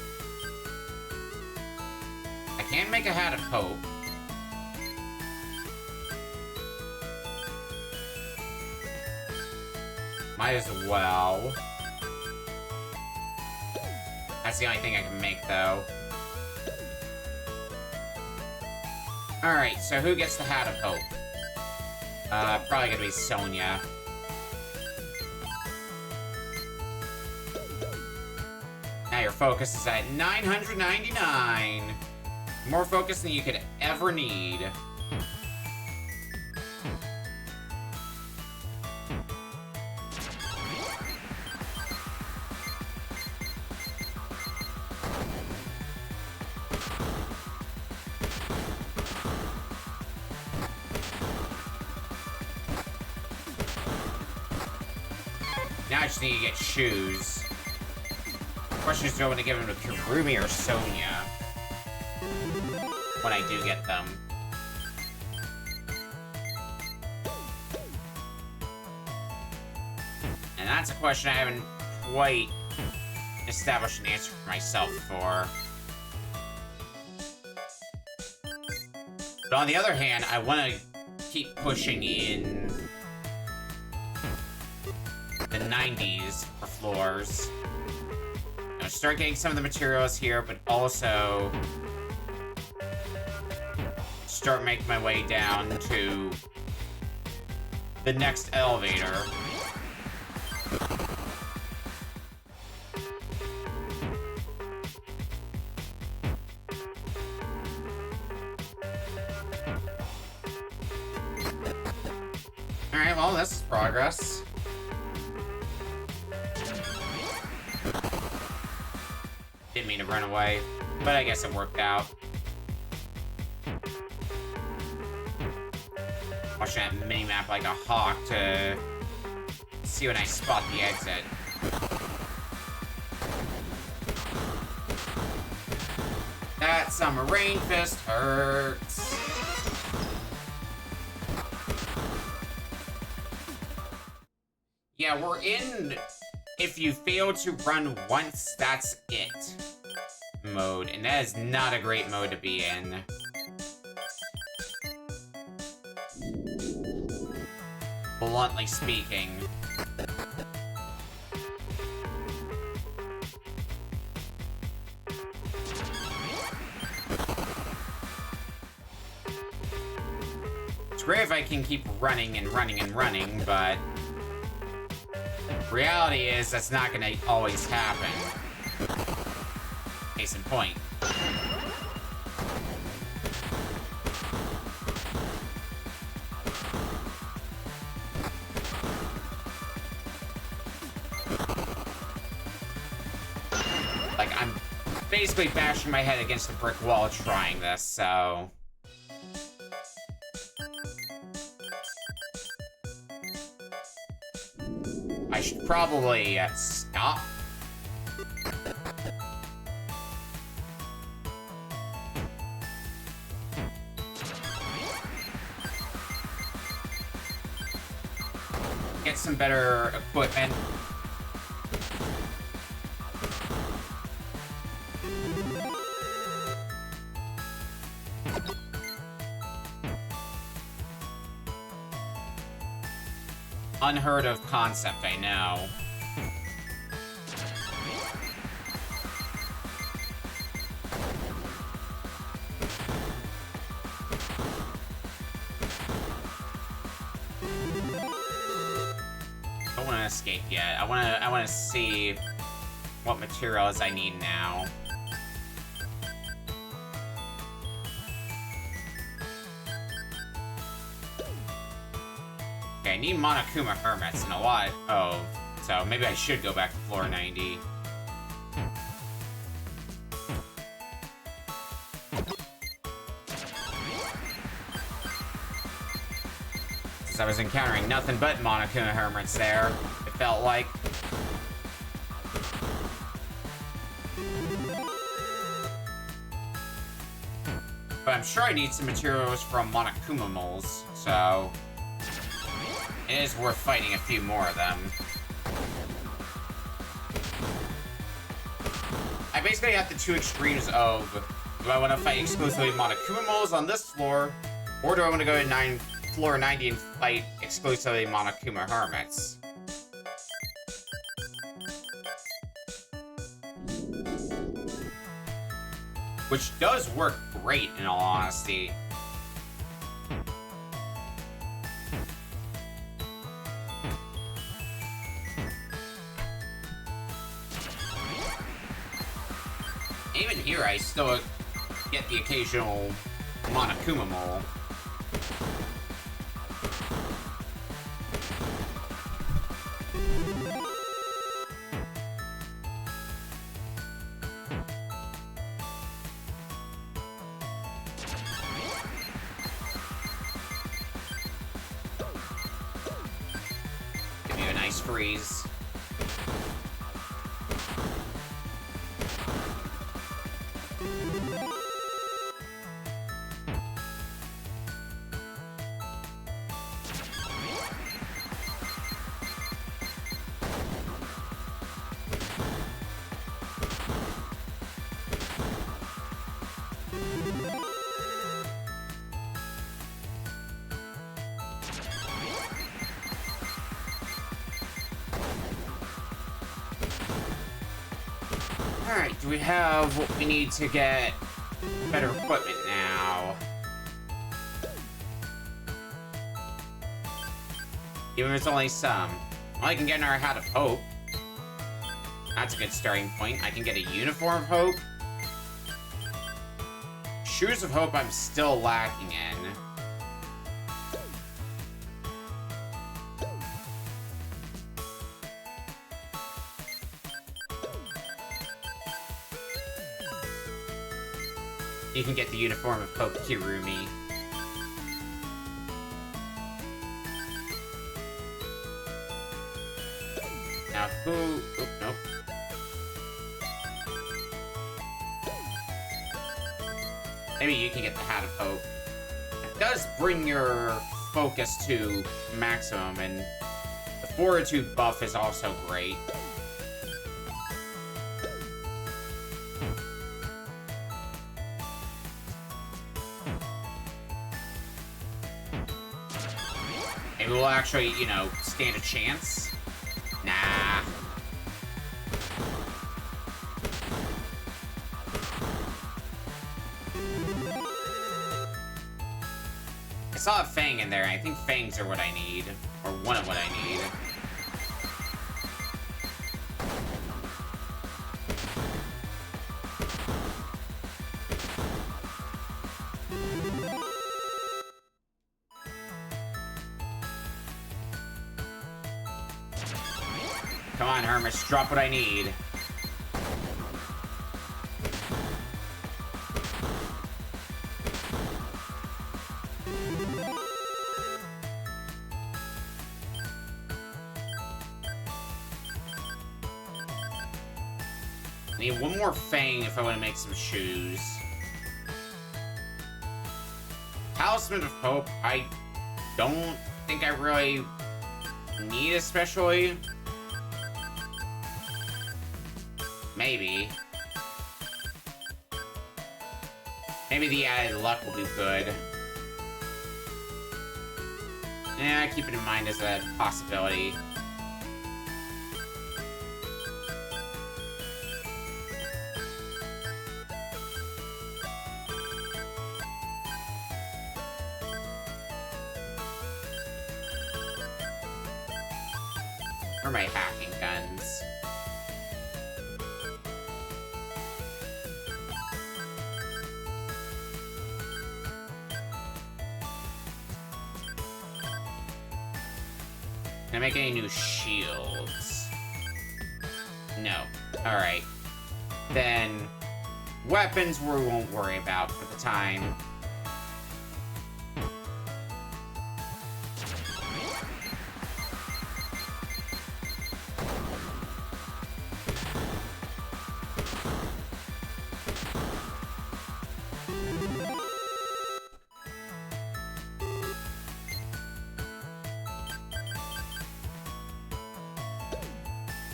[SPEAKER 1] I can make a Hat of Hope. Might as well. That's the only thing I can make, though. Alright, so who gets the Hat of Hope? Probably gonna be Sonia. Now your focus is at 999. More focus than you could ever need. Now I just need to get shoes. The question is, do I want to give them to Kurumi or Sonia? When I do get them. And that's a question I haven't quite established an answer for myself for. But on the other hand, I want to keep pushing in the 90s for floors. You know, start getting some of the materials here, but also start making my way down to the next elevator. Alright, well, this is progress. Didn't mean to run away, but I guess it worked out. Watching that mini-map like a hawk to see when I spot the exit. That summer rain fist hurts. Yeah, we're in if you fail to run once, that's it mode, and that is not a great mode to be in. Bluntly speaking. It's great if I can keep running and running and running, but reality is that's not gonna always happen. Case in point. Like, I'm basically bashing my head against the brick wall trying this, so... I should probably stop. Get some better equipment. Unheard of concept, I know. I don't want to escape yet. I want to see what materials I need now. I need Monokuma Hermits and a lot. Oh, so maybe I should go back to floor 90. Since I was encountering nothing but Monokuma Hermits there, it felt like. But I'm sure I need some materials from Monokuma moles, so it is worth fighting a few more of them. I basically have the two extremes of, do I want to fight exclusively Monokuma moles on this floor, or do I want to go to floor 90 and fight exclusively Monokuma Hermits? which does work great in all honesty. Even here, I still get the occasional Monokuma mole. Give you a nice freeze. Alright, do we have what we need to get better equipment now? Even if it's only some. Well, I can get our Hat of Hope. That's a good starting point. I can get a Uniform of Hope. Shoes of Hope I'm still lacking in. You can get the Uniform of Hope Kirumi. Now who... Oh, nope. Maybe you can get the Hat of Hope. It does bring your focus to maximum, and the Fortitude buff is also great. Maybe we'll actually, you know, stand a chance. Nah. I saw a Fang in there. I think Fangs are what I need. Or one of what I need. Come on, Hermes, drop what I need. I need one more Fang if I want to make some shoes. Talisman of Hope, I don't think I really need especially. Maybe. Maybe the added luck will do good. Yeah, keep it in mind as a possibility. Where are my hacking guns? Can I make any new shields? No. Alright. Then, weapons we won't worry about for the time.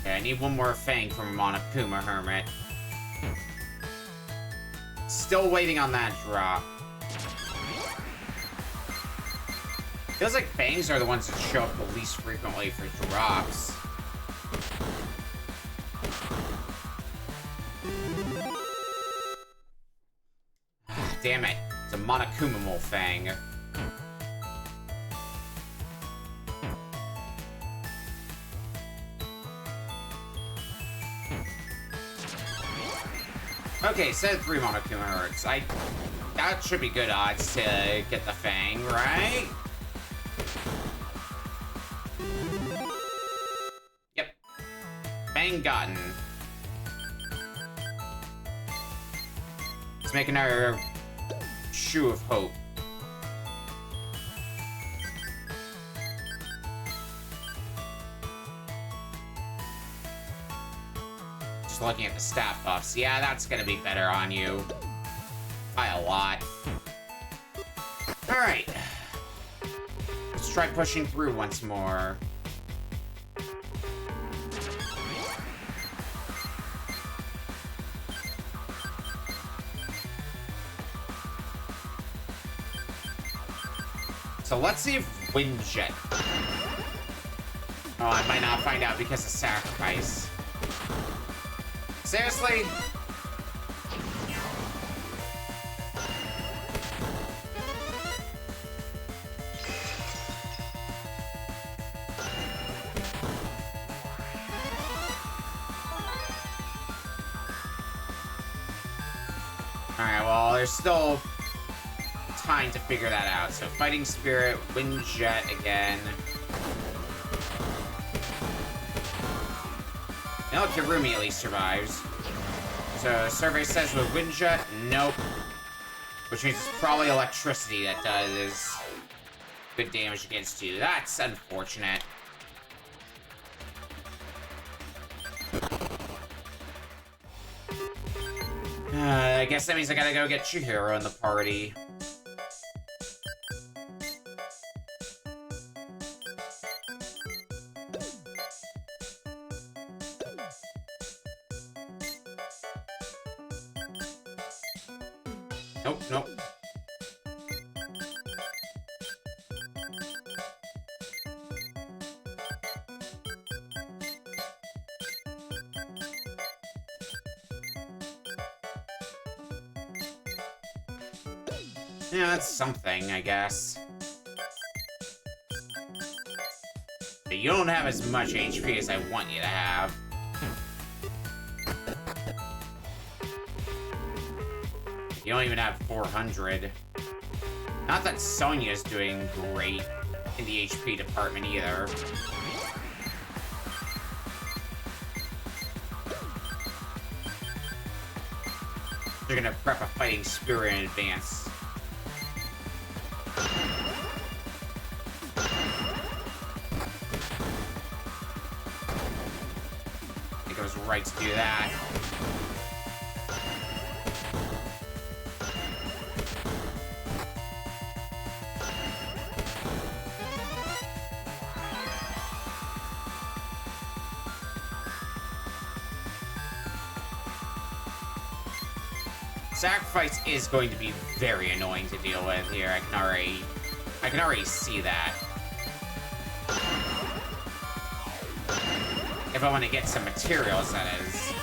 [SPEAKER 1] Okay, I need one more Fang from Monokuma Hermit. Still waiting on that drop. Feels like Fangs are the ones that show up the least frequently for drops. Monokuma thing. Okay, said 3 Monokuma Hearts. That should be good odds to get the Fang, right? Yep. Fang gotten. Let's make another Shoe of Hope. Just looking at the stat buffs. Yeah, that's gonna be better on you. By a lot. Alright. Let's try pushing through once more. So let's see if Wind Jet. Oh, I might not find out because of sacrifice. Seriously? Alright, well, there's still time to figure that out. So Fighting Spirit, Wind Jet again. No, Kirumi at least survives. So survey says with Wind Jet, nope. Which means it's probably electricity that does good damage against you. That's unfortunate. I guess that means I gotta go get Chihiro in the party. Nope, nope. Yeah, that's something, I guess. But you don't have as much HP as I want you to have. You don't even have 400. Not that Sonya's doing great in the HP department either. They're gonna prep a Fighting Spirit in advance. I think I was right to do that. Sacrifice is going to be very annoying to deal with here. I can already see that. If I want to get some materials, that is.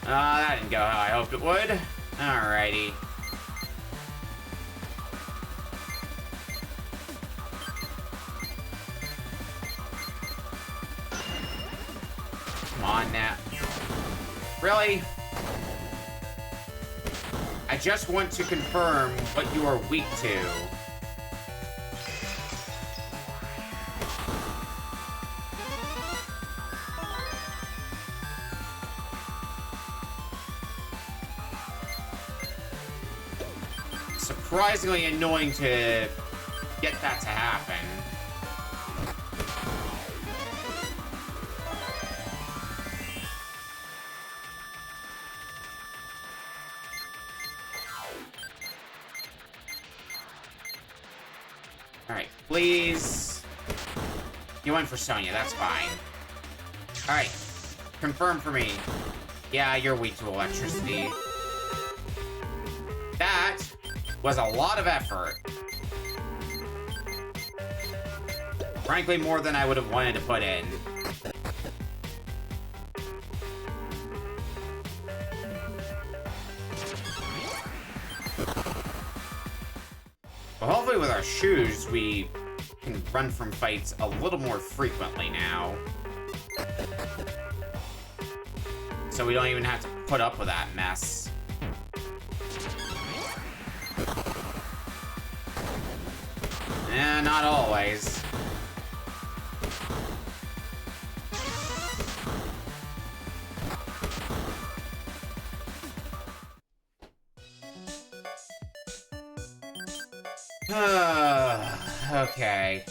[SPEAKER 1] That didn't go how I hoped it would. Alrighty. Come on now. Really? I just want to confirm what you are weak to. Surprisingly annoying to get that to happen. Alright, please. You went for Sonya, that's fine. Alright. Confirm for me. Yeah, you're weak to electricity. That was a lot of effort. Frankly, more than I would have wanted to put in. Well, hopefully with our shoes, we can run from fights a little more frequently now. So we don't even have to put up with that mess. Eh, not always. Okay.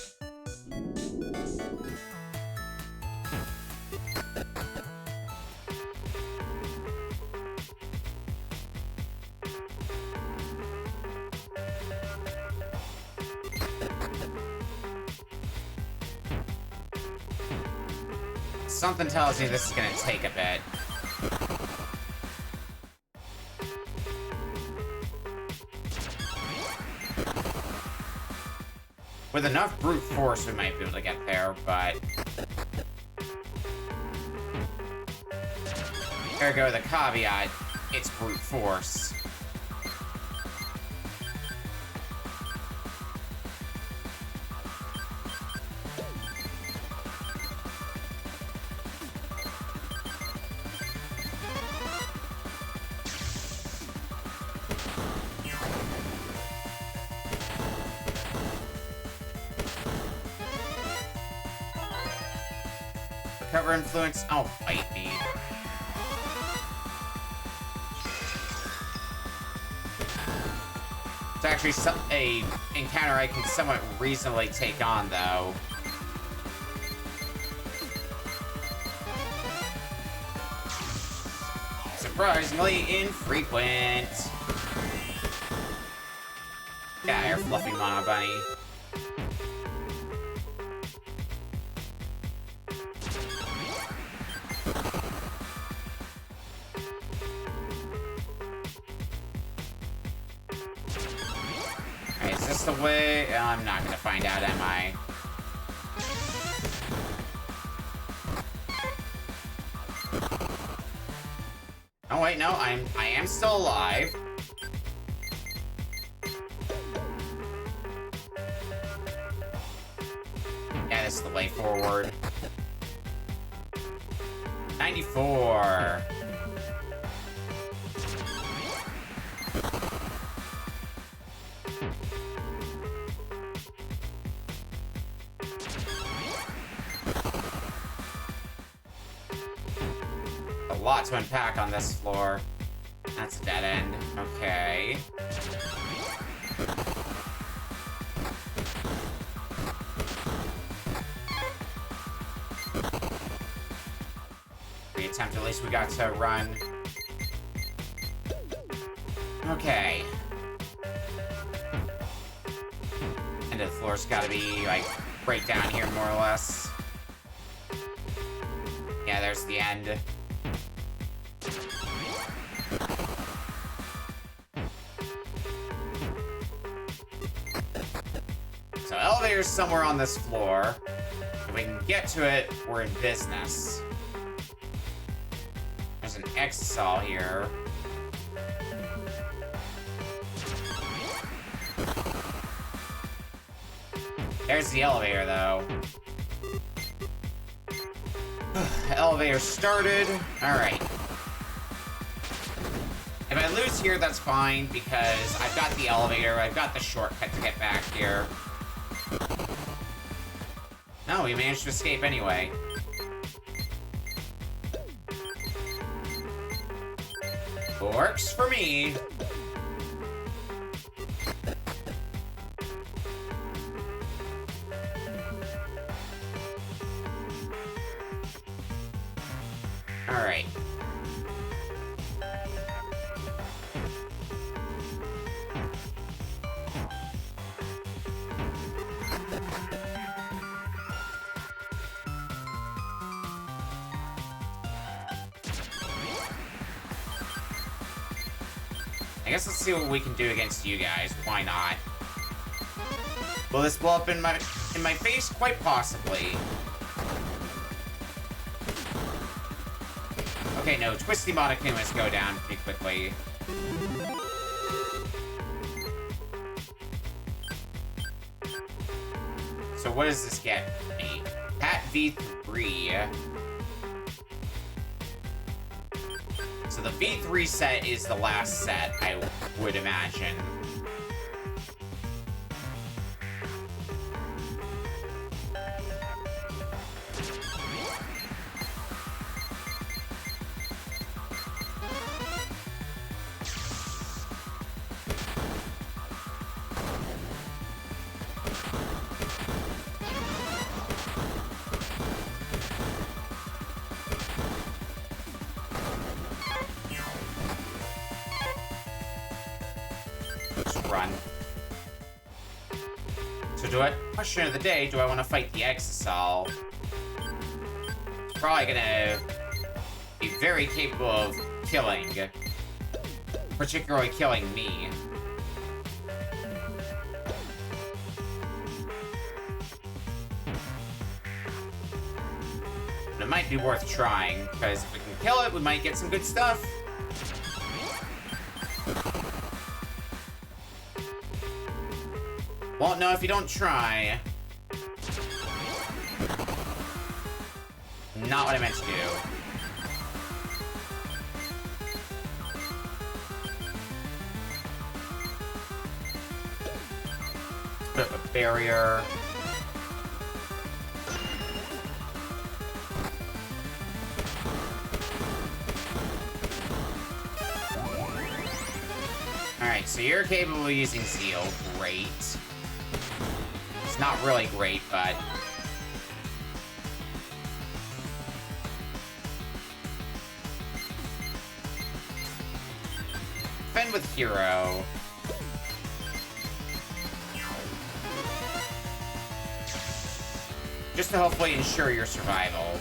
[SPEAKER 1] Something tells me this is gonna take a bit. With enough brute force, we might be able to get there, but... There go the caveat, it's brute force. Cover influence. Oh, bite me. It's actually a encounter I can somewhat reasonably take on, though. Surprisingly infrequent. Yeah, you're fluffy Mono Bunny. Is this the way? I'm not gonna find out, am I? Oh wait, no, I am still alive. Yeah, this is the way forward. 94. A lot to unpack on this floor. That's a dead end. Okay. Attempt, at least we got to run. Okay. End of the floor's gotta be, like, right down here, more or less. Yeah, there's the end. So, elevator's somewhere on this floor. If we can get to it, we're in business. There's an Exisal here. There's the elevator, though. Elevator started. Alright. If I lose here, that's fine, because I've got the elevator, I've got the shortcut to get back here. No, we managed to escape anyway. Works for me. All right. I guess let's see what we can do against you guys. Why not? Will this blow up in my face? Quite possibly. Okay, no, Twisty Monokumas go down pretty quickly. So what does this get me? Pat V3. So the V3 set is the last set, I would imagine. Run. So question of the day, do I want to fight the Exisal? It's probably gonna be very capable of killing. Particularly killing me. But it might be worth trying, because if we can kill it, we might get some good stuff. Won't know if you don't try. Not what I meant to do. Bit of a barrier. Alright, so you're capable of using Zeal. Great. It's not really great, but... Defend with Hero. Just to hopefully ensure your survival.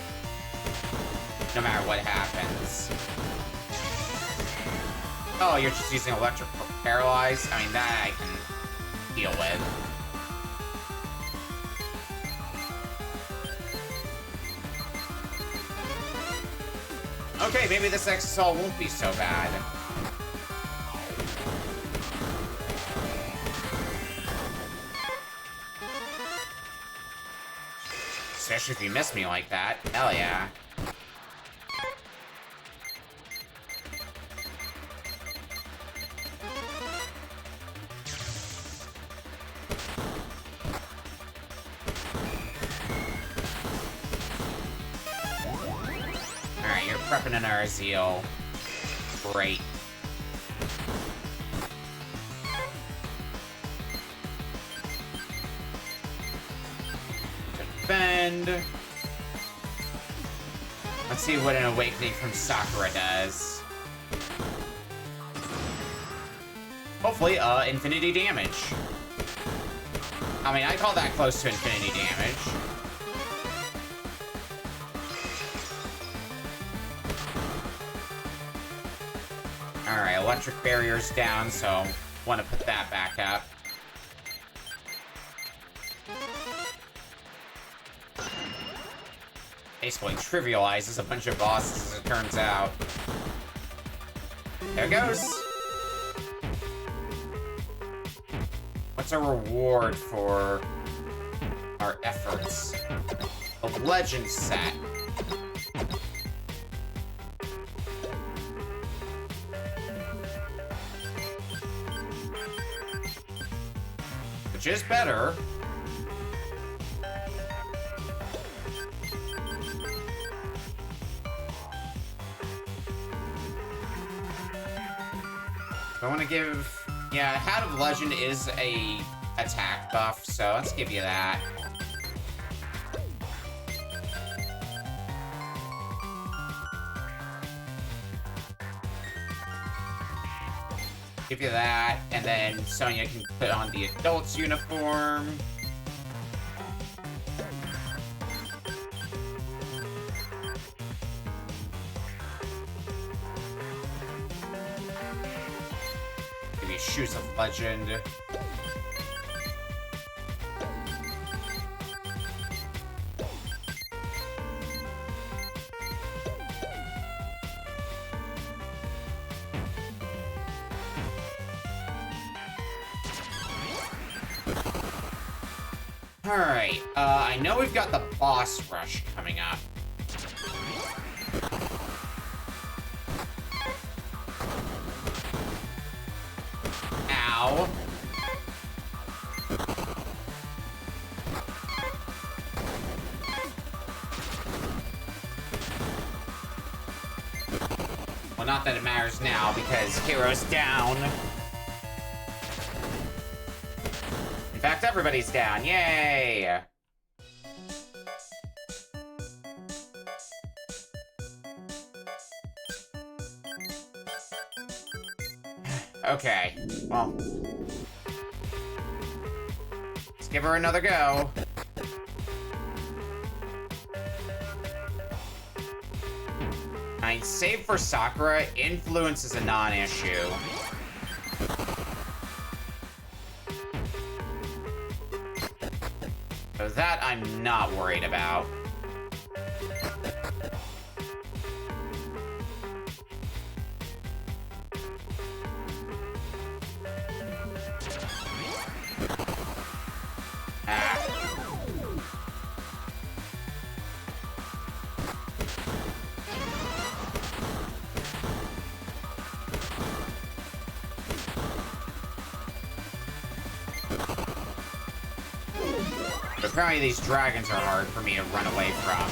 [SPEAKER 1] No matter what happens. Oh, you're just using Electric Paralyze? I mean, that I can deal with. Okay, maybe this Exisal won't be so bad. Especially if you miss me like that. Hell yeah. Alright, you're prepping an Zeal. Great. Defend. Let's see what an Awakening from Sakura does. Hopefully, infinity damage. I mean, I call that close to infinity damage. Alright, electric barrier's down, so want to put that back up. Basically trivializes a bunch of bosses, as it turns out. There it goes! What's a reward for our efforts? A legend set. Which is better. I want to give... Yeah, Hat of Legend is a attack buff, so let's give you that. Give you that, and then Sonya can put on the adult's uniform. be Shoes of Legend. Alright, I know we've got the boss rush coming up. Ow. Well, not that it matters now, because Hero's down. In fact, everybody's down. Yay! Okay, well. Let's give her another go. I save for Sakura. Influence is a non-issue. So that I'm not worried about. Apparently these dragons are hard for me to run away from.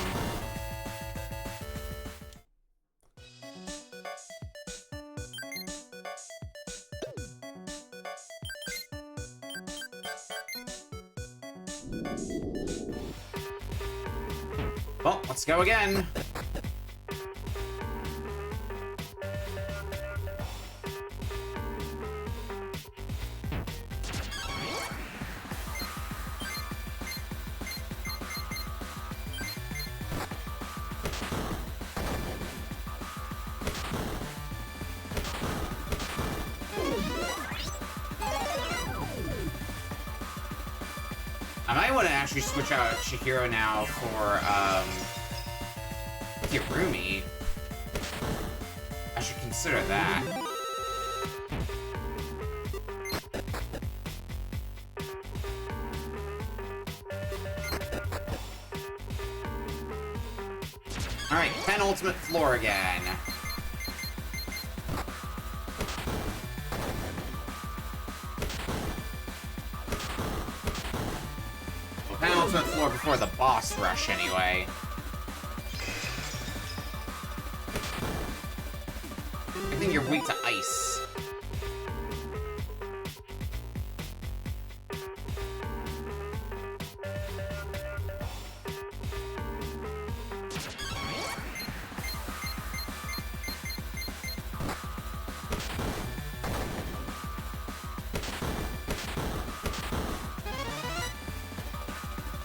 [SPEAKER 1] Well, let's go again. I might want to actually switch out Chihiro now for, Kirumi. I should consider that. Alright, penultimate floor again. Penultimate floor before the boss rush, anyway. I think you're weak to ice.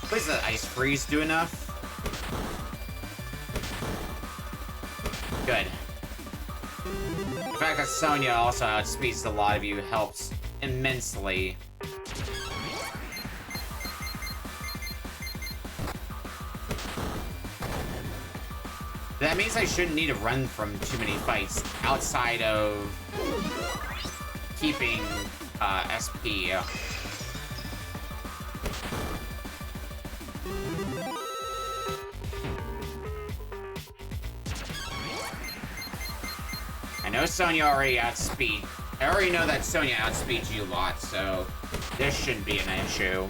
[SPEAKER 1] Please let Ice Freeze do enough. Good. The fact that Sonya also outspeeds a lot of you helps immensely. That means I shouldn't need to run from too many fights outside of keeping SP. I know Sonya already outspeed. I already know that Sonya outspeeds you a lot, so this shouldn't be an issue.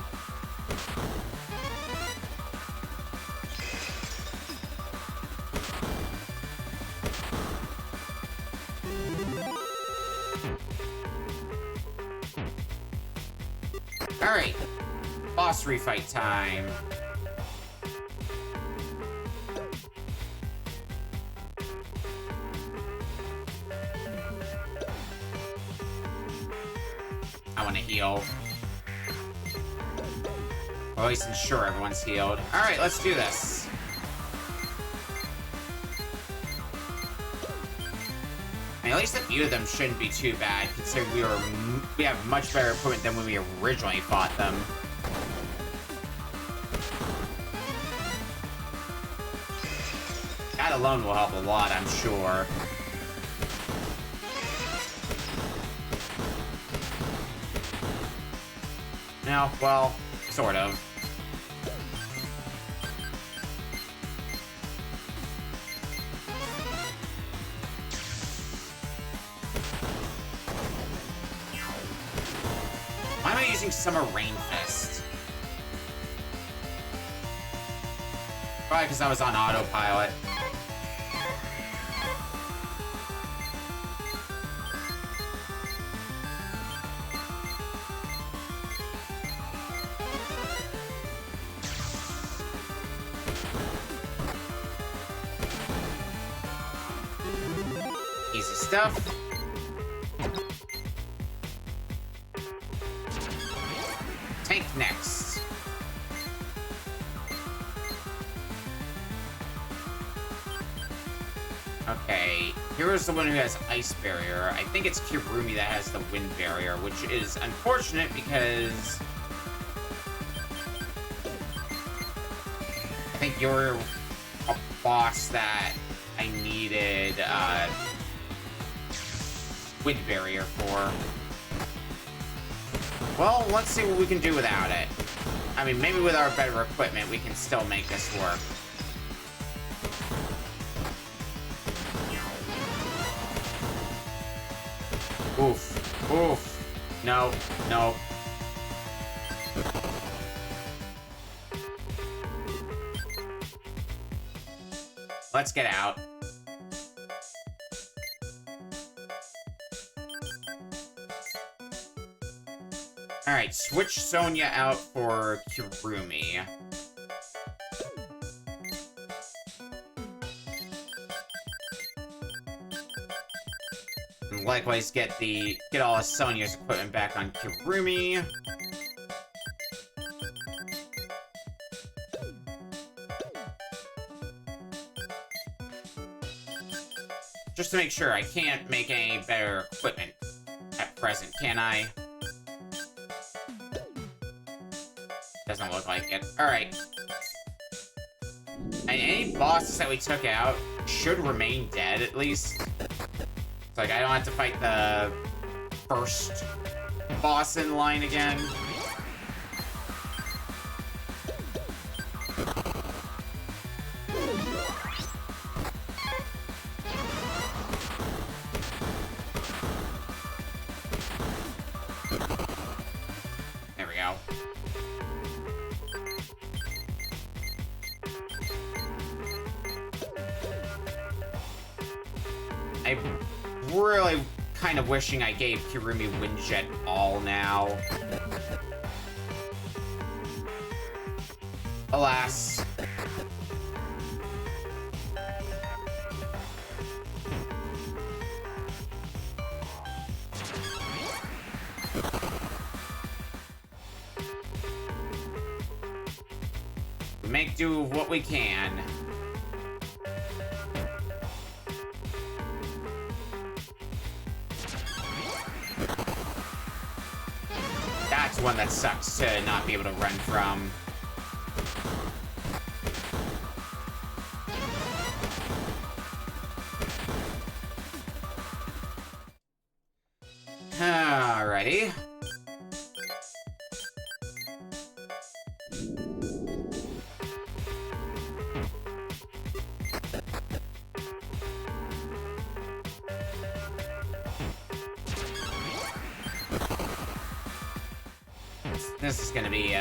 [SPEAKER 1] Alright, boss refight time. I want to heal. Or at least ensure everyone's healed. Alright, let's do this. mean, at least a few of them shouldn't be too bad, considering we have much better equipment than when we originally fought them. That alone will help a lot, I'm sure. No, well, sort of. Why am I using Summer Rain Fist? Probably because I was on autopilot. Easy stuff. Tank next. Okay, here's the one who has Ice Barrier. I think it's Kirumi that has the Wind Barrier, which is unfortunate because I think you're a boss that I needed Wind Barrier for. Well, let's see what we can do without it. I mean, maybe with our better equipment, we can still make this work. Oof. Oof. No. No. Let's get out. Alright, switch Sonya out for Kirumi. And likewise, get all of Sonya's equipment back on Kirumi. Just to make sure, I can't make any better equipment at present, can I? Doesn't look like it. Alright. And any bosses that we took out should remain dead, at least. It's like, I don't have to fight the first boss in line again. There we go. I'm really kind of wishing I gave Kirumi Windjet all now. Alas. We make do with what we can. That's one that sucks to not be able to run from. Alrighty. This is gonna be,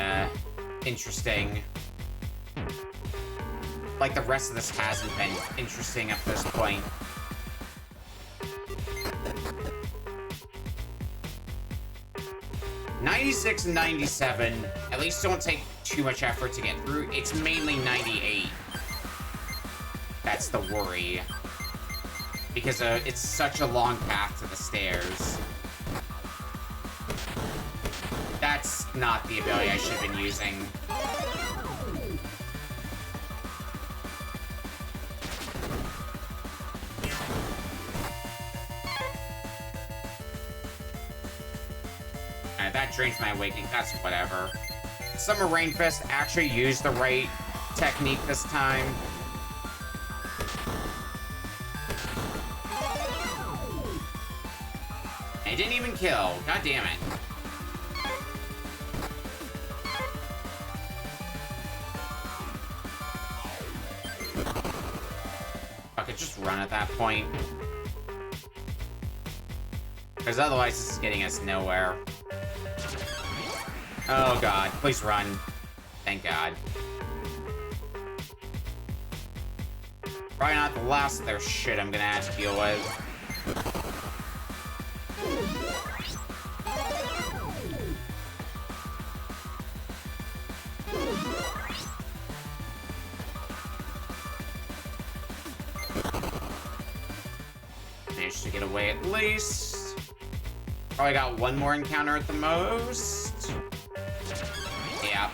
[SPEAKER 1] interesting. Like, the rest of this hasn't been interesting up to this point. '96 and 97, at least don't take too much effort to get through. It's mainly 98. That's the worry. Because it's such a long path to the stairs. That's not the ability I should have been using. that drains my awakening. That's whatever. Summer Rain Fist actually used the right technique this time. And it didn't even kill. God damn it. Fuck it, just run at that point. Because otherwise this is getting us nowhere. Oh god, please run. Thank god. Probably not the last of their shit I'm gonna have to deal with. Managed to get away at least. Probably got one more encounter at the most. Yeah.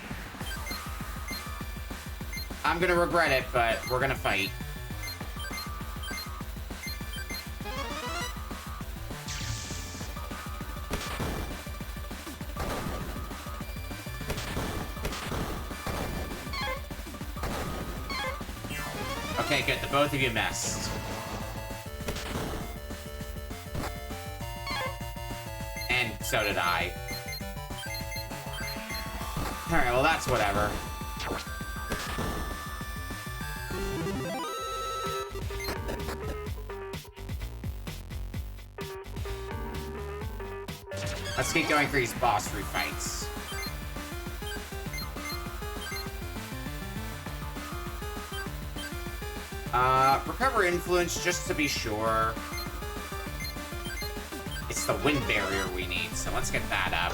[SPEAKER 1] I'm gonna regret it, but we're gonna fight. Okay, good. The both of you missed. And so did I. Alright, well that's whatever. Let's keep going for these boss fights. Recover influence just to be sure. It's the wind barrier we need, so let's get that up.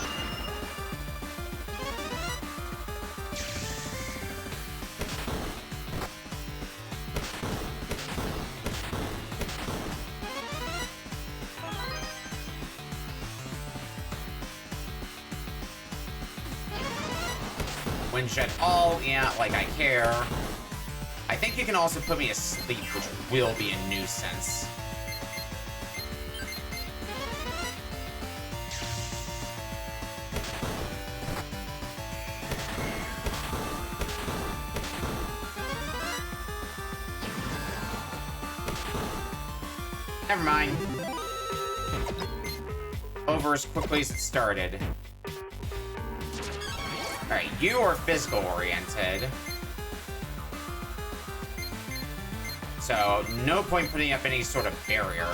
[SPEAKER 1] Wind shed all, yeah, like I care. I think you can also put me asleep, which will be a nuisance. Never mind. Over as quickly as it started. Alright, you are physical oriented. So, no point putting up any sort of barrier.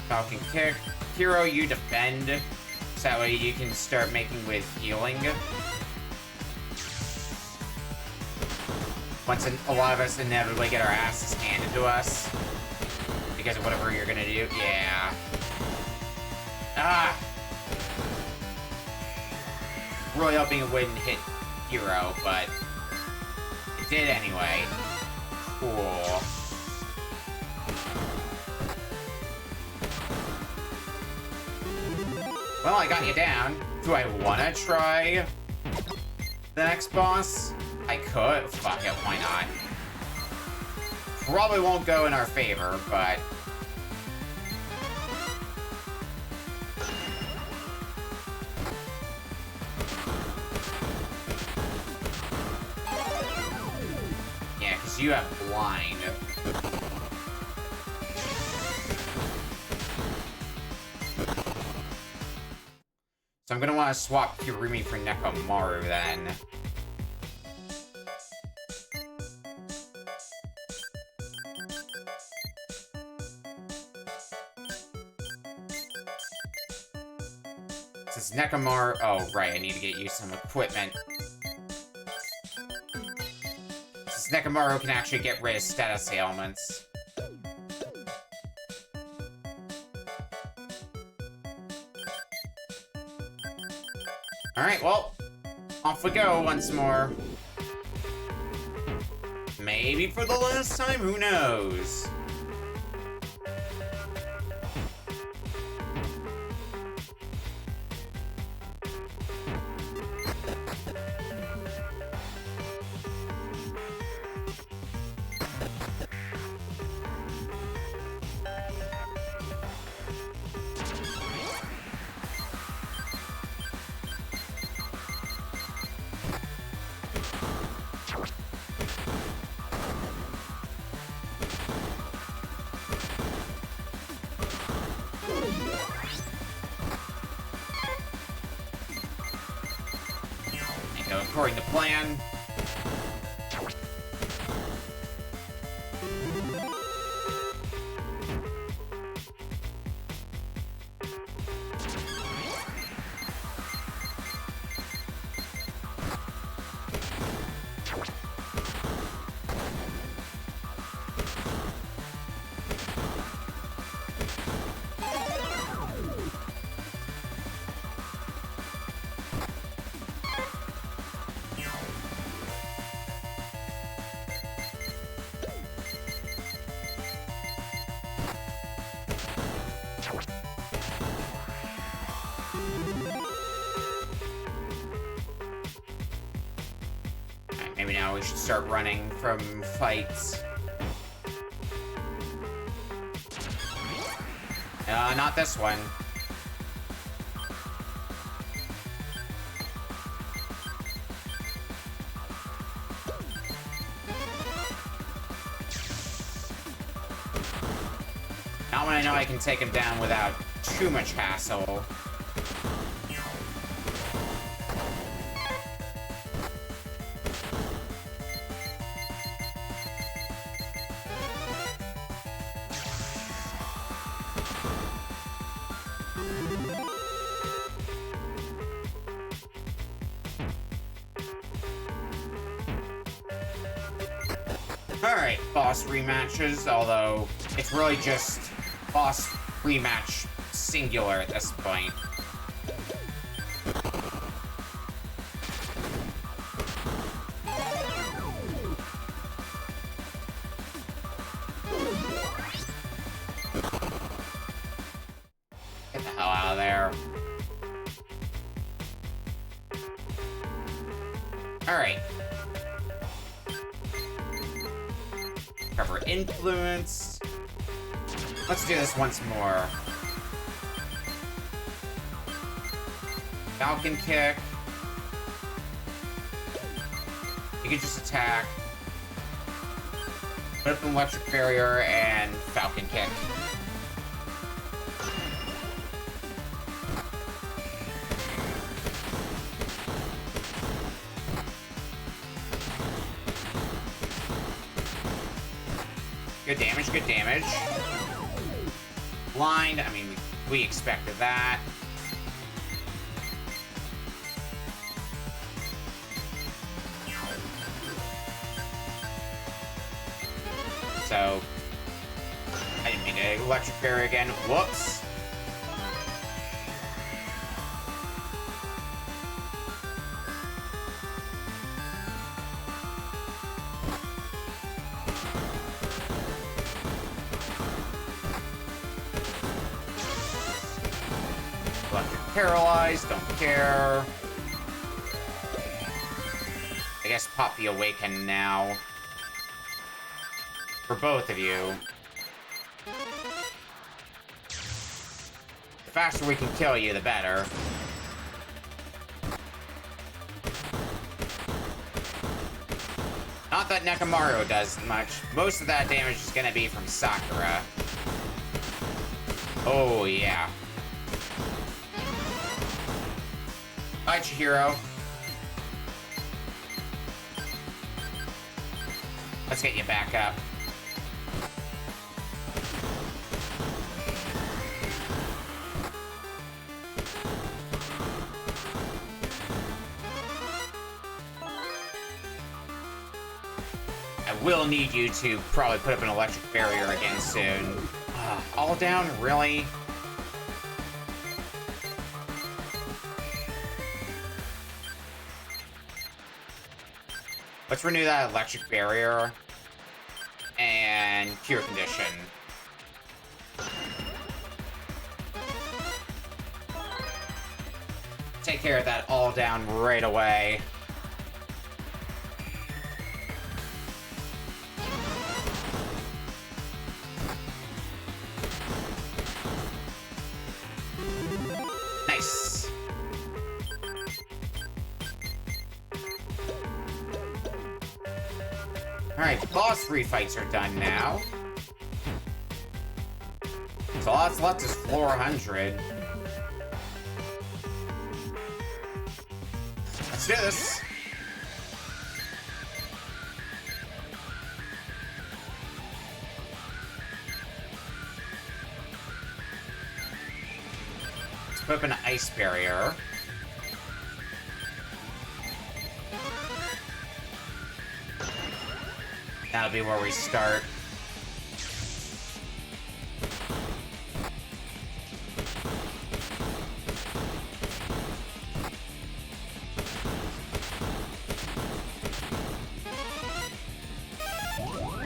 [SPEAKER 1] Falcon kick. Hero, you defend. So that way you can start making with healing. Once a lot of us inevitably get our asses handed to us. Because of whatever you're gonna do. Yeah. Ah! Really hoping it wouldn't hit Hero, but it did anyway. Cool. Well, I got you down. Do I want to try the next boss? I could. Fuck it, why not? Probably won't go in our favor, but... yeah, because you have blind. So I'm gonna want to swap Kirumi for Nekomaru then. Since Nekomaru... oh, right, I need to get you some equipment. Since Nekomaru can actually get rid of status ailments. Alright, well, off we go once more. Maybe for the last time, who knows? Go according to plan. Maybe now we should start running from fights. Not this one. Not when I know I can take him down without too much hassle. Alright, boss rematches, although it's really just boss rematch singular at this point. Get the hell out of there. Alright. Cover influence. Let's do this once more. Falcon kick. You can just attack. Put up an electric barrier and Falcon kick. Good damage, good damage. Blind, I mean, we expected that. So, I didn't mean to electric barrier again. Whoops. Electric paralyzed, don't care. I guess pop the awaken now. For both of you. The faster we can kill you, the better. Not that Nekomaru does much. Most of that damage is gonna be from Sakura. Oh, yeah. Hi, Chihiro. Let's get you back up. I will need you to probably put up an electric barrier again soon. All down? Really? Let's renew that electric barrier and cure condition. Take care of that all down right away. Nice. Alright, boss refights are done now. So all that's left is floor 100. Let's do this. equip an ice barrier. That'll be where we start.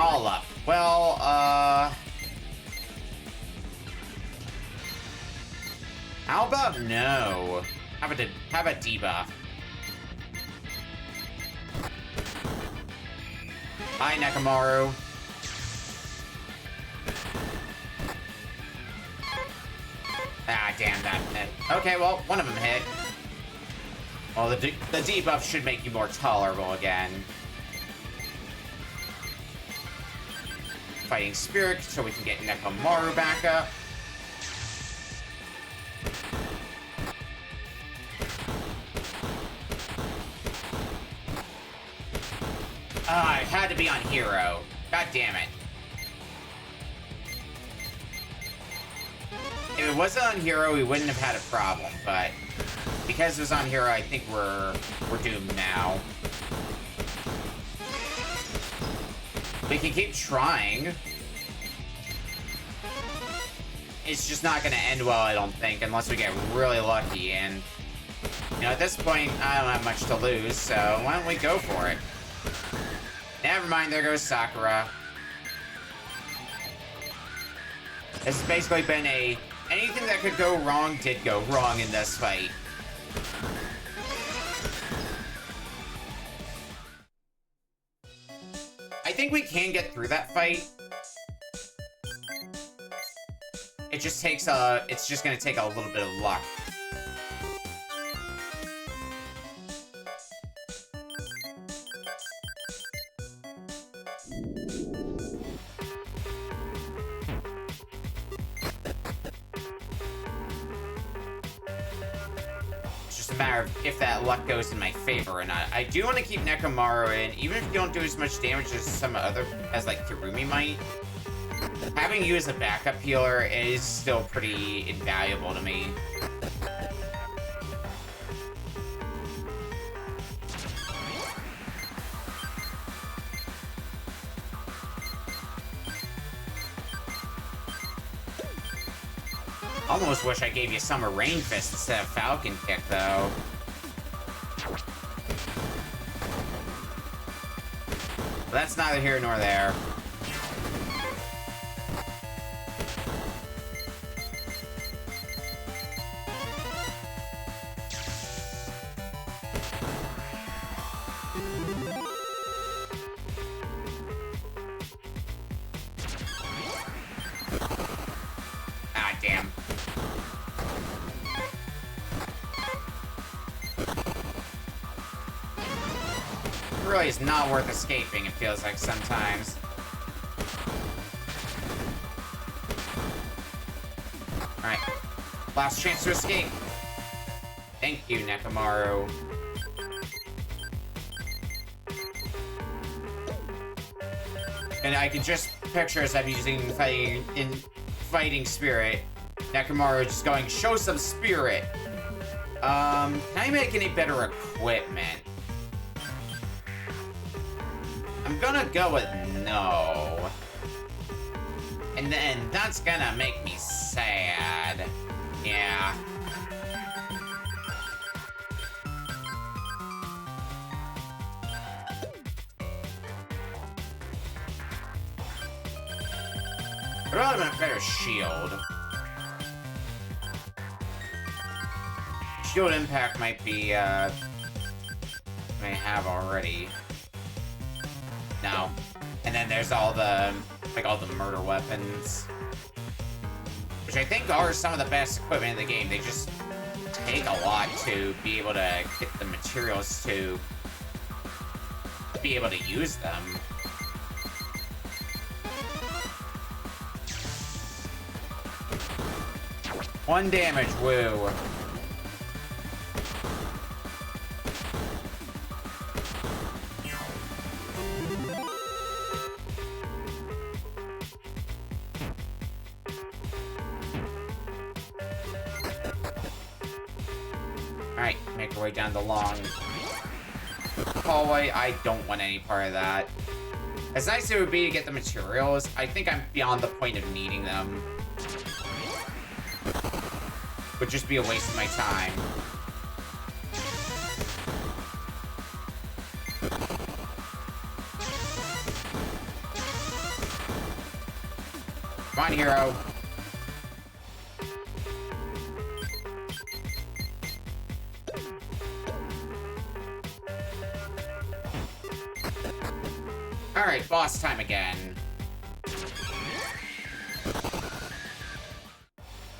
[SPEAKER 1] All up. Well, how about no? How about debuff? Hi, Nekomaru. Ah, damn, that hit. Okay, well, one of them hit. Well, the debuff should make you more tolerable again. Fighting Spirit, so we can get Nekomaru back up. Ah, it had to be on Hero. God damn it. If it wasn't on Hero, we wouldn't have had a problem, but because it was on Hero, I think we're doomed now. We can keep trying. It's just not gonna end well, I don't think, unless we get really lucky, and you know, at this point, I don't have much to lose, so why don't we go for it? Never mind, there goes Sakura. This has basically been anything that could go wrong did go wrong in this fight. I think we can get through that fight. It just takes it's just gonna take a little bit of luck. It's just a matter of if that luck goes in my favor or not. I do want to keep Nekomaru in, even if you don't do as much damage as some other, as like Kirumi might. Having you as a backup healer is still pretty invaluable to me. Almost wish I gave you Summer Rain Fist instead of Falcon Kick, though. But that's neither here nor there. Ah, damn. It really is not worth escaping, it feels like sometimes. Alright. Last chance to escape. Thank you, Nekomaru. And I can just picture as I'm using fighting spirit. Nekomaru just going, show some spirit. Can I make any better equipment? I'm gonna go with no. And then that's gonna make me sad. Yeah. I'd rather have a better shield. Shield impact might be, may have already. No. And then there's all the, like, all the murder weapons. Which I think are some of the best equipment in the game. They just take a lot to be able to get the materials to be able to use them. One damage, woo. make your way down the long hallway. I don't want any part of that. As nice as it would be to get the materials, I think I'm beyond the point of needing them. Would just be a waste of my time. Come on, hero. Alright, boss time again.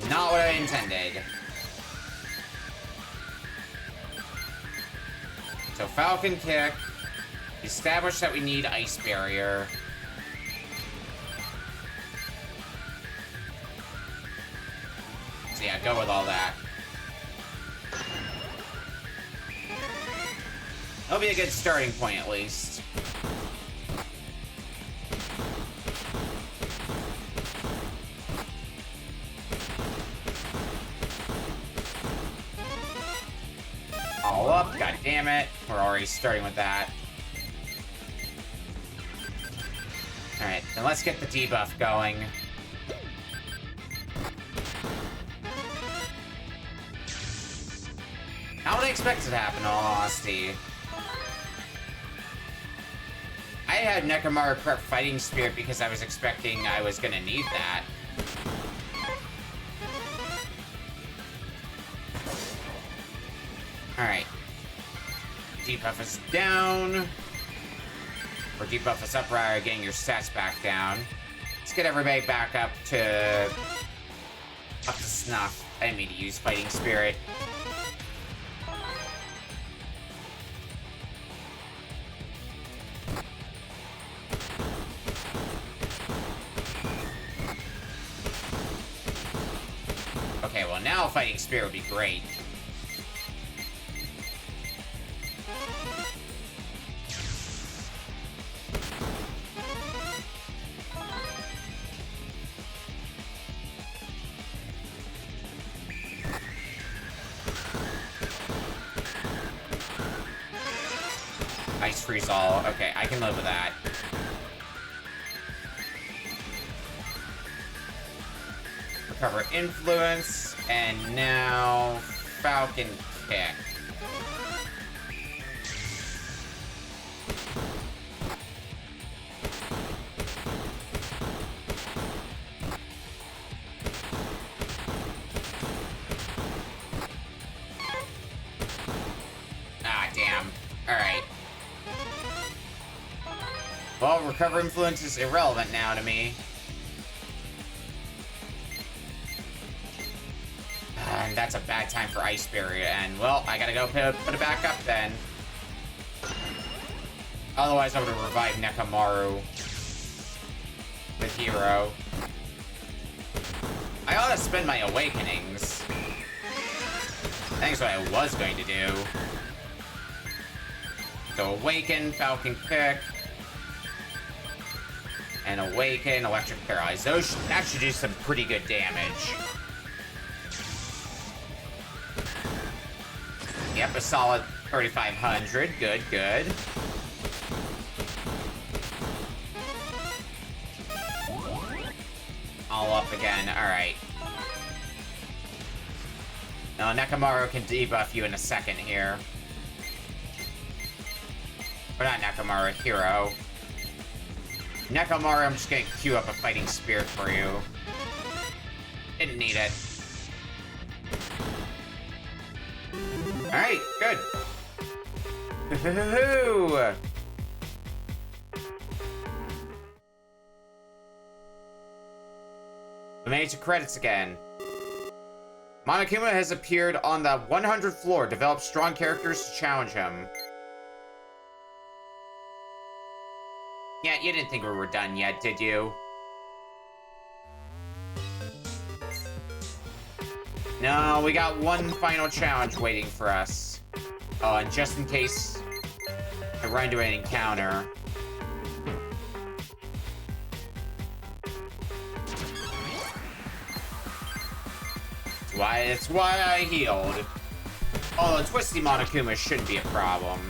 [SPEAKER 1] Not what I intended. So Falcon Kick. Establish that we need Ice Barrier. So yeah, go with all that. That'll be a good starting point at least. All up, god damn it. We're already starting with that. Alright, then let's get the debuff going. How would I expect it to happen, in all honesty? I had Nekomaru prep Fighting Spirit because I was expecting I was gonna need that. Alright. Debuff is down. Or debuff is up, rather, getting your stats back down. Let's get everybody back up to snuff. I didn't mean to use Fighting Spirit. Okay, well now Fighting Spirit would be great. Ice Freeze All. Okay, I can live with that. Recover Influence, and now Falcon Kick. Ah, damn. Alright. Well, Recover Influence is irrelevant now to me. And that's a bad time for Ice Barrier, and, well, I gotta go put it back up then. Otherwise, I would have revived Nekomaru with Hero. I ought to spend my Awakenings. That's what I was going to do. So Awaken, Falcon Kick, and Awaken, Electric Paralyze. That should do some pretty good damage. Yep, a solid 3,500. Good, good. All up again. Alright. Now, Nekomaru can debuff you in a second here. Or not Nekomaru, Hero. Nekomaru, I'm just gonna queue up a Fighting Spirit for you. Didn't need it. Alright, good. Hoo-hoo-hoo-hoo! We made it to credits again. Monokuma has appeared on the 100th floor. Develop strong characters to challenge him. Yeah, you didn't think we were done yet, did you? No, we got one final challenge waiting for us. Oh, and just in case I run into an encounter. It's why I healed. Although Twisty Monokuma shouldn't be a problem.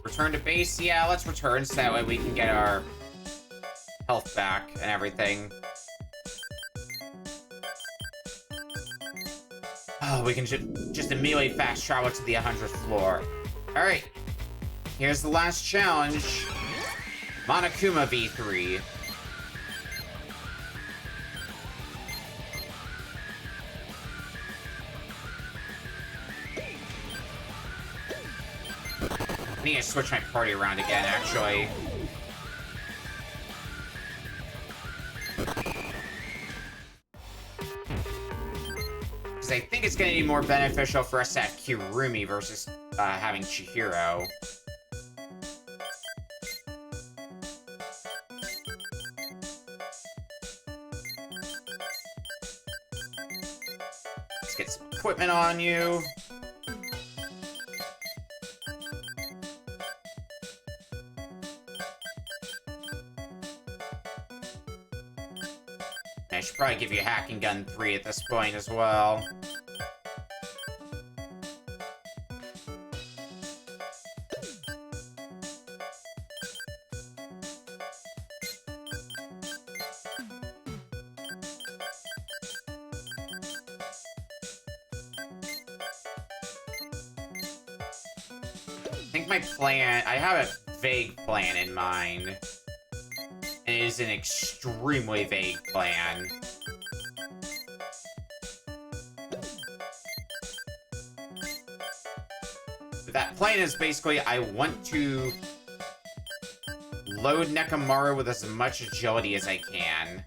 [SPEAKER 1] Return to base? Yeah, let's return so that way we can get our health back and everything. Oh, we can just immediately fast travel to the 100th floor. Alright. Here's the last challenge. Monokuma V3. I need to switch my party around again, actually. Because I think it's going to be more beneficial for us to have Kirumi versus having Chihiro. Let's get some equipment on you. I should probably give you Hacking Gun 3 at this point as well. I think my plan... I have a vague plan in mind. It is an extremely vague plan. But that plan is basically I want to load Nekomaru with as much agility as I can.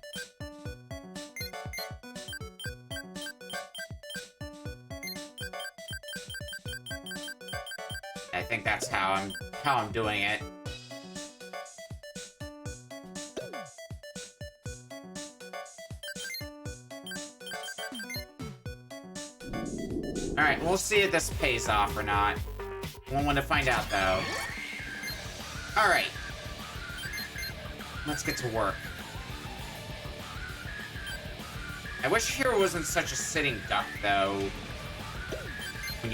[SPEAKER 1] I think that's how I'm doing it. Alright, we'll see if this pays off or not. Won't want to find out, though. Alright. Let's get to work. I wish Hero wasn't such a sitting duck, though. When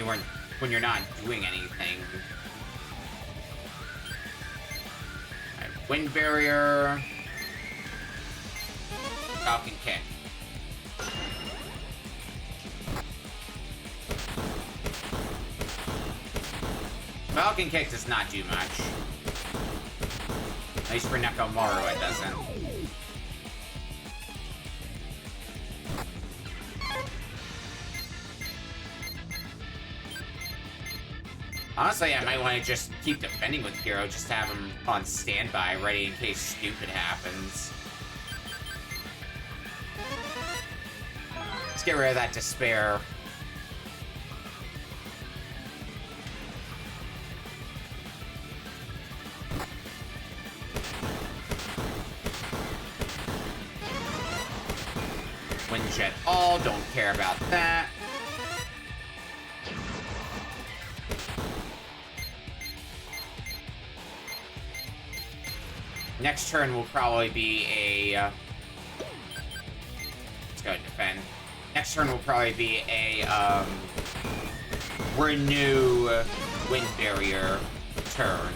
[SPEAKER 1] you're not doing anything. Alright, Wind Barrier. Falcon Kick. Falcon Kick does not do much. At least for Nekomaru, it doesn't. Honestly, I might want to just keep defending with Hero, just to have him on standby, ready in case stupid happens. Let's get rid of that despair. Windjet all, don't care about that. Next turn will probably be a... let's go ahead and defend. Next turn will probably be a, renew Wind Barrier turn.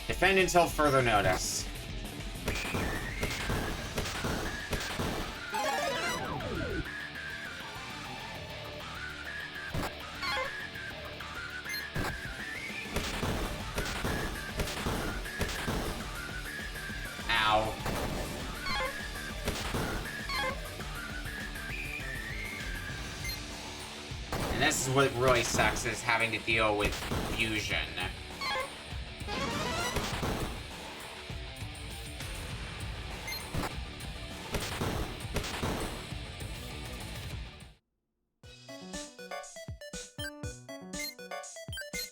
[SPEAKER 1] Defend until further notice. Ow. And this is what really sucks, is having to deal with fusion.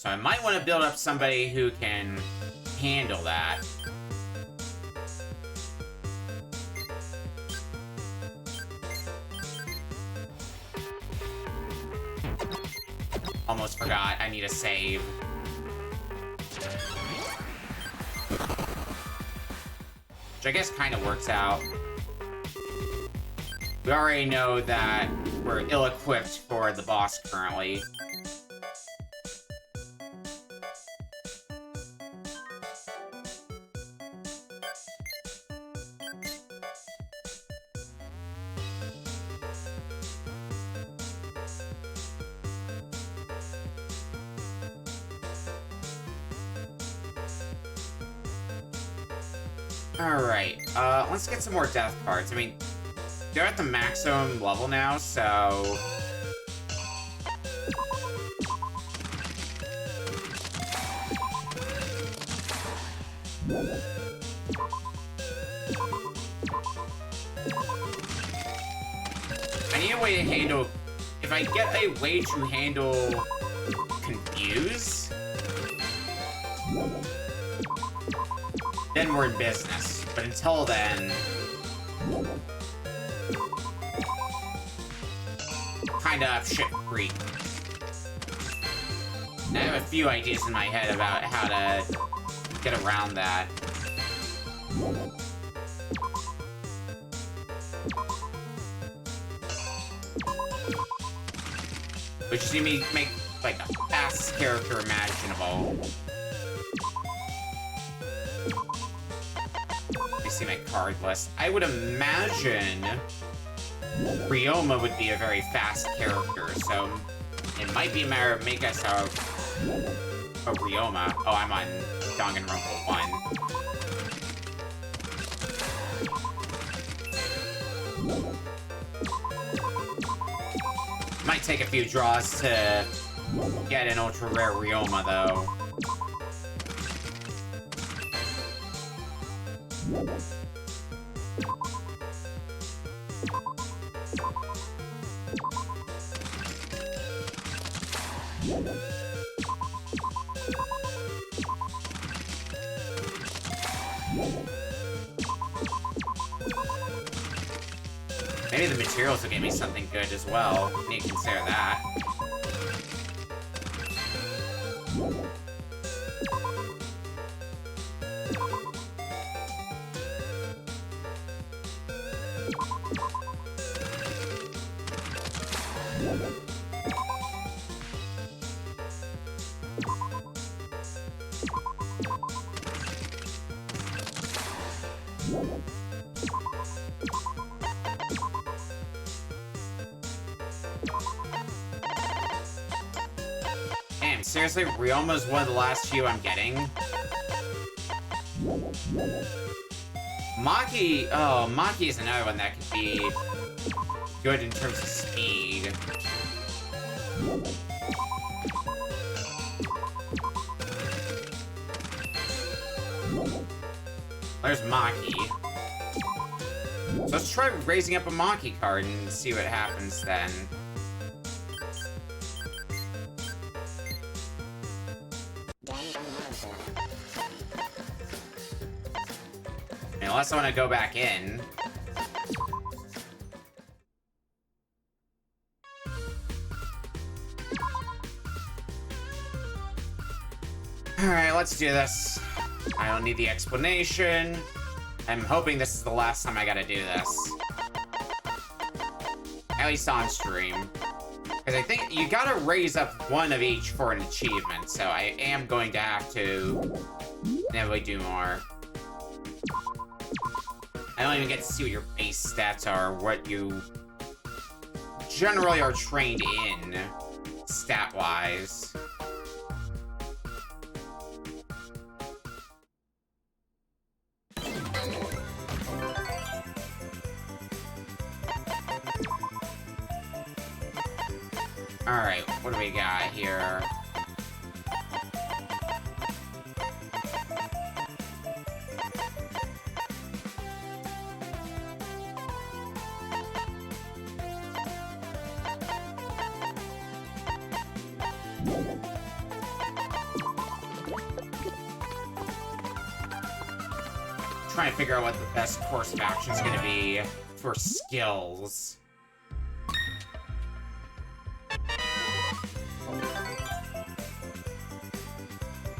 [SPEAKER 1] So I might want to build up somebody who can handle that. Almost forgot, I need a save. Which I guess kind of works out. We already know that we're ill-equipped for the boss currently. Alright, let's get some more death cards. I mean, they're at the maximum level now, so... I need a way to handle... If I get a way to handle... Confuse... then we're in business. But until then... kinda shit creep. And I have a few ideas in my head about how to get around that. We just need to make, like, the fastest character imaginable. Let me see my card list. I would imagine Ryoma would be a very fast character, so it might be a matter of making us a Ryoma. Oh, I'm on Danganronpa 1. Might take a few draws to get an ultra rare Ryoma, though. Maybe the materials will give me something good as well. I need to consider that. Damn, seriously, Ryoma's one of the last few I'm getting. Maki, oh, Maki is another one that could be good in terms of speed. There's Maki. So let's try raising up a Maki card and see what happens then. Unless I want to go back in. Alright, let's do this. I don't need the explanation. I'm hoping this is the last time I gotta do this. At least on stream. Because I think you gotta raise up one of each for an achievement, so I am going to have to inevitably do more. I don't even get to see what your base stats are, what you generally are trained in, stat-wise. Alright, what do we got here? trying to figure out what the best course of action is going to be for skills.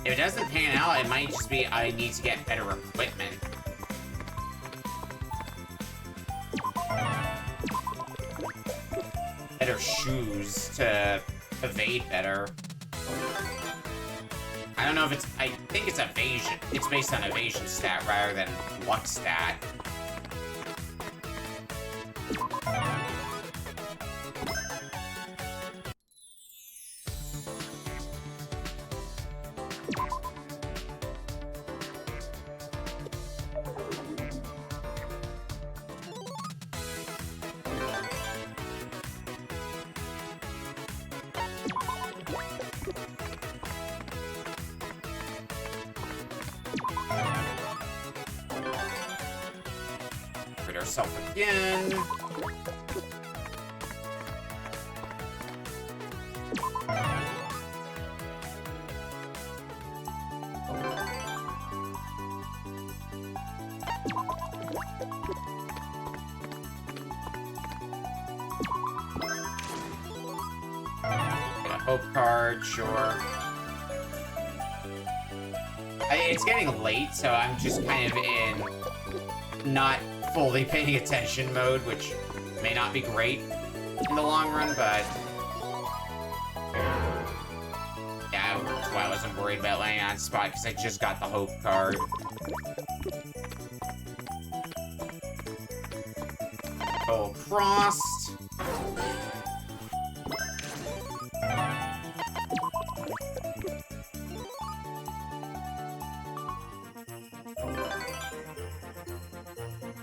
[SPEAKER 1] If it doesn't pan out, it might just be I need to get better equipment. Better shoes to evade better. I don't know if it's... I think it's evasion. It's based on evasion stat rather than luck stat. Herself again. Get a hope card, sure. It's getting late, so I'm just kind of in not fully paying attention mode, which may not be great in the long run, but yeah, that's why I wasn't worried about laying on spot, because I just got the hope card. Oh, crossed.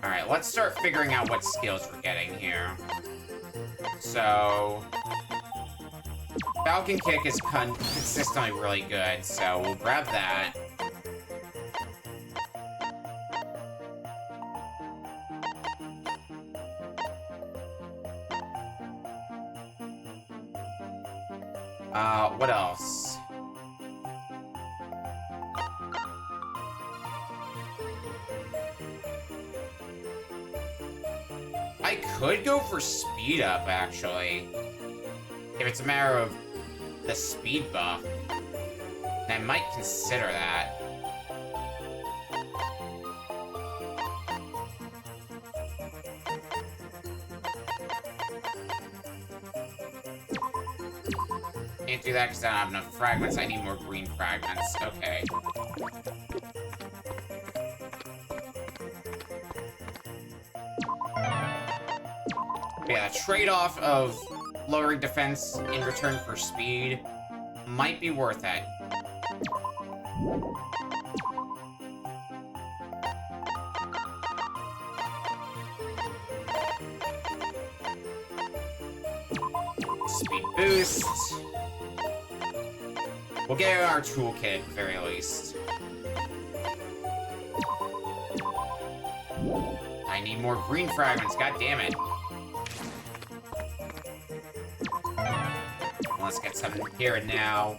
[SPEAKER 1] Alright, let's start figuring out what skills we're getting here. So... Falcon Kick is consistently really good, so we'll grab that. What else? I could go for speed up, actually. If it's a matter of the speed buff, I might consider that. Can't do that because I don't have enough fragments. I need more green fragments. Okay. Yeah, the trade-off of lowering defense in return for speed might be worth it. Speed boost. We'll get our toolkit at the very least. I need more green fragments, god damn it. Let's get some here and now.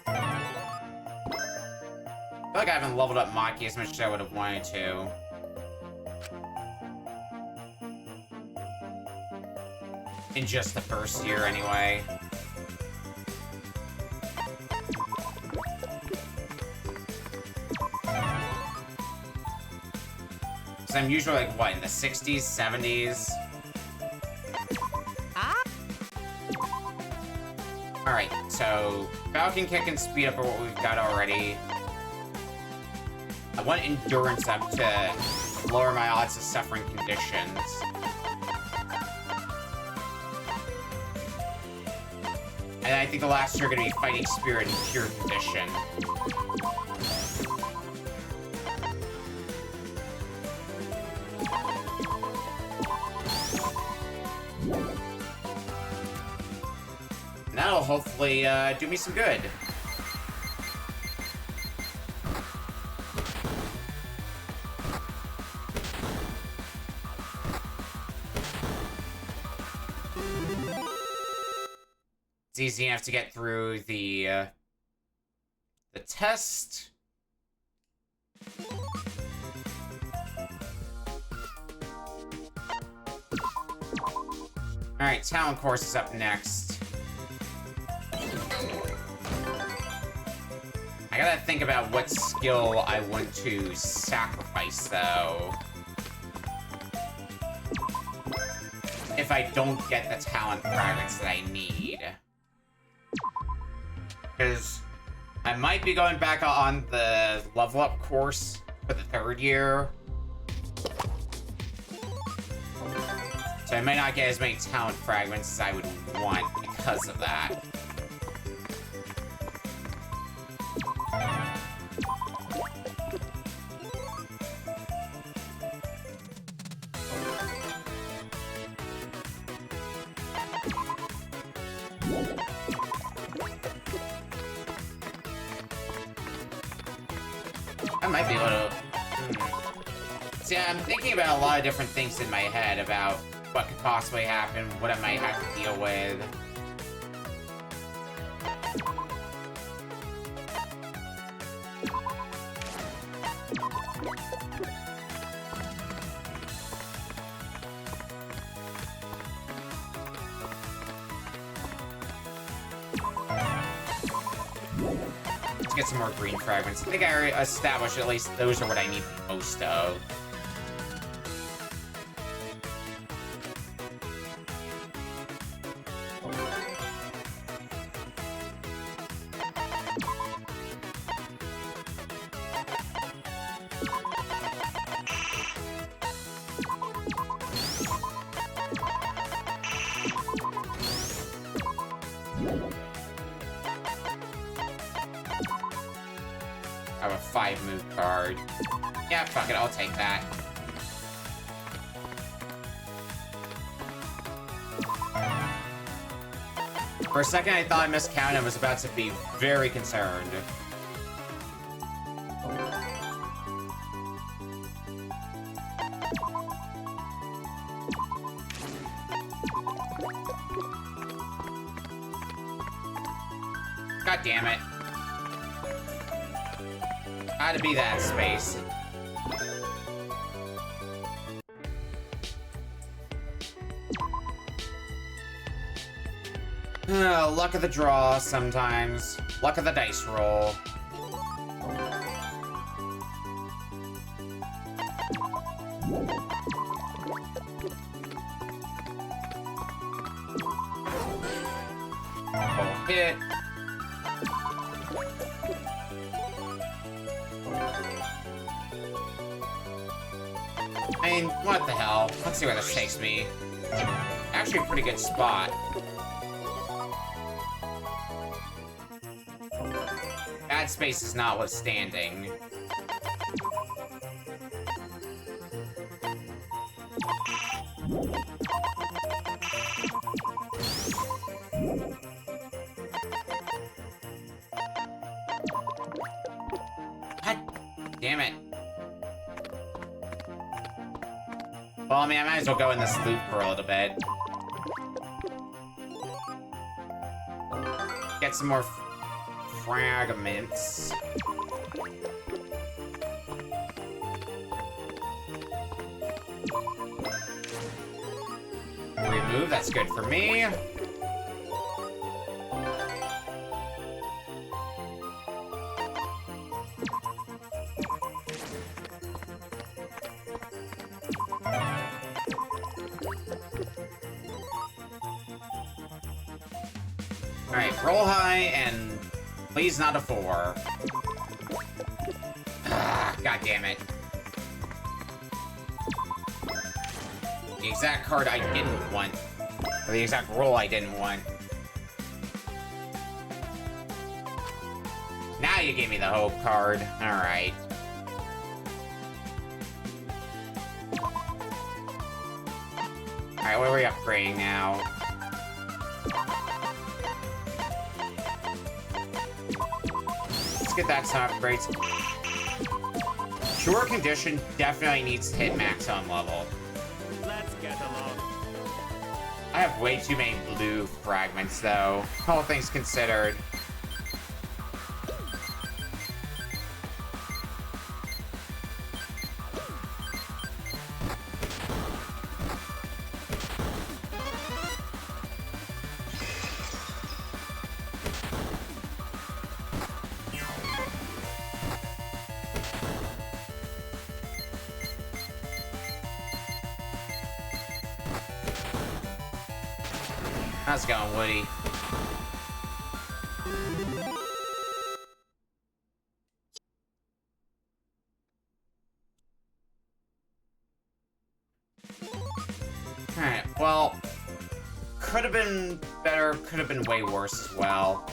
[SPEAKER 1] I feel like I haven't leveled up Maki as much as I would have wanted to. In just the first year, anyway. Because I'm usually, like, what, in the 60s, 70s? Alright, so Falcon Kick and Speed Up are what we've got already. I want Endurance up to lower my odds of suffering conditions. And I think the last two are going to be Fighting Spirit and Pure Condition. And that'll hopefully do me some good. It's easy enough to get through the test. Alright, talent course is up next. I gotta think about what skill I want to sacrifice, though. If I don't get the talent fragments that I need. Because I might be going back on the level up course for the 3rd year. So I might not get as many talent fragments as I would want because of that. I might be able to... See, I'm thinking about a lot of different things in my head about what could possibly happen, what I might have to deal with. Let's get some more green fragments. I think I already established at least those are what I need most of. I have a 5-move card. Yeah, fuck it, I'll take that. For a second, I thought I miscounted and was about to be very concerned. God damn it. Gotta be that space. Luck of the draw sometimes. Luck of the dice roll. Oh, hit. I mean, what the hell? Let's see where this takes me. Actually, a pretty good spot. Bad space is notwithstanding. God damn it. Well, I mean, I might as well go in this loop for a little bit. Get some more fragments. Remove, that's good for me. Alright, roll high and please not a 4. God damn it. The exact card I didn't want. Or the exact roll I didn't want. Now you gave me the hope card. Alright. Alright, what are we upgrading now? Let's get that some upgrades. Cure Condition definitely needs to hit maximum level.
[SPEAKER 2] Let's get along.
[SPEAKER 1] I have way too many blue fragments, though. All things considered. How's it going, Woody? Alright, well, could have been better, could have been way worse as well.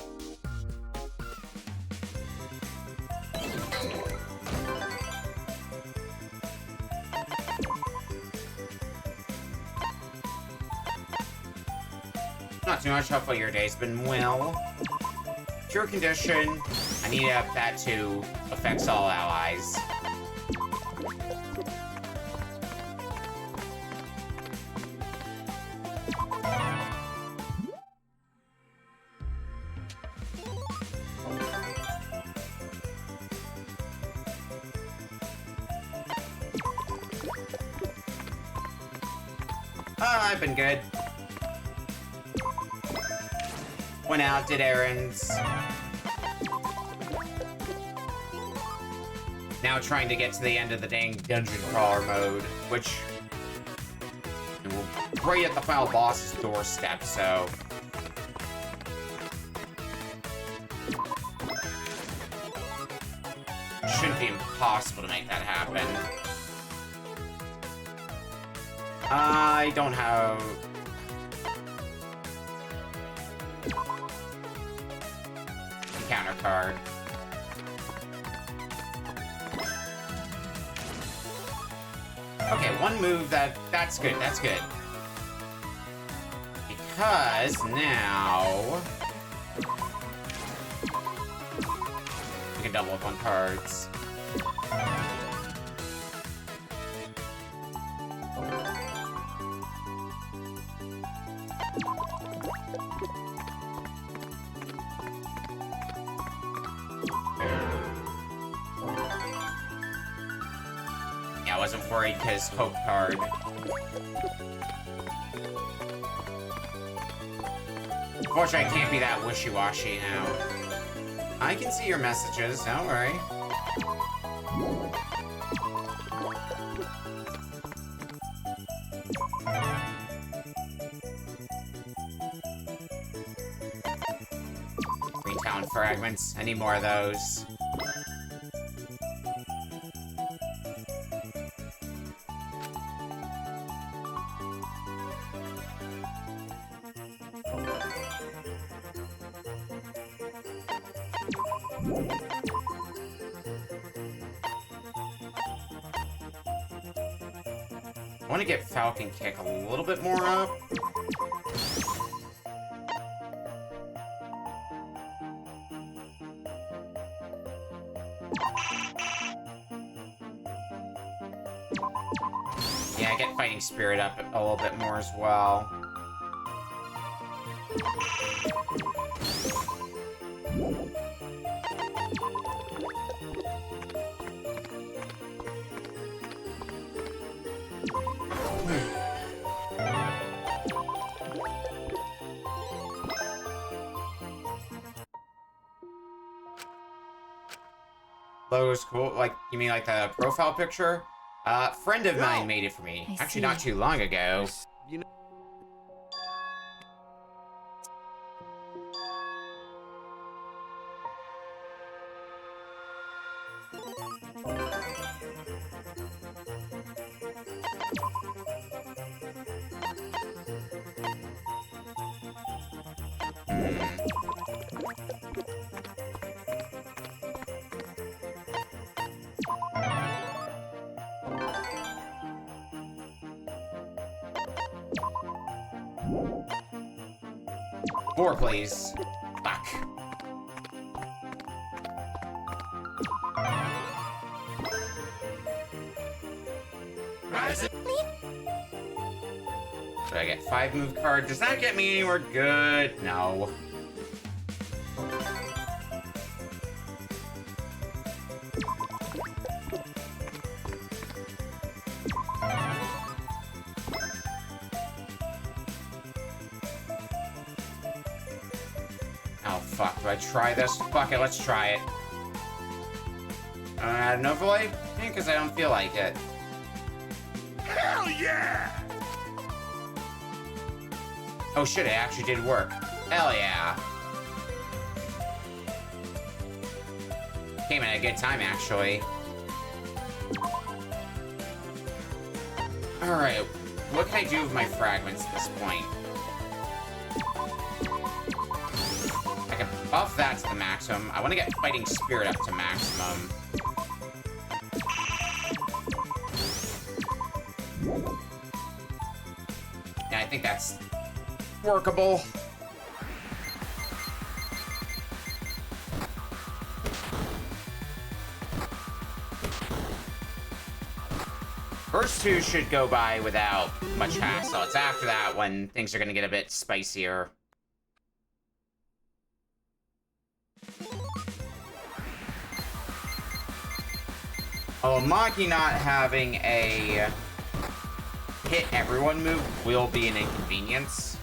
[SPEAKER 1] Not too much. Hopefully your day's been well. Cure condition. I need that to affects all allies. I've been good. Went out, did errands. Now trying to get to the end of the dang dungeon crawler mode, which will right at the final boss's doorstep, so. Shouldn't be impossible to make that happen. I don't have... counter card. Okay, one move that's good, that's good. Because now we can double up on cards. I wasn't worried because Hope card. Unfortunately, I can't be that wishy-washy now. I can see your messages, don't worry. Green Talon fragments. I need more of those. I want to get Falcon Kick a little bit more up. Yeah, get Fighting Spirit up a little bit more as well. Logo's cool. Like, you mean like the profile picture? Friend of mine made it for me.
[SPEAKER 3] I
[SPEAKER 1] Actually,
[SPEAKER 3] see.
[SPEAKER 1] not too long ago.
[SPEAKER 2] You know.
[SPEAKER 1] Four, please. Fuck. do I get? 5 move card. Does that get me anywhere good? No. Oh, fuck. Do I try this? Fuck it, let's try it. An overlay? Because I don't feel like it.
[SPEAKER 2] Hell yeah!
[SPEAKER 1] Oh shit, it actually did work. Hell yeah. Came at a good time, actually. Alright, what can I do with my fragments at this point? I can buff that to the maximum. I want to get Fighting Spirit up to maximum. And I think that's workable. First two should go by without much hassle. It's after that when things are going to get a bit spicier. Oh, Maki not having a hit everyone move will be an inconvenience.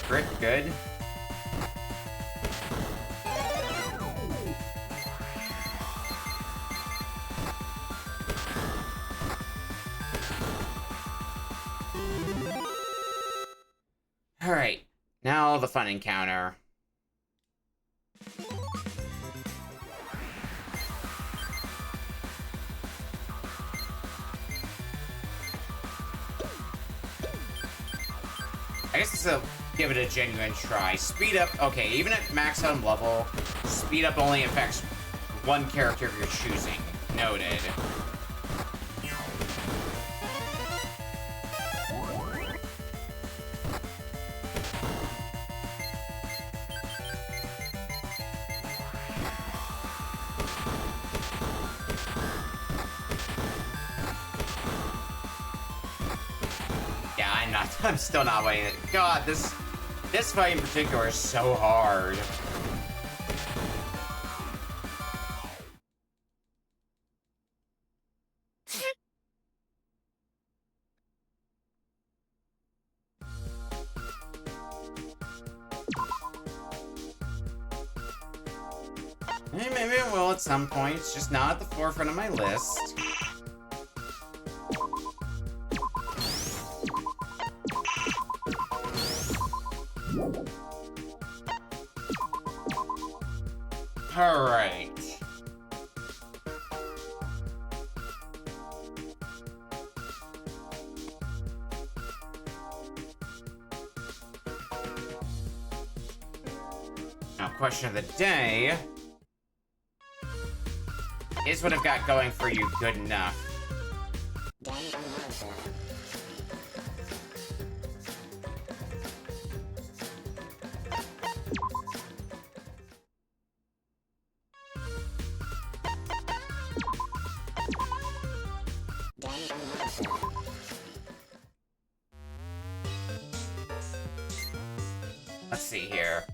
[SPEAKER 1] Crit, good. Alright, now the fun encounter. I guess this will give it a genuine try. Speed up, okay, even at maximum level, speed up only affects one character of your choosing. Noted. I'm still not waiting. God, this fight in particular is so hard. Maybe I will at some point. It's just not at the forefront of my list. Alright. Now, question of the day. Is what I've got going for you good enough?
[SPEAKER 4] Danganronpa.
[SPEAKER 1] Let's see here.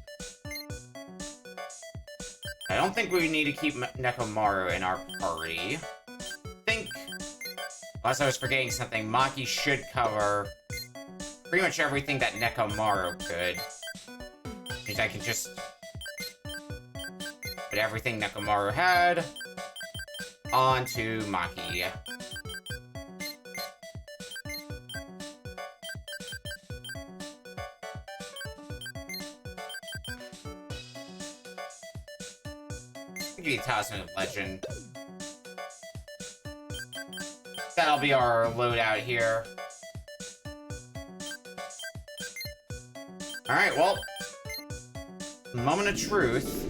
[SPEAKER 1] I don't think we need to keep Nekomaru in our party. Unless I was forgetting something, Maki should cover pretty much everything that Nekomaru could. Means I can just put everything Nekomaru had onto Maki. Give you Talisman of Legend. That'll be our loadout here. Alright, well. Moment of truth.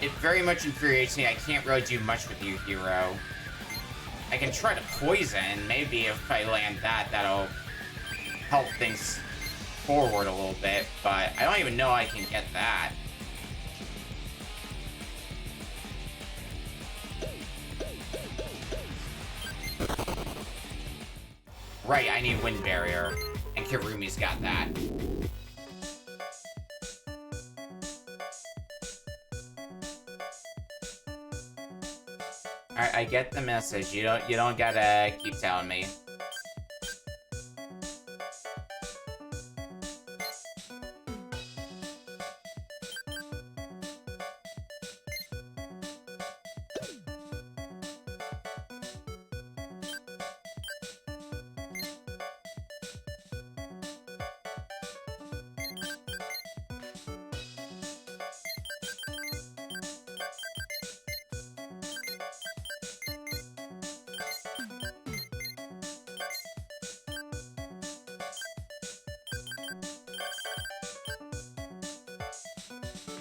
[SPEAKER 1] it very much infuriates me. I can't really do much with you, hero. I can try to poison. Maybe if I land that, that'll help things forward a little bit. But I don't even know I can get that. Right, I need Wind Barrier. And Kirumi's got that. Alright, I get the message. You don't gotta keep telling me.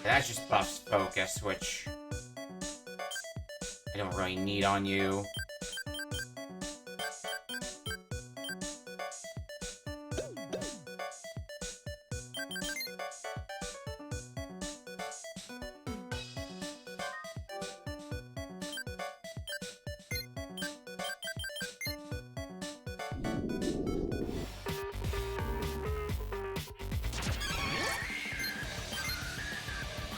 [SPEAKER 1] That just buffs focus, which I don't really need on you.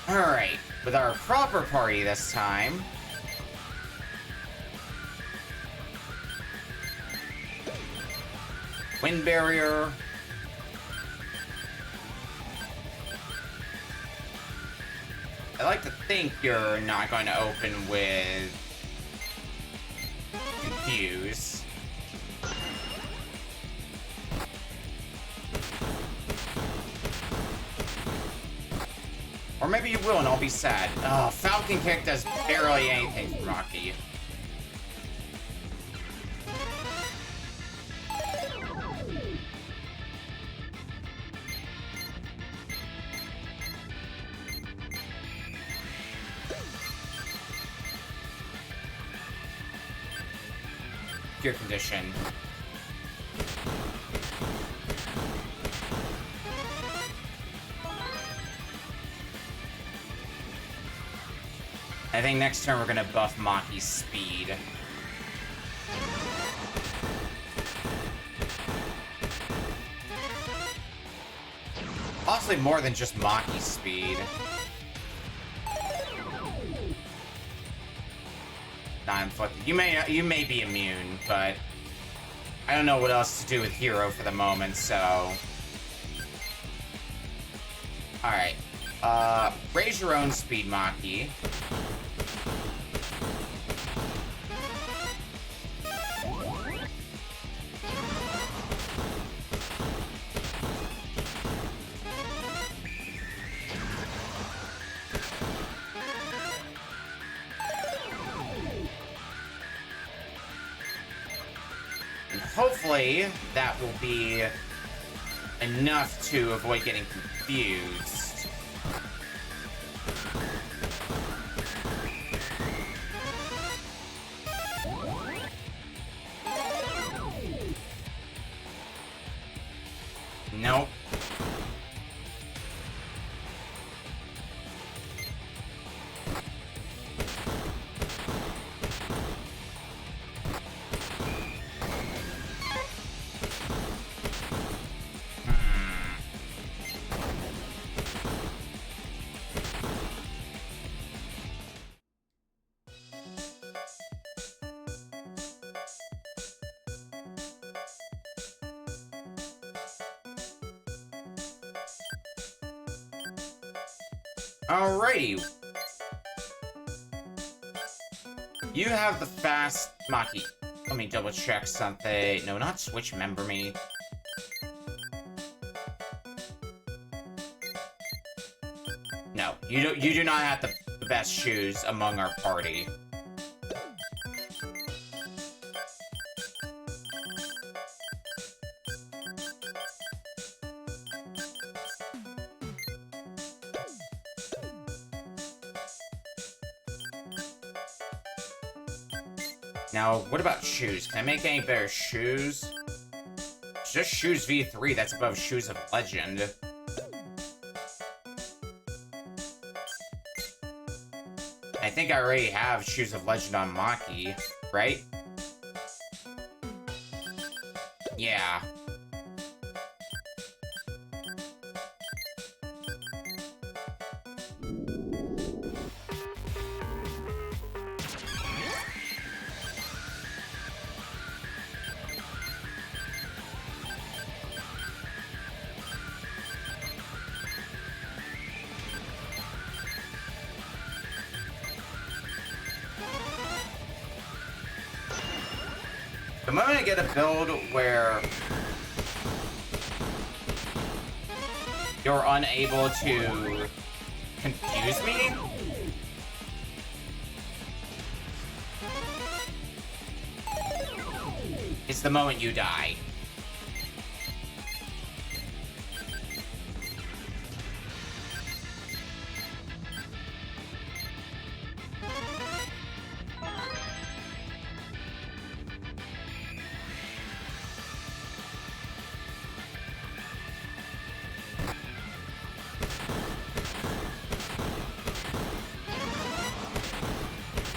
[SPEAKER 1] Alright, with our proper party this time. Wind Barrier. I like to think you're not going to open with Confuse. Or maybe you will and I'll be sad. Oh, Falcon Kick does barely anything for Maki. Gear condition. I think next turn we're gonna buff Maki's speed. Possibly more than just Maki's speed. Non-inflicted. You may be immune, but I don't know what else to do with Hero for the moment, so. Alright. Raise your own speed, Maki. Hopefully, that will be enough to avoid getting confused. Nope. Alrighty. You have the fast Maki. Let me double check something. No, not switch member me. No, you do not have the best shoes among our party. Now, what about shoes? Can I make any better shoes? It's just Shoes V3 that's above Shoes of Legend. I think I already have Shoes of Legend on Maki, right? Yeah. The moment I get a build where you're unable to confuse me, it's the moment you die.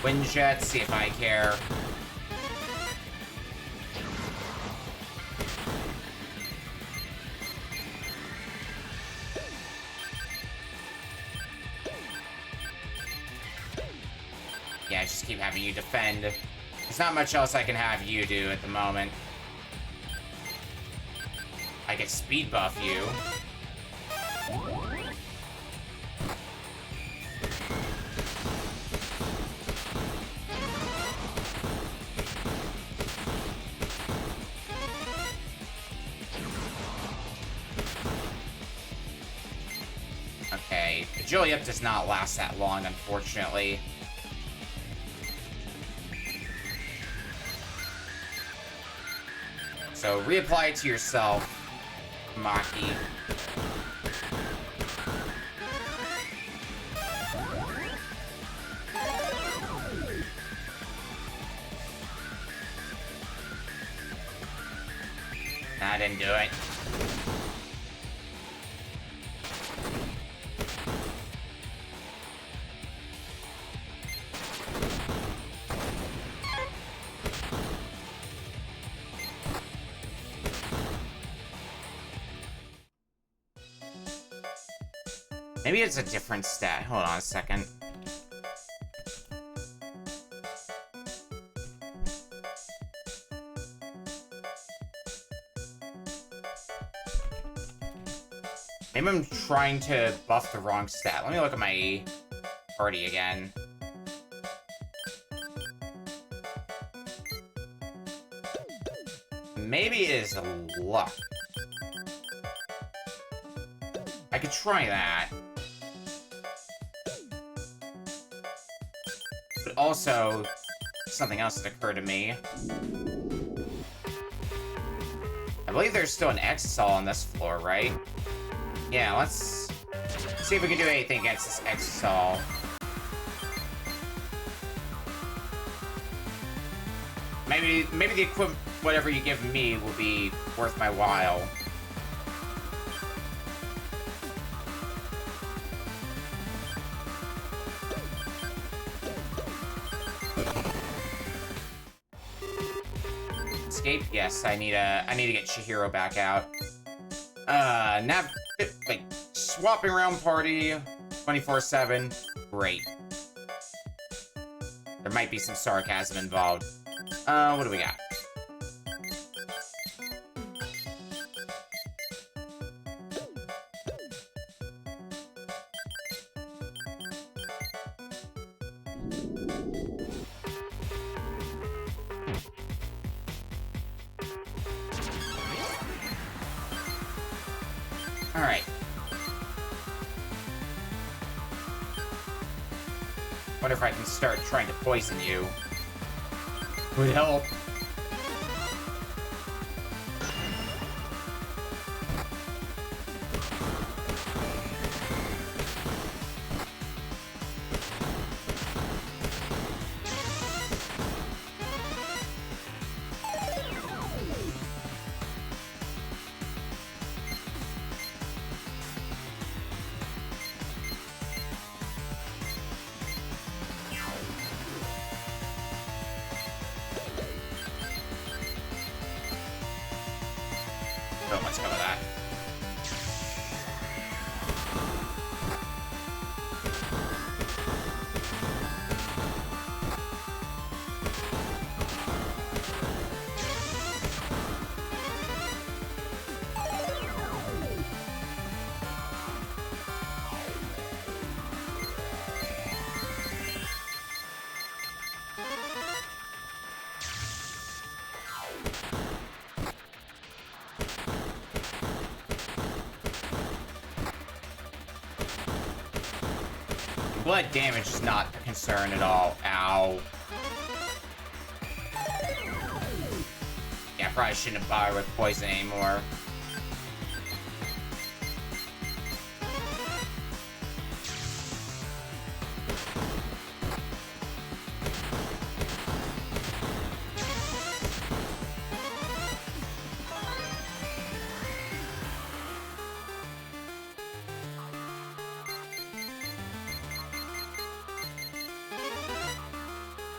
[SPEAKER 1] Windjet, see if I care. Yeah, I just keep having you defend. There's not much else I can have you do at the moment. I could speed buff you. Okay, Agility does not last that long, unfortunately. So reapply it to yourself, Maki. I didn't do it. Maybe it's a different stat. Hold on a second. Maybe I'm trying to buff the wrong stat. Let me look at my party again. Maybe it is luck. I could try that. But also, something else that occurred to me. I believe there's still an Exisal on this floor, right? Yeah, let's see if we can do anything against this Exisal. Maybe the equipment, whatever you give me, will be worth my while. Escape? Yes, I need to get Chihiro back out. Like, swapping around party 24/7. Great. There might be some sarcasm involved. What do we got? Alright. Wonder if I can start trying to poison you. Would help. So let's go with that. Blood damage is not a concern at all. Ow. Yeah, I probably shouldn't have bothered with poison anymore.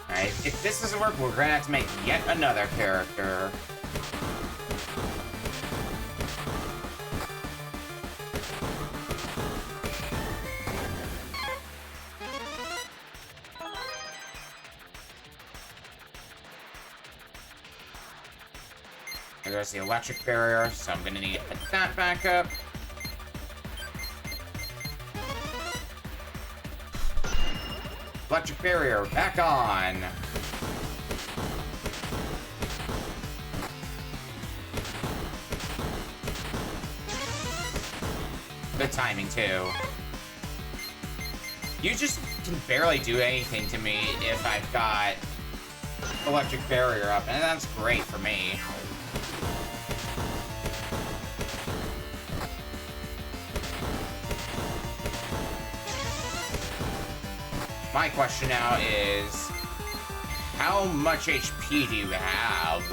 [SPEAKER 1] Alright, if this doesn't work, we're gonna have to make yet another character. There's the electric barrier, so I'm gonna need to put that back up. Electric barrier, back on! Good timing, too. You just can barely do anything to me if I've got electric barrier up, and that's great for me. My question now is, how much HP do you have?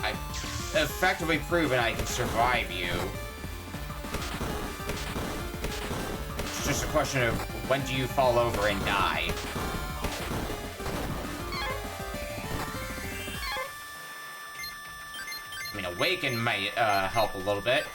[SPEAKER 1] I've effectively proven I can survive you. It's just a question of when do you fall over and die? I mean, Awaken might help a little bit.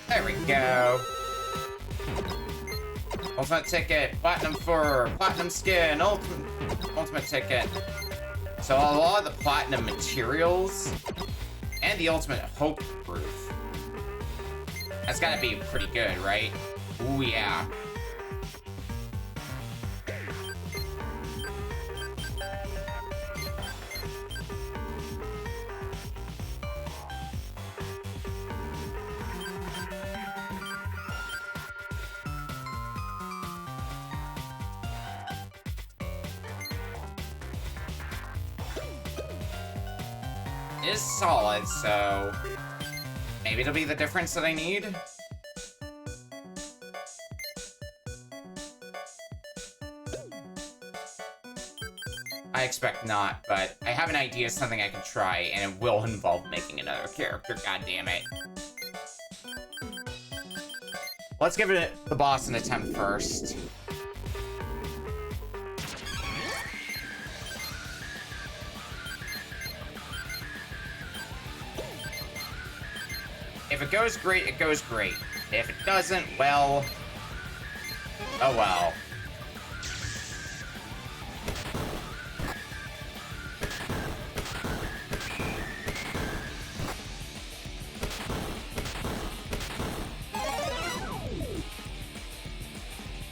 [SPEAKER 1] There we go. Ultimate ticket, platinum fur, platinum skin, ultimate ticket. So a lot of the platinum materials and the ultimate hope proof. That's gotta be pretty good, right? Ooh, yeah. It is solid, so maybe it'll be the difference that I need. I expect not, but I have an idea of something I can try, and it will involve making another character, god damn it. Let's give it the boss an attempt first. If it goes great, it goes great. If it doesn't, well... oh well.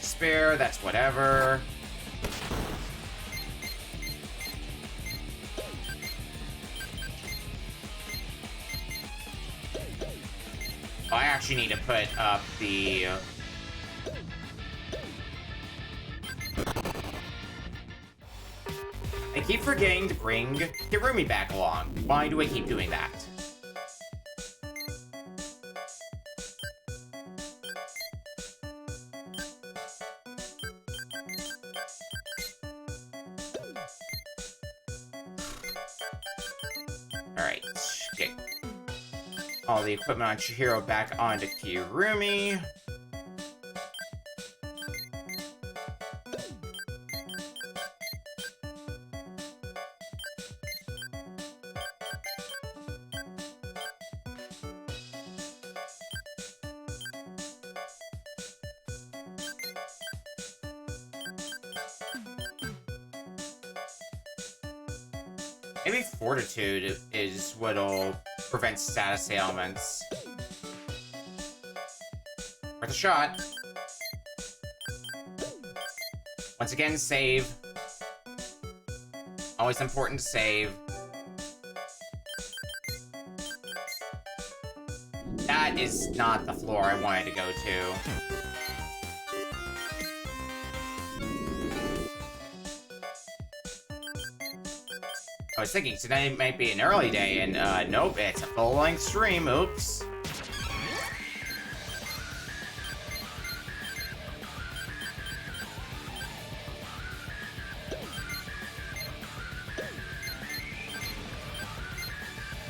[SPEAKER 1] Spare, that's whatever. I actually need to put up the... I keep forgetting to bring Hirumi back along. Why do I keep doing that? Alright. Let's get all the equipment on Chihiro back onto Kirumi. Maybe Fortitude is what'll prevent status ailments. Worth a shot. Once again, save. Always important to save. That is not the floor I wanted to go to. I was thinking tonight might be an early day, and nope, it's a full-length stream. Oops.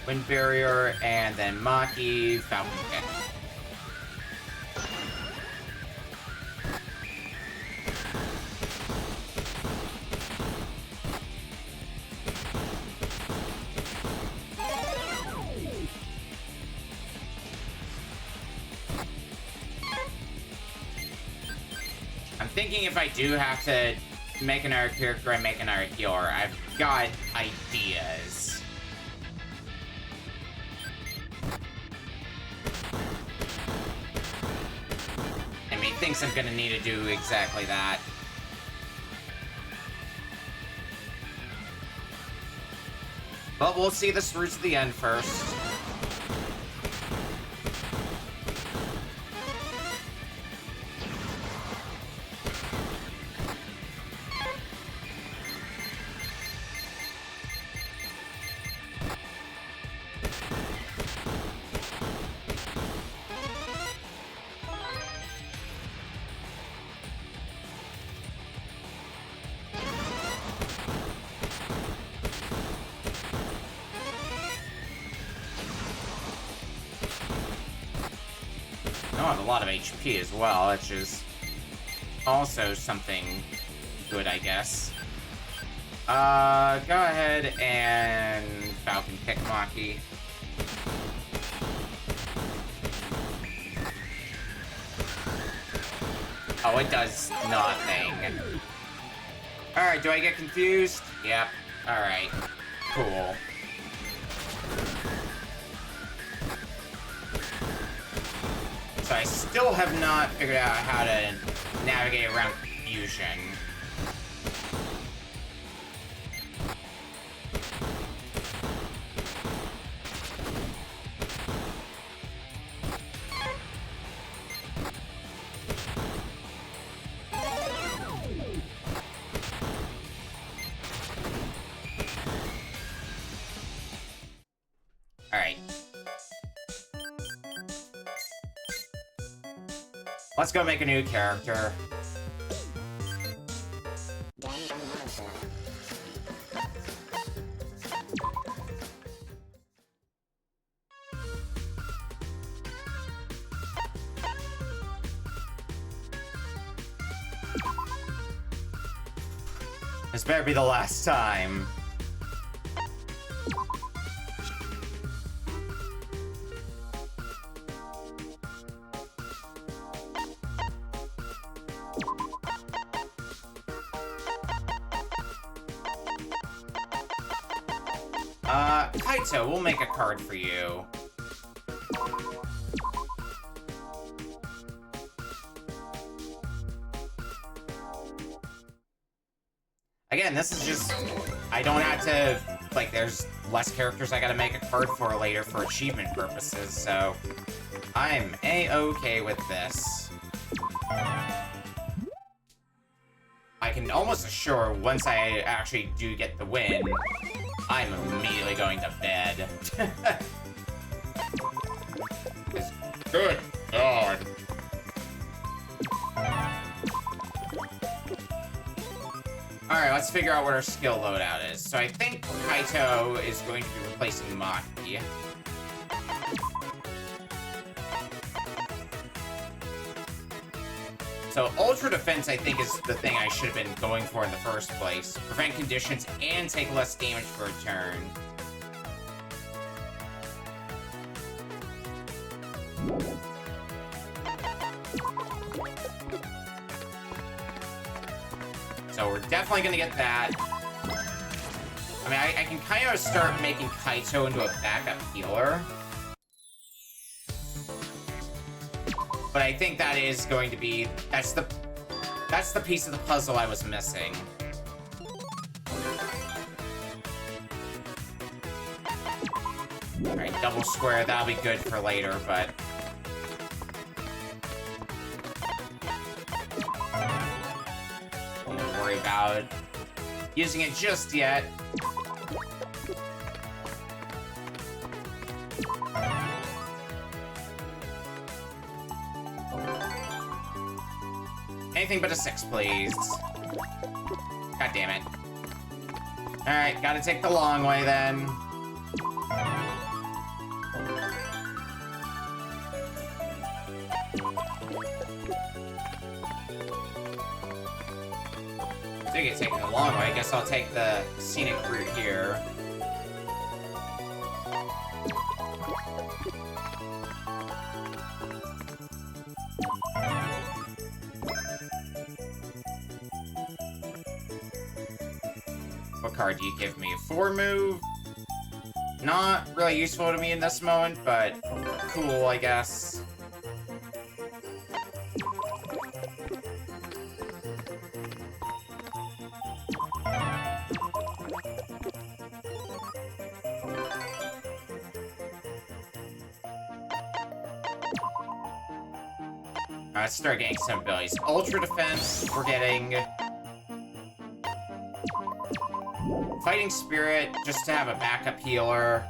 [SPEAKER 1] Wind Barrier, and then Maki, Falcon Kick. I'm thinking if I do have to make another character and make another healer, I've got ideas. And he thinks I'm gonna need to do exactly that. But we'll see this through to the end first. I have a lot of HP as well, which is also something good, I guess. Go ahead and Falcon Kick Maki. Oh, it does nothing. Alright, do I get confused? Yep. Alright. Cool. So I still have not figured out how to navigate around confusion. Alright. Let's go make a new character. This better be the last time. Kaito, we'll make a card for you. Again, this is just... I don't have to... Like, there's less characters I gotta make a card for later for achievement purposes, so... I'm A-okay with this. I can almost assure once I actually do get the win, I'm immediately going to bed. Good God. Alright, let's figure out what our skill loadout is. So I think Kaito is going to be replacing Maki. 3. So Ultra Defense, I think, is the thing I should have been going for in the first place. Prevent conditions and take less damage for a turn. So we're definitely gonna get that. I mean, I can kind of start making Kaito into a backup healer. But I think that is going to be... That's the piece of the puzzle I was missing. Alright, double square. That'll be good for later, but... Don't worry about using it just yet. Anything but a 6, please. God damn it. Alright, gotta take the long way then. So you get taking the long way. I guess I'll take the scenic route here. What card do you give me? A 4 move? Not really useful to me in this moment, but cool, I guess. Let's start getting some abilities. Ultra Defense, we're getting... Fighting Spirit, just to have a backup healer.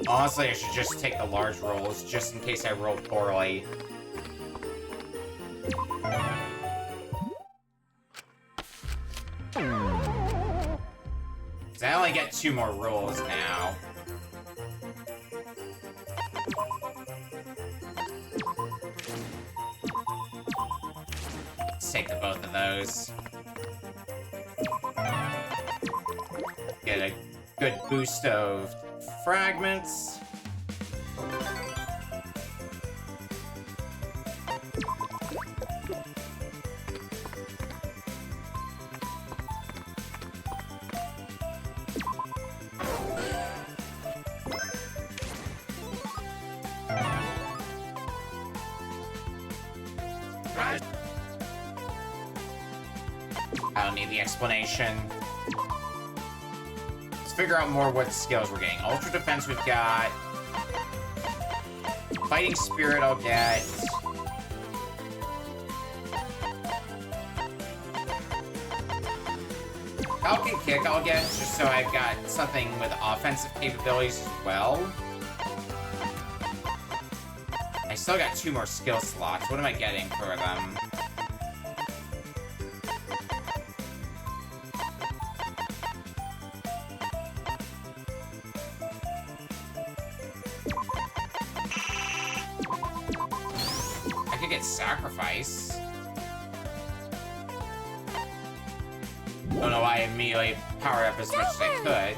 [SPEAKER 1] Honestly, I should just take the large rolls, just in case I roll poorly. So I only get 2 more rolls now. Let's take the both of those. Get a good boost of fragments. I don't need the explanation. Let's figure out more what skills we're getting. Ultra Defense we've got. Fighting Spirit I'll get. Falcon Kick I'll get, just so I've got something with offensive capabilities as well. I still got 2 more skill slots. What am I getting for them? I could get Sacrifice. Don't know why I immediately power up as much as I could.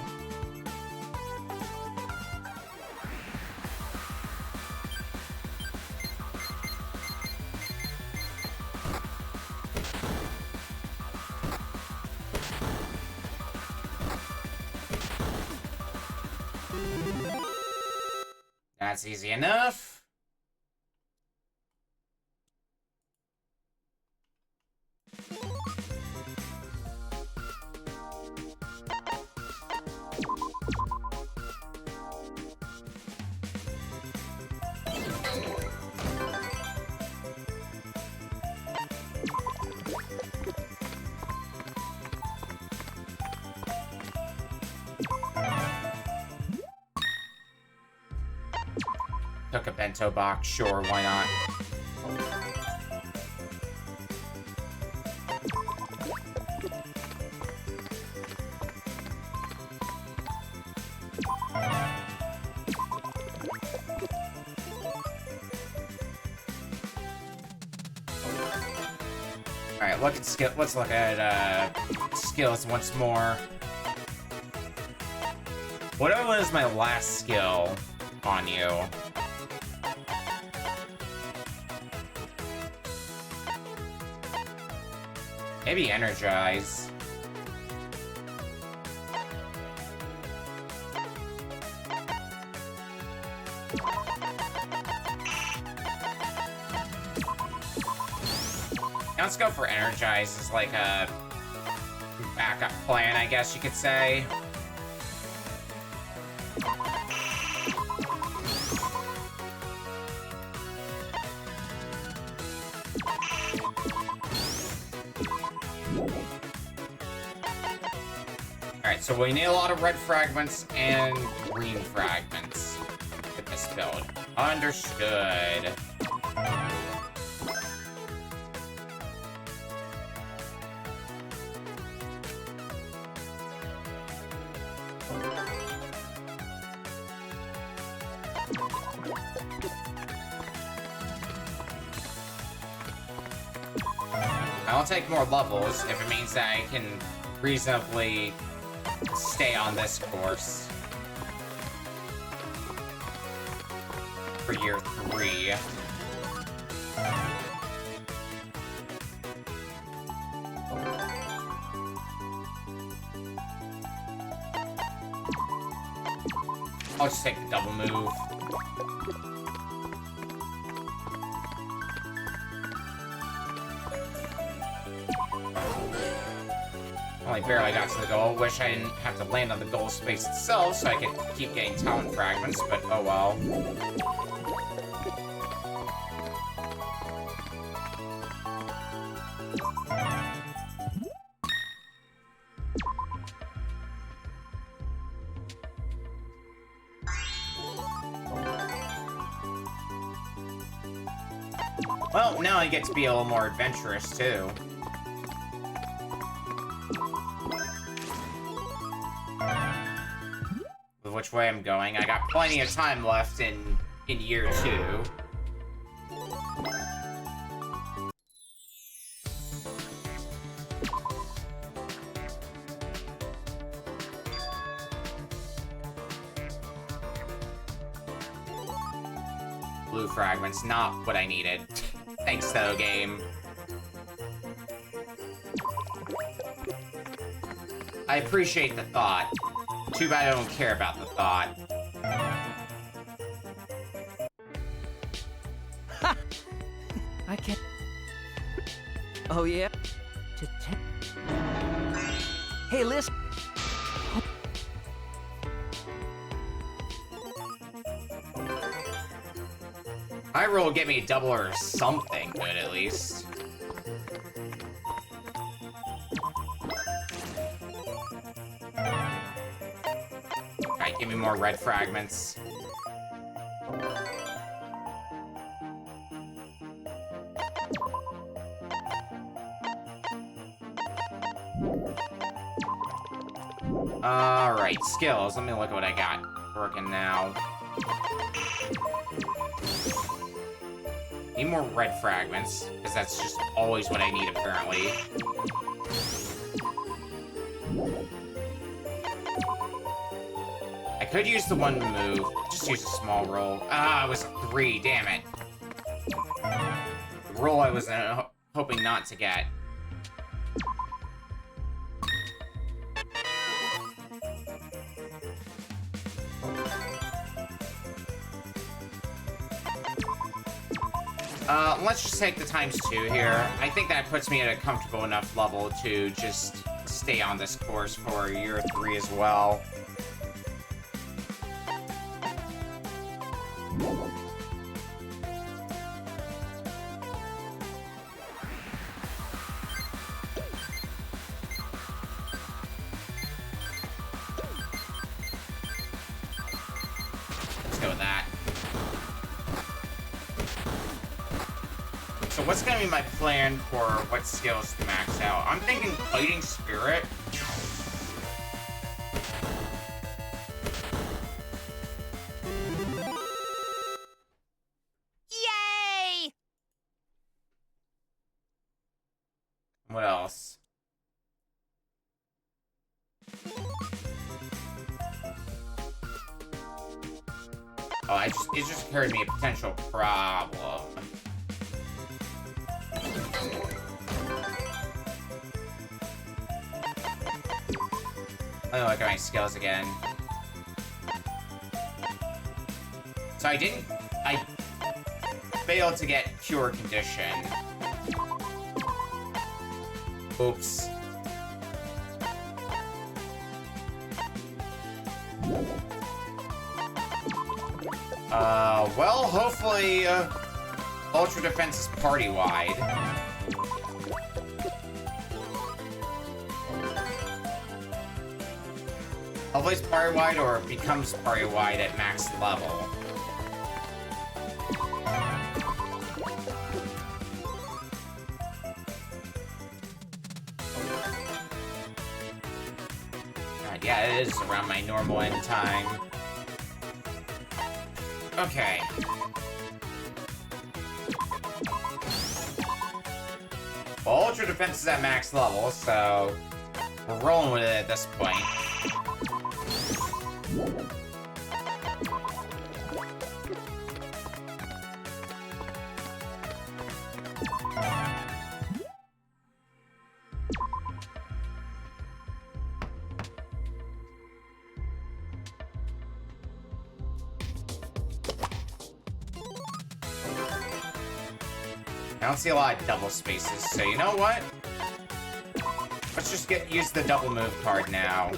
[SPEAKER 1] That's easy enough. Took a bento box, sure, why not? look at skill. Let's look at skills once more. What was my last skill on you? Maybe energize. Let's go for energize as like a backup plan, I guess you could say. Alright, so we need a lot of red fragments and green fragments with this build. Understood. I'll take more levels if it means that I can reasonably stay on this course for year 3. I'll just take the double move. Only barely got to the goal. Wish I didn't have to land on the goal space itself so I could keep getting talent fragments, but oh well. Well, now I get to be a little more adventurous, too. With which way I'm going, I got plenty of time left in year 2. Blue fragments, not what I needed. Thanks, though, game. I appreciate the thought. Too bad I don't care about the thought.
[SPEAKER 4] Ha! I can't. Oh, yeah? Hey, listen.
[SPEAKER 1] My roll will get me a double or something good, at least. Alright, give me more red fragments. Alright, skills. Let me look at what I got working now. Need more red fragments, because that's just always what I need, apparently. I could use the one move. Just use a small roll. Ah, it was a 3, damn it. The roll I was hoping not to get. Let's just take the ×2 here. I think that puts me at a comfortable enough level to just stay on this course for year 3 as well. Let's go with that. So what's gonna be my plan for what skills to max out? I'm thinking Fighting Spirit.
[SPEAKER 3] Yay!
[SPEAKER 1] What Oh, it just occurred to me a potential problem. Let me look at my skills again. So I failed to get Cure Condition. Oops. Well, hopefully, Ultra Defense is party-wide. Hopefully it's party-wide or becomes party-wide at max level. God, yeah, it is around my normal end time. Okay. Well, Ultra Defense is at max level, so we're rolling with it at this point. I don't see a lot of double spaces, so you know what? Let's just use the double move card now.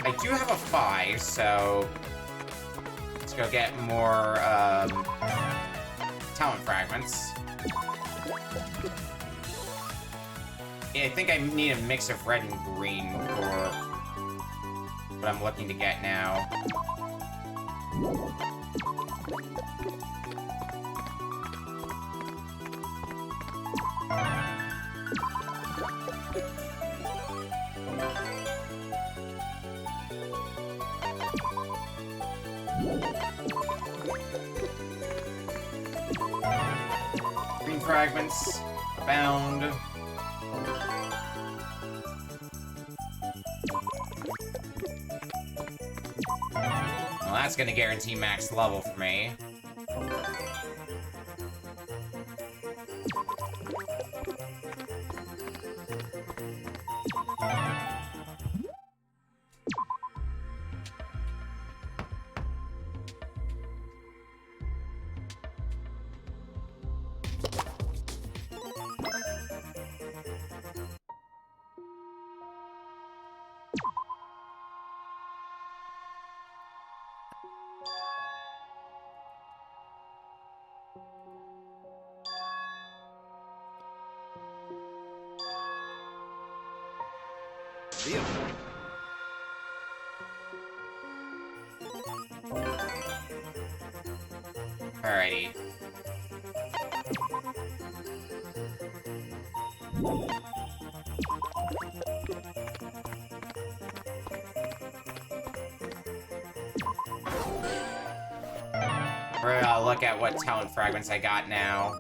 [SPEAKER 1] I do have a 5, so let's go get more talent fragments. Yeah, I think I need a mix of red and green for what I'm looking to get now. Green fragments abound. Well, that's gonna guarantee max level for me. Alrighty. We're gonna look at what talent fragments I got now.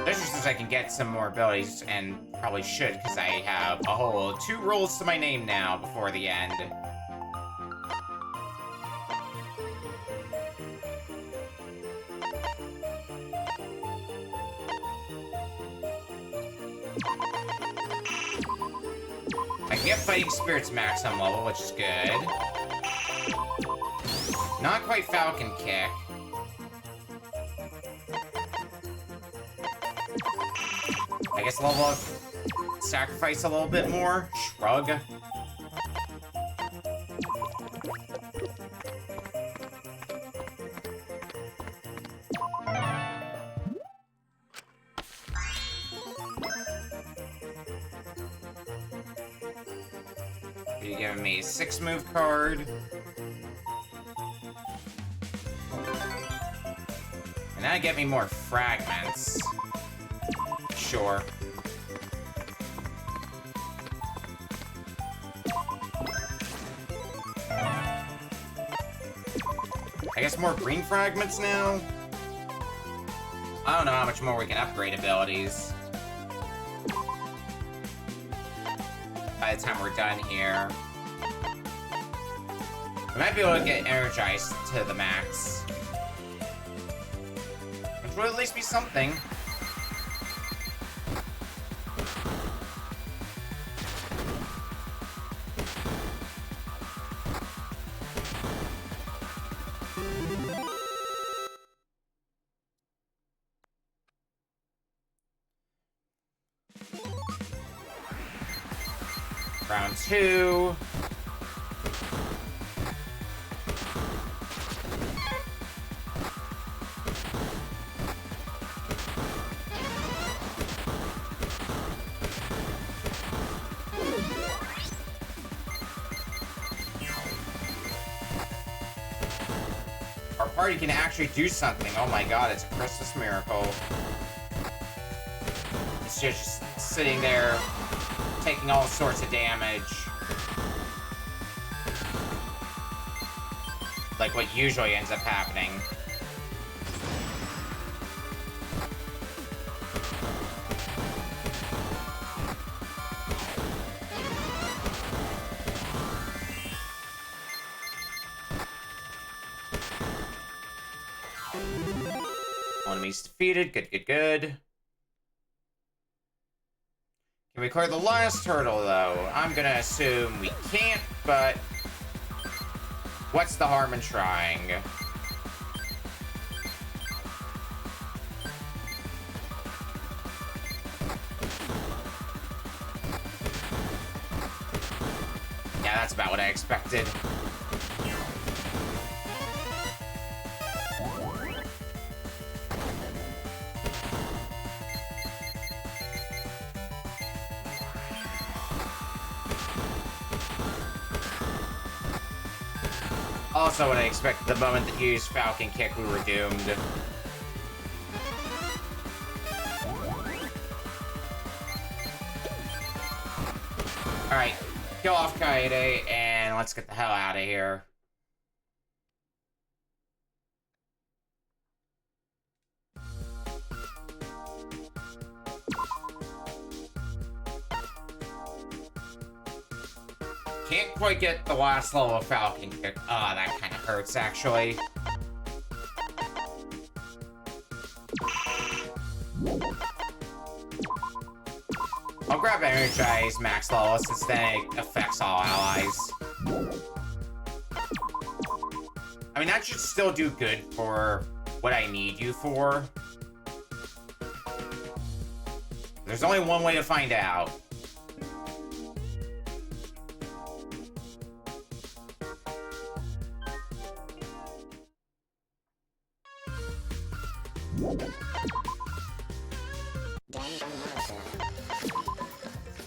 [SPEAKER 1] This just says I can get some more abilities, and probably should, because I have a whole 2 rolls to my name now before the end. I can get Fighting Spirits maximum level, which is good. Not quite Falcon Kick. I guess level up Sacrifice a little bit more. Shrug. You're giving me a 6 move card. And that'd get me more fragments. Sure. I guess more green fragments now? I don't know how much more we can upgrade abilities. By the time we're done here. We might be able to get energized to the max. Which would at least be something. Round 2. Our party can actually do something. Oh my god, it's a Christmas miracle. It's just sitting there, taking all sorts of damage. Like what usually ends up happening. Enemies defeated. Good, good, good. Can we clear the last hurdle, though? I'm gonna assume we can't, but... what's the harm in trying? Yeah, that's about what I expected. Also what I expected the moment that he used Falcon Kick, we were doomed. Alright, kill off Kaede, and let's get the hell out of here. Can't quite get the last level of Falcon Kick. Ah, oh, that kind of hurts, actually. I'll grab Energize max level since then it affects all allies. I mean, that should still do good for what I need you for. There's only one way to find out.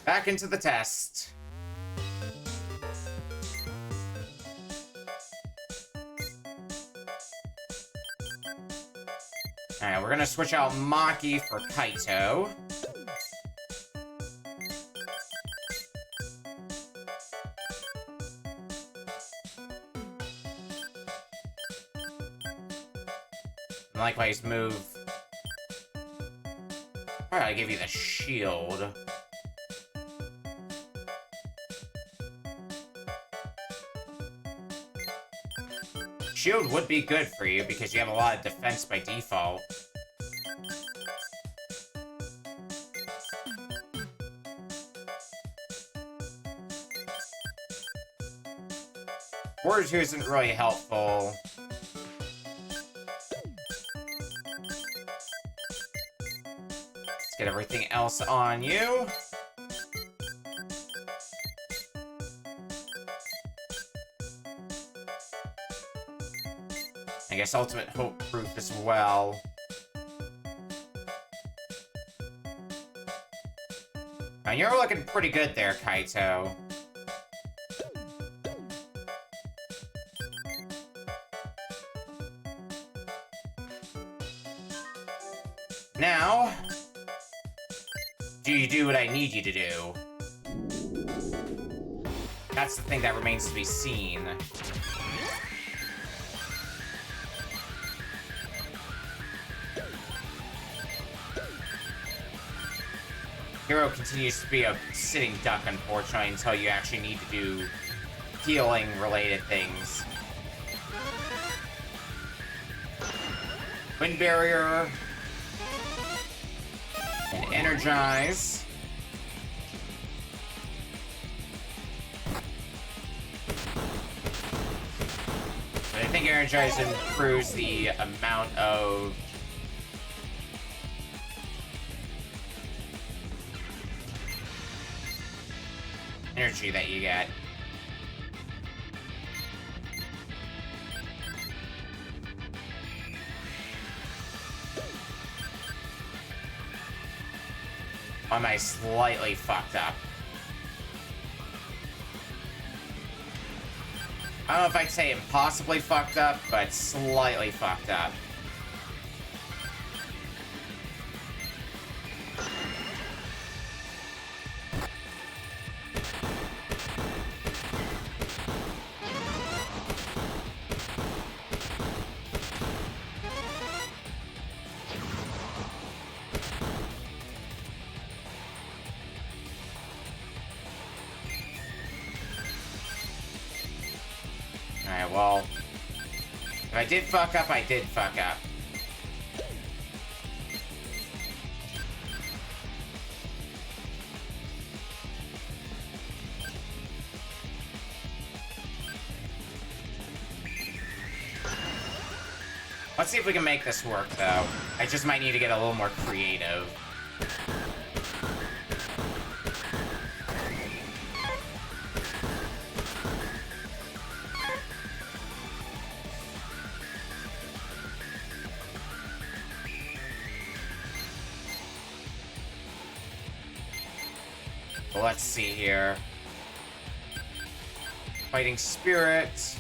[SPEAKER 1] Back into the test. Alright, we're gonna switch out Maki for Kaito. And likewise, move. Alright, I'll give you the shield. Shield would be good for you because you have a lot of defense by default. Warrior 2 isn't really helpful. Let's get everything else on you. I guess Ultimate Hope Proof as well. Now you're looking pretty good there, Kaito. Now, do you do what I need you to do? That's the thing that remains to be seen. Hero continues to be a sitting duck, unfortunately, until you actually need to do healing-related things. Wind Barrier. And Energize. But I think Energize improves the amount of energy that you get. Am I slightly fucked up? I don't know if I'd say impossibly fucked up, but slightly fucked up. Alright, well, if I did fuck up, I did fuck up. Let's see if we can make this work, though. I just might need to get a little more creative. Let's see here. Fighting Spirit.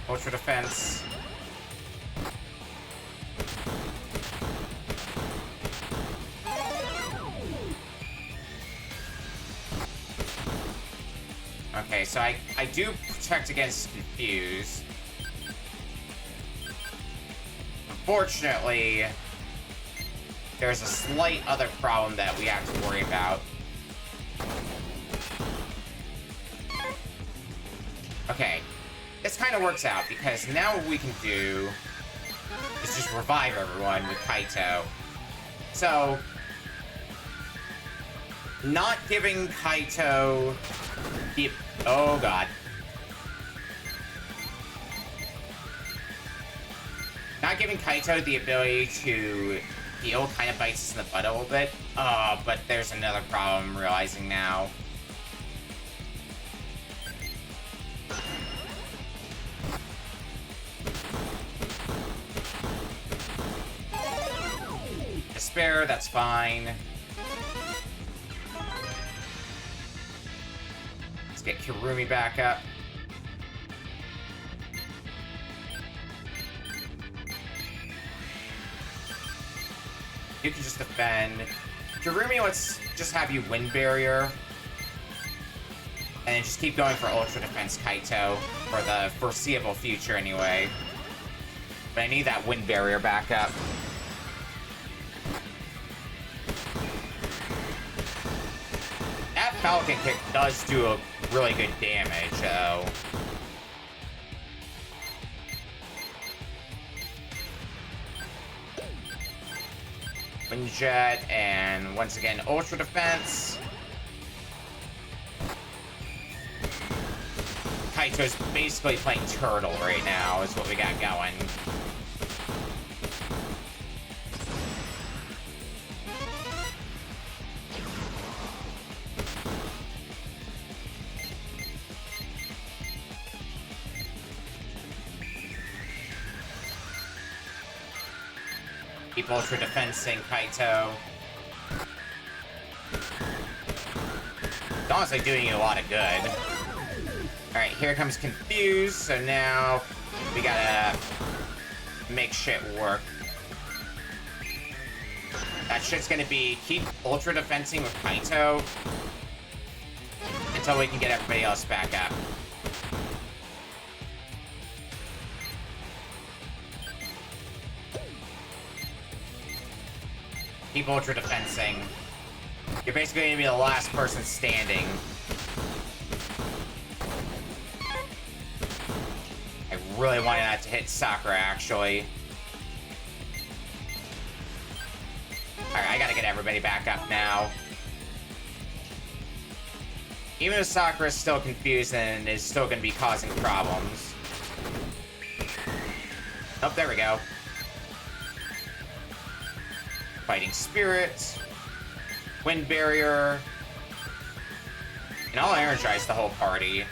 [SPEAKER 1] Ultra Defense. Okay, so I do protect against Confuse. Unfortunately, there's a slight other problem that we have to worry about. Okay, this kind of works out, because now what we can do is just revive everyone with Kaito. So, not giving Kaito the... Oh, God. Not giving Kaito the ability to heal kind of bites us in the butt a little bit. But there's another problem I'm realizing now. Despair, that's fine. Let's get Kirumi back up. You can just defend. Kirumi, let's just have you Wind Barrier. And then just keep going for Ultra Defense Kaito for the foreseeable future anyway. But I need that Wind Barrier back up. That Falcon Kick does do a really good damage, though. Wind Jet, and once again, Ultra Defense. Kaito's basically playing Turtle right now, is what we got going. Keep Ultra Defensing Kaito. It's honestly doing you a lot of good. Alright, here comes Confuse, so now we gotta make shit work. That shit's gonna be keep Ultra Defensing with Kaito until we can get everybody else back up. Keep Ultra Defensing. You're basically gonna be the last person standing. I really wanted that to hit Sakura, actually. Alright, I gotta get everybody back up now. Even if Sakura's still confused and is still gonna be causing problems. Oh, there we go. Fighting Spirit. Wind Barrier. And I'll energize the whole party.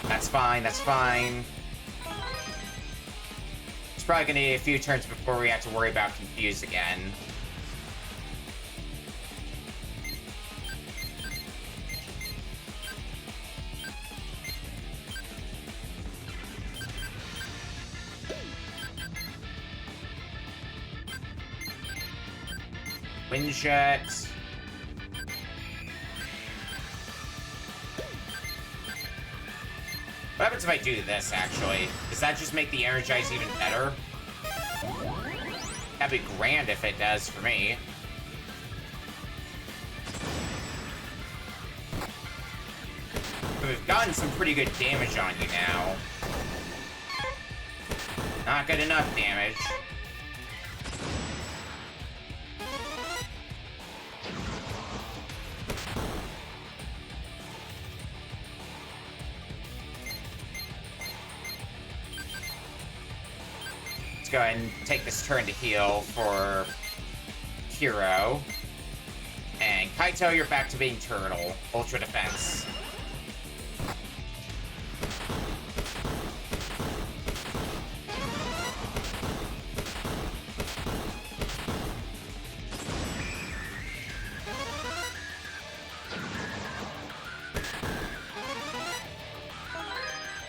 [SPEAKER 1] That's fine, that's fine. It's probably gonna need a few turns before we have to worry about Confuse again. Wind Jet. What happens if I do this, actually? Does that just make the Energize even better? That'd be grand if it does for me. We've gotten some pretty good damage on you now. Not good enough damage. Go ahead and take this turn to heal for Hero. And Kaito, you're back to being Turtle. Ultra Defense.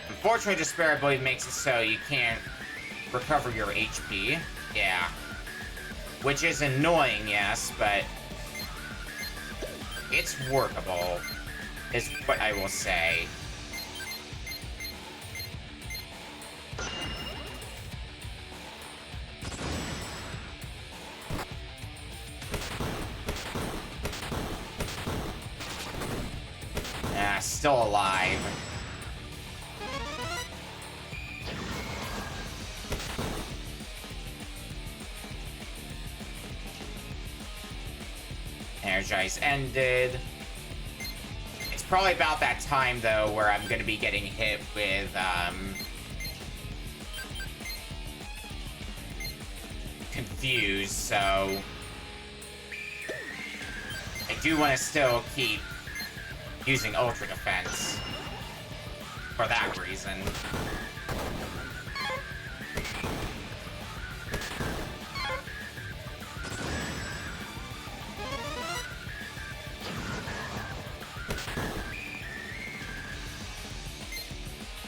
[SPEAKER 1] Unfortunately, Despair, I believe, makes it so you can't recover your HP. Yeah. Which is annoying, yes, but it's workable, is what I will say. Ah, still alive. Energize ended. It's probably about that time, though, where I'm going to be getting hit with, Confused, so I do want to still keep using Ultra Defense for that reason.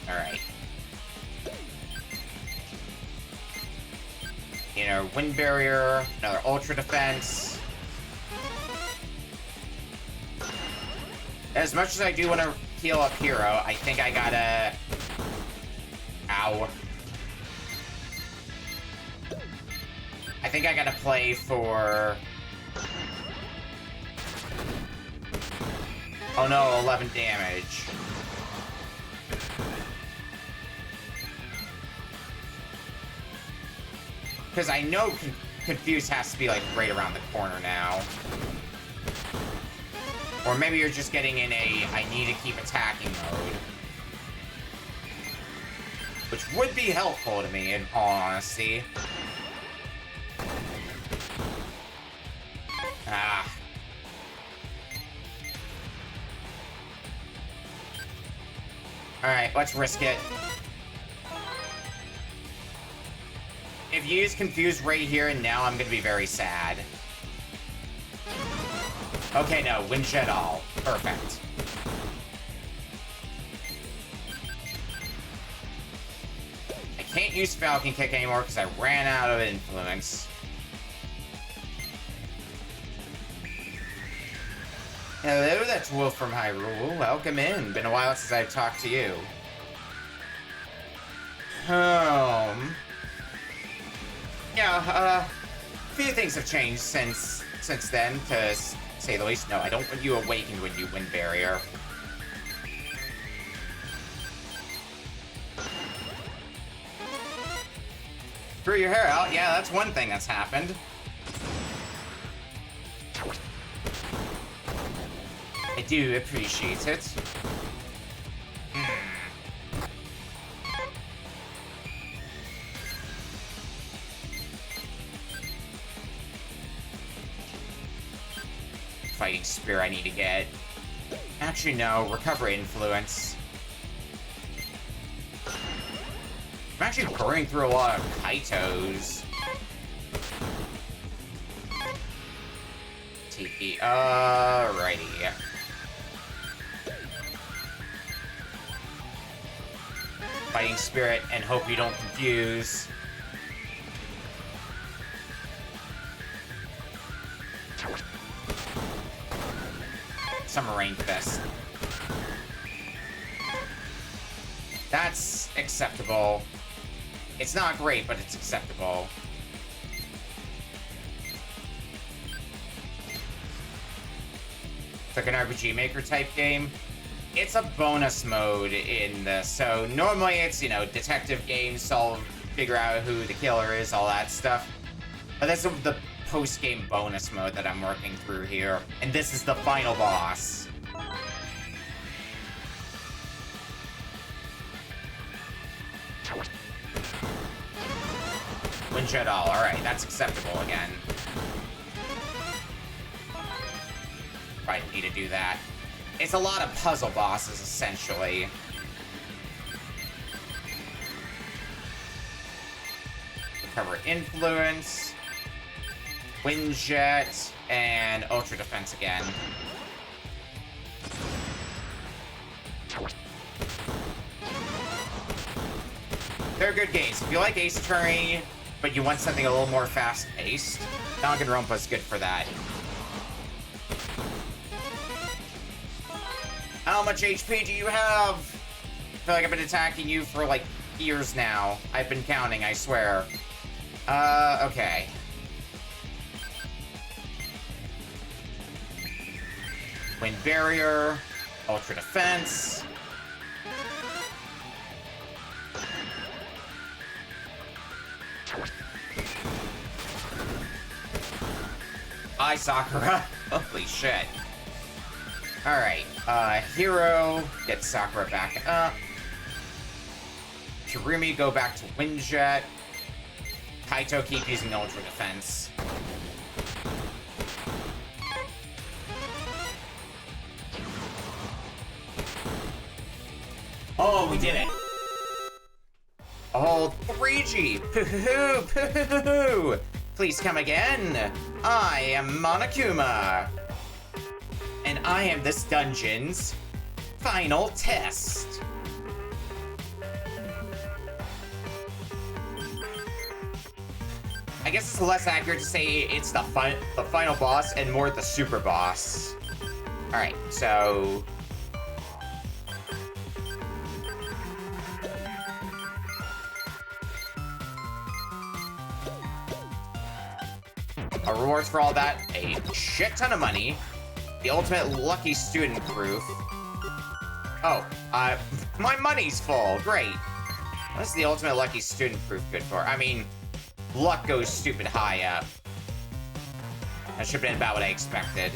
[SPEAKER 1] Alright. You know, Wind Barrier, another Ultra Defense. As much as I do want to heal up Hero, I think I gotta... Ow. I think I gotta play for... Oh no, 11 damage. Because I know Confused has to be, like, right around the corner now. Or maybe you're just getting in a I need to keep attacking mode. Which would be helpful to me, in all honesty. Ah. Alright, let's risk it. If you use Confused right here and now, I'm gonna be very sad. Okay, no, Wind Jet all. Perfect. I can't use Falcon Kick anymore because I ran out of influence. Hello, that's Wolf from Hyrule. Welcome in. Been a while since I've talked to you. home. Yeah, a few things have changed since then, to say the least. No, I don't want you awakened when you win barrier. Grew your hair out? Yeah, that's one thing that's happened. I do appreciate it. Fighting Spear I need to get. Actually, no. Recover Influence. I'm actually burning through a lot of Kaitos. TP. Alrighty. Fighting Spirit and hope you don't confuse. Summer Rain Fist. That's acceptable. It's not great, but it's acceptable. It's like an RPG Maker type game. It's a bonus mode in this. So normally it's, you know, detective games, figure out who the killer is, all that stuff. But that's the post-game bonus mode that I'm working through here. And this is the final boss. Windshed all. Alright, that's acceptable again. Probably need to do that. It's a lot of puzzle bosses, essentially. Recover Influence, Windjet, and Ultra Defense again. They're good games. If you like Ace Attorney, but you want something a little more fast-paced, Danganronpa is good for that. How much HP do you have? I feel like I've been attacking you for, like, years now. I've been counting, I swear. Okay. Wind Barrier. Ultra Defense. Hi, Sakura. Holy shit. Alright, Hero, get Sakura back up. Kirumi, go back to Windjet. Kaito, keep using Ultra Defense. Oh, we did it! Oh, 3G! Poo-hoo-hoo! Poo-hoo-hoo! Please come again! I am Monokuma! And I am this dungeon's final test. I guess it's less accurate to say it's the final boss and more the super boss. Alright, so... rewards for all that, a shit ton of money. The ultimate lucky student proof. Oh, my money's full. Great. What's the ultimate lucky student proof good for? I mean, luck goes stupid high up. That should have been about what I expected.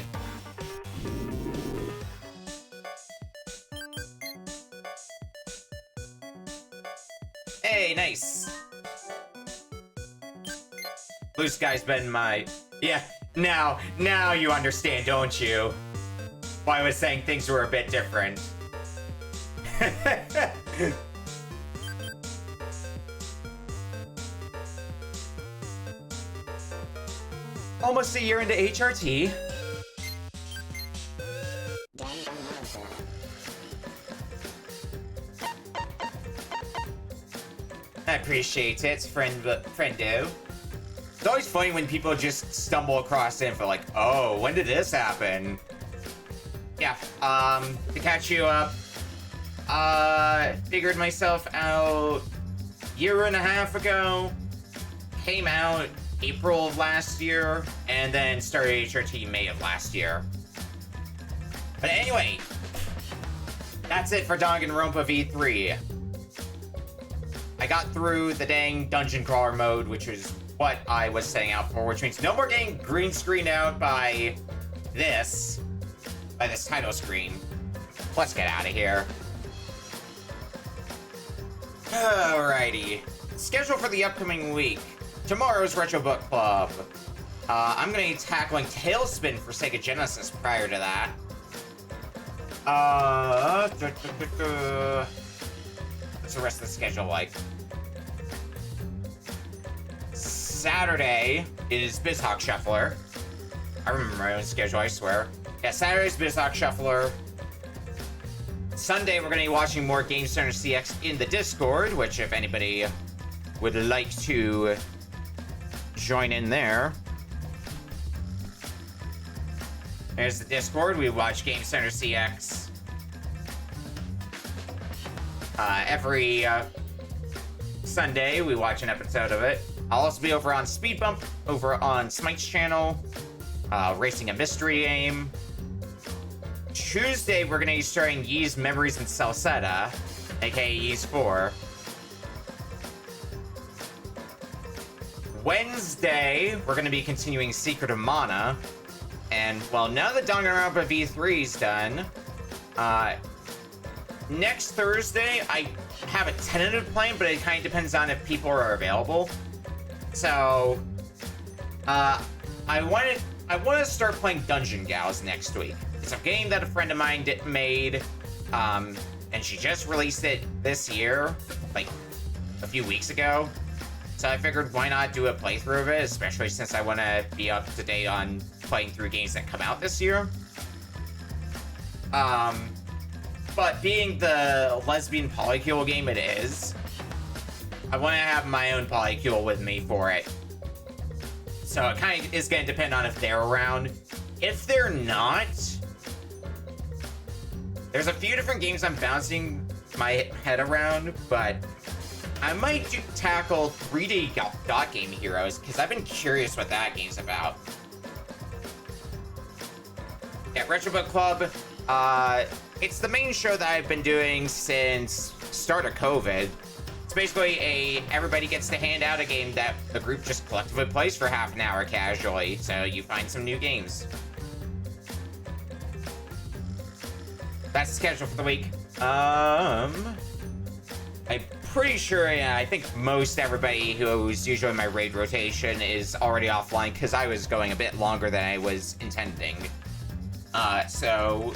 [SPEAKER 1] Hey, nice. Blue Sky's been my... Yeah, now you understand, don't you? Why I was saying things were a bit different. Almost a year into HRT. I appreciate it, friendo. It's always funny when people just stumble across info like, oh, when did this happen? Yeah, to catch you up, figured myself out year and a half ago. Came out April of last year, and then started HRT May of last year. But anyway, that's it for Danganronpa V3. I got through the dang dungeon crawler mode, which is what I was setting out for, which means no more getting green screened out by this title screen. Let's get out of here. Alrighty. Schedule for the upcoming week. Tomorrow's Retro Book Club. I'm gonna be tackling Tailspin for Sega Genesis prior to that. What's the rest of the schedule like? Saturday is BizHawk Shuffler. I remember my own schedule, I swear. Yeah, Saturday's BizHawk Shuffler. Sunday, we're going to be watching more Game Center CX in the Discord, which if anybody would like to join in there. There's the Discord. We watch Game Center CX every Sunday. We watch an episode of it. I'll also be over on Speed Bump, over on Smite's channel, racing a mystery game. Tuesday, we're going to be starting Yee's Memories in Salsetta, aka Yee's 4. Wednesday, we're going to be continuing Secret of Mana. And, well, now that Danganronpa V3 is done, next Thursday, I have a tentative plan, but it kind of depends on if people are available. So, I want to start playing Dungeon Gals next week. It's a game that a friend of mine made, and she just released it this year, like a few weeks ago. So I figured why not do a playthrough of it, especially since I want to be up to date on playing through games that come out this year. But being the lesbian polycule game it is, I want to have my own polycule with me for it. So it kind of is going to depend on if they're around. If they're not, there's a few different games I'm bouncing my head around, but I might tackle 3D Dot Game Heroes, because I've been curious what that game's about. Yeah, Retro Book Club, it's the main show that I've been doing since start of COVID. It's basically everybody gets to hand out a game that the group just collectively plays for half an hour casually, so you find some new games. That's the schedule for the week. I'm pretty sure, yeah, I think most everybody who's usually in my raid rotation is already offline, because I was going a bit longer than I was intending. So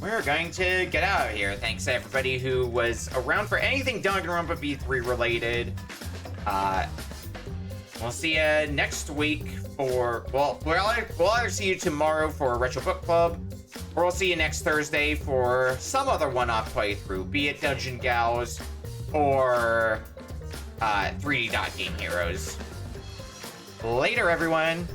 [SPEAKER 1] we're going to get out of here. Thanks to everybody who was around for anything Danganronpa V3 related. We'll see you next week for, well, we'll either see you tomorrow for Retro Book Club, or we'll see you next Thursday for some other one-off playthrough, be it Dungeon Gals or 3D Dot Game Heroes. Later, everyone!